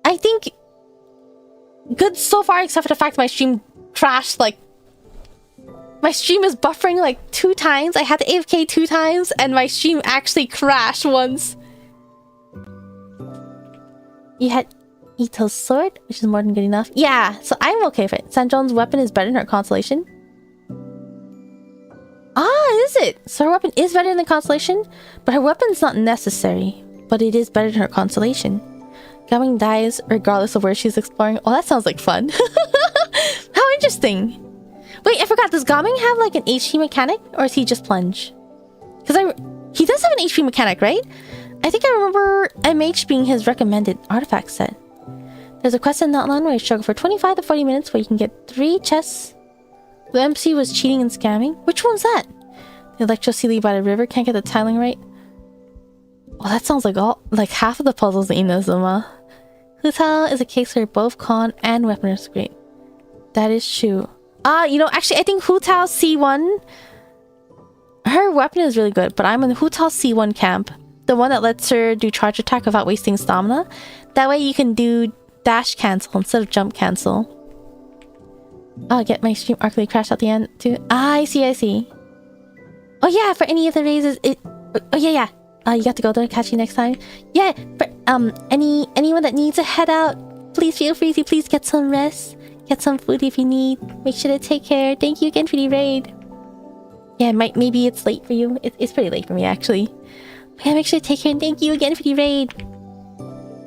I think... good so far, except for the fact my stream crashed, like... My stream is buffering like 2 times. I had to AFK 2 times, and my stream actually crashed once. You had... Ito's sword, which is more than good enough. Yeah, so I'm okay with it. Sanjon's weapon is better than her constellation. Ah, is it? So her weapon is better than the constellation, but her weapon's not necessary. but it is better than her consolation. Gaming dies regardless of where she's exploring. Oh, that sounds like fun. How interesting. Wait, I forgot. Does Gaming have like an HP mechanic, or is he just plunge? Because he does have an HP mechanic, right? I think I remember MH being his recommended artifact set. There's a quest in Notland where you struggle for 25 to 40 minutes where you can get 3 chests. The MC was cheating and scamming. Which one's that? The electricity by the river can't get the tiling right. Oh, that sounds like half of the puzzles in Inazuma. Hutao is a case where both con and weapon is great. That is true. You know, actually, I think Hutao C1... Her weapon is really good, but I'm in Hutao C1 camp. The one that lets her do charge attack without wasting stamina. That way you can do dash cancel instead of jump cancel. I'll get my stream arcly crashed at the end too. I see. Oh yeah, for any of the raises, oh yeah. You got to go there. Catch you next time. Yeah, for anyone that needs to head out, please feel free to please get some rest. Get some food if you need. Make sure to take care. Thank you again for the raid. Yeah, maybe it's late for you. It's pretty late for me actually. But yeah, make sure to take care and thank you again for the raid.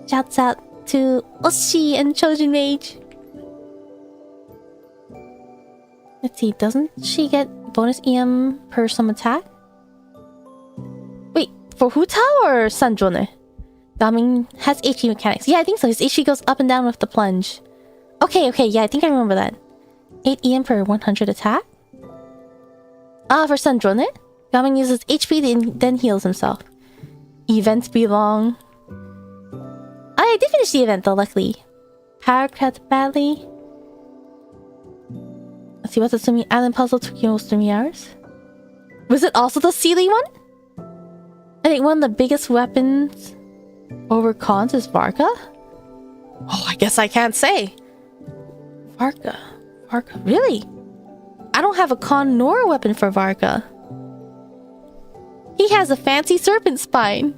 Shouts out to Oshi and Chosen Mage. Let's see, doesn't she get bonus EM per some attack? Wait, for Hutao or Sanjone? Gaming has HP mechanics. Yeah, I think so. His HP goes up and down with the plunge. Okay, yeah, I think I remember that. 8 EM per 100 attack? For Sanjone, Gaming uses HP then heals himself. Events belong. I did finish the event though, luckily. Powercraft badly. Let's see, what's the Sumi Island puzzle took you almost 3 hours? Was it also the Sealy one? I think one of the biggest weapons over cons is Varka? Oh, I guess I can't say. Varka, really? I don't have a con nor a weapon for Varka. He has a fancy serpent spine.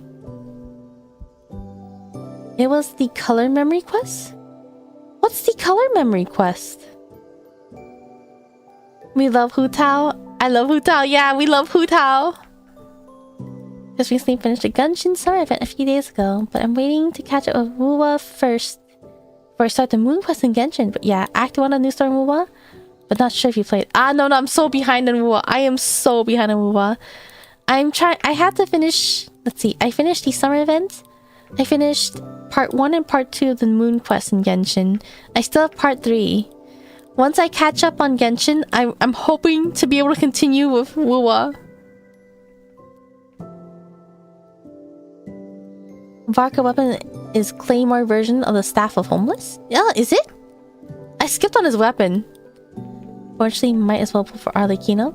It was the color memory quest? What's the color memory quest? We love Hutao. I love Hutao. Yeah, we love Hutao. Just recently finished a Genshin summer event a few days ago, but I'm waiting to catch up with Wuwa first before I start the moon quest in Genshin. But yeah, Act 1 on New Star Wuwa, but not sure if you played. No, I'm so behind on Wuwa. I am so behind on Wuwa. I have to finish... Let's see, I finished the summer event. I finished part 1 and part 2 of the moon quest in Genshin. I still have part 3. Once I catch up on Genshin, I'm hoping to be able to continue with Wuwa. Varka weapon is Claymore version of the Staff of Homeless? Yeah, is it? I skipped on his weapon. Fortunately, might as well pull for Arlecchino.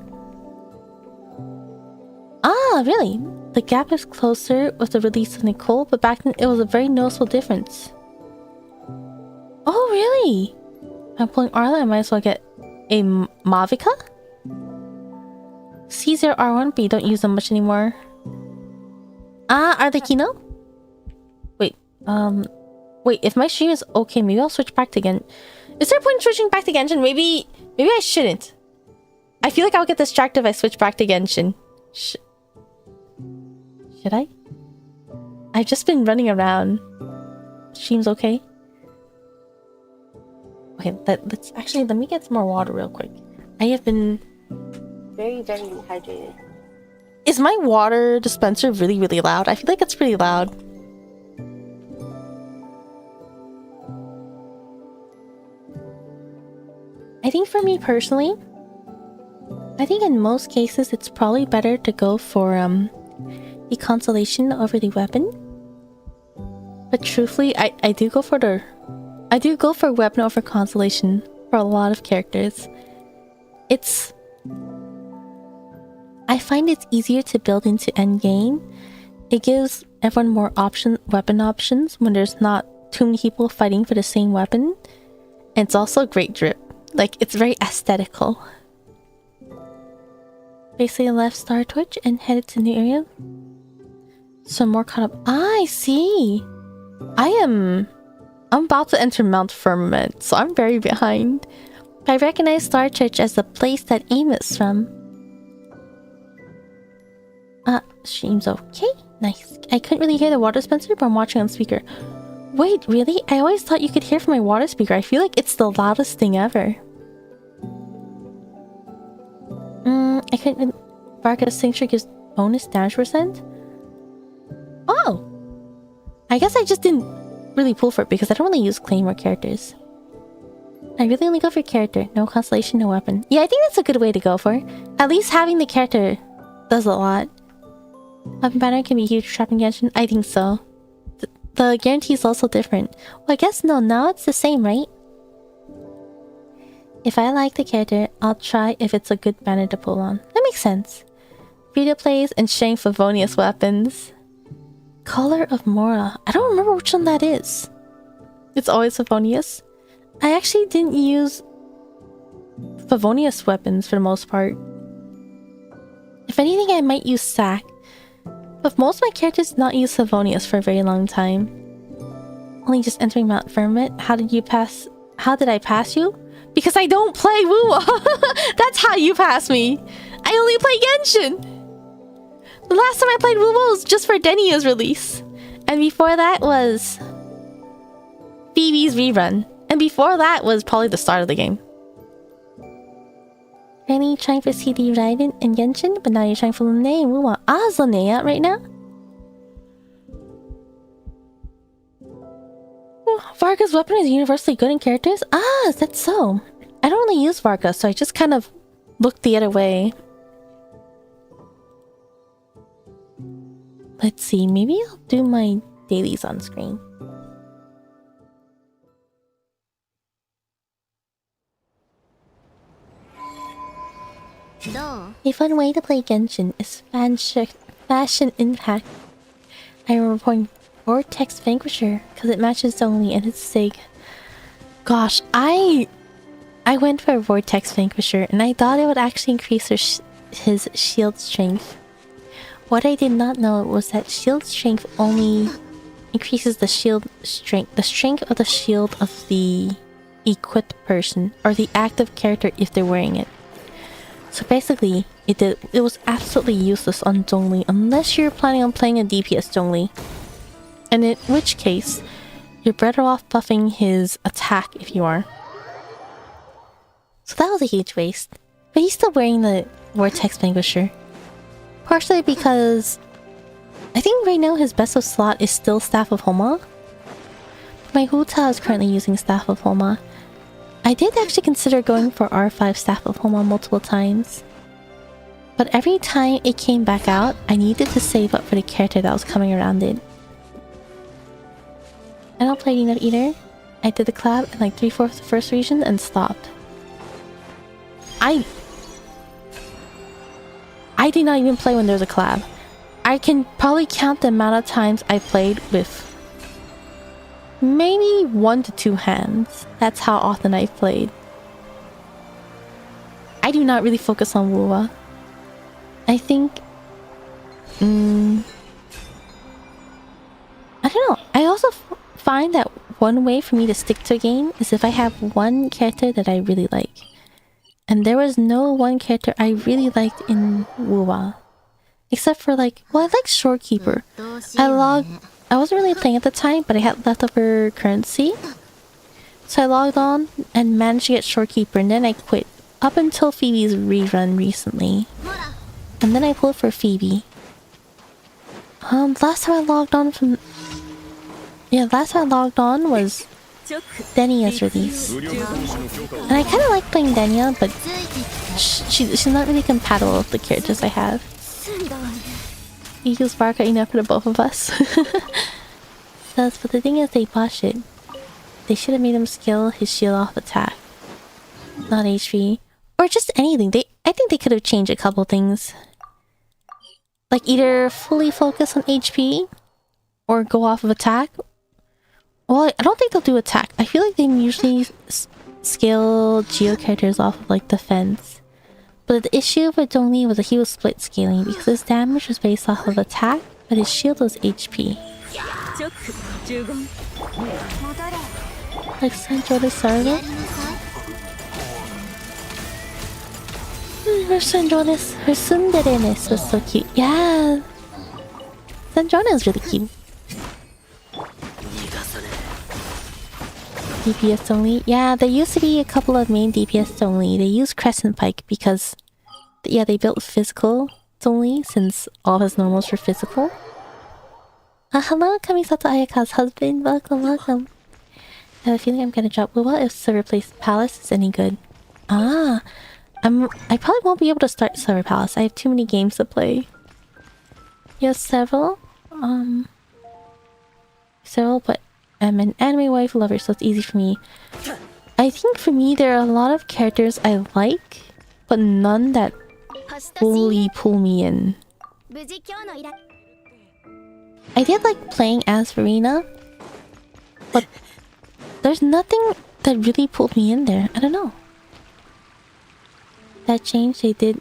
Really? The gap is closer with the release of Nicole, but back then it was a very noticeable difference. Oh, really? I'm pulling Arla, I might as well get a Mavica? C0R1, but you don't use them much anymore. Arlecchino? Wait, if my stream is okay, maybe I'll switch back to Genshin. Is there a point in switching back to Genshin? Maybe I shouldn't. I feel like I'll get distracted if I switch back to Genshin. Should I? I've just been running around. Stream's okay? Okay, let me get some more water real quick. I have been very, very dehydrated. Is my water dispenser really, really loud? I feel like it's pretty loud. I think for me personally, I think in most cases it's probably better to go for the consolation over the weapon. But truthfully, I do go for weapon over consolation for a lot of characters. I find it's easier to build into endgame. It gives everyone more weapon options when there's not too many people fighting for the same weapon. And it's also great drip. Like, it's very aesthetical. Basically left Star Twitch and headed to new area. So more caught up. I see. I'm about to enter Mount Firmament, so I'm very behind. I recognize Star Church as the place that Aim is from. Stream's okay. Nice. I couldn't really hear the water dispenser, but I'm watching on speaker. Wait, really? I always thought you could hear from my water speaker. I feel like it's the loudest thing ever. I couldn't bark at a signature gives bonus damage %. Oh! I guess I just didn't really pull for it because I don't really use claymore characters. I really only go for character. No constellation, no weapon. Yeah, I think that's a good way to go for. At least having the character does a lot. Weapon pattern can be huge trapping Genshin. I think so. The guarantee is also different. Well, I guess no, now it's the same, right? If I like the character, I'll try if it's a good banner to pull on. That makes sense. Free-to plays and sharing Favonius weapons. Color of Mora. I don't remember which one that is. It's always Favonius. I actually didn't use Favonius weapons for the most part. If anything, I might use Sack. But most of my characters did not use Favonius for a very long time. Only just entering Mount Firmament. How did I pass you? Because I don't play Wuwa! That's how you pass me! I only play Genshin! The last time I played Wuwa was just for Denia's release. And before that was Phoebe's rerun. And before that was probably the start of the game. Rennie trying for CD Raiden in Genshin, but now you're trying for Lene and Wuwa. Ah, is Lene out right now? Varga's weapon is universally good in characters? Ah, is that so? I don't really use Varga, so I just kind of looked the other way. Let's see, maybe I'll do my dailies on screen. A fun way to play Genshin is Fashion Impact. I am reporting Vortex Vanquisher because it matches only and it's sick. Gosh, I went for Vortex Vanquisher and I thought it would actually increase his shield strength. What I did not know was that shield strength only increases the strength of the shield of the equipped person or the active character if they're wearing it. So basically, it was absolutely useless on Zhongli unless you're planning on playing a DPS Zhongli. And in which case, you're better off buffing his attack if you are. So that was a huge waste. But he's still wearing the Vortex Vanquisher. Partially because I think right now his best of slot is still Staff of Homa. My Huta is currently using Staff of Homa. I did actually consider going for R5 Staff of Homa multiple times. But every time it came back out, I needed to save up for the character that was coming around it. I don't play enough either. I did the collab in like 3/4 of the first region and stopped. I did not even play when there's a collab. I can probably count the amount of times I played with maybe 1 to 2 hands. That's how often I've played. I do not really focus on Wuwa. I think... I don't know. I also find that one way for me to stick to a game is if I have one character that I really like. And there was no one character I really liked in Wuwa. Except for like... Well, I like Shorekeeper. I wasn't really playing at the time, but I had leftover currency. So I logged on and managed to get Shorekeeper, and then I quit. Up until Phoebe's rerun recently. And then I pulled for Phoebe. Last time I logged on was Denia's release. And I kind of like playing Denia, but she's not really compatible with the characters I have. You use Barca enough for the both of us. But the thing is, they botched it. They should have made him skill his shield off attack, not HP, or just anything. I think they could have changed a couple things, like either fully focus on HP or go off of attack. Well, I don't think they'll do attack. I feel like they usually scale Geo characters off of like defense. But the issue with Dongli was that he was split scaling because his damage was based off of attack, but his shield was HP. Like Sanjo Sargo. Her Sanjo-ness, her tsundere-ness was so cute. Yeah. Sandrona is really cute. DPS only. Yeah, there used to be a couple of main DPS only. They use Crescent Pike because, yeah, they built physical only since all his normals were physical. Hello, Kamisato Ayaka's husband. Welcome, welcome. I have a feeling I'm gonna drop Wuwa if Silver Place Palace is any good. I probably won't be able to start Silver Palace. I have too many games to play. Yes, several. Several, but I'm an anime wife lover, so it's easy for me. I think for me, there are a lot of characters I like, but none that fully pull me in. I did like playing as Verena, but there's nothing that really pulled me in there. I don't know. That change they did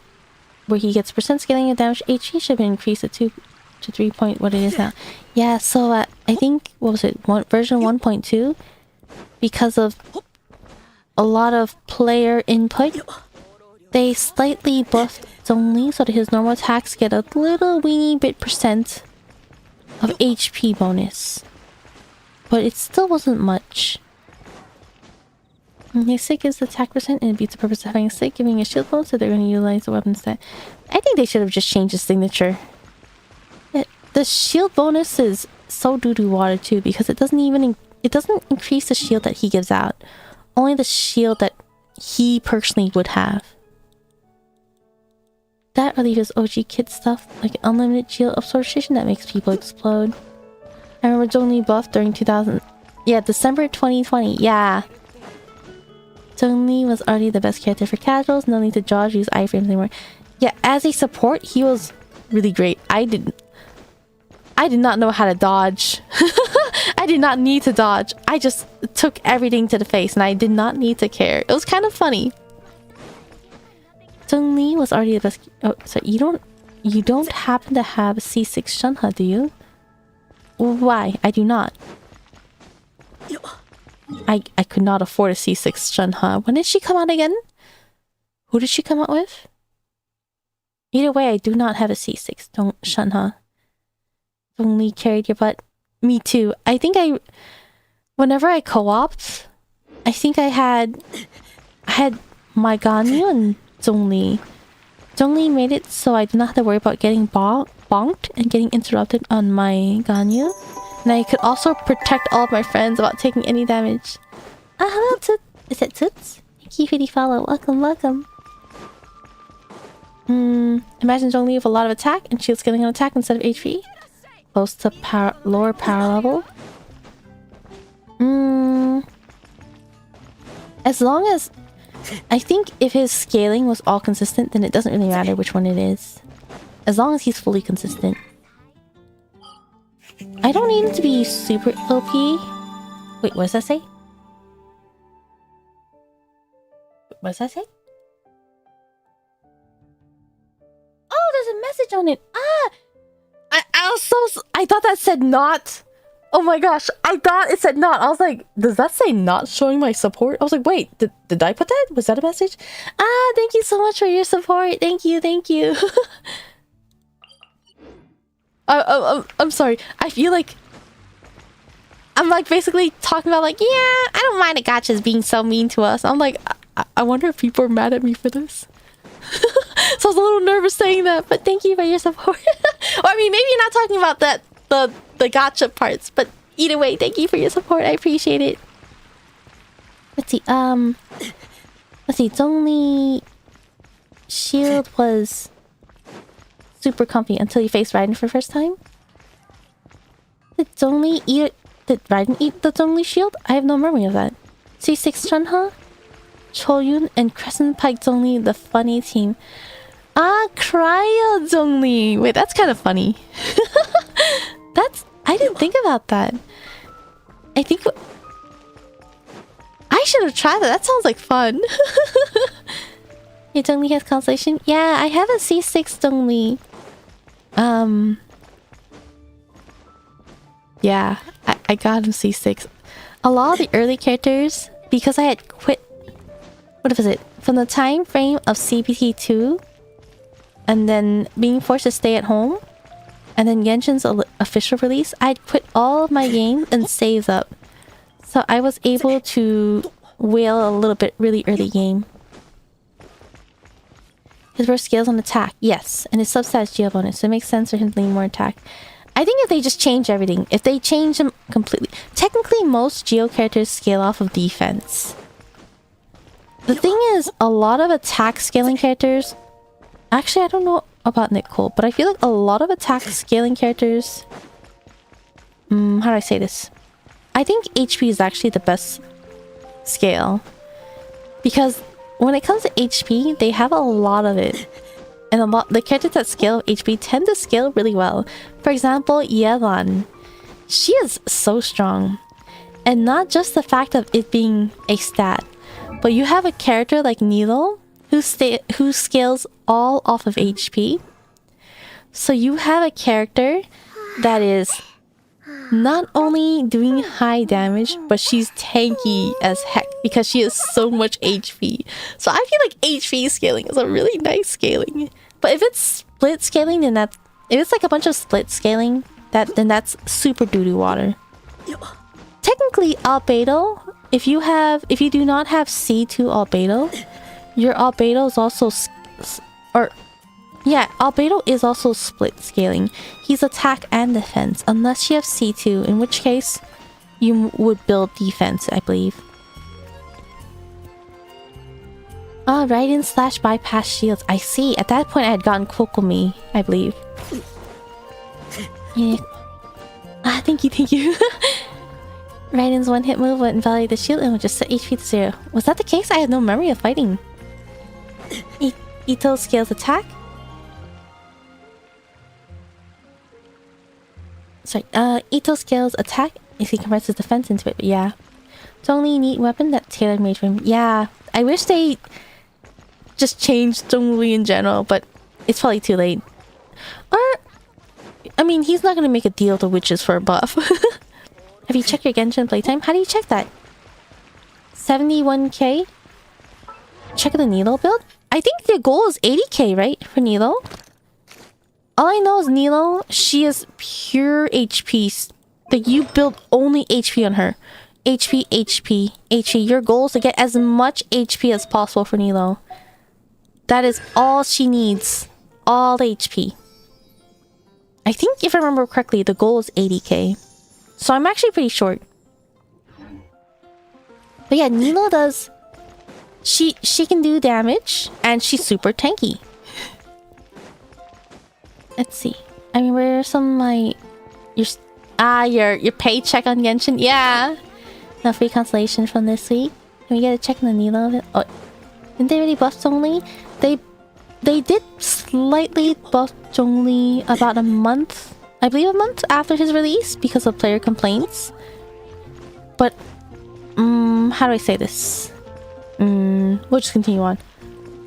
where he gets percent scaling of damage HP should have been increased to 3 point what it is now. Yeah, so I think, what was it, version 1.2, because of a lot of player input, they slightly buffed Zhongli so that his normal attacks get a little weeny bit percent of HP bonus. But it still wasn't much. His sick is attack percent and it beats the purpose of having a sick, giving a shield bonus, so they're going to utilize the weapon stat. I think they should have just changed the signature. The shield bonus is so doo-doo water too, because it doesn't increase the shield that he gives out. Only the shield that he personally would have. That or leave his OG kit stuff, like an unlimited shield absorption that makes people explode. I remember Zhongli buff during 2000... Yeah, December 2020, yeah. Zhongli was already the best character for casuals, no need to dodge, use iframes anymore. Yeah, as a support, he was really great. I did not know how to dodge. I did not need to dodge. I just took everything to the face and I did not need to care. It was kind of funny. Zhongli was already the best... Oh, so you don't happen to have a C6 Shunha, do you? Why? I do not. I could not afford a C6 Shunha. When did she come out again? Who did she come out with? Either way, I do not have a C6 Shunha. Only carried your butt. Me too. I think whenever I co-opted, I think I had my Ganyu and Zhongli. Zhongli made it so I did not have to worry about getting bonked and getting interrupted on my Ganyu. And I could also protect all of my friends without taking any damage. Hello, Toots. Is it Toots? Thank you for the follow. Welcome, welcome. Imagine Zhongli with a lot of attack and shield scaling on attack instead of HP. Close to lower power level. As long as... I think if his scaling was all consistent, then it doesn't really matter which one it is. As long as he's fully consistent. I don't need him to be super OP. Wait, what does that say? What does that say? Oh, there's a message on it! Ah! I thought that said not. Oh my gosh, I thought it said not. I was like, does that say not showing my support? I was like, wait, did I put that? Was that a message? Thank you so much for your support. Thank you, thank you. I'm sorry. I feel like I'm like basically talking about like, yeah, I don't mind the gachas being so mean to us. I'm like, I wonder if people are mad at me for this. So I was a little nervous saying that, but thank you for your support. Or I mean, maybe you're not talking about that the gacha parts, but either way, thank you for your support. I appreciate it. Let's see. It's only shield was super comfy until you faced Raiden for the first time. Did Raiden eat the Zhongli shield? I have no memory of that. C6 Chunha, Choyun, and Crescent Pike Zhongli, the funny team. Cryo Zhongli. Wait, that's kind of funny. I didn't think about that. I think I should have tried that. That sounds like fun. Your Zhongli has constellation? Yeah, I have a C6 Zhongli. Yeah, I got him C6. A lot of the early characters, because I had quit... What was it? From the time frame of CPT2, and then being forced to stay at home, and then Genshin's official release, I'd quit all of my games and save up. So I was able to whale a little bit really early game. His burst scales on attack, yes, and his substats geo bonus, so it makes sense for him to lean more attack. I think if they just change everything, if they change them completely... Technically, most geo characters scale off of defense. The thing is, a lot of attack scaling characters... Actually, I don't know about Nicole, but I feel like a lot of attack scaling characters... how do I say this? I think HP is actually the best scale. Because when it comes to HP, they have a lot of it. And the characters that scale HP tend to scale really well. For example, Yelan. She is so strong. And not just the fact of it being a stat, but you have a character like Nilo who scales all off of HP. So you have a character that is not only doing high damage, but she's tanky as heck because she has so much HP. So I feel like HP scaling is a really nice scaling. But if it's split scaling, then if it's like a bunch of split scaling, then that's super doo-doo water. Technically, albedo, if you do not have C2 albedo, your albedo is also albedo is also split scaling. He's attack and defense, unless you have C2, in which case you would build defense, I believe. Raiden / bypass shields. I see. At that point, I had gotten Kokomi, I believe. Yeah. Thank you. Raiden's one-hit move would invalidate the shield and would just set HP to 0. Was that the case? I had no memory of fighting. Ito scales attack. Sorry, Ito scales attack if he converts his defense into it, but yeah. It's only a neat weapon that's tailor made for him. Yeah, I wish they just changed Zhongli in general, but it's probably too late. Or, I mean, he's not gonna make a deal to witches for a buff. Have you checked your Genshin playtime? How do you check that? 71k? Check the Nilo build? I think the goal is 80k, right? For Nilo? All I know is Nilo, she is pure HP. Like, you build only HP on her. HP, HP, HP. Your goal is to get as much HP as possible for Nilo. That is all she needs. All HP. I think, if I remember correctly, the goal is 80k. So I'm actually pretty short. But yeah, Nilo does... She can do damage, and she's super tanky. Let's see. I mean, where are some of my... Your paycheck on Genshin? Yeah! No free consolation from this week. Can we get a check on the Nilo of it? Oh, didn't they really buff Zhongli? They did slightly buff Zhongli about a month, I believe a month after his release because of player complaints. But, how do I say this? We'll just continue on.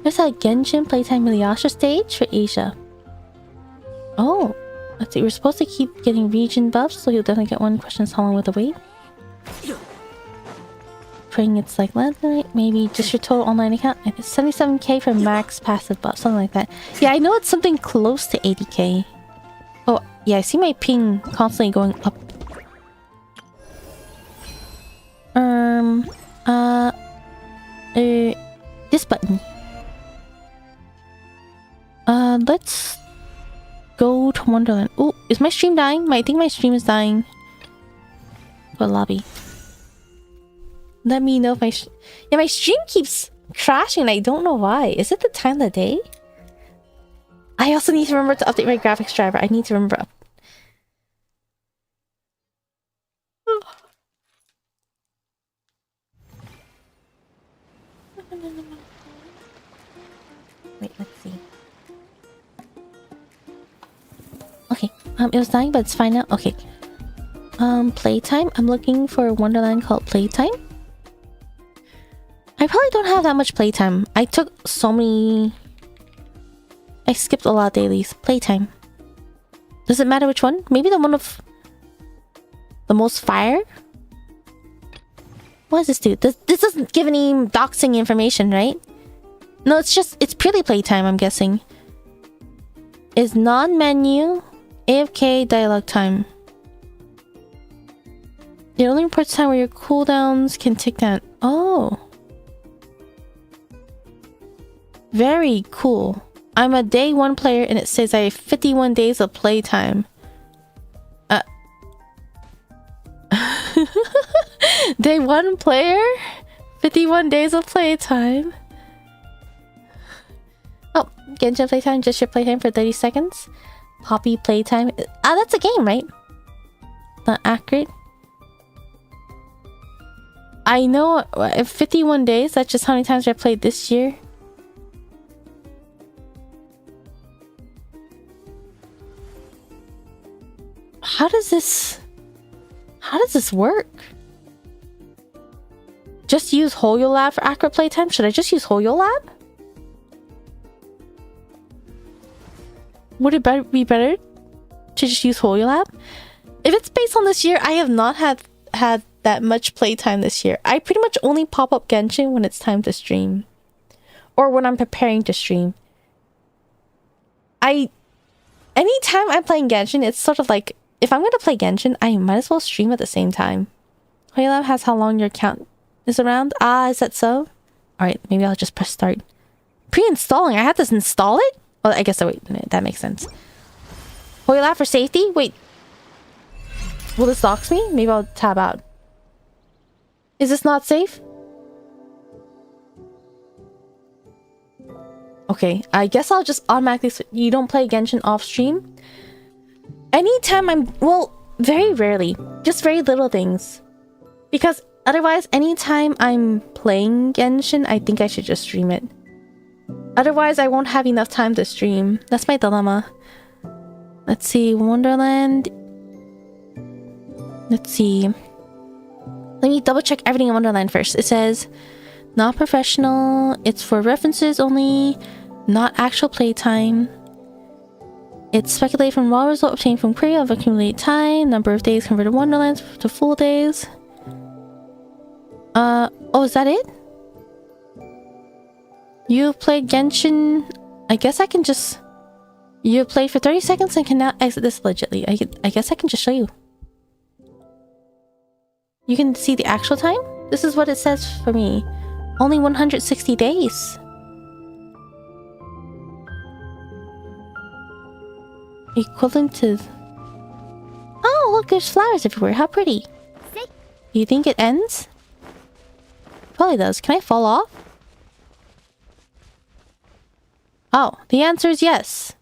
There's a Genshin Playtime Milyasha stage for Asia. Oh, let's see. We're supposed to keep getting region buffs, so he'll definitely get one. Questions how long will the wait? Praying it's like last night. Maybe just your total online account. It's 77k for max passive buff, something like that. Yeah, I know it's something close to 80k. Oh, yeah, I see my ping constantly going up. This button. Let's go to Wonderland. Oh, is my stream dying? I think my stream is dying. Go lobby. Let me know if my stream keeps crashing and I don't know why. Is it the time of the day? I also need to remember to update my graphics driver. I need to remember. Wait, let's see. Okay, it was dying, but it's fine now. Okay. Playtime. I'm looking for a Wonderland called Playtime. I probably don't have that much playtime. I took so many... I skipped a lot of dailies. Playtime. Does it matter which one? Maybe the one of... the most fire? What does this do? This doesn't give any doxing information, right? No, it's purely playtime, I'm guessing. Is non-menu AFK dialogue time. It only reports time where your cooldowns can tick down. Oh. Very cool. I'm a day 1 player and it says I have 51 days of playtime. Day 1 player? 51 days of playtime. Oh, Genshin playtime, just your playtime for 30 seconds. Poppy playtime. Ah, that's a game, right? Not accurate. I know 51 days, that's just how many times I played this year. How does this work? Just use HoloLab for accurate playtime? Should I just use HoloLab? Would it be better to just use HoloLab? If it's based on this year, I have not had that much playtime this year. I pretty much only pop up Genshin when it's time to stream. Or when I'm preparing to stream. Anytime I'm playing Genshin, it's sort of like, if I'm gonna play Genshin, I might as well stream at the same time. HoloLab has how long your account is around? Ah, is that so? Alright, maybe I'll just press start. Pre-installing? I have to install it? Well, I guess that makes sense. HoloLab for safety? Wait. Will this dox me? Maybe I'll tab out. Is this not safe? Okay, I guess I'll just automatically... You don't play Genshin off stream? Anytime I'm... Well, very rarely. Just very little things. Because otherwise, anytime I'm playing Genshin, I think I should just stream it. Otherwise, I won't have enough time to stream. That's my dilemma. Let's see, Wonderland. Let's see. Let me double check everything in Wonderland first. It says, not professional. It's for references only. Not actual playtime. It's speculated from raw result obtained from query of accumulated time. Number of days converted Wonderlands to full days. Oh, is that it? You've played Genshin. I guess I can just... You played for 30 seconds and can now exit this legitly. I guess I can just show you. You can see the actual time? This is what it says for me. Only 160 days. Equivalent to... Oh, look, there's flowers everywhere. How pretty. Do you think it ends? Probably does. Can I fall off? Oh, the answer is yes.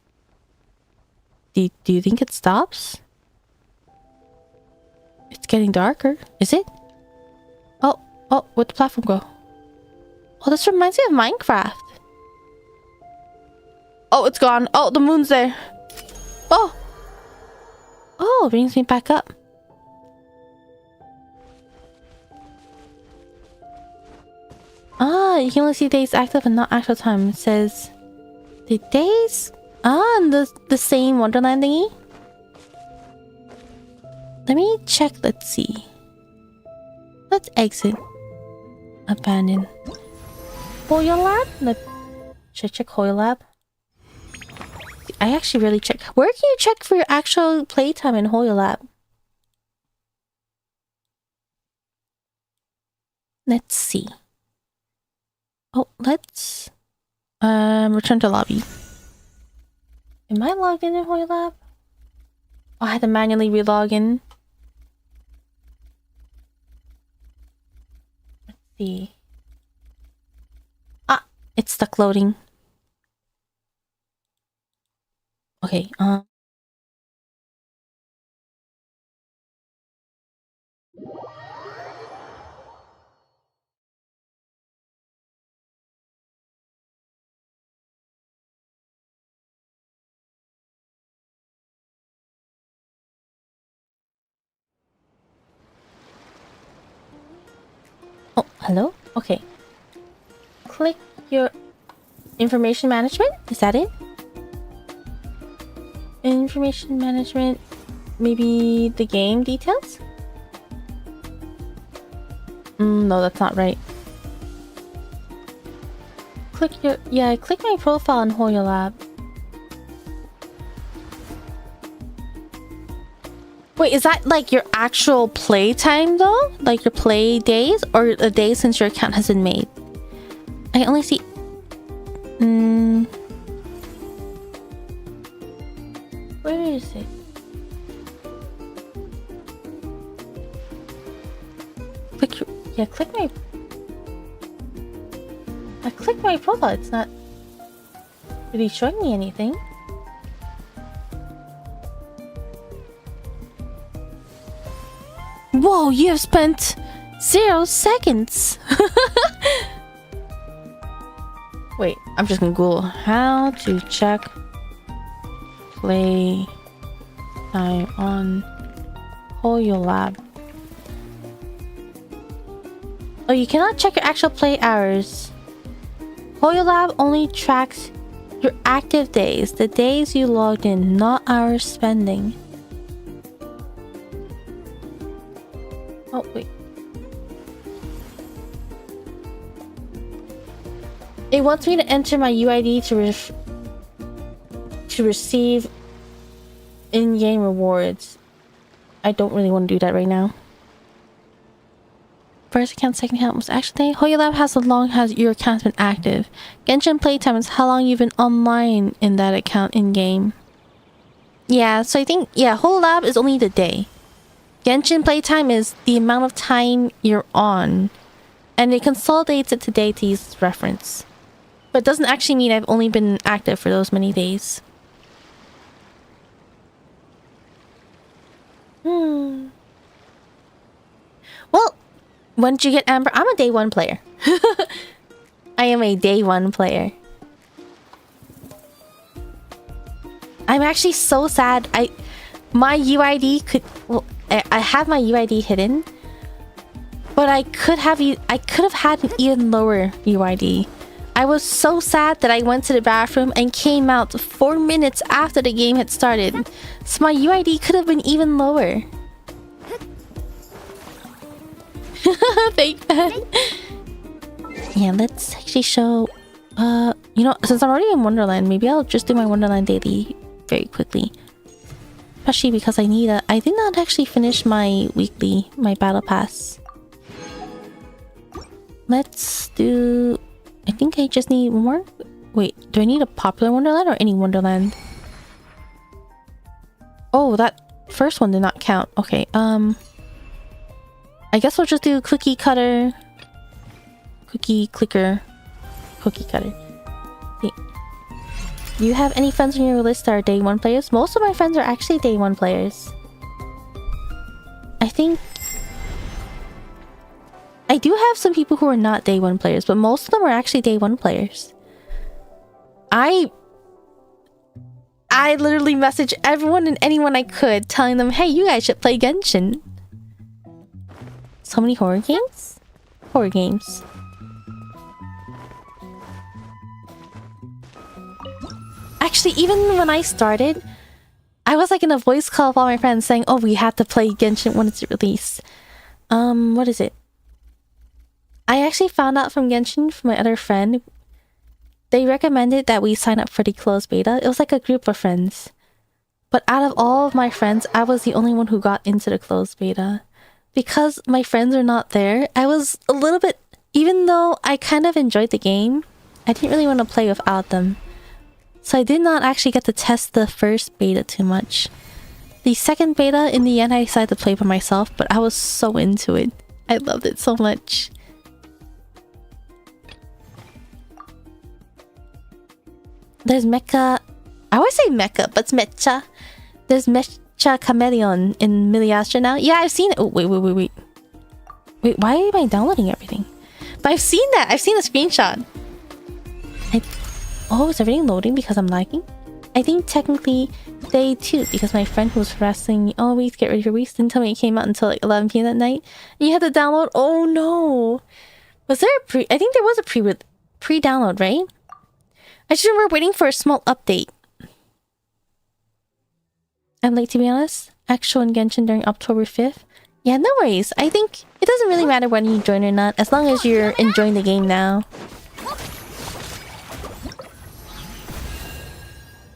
Do you think it stops? It's getting darker. Is it? Oh, where'd the platform go? Oh, this reminds me of Minecraft. Oh, it's gone. Oh, the moon's there. Oh, it brings me back up. Ah, you can only see days active and not actual time. It says the days. Ah, and the same Wonderland thingy. Let me check. Let's see. Let's exit. Abandon. HoloLab? Should I check HoloLab? I actually really check. Where can you check for your actual playtime in HoloLab? Let's see. Oh, let's return to lobby. Am I logged in HoloLab? Oh, I had to manually relog in. Let's see. Ah, it's stuck loading. Okay, oh, hello? Okay. Click your information management. Is that it? Information management. Maybe the game details? No, that's not right. Click your... Yeah, click my profile in HoloLab. Wait, is that like your actual play time though? Like your play days or the days since your account has been made? I only see... Where is it? Click my... I clicked my profile, it's not really showing me anything. Whoa, you have spent 0 seconds! Wait, I'm just gonna Google how to check play time on HoloLab. Oh, you cannot check your actual play hours. HoloLab only tracks your active days, the days you logged in, not hours spending. Oh, wait. It wants me to enter my UID to receive in-game rewards. I don't really want to do that right now. First account, second account was action day. HoloLab has how long has your account been active. Genshin playtime is how long you've been online in that account in-game. Yeah, so I think, yeah, HoloLab is only the day. Genshin playtime is the amount of time you're on. And it consolidates it to day to use as reference. But it doesn't actually mean I've only been active for those many days. Well, when did you get Amber? I'm a day 1 player. I am a day 1 player. I'm actually so sad. My UID could... Well, I have my UID hidden. But I could have had an even lower UID. I was so sad that I went to the bathroom and came out 4 minutes after the game had started. So my UID could have been even lower. Fake fan. Yeah, let's actually show... you know, since I'm already in Wonderland, maybe I'll just do my Wonderland daily very quickly. Especially because I need a... I did not actually finish my weekly, my battle pass. Let's do... I think I just need one more. Wait, do I need a popular Wonderland or any Wonderland? Oh, that first one did not count. Okay, I guess we'll just do cookie cutter. Cookie clicker. Cookie cutter. Okay. Do you have any friends on your list that are day 1 players? Most of my friends are actually day 1 players. I think... I do have some people who are not day 1 players, but most of them are actually day 1 players. I literally messaged everyone and anyone I could, telling them, hey, you guys should play Genshin. So many horror games? Horror games. Actually, even when I started, I was like in a voice call with all my friends saying, oh, we have to play Genshin when it's released. What is it? I actually found out from Genshin from my other friend. They recommended that we sign up for the closed beta. It was like a group of friends. But out of all of my friends, I was the only one who got into the closed beta. Because my friends are not there, I was a little bit... Even though I kind of enjoyed the game, I didn't really want to play without them. So I did not actually get to test the first beta too much. The second beta, in the end, I decided to play by myself, but I was so into it. I loved it so much. There's Mecha... I always say Mecha, but it's Mecha. There's Mecha Chameleon in Miliastra now. Yeah, I've seen it. Oh, wait. Wait, why am I downloading everything? But I've seen that. I've seen a screenshot. Oh, is everything loading because I'm lagging? I think technically day 2 because my friend who was harassing me, oh, we get ready for weeks, didn't tell me it came out until like 11 p.m. that night. And you had to download? Oh no. Was there a I think there was a pre-download, right? I just remember waiting for a small update. I'm late to be honest. Actual in Genshin during October 5th. Yeah, no worries. I think it doesn't really matter when you join or not, as long as you're enjoying the game now.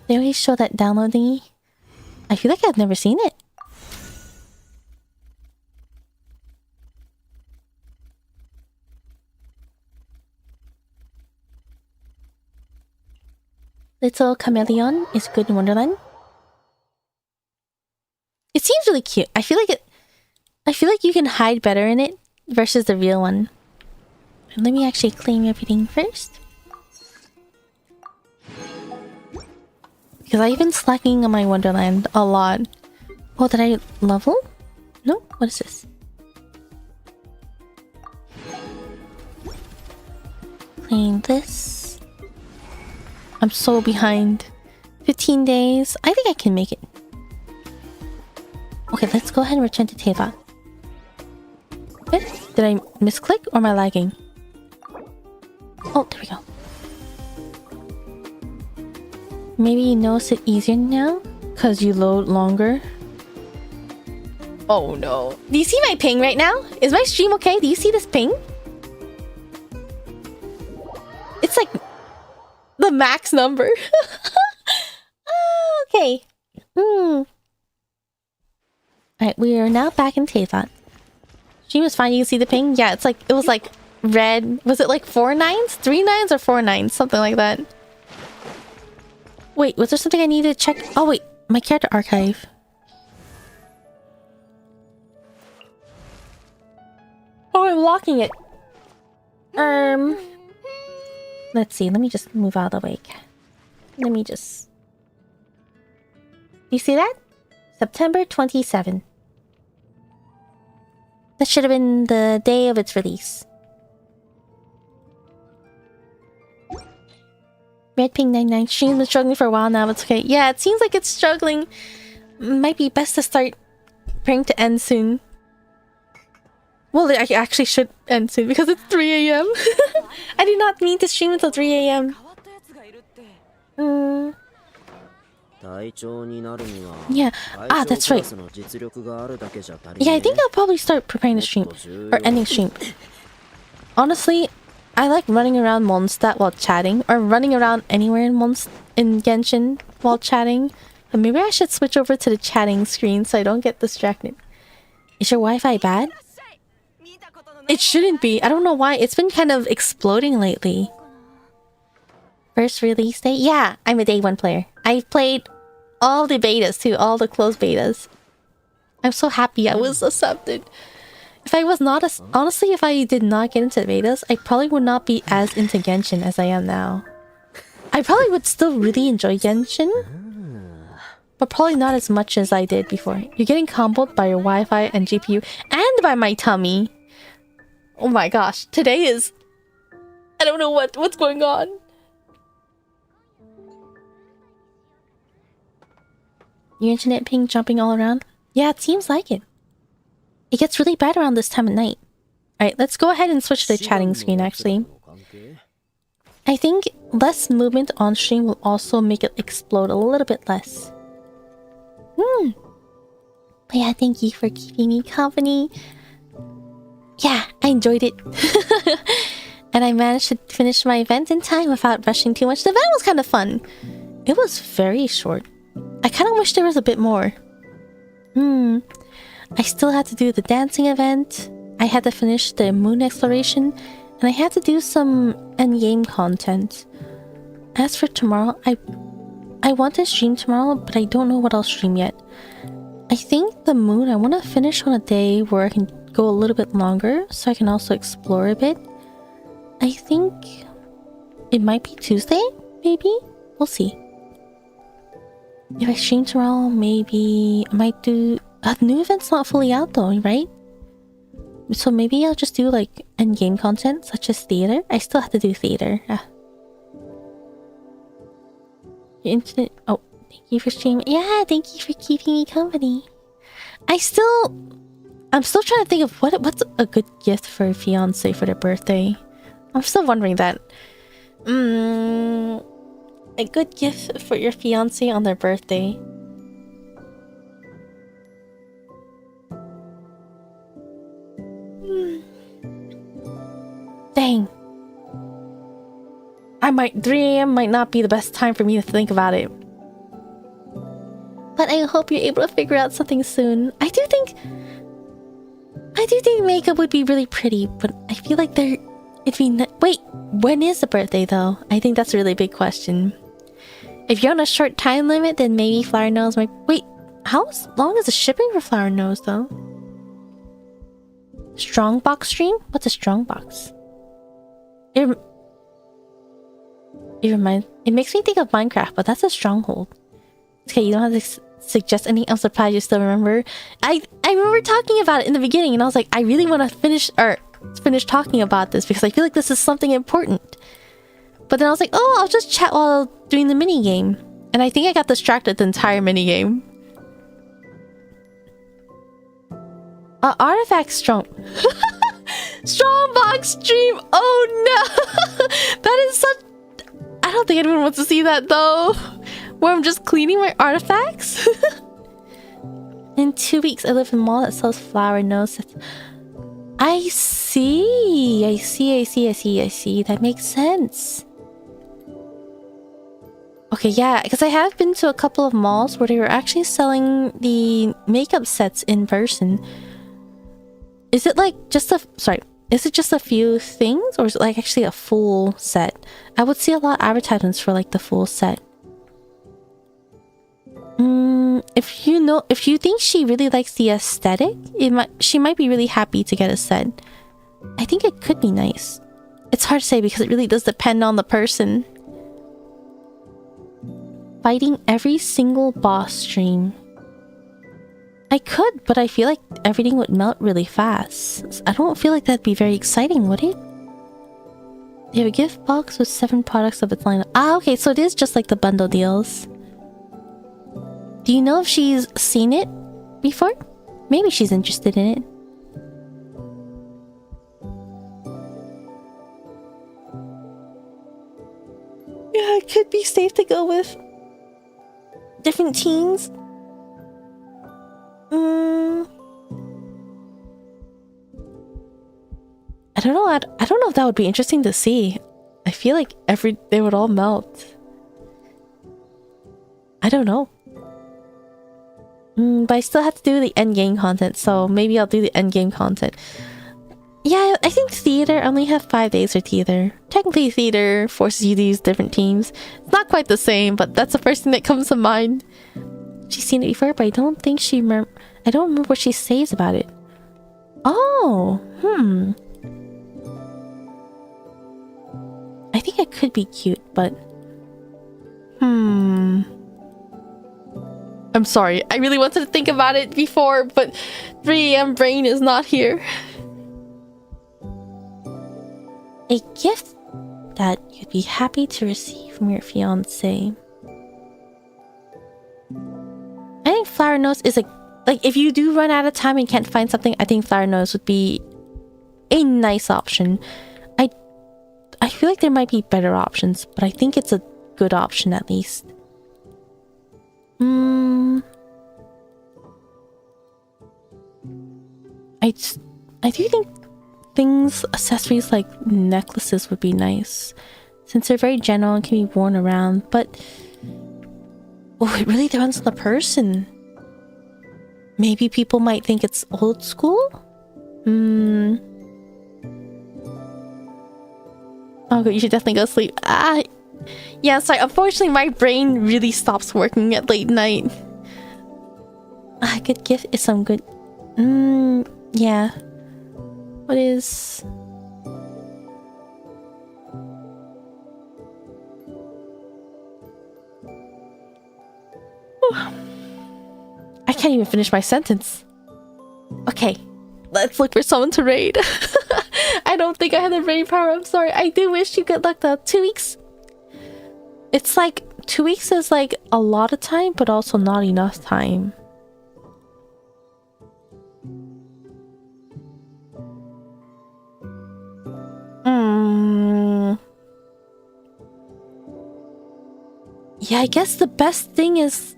They always show that download thingy. I feel like I've never seen it. Little chameleon is good in Wonderland. It seems really cute. I feel like you can hide better in it versus the real one. Let me actually claim everything first. Because I've been slacking on my Wonderland a lot. Oh, did I level? No? What is this? Claim this. I'm so behind. 15 days. I think I can make it. Okay, let's go ahead and return to Teva. Okay. Did I misclick or am I lagging? Oh, there we go. Maybe you notice it easier now because you load longer. Oh no. Do you see my ping right now? Is my stream okay? Do you see this ping? It's like the max number. Okay. Alright, we are now back in Teyvat. Stream was fine. You can see the ping? Yeah, it's like, it was like red. Was it like 4 nines? 3 nines or 4 nines? Something like that. Wait, was there something I needed to check? Oh wait, my character archive. Oh, I'm locking it. Let's see. Let me just move out of the way. Let me just... You see that? September 27. That should have been the day of its release. Red Ping 99. Stream's been struggling for a while now, but it's okay. Yeah, it seems like it's struggling. Might be best to start praying to end soon. Well, I actually should end soon because it's 3 a.m. I did not mean to stream until 3 a.m. Yeah. Ah, that's right. Yeah, I think I'll probably start preparing the stream. Or ending stream. Honestly, I like running around Mondstadt while chatting. Or running around anywhere in Genshin while chatting. But maybe I should switch over to the chatting screen so I don't get distracted. Is your Wi-Fi bad? It shouldn't be. I don't know why. It's been kind of exploding lately. First release day? Yeah, I'm a day one player. I've played all the betas too. All the closed betas. I'm so happy I was accepted. If I was not... Honestly, if I did not get into the betas, I probably would not be as into Genshin as I am now. I probably would still really enjoy Genshin. But probably not as much as I did before. You're getting comboed by your Wi-Fi and GPU. And by my tummy. Oh my gosh, today is... I don't know what's going on. Your internet ping jumping all around? Yeah, it seems like it. It gets really bad around this time of night. Alright, let's go ahead and switch to the chatting screen actually. I think less movement on stream will also make it explode a little bit less. But yeah, thank you for keeping me company. Yeah, I enjoyed it. And I managed to finish my event in time without rushing too much. The event was kind of fun. It was very short. I kind of wish there was a bit more. I still had to do the dancing event. I had to finish the moon exploration. And I had to do some endgame content. As for tomorrow, I want to stream tomorrow, but I don't know what I'll stream yet. I think the moon, I want to finish on a day where I can go a little bit longer so I can also explore a bit. I think it might be Tuesday, maybe? We'll see. If I stream tomorrow, maybe I might do... A new event's not fully out though, right? So maybe I'll just do like endgame content such as theater. I still have to do theater. Your internet... Oh, thank you for streaming. Yeah, thank you for keeping me company. I'm still trying to think of what's a good gift for a fiance for their birthday. I'm still wondering that. A good gift for your fiance on their birthday. Dang. 3 a.m. might not be the best time for me to think about it. But I hope you're able to figure out something soon. I do think makeup would be really pretty, but I feel like wait, when is the birthday though? I think that's a really big question. If you're on a short time limit, then maybe Flower Nose might... Wait, how long is the shipping for Flower Nose, though? Strongbox stream? What's a strongbox? It makes me think of Minecraft, but that's a stronghold. Okay, you don't have to suggest anything. I'm surprised you still remember. I remember talking about it in the beginning, and I was like, I really want to finish talking about this because I feel like this is something important. But then I was like, oh, I'll just chat while doing the mini game, and I think I got distracted the entire mini game. Artifact strong. Strongbox stream. Oh no, that is such. I don't think anyone wants to see that though. Where I'm just cleaning my artifacts. In 2 weeks, I live in a mall that sells flower nose. I see. That makes sense. Okay, yeah, because I have been to a couple of malls where they were actually selling the makeup sets in person. Is it like just a... Sorry. Is it just a few things? Or is it like actually a full set? I would see a lot of advertisements for like the full set. If you think she really likes the aesthetic, she might be really happy to get a set. I think it could be nice. It's hard to say because it really does depend on the person. Fighting every single boss stream. I could, but I feel like everything would melt really fast. I don't feel like that'd be very exciting, would it? They have a gift box with 7 products of its line. Ah, okay, so it is just like the bundle deals. Do you know if she's seen it before? Maybe she's interested in it. Yeah, it could be safe to go with different teams. I don't know. I don't know if that would be interesting to see. I feel like they would all melt. I don't know. But I still have to do the end game content, so maybe I'll do the end game content. Yeah, I think theater, I only have 5 days for theater. Technically, theater forces you to use different teams. It's not quite the same, but that's the first thing that comes to mind. She's seen it before, but I don't think I don't remember what she says about it. Oh, I think it could be cute, but... I'm sorry, I really wanted to think about it before, but 3 AM brain is not here. A gift that you'd be happy to receive from your fiancé. I think Flower Nose is like if you do run out of time and can't find something, I think Flower Nose would be a nice option. I feel like there might be better options, but I think it's a good option at least. I do think accessories like necklaces would be nice, since they're very general and can be worn around, but it really depends on the person. Maybe people might think it's old school? Oh, you should definitely go sleep. Yeah, sorry, unfortunately my brain really stops working at late night. A good gift is some good... yeah. What is... I can't even finish my sentence. Okay, let's look for someone to raid. I don't think I have the raid power. I'm sorry. I do wish you good luck though. 2 weeks. It's like 2 weeks is like a lot of time, but also not enough time. Yeah, I guess the best thing is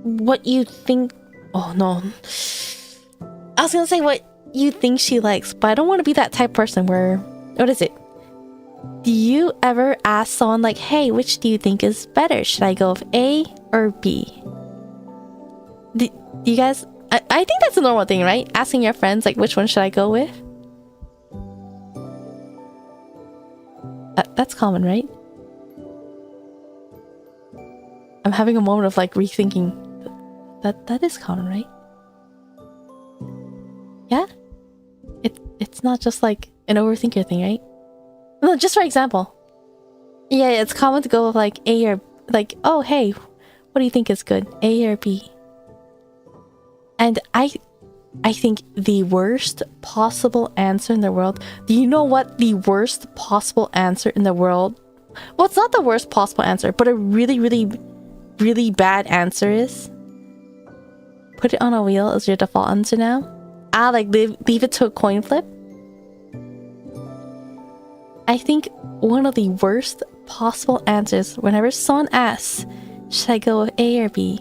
what you think. Oh no, I was gonna say what you think she likes, but I don't want to be that type of person where... What is it? Do you ever ask someone like, hey, which do you think is better? Should I go with A or B? Do you guys... I think that's a normal thing, right? Asking your friends like, which one should I go with? That's common, right? I'm having a moment of like rethinking. That is common, right? Yeah? It's not just like an overthinker thing, right? No, just for example. Yeah, it's common to go with like A or like, oh hey, what do you think is good? A or B? And I think the worst possible answer in the world. Do you know what the worst possible answer in the world? Well, it's not the worst possible answer, but a really, really, really bad answer is. Put it on a wheel as your default answer now. Like leave it to a coin flip. I think one of the worst possible answers whenever someone asks, should I go with A or B?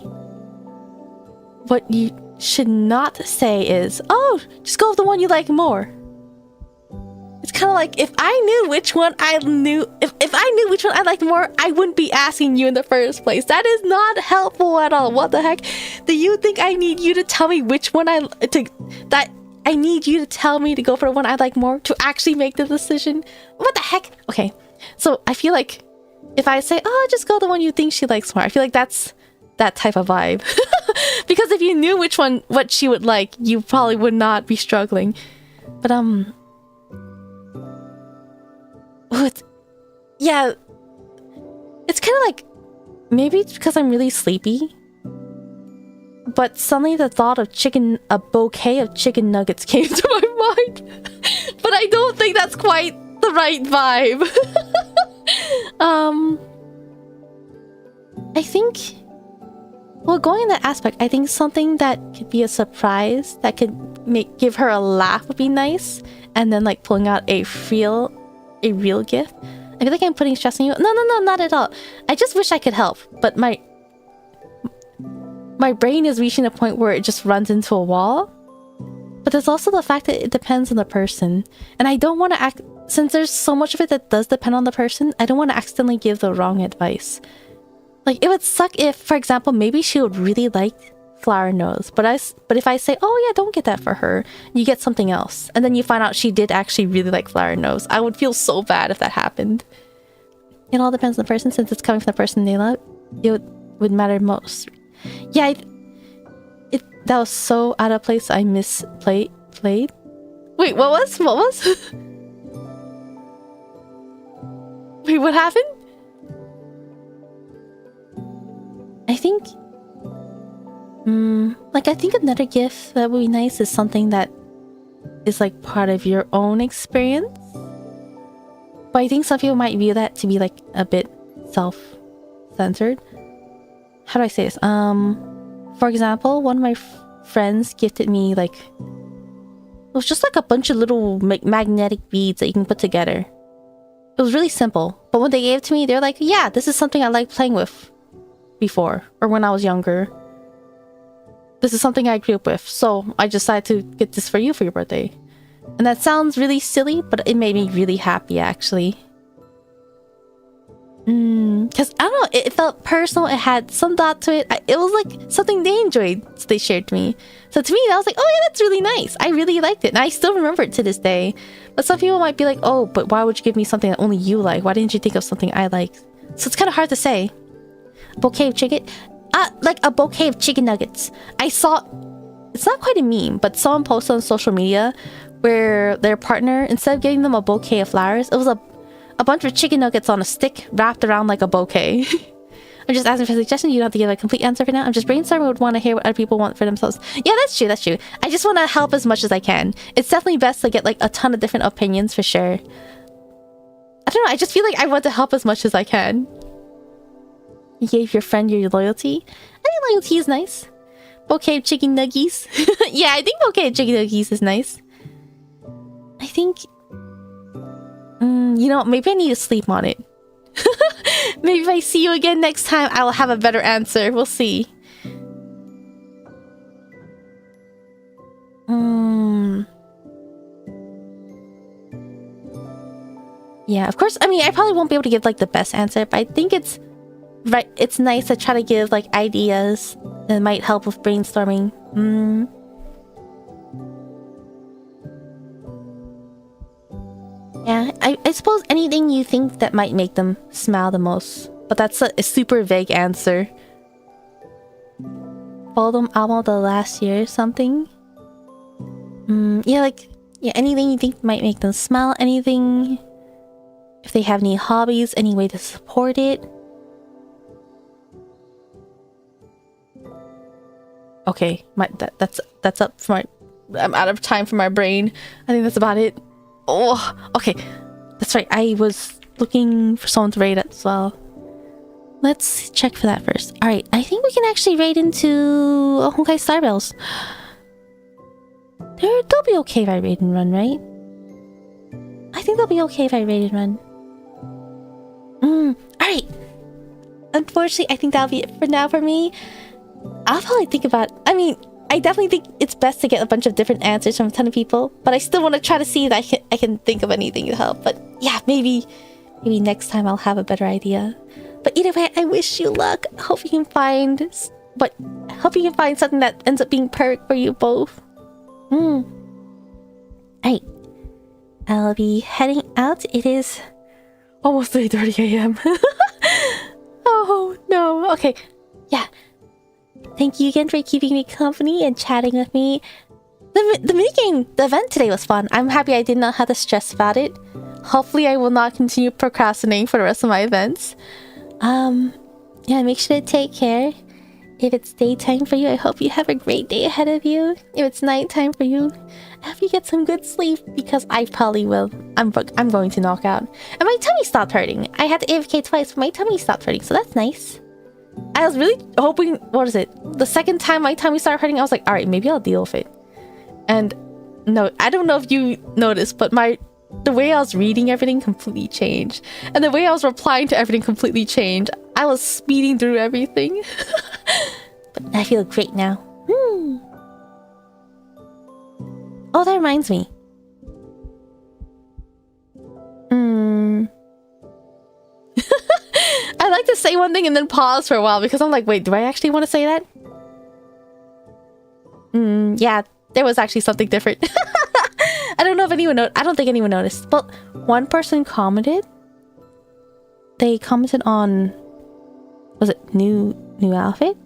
What you should not say is, oh, just go with the one you like more. It's kind of like, if I knew which one I knew which one I liked more, I wouldn't be asking you in the first place. That is not helpful at all. What the heck? Do you think I need you to tell me which one I need you to tell me to go for the one I like more to actually make the decision? What the heck? Okay, so I feel like if I say, oh, just go the one you think she likes more, I feel like that's that type of vibe. Because if you knew what she would like, you probably would not be struggling. But yeah, it's kind of like, maybe it's because I'm really sleepy, but suddenly the thought of a bouquet of chicken nuggets came to my mind. But I don't think that's quite the right vibe. I think, well, going in that aspect, I think something that could be a surprise that could give her a laugh would be nice, and then like pulling out a real gift. I feel like I'm putting stress on you. No, not at all. I just wish I could help, but my brain is reaching a point where it just runs into a wall. But there's also the fact that it depends on the person, and I don't want to since there's so much of it that does depend on the person, I don't want to accidentally give the wrong advice. Like, it would suck if, for example, maybe she would really like flower nose, but if I say, oh yeah, don't get that for her, you get something else, and then you find out she did actually really like flower nose, I would feel so bad if that happened. It all depends on the person. Since it's coming from the person they love, it would matter most. Yeah, that was so out of place. I misplayed. Wait, what was? Wait, what happened? I think like, I think another gift that would be nice is something that is like part of your own experience. But I think some people might view that to be like a bit self-centered. How do I say this? For example, one of my friends gifted me like, it was just like a bunch of little magnetic beads that you can put together. It was really simple, but when they gave it to me, they're like, yeah, this is something I liked playing with before, or when I was younger. This is something I grew up with, so I decided to get this for you for your birthday. And that sounds really silly, but it made me really happy, actually. Because, I don't know, it felt personal, it had some thought to it. It was like something they enjoyed, so they shared to me. So to me, I was like, oh yeah, that's really nice. I really liked it, and I still remember it to this day. But some people might be like, oh, but why would you give me something that only you like? Why didn't you think of something I like? So it's kind of hard to say. Bouquet of chicken? Like a bouquet of chicken nuggets. I saw, it's not quite a meme, but someone posted on social media where their partner, instead of giving them a bouquet of flowers, it was a bunch of chicken nuggets on a stick wrapped around like a bouquet. I'm just asking for suggestions. You don't have to give a complete answer for now. I'm just brainstorming. I would want to hear what other people want for themselves. Yeah, that's true. I just want to help as much as I can. It's definitely best to get like a ton of different opinions for sure. I don't know. I just feel like I want to help as much as I can. You gave your friend your loyalty. I think loyalty is nice. Bouquet of chicken nuggies. Yeah, I think bouquet of chicken nuggies is nice. I think... you know, maybe I need to sleep on it. Maybe if I see you again next time, I will have a better answer. We'll see. Yeah, of course. I mean, I probably won't be able to give like the best answer, but I think it's right. It's nice to try to give like ideas that might help with brainstorming. Yeah, I suppose anything you think that might make them smile the most. But that's a super vague answer. album of the last year or something. Yeah, like, yeah, anything you think might make them smile, anything, if they have any hobbies, any way to support it. Okay, that's up for my, I'm out of time for my brain. I think that's about it. Oh, okay, that's right, I was looking for someone to raid as well. Let's check for that first. Alright, I think we can actually raid into Honkai Star Rails. They'll be okay if I raid and run, right? I think they'll be okay if I raid and run. Alright. Unfortunately, I think that'll be it for now for me. I'll probably think about... I mean, I definitely think it's best to get a bunch of different answers from a ton of people. But I still want to try to see if I can think of anything to help. But yeah, maybe next time I'll have a better idea. But either way, I wish you luck. I hope you can find... something that ends up being perfect for you both. Alright. I'll be heading out. It is almost 3:30 a.m. Oh no. Okay. Yeah. Thank you again for keeping me company and chatting with me. The minigame, the event today was fun. I'm happy I did not have to stress about it. Hopefully I will not continue procrastinating for the rest of my events. Yeah, make sure to take care. If it's daytime for you, I hope you have a great day ahead of you. If it's nighttime for you, I hope you get some good sleep, because I probably will. I'm going to knock out. And my tummy stopped hurting. I had to AFK twice, but my tummy stopped hurting, so that's nice. I was really hoping, what is it? The second time my tummy started hurting, I was like, alright, maybe I'll deal with it. And no, I don't know if you noticed, but the way I was reading everything completely changed. And the way I was replying to everything completely changed. I was speeding through everything. But I feel great now. Oh, that reminds me. I like to say one thing and then pause for a while, because I'm like, wait, do I actually want to say that? Yeah, there was actually something different. I don't know if anyone I don't think anyone noticed. But one person commented. They commented on, was it new outfit?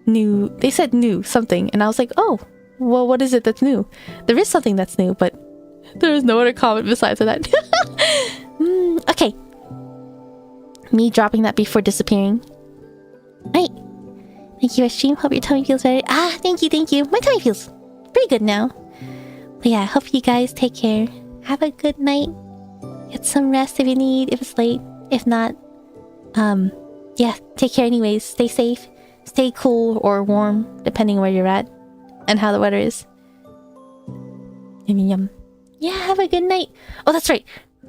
They said new something, and I was like, oh, well, what is it that's new? There is something that's new, but there is no other comment besides that. Okay. Me dropping that before disappearing. Right. Thank you for stream. Hope your tummy feels better. Ah, thank you. My tummy feels pretty good now. But yeah, I hope you guys take care. Have a good night. Get some rest if you need, if it's late. If not, yeah, take care anyways. Stay safe. Stay cool or warm, depending where you're at and how the weather is. Yum. Yeah, have a good night. Oh, that's right.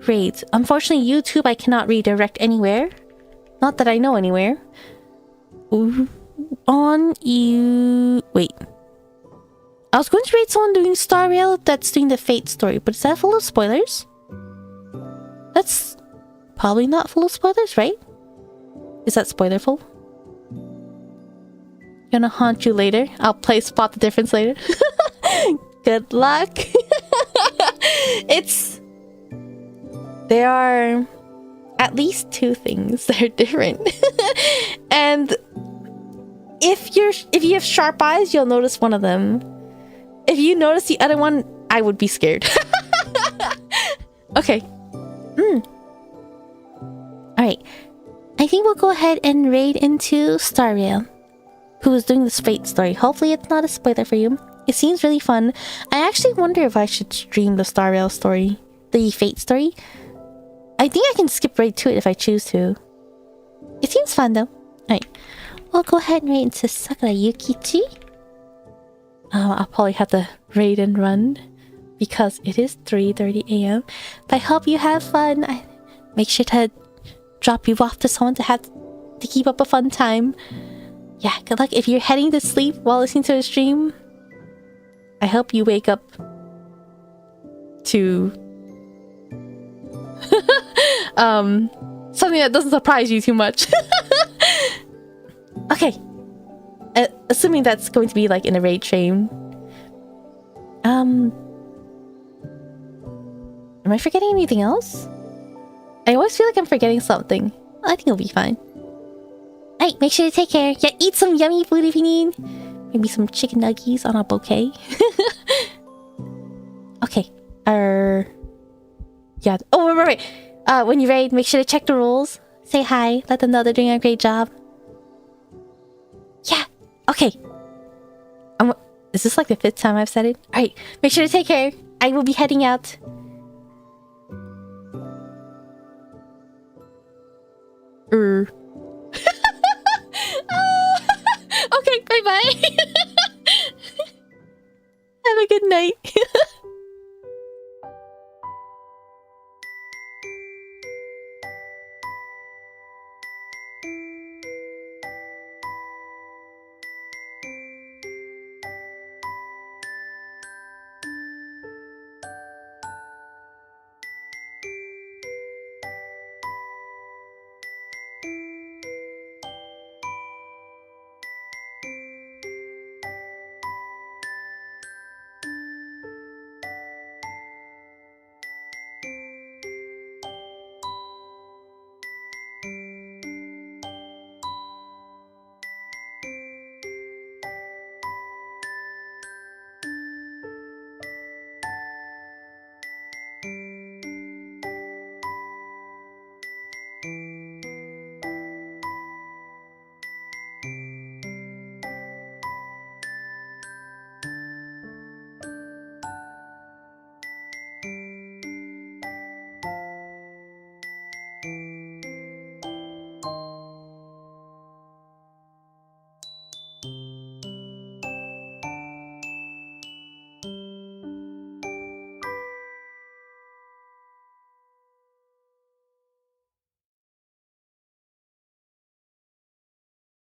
Raids. Unfortunately, YouTube I cannot redirect anywhere. Not that I know anywhere. Ooh, on you... Wait. I was going to raid someone doing Star Rail that's doing the Fate story, but is that full of spoilers? That's probably not full of spoilers, right? Is that spoilerful? Gonna haunt you later. I'll spot the difference later. Good luck. There are at least two things that are different. And if you have sharp eyes, you'll notice one of them. If you notice the other one, I would be scared. Okay. Alright. I think we'll go ahead and raid into Star Rail, who is doing this Fate story. Hopefully it's not a spoiler for you. It seems really fun. I actually wonder if I should stream the Star Rail story. The Fate story. I think I can skip right to it if I choose to. It seems fun though. Alright. We'll go ahead and raid into Sakura Yukichi. I'll probably have to raid and run because it is 3:30 a.m. But I hope you have fun. Make sure to drop you off to someone to keep up a fun time. Yeah, good luck. If you're heading to sleep while listening to the stream, I hope you wake up to something that doesn't surprise you too much. Okay. Assuming that's going to be like in a raid stream. Am I forgetting anything else? I always feel like I'm forgetting something. I think it'll be fine. Alright, make sure to take care. Yeah, eat some yummy food if you need. Maybe some chicken nuggies on a bouquet. Okay. Yeah. Oh, wait. When you raid, make sure to check the rules. Say hi. Let them know they're doing a great job. Yeah. Okay. Is this like the 5th time I've said it? Alright. Make sure to take care. I will be heading out.